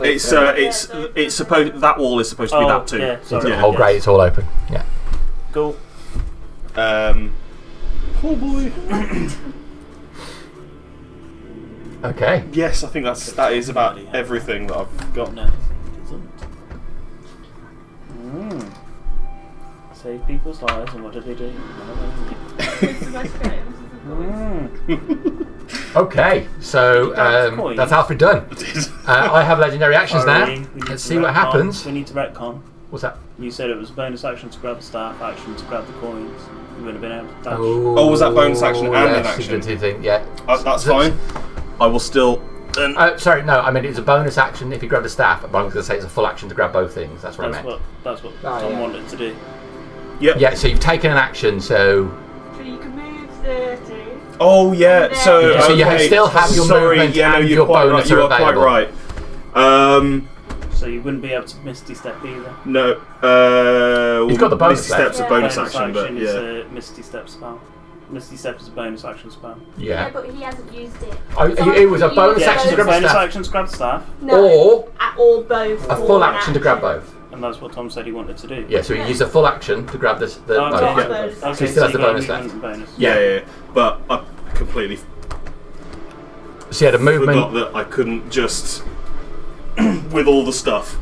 It's supposed that wall is supposed to be that too. Yeah, sorry. The whole grate, it's all open. Yeah. Cool. Oh boy. Okay. Yes, I think that is about everything that I've got. No, it doesn't. Save people's lives, and what do they do? Okay, so that's Alfred done. I have legendary actions now. Let's see what happens. We need to retcon. What's that? You said it was bonus action to grab the staff, action to grab the coins. You wouldn't have been able to dash. Oh, was that bonus action and an action? Yeah. That's fine. I will still. Sorry, no. I mean, it's a bonus action if you grab the staff. But I'm going to say it's a full action to grab both things. That's what I meant. That's what Tom wanted to do. Yep. Yeah. So you've taken an action. So you can move 30. Oh yeah. So you still have your movement and your bonus You are quite right. So you wouldn't be able to Misty Step either. No. He's got the bonus Misty Step's a bonus action, but is a Misty Step spell. Misty Step is a bonus action spell. Yeah, but he hasn't used it. It was a bonus action to grab the bonus staff. action to grab the staff. No, or both. A full action to grab both. And that's what Tom said he wanted to do. Yeah, so he used a full action to grab this. Okay, so he still has the bonus left. Yeah. But I completely So he had a movement. forgot that I couldn't just with all the stuff.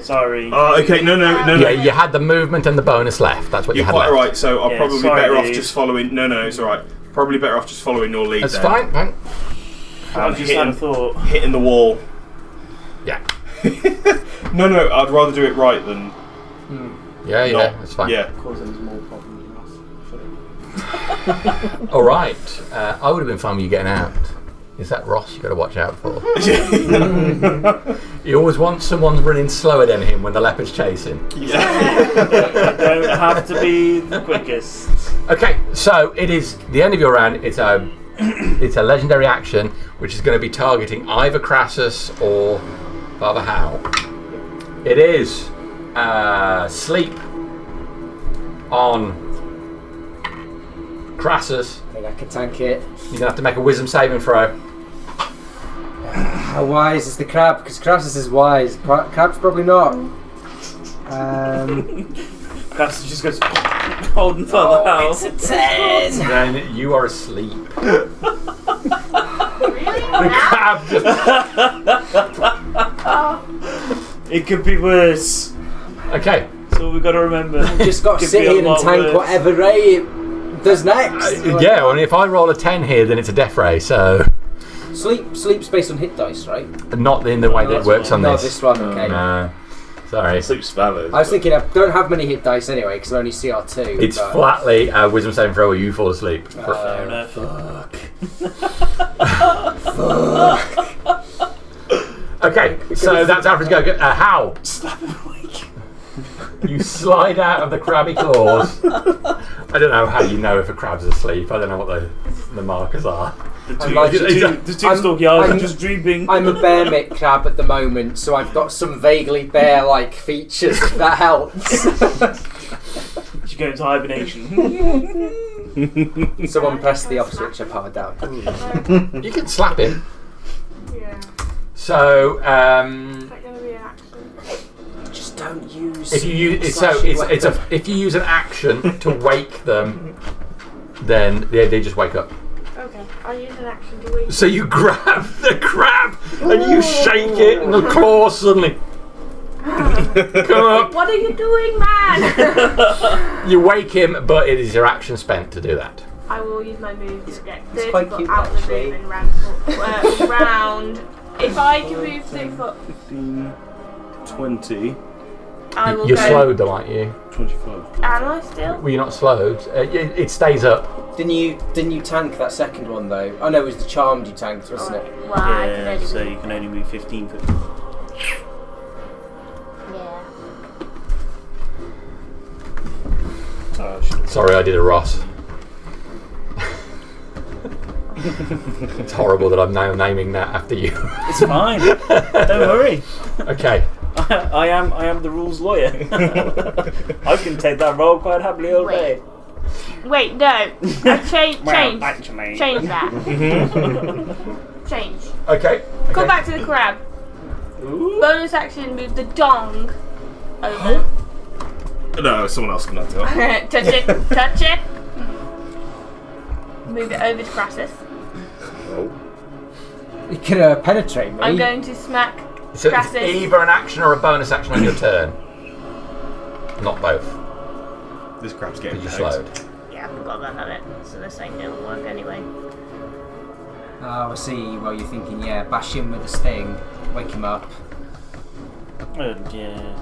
Sorry. Okay, no. Yeah, you had the movement and the bonus left. That's what You're you had quite left. right. So I'll probably be sorry, better off dude. just following. No, it's all right. Probably better off just following your lead. That's then. fine. I just had a thought. Hitting the wall. Yeah. No. I'd rather do it right than. Yeah, not. that's fine. Yeah. Causing more problems than us. All right. I would have been fine with you getting out. Is that Ross you got to watch out for? You always want someone running slower than him when the leopard's chasing. Don't have to be the quickest. Okay, so it is the end of your round. It's a legendary action which is going to be targeting either Crassus or Father Howe. It is sleep on Crassus. I think I can tank it. You're going to have to make a wisdom saving throw. How wise is the crab? Because Crassus is wise. Crab's probably not. Grazzt just goes holding Father Howe. It's a 10! Then you are asleep. Really? The crab just... It could be worse. Okay. That's all we've got to remember. You just got to sit here and tank whatever Ray does next. Yeah, well, if I roll a 10 here, then it's a death ray, so... Sleep's based on hit dice, right? Not in the way that it works on No, this. this one, okay. No. Sorry. Sleep spell is. I was thinking I don't have many hit dice anyway because I only CR2. It's but... flatly a wisdom saving throw where you fall asleep. Fair enough. Okay, so that's Alfred's go. How? You slide out of the crabby claws. I don't know how you know if a crab's asleep. I don't know what the markers are. The two stalky eyes are just dreaming. I'm a bear mitt crab at the moment, so I've got some vaguely bear-like features. If that helps. You go into hibernation. Someone press the off switch. I powered down. You can slap him. Yeah. So, Is that going to be an action? Just don't use. if you use if you use an action to wake them, then they just wake up. Okay, I'll use an action to wake. So you grab the crab and you shake it, and the claws suddenly come up. What are you doing, man? You wake him, but it is your action spent to do that. I will use my move to get 30 quite foot cute, out of the actually. room and round. If I can move 30 foot, 15, 20, I will You're go. slowed though, aren't you? 25. Am I still? Well, you're not slowed. It stays up. Didn't you tank that second one though? Oh no, it was the charmed you tanked, wasn't it? Well, I can Yeah, only so move you can only move 15 foot. Yeah. Sorry, I did a Ross. It's horrible that I'm now naming that after you. It's fine. Don't worry. Okay. I am the rules lawyer. I can take that role quite happily all day. Wait, no. Change Actually. change that. Change. Okay. Go back to the crab. Bonus action, move the dong over. No, someone else can do it. Touch it. Touch it. Move it over to Crassus. You can penetrate me. I'm going to smack So it's Crassus. either an action or a bonus action on your turn. Not both. This crab's But getting you pegged. slowed. Yeah, I forgot about it. So this ain't gonna work anyway. Oh, I see. Well, you're thinking, yeah, bash him with a sting, wake him up. Oh, yeah.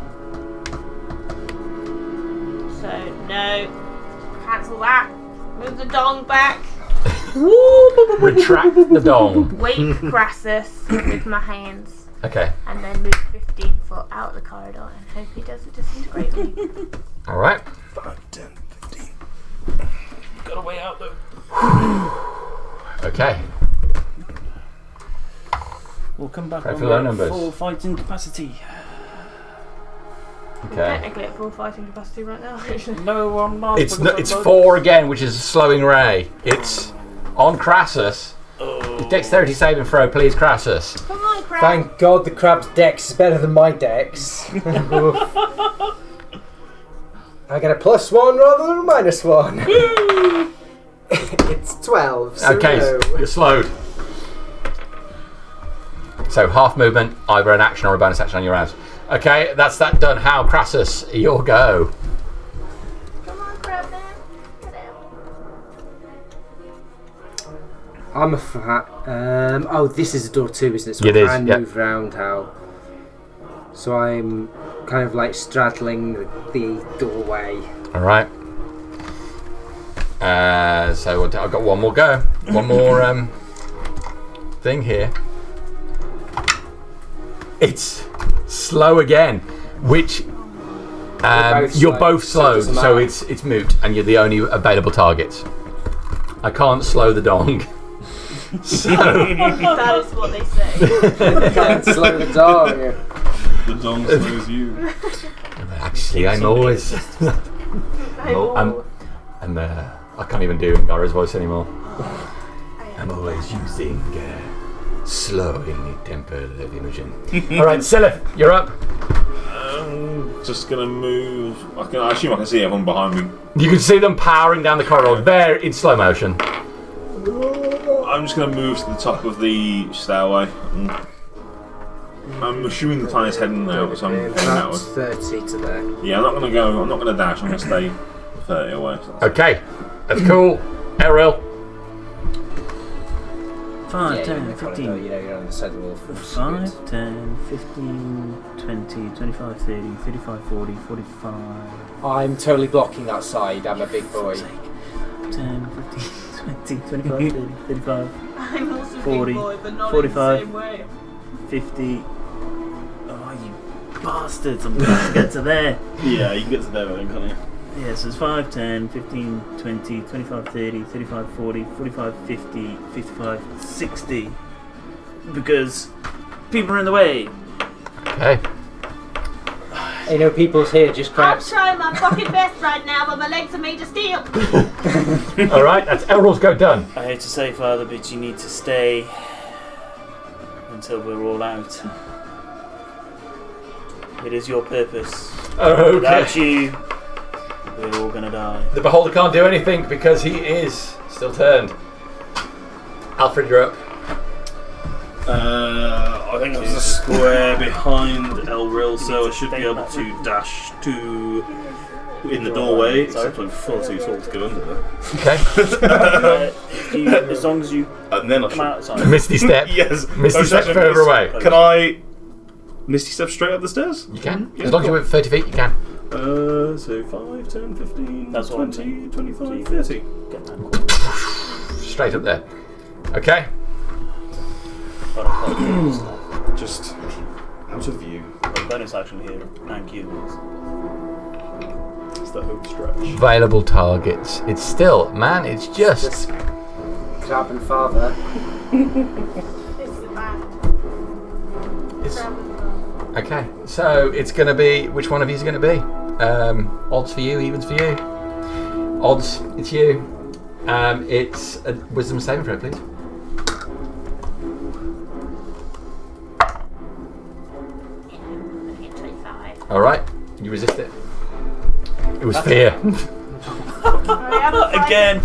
So no, cancel that. Move the dong back. Retract the dong. Wake Crassus with my hands, Okay. and then move 15 foot out the corridor and hope he doesn't disintegrate me. Alright. 5, 10, 15. Got a way out though. Okay. We'll come back Pray when for low we're at numbers. full fighting capacity. I'm Okay. technically at full fighting capacity right now. No, I'm not. It's 4 again, which is a slowing ray. It's on Crassus. Dexterity saving throw, please, Crassus. Come on, crab. Thank God the crab's dex is better than my dex. I get a +1 rather than a -1. It's 12. So Okay, no. you're slowed. So half movement, either an action or a bonus action on your round. Okay, that's that done. How, Crassus, your go. Come on, crab man. Get out. I'm a fat. Oh, this is a door too, isn't it? So It I is, can yeah. move round how. So I'm kind of like straddling the doorway. All right. So I've got one more go. One more thing here. It's slow again, which you're both slowed, doesn't so matter. it's moot, and you're the only available targets. I can't slow the dong. So That is what they say. Can't slow the dog. The dong slows you. actually, I'm always. I can't even do Ngara's voice anymore. I'm always using slowing temper of Imogen. Alright, Silith, you're up. Just gonna move. I assume I can see everyone behind me. You can see them powering down the corridor. They're in slow motion. I'm just gonna move to the top of the stairway. I'm assuming the time's heading there, so I'm heading that That's way. 30 to there. Yeah, I'm not gonna go. I'm not gonna dash. I'm gonna stay 30 away. So that's- Okay, that's cool. Errol. 5, Yeah, 10, you're in the corridor, 15. you know, you're on the side of the wall. 5, 10, 15, 20, 25, 30, 35, 40, 45. I'm totally blocking that side. I'm a big boy. 10, 15, 20, 25, 30, 35, I'm also 40, big boy, but not 45. in the same way. 50. Oh, you bastards! I'm going to get to there. Yeah, you can get to there, I think, can't you? Yeah, so it's 5, 10, 15, 20, 25, 30, 35, 40, 45, 50, 55, 60. Because people are in the way. Okay. You know, people's here just I'm crabs. trying my fucking best right now, but my legs are made of steel. Alright, that's Errol's go done. I hate to say, Father, but you need to stay until we're all out. It is your purpose. Without Okay. you, we're all gonna die. The beholder can't do anything because he is still turned. Alfred, you're up. I think I was a square behind Elril, so I should be able to dash to in the doorway, except I'm far too tall to go under there. Okay. As long as you And then I come should. outside. Misty step. Yes. Misty Oh, step should I further away. Can I Misty step straight up the stairs? You can. Yeah, As long as cool. you're at 30 feet, you can. So 5, 10, 15, That's what I'm 20, saying. 25, 30. Get that. Straight up there. Okay. Just out of view. Bonus action here. Thank you. It's the home stretch. Available targets. It's still, man, it's just carbon father. It's the bad. Okay, so it's going to be. Which one of you is going to be? Odds for you, evens for you. Odds, it's you. It's a wisdom saving throw, please. I get 25. All right, you resist it. It was fear. Again.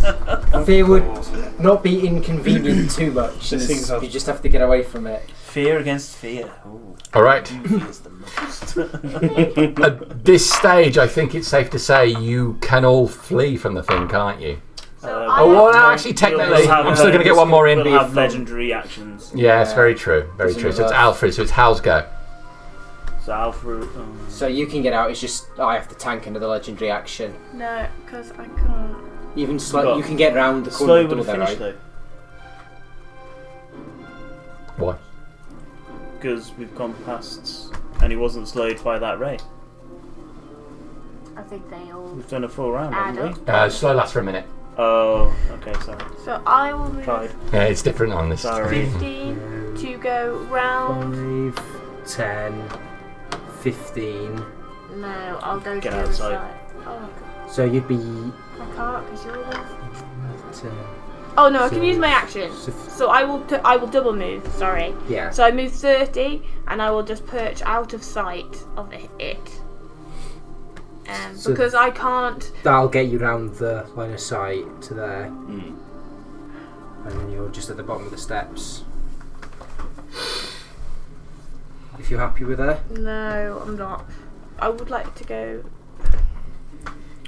Fear would not be inconvenient too much. This thing's You just have to get away from it. Fear against fear. Ooh. All right. Who fears the most? At this stage, I think it's safe to say you can all flee from the thing, can't you? Oh, well, no, actually, technically, I'm still going to get one more in. We'll have legendary actions. Yeah, it's very true. Very true. So it's Alfred, so it's Hal's go. So Alfred. So you can get out. It's just I have to tank another legendary action. No, because I can't. Even slow, you can get round the corner Slow of the would door have there, finished right? though. Why? Because we've gone past, and he wasn't slowed by that ray. I think they all We've done a full round, add haven't up. we? Slow lasts for a minute. Oh, okay, sorry. So I will move Tried. Yeah, it's different on this. Sorry. 15 to go round. 5, 10, 15. No, I'll go Get to the outside. other side. Oh my god. So you'd be. I can't because you're there. 10. Oh no, I can So- use my action. So I will double move. Sorry. Yeah. So I move 30, and I will just perch out of sight of it. So- Because I can't. That'll get you round the line of sight to there, Mm. and then you're just at the bottom of the steps. If you're happy with that. No, I'm not. I would like to go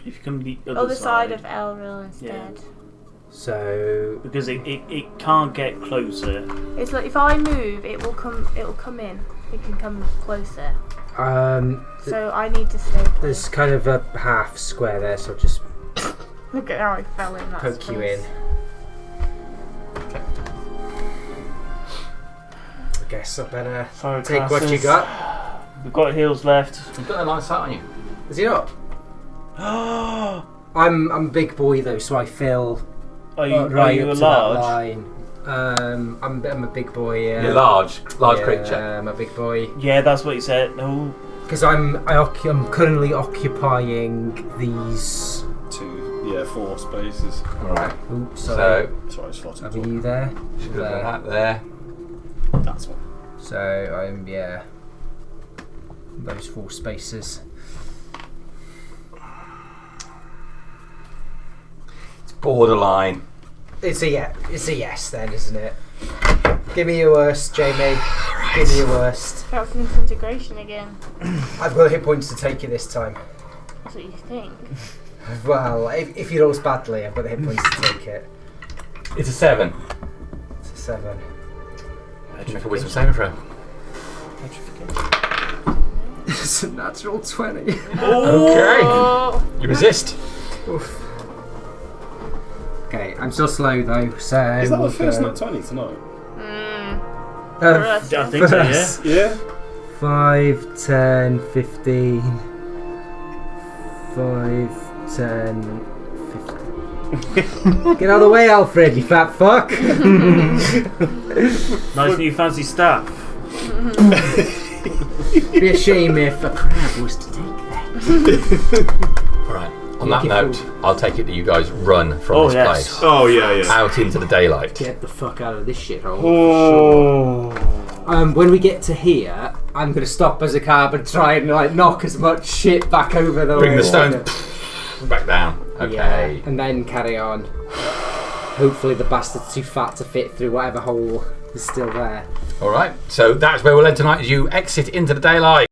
If you come the other side of Elril instead. So Because it can't get closer. It's like if I move, it will come. It'll come in. It can come closer. So I need to stay. there's kind of a half square there, so I'll just Look at how I fell in that. poke you in. I guess I better Sorry, take what you classes. got. We've got heals left. You've got a line of sight on you. Is he not? I'm a big boy though, so I feel Are you right a up to that large? line. I'm a big boy. You're large creature. I'm a big boy. Yeah, that's what you said. No. Because I'm currently occupying these. 4 spaces. Alright. Oops, sorry. Sorry, it's far too Are tall. you there? Should have done that there. That's one. So I'm those 4 spaces. It's borderline. It's a yes then, isn't it? Give me your worst, Jamie. Give me your worst. That's disintegration again. I've got hit points to take you this time. That's what you think. Well, if you rolls badly, I've got the hit points to take it. It's a 7. It's a 7. Make a wisdom saving throw. It's a natural 20. Okay. You resist. Oof. Okay, I'm still slow though, so. Is that we'll the first go- nat 20 tonight? For us. I think so, yeah. Yeah. 5, 10, 15. 5, 10, 15. Get out of the way, Alfred, you fat fuck! Nice new fancy staff. Be a shame if a crab was to take that. Alright. On that note, I'll take it that you guys run from this place. Oh, yeah. Out into the daylight. Get the fuck out of this shithole. Oh. When we get to here, I'm going to stop as a cab and try and knock as much shit back over the Bring the wall. stone back down. Okay. Yeah, and then carry on. Hopefully the bastard's too fat to fit through whatever hole is still there. Alright. So that's where we'll end tonight as you exit into the daylight.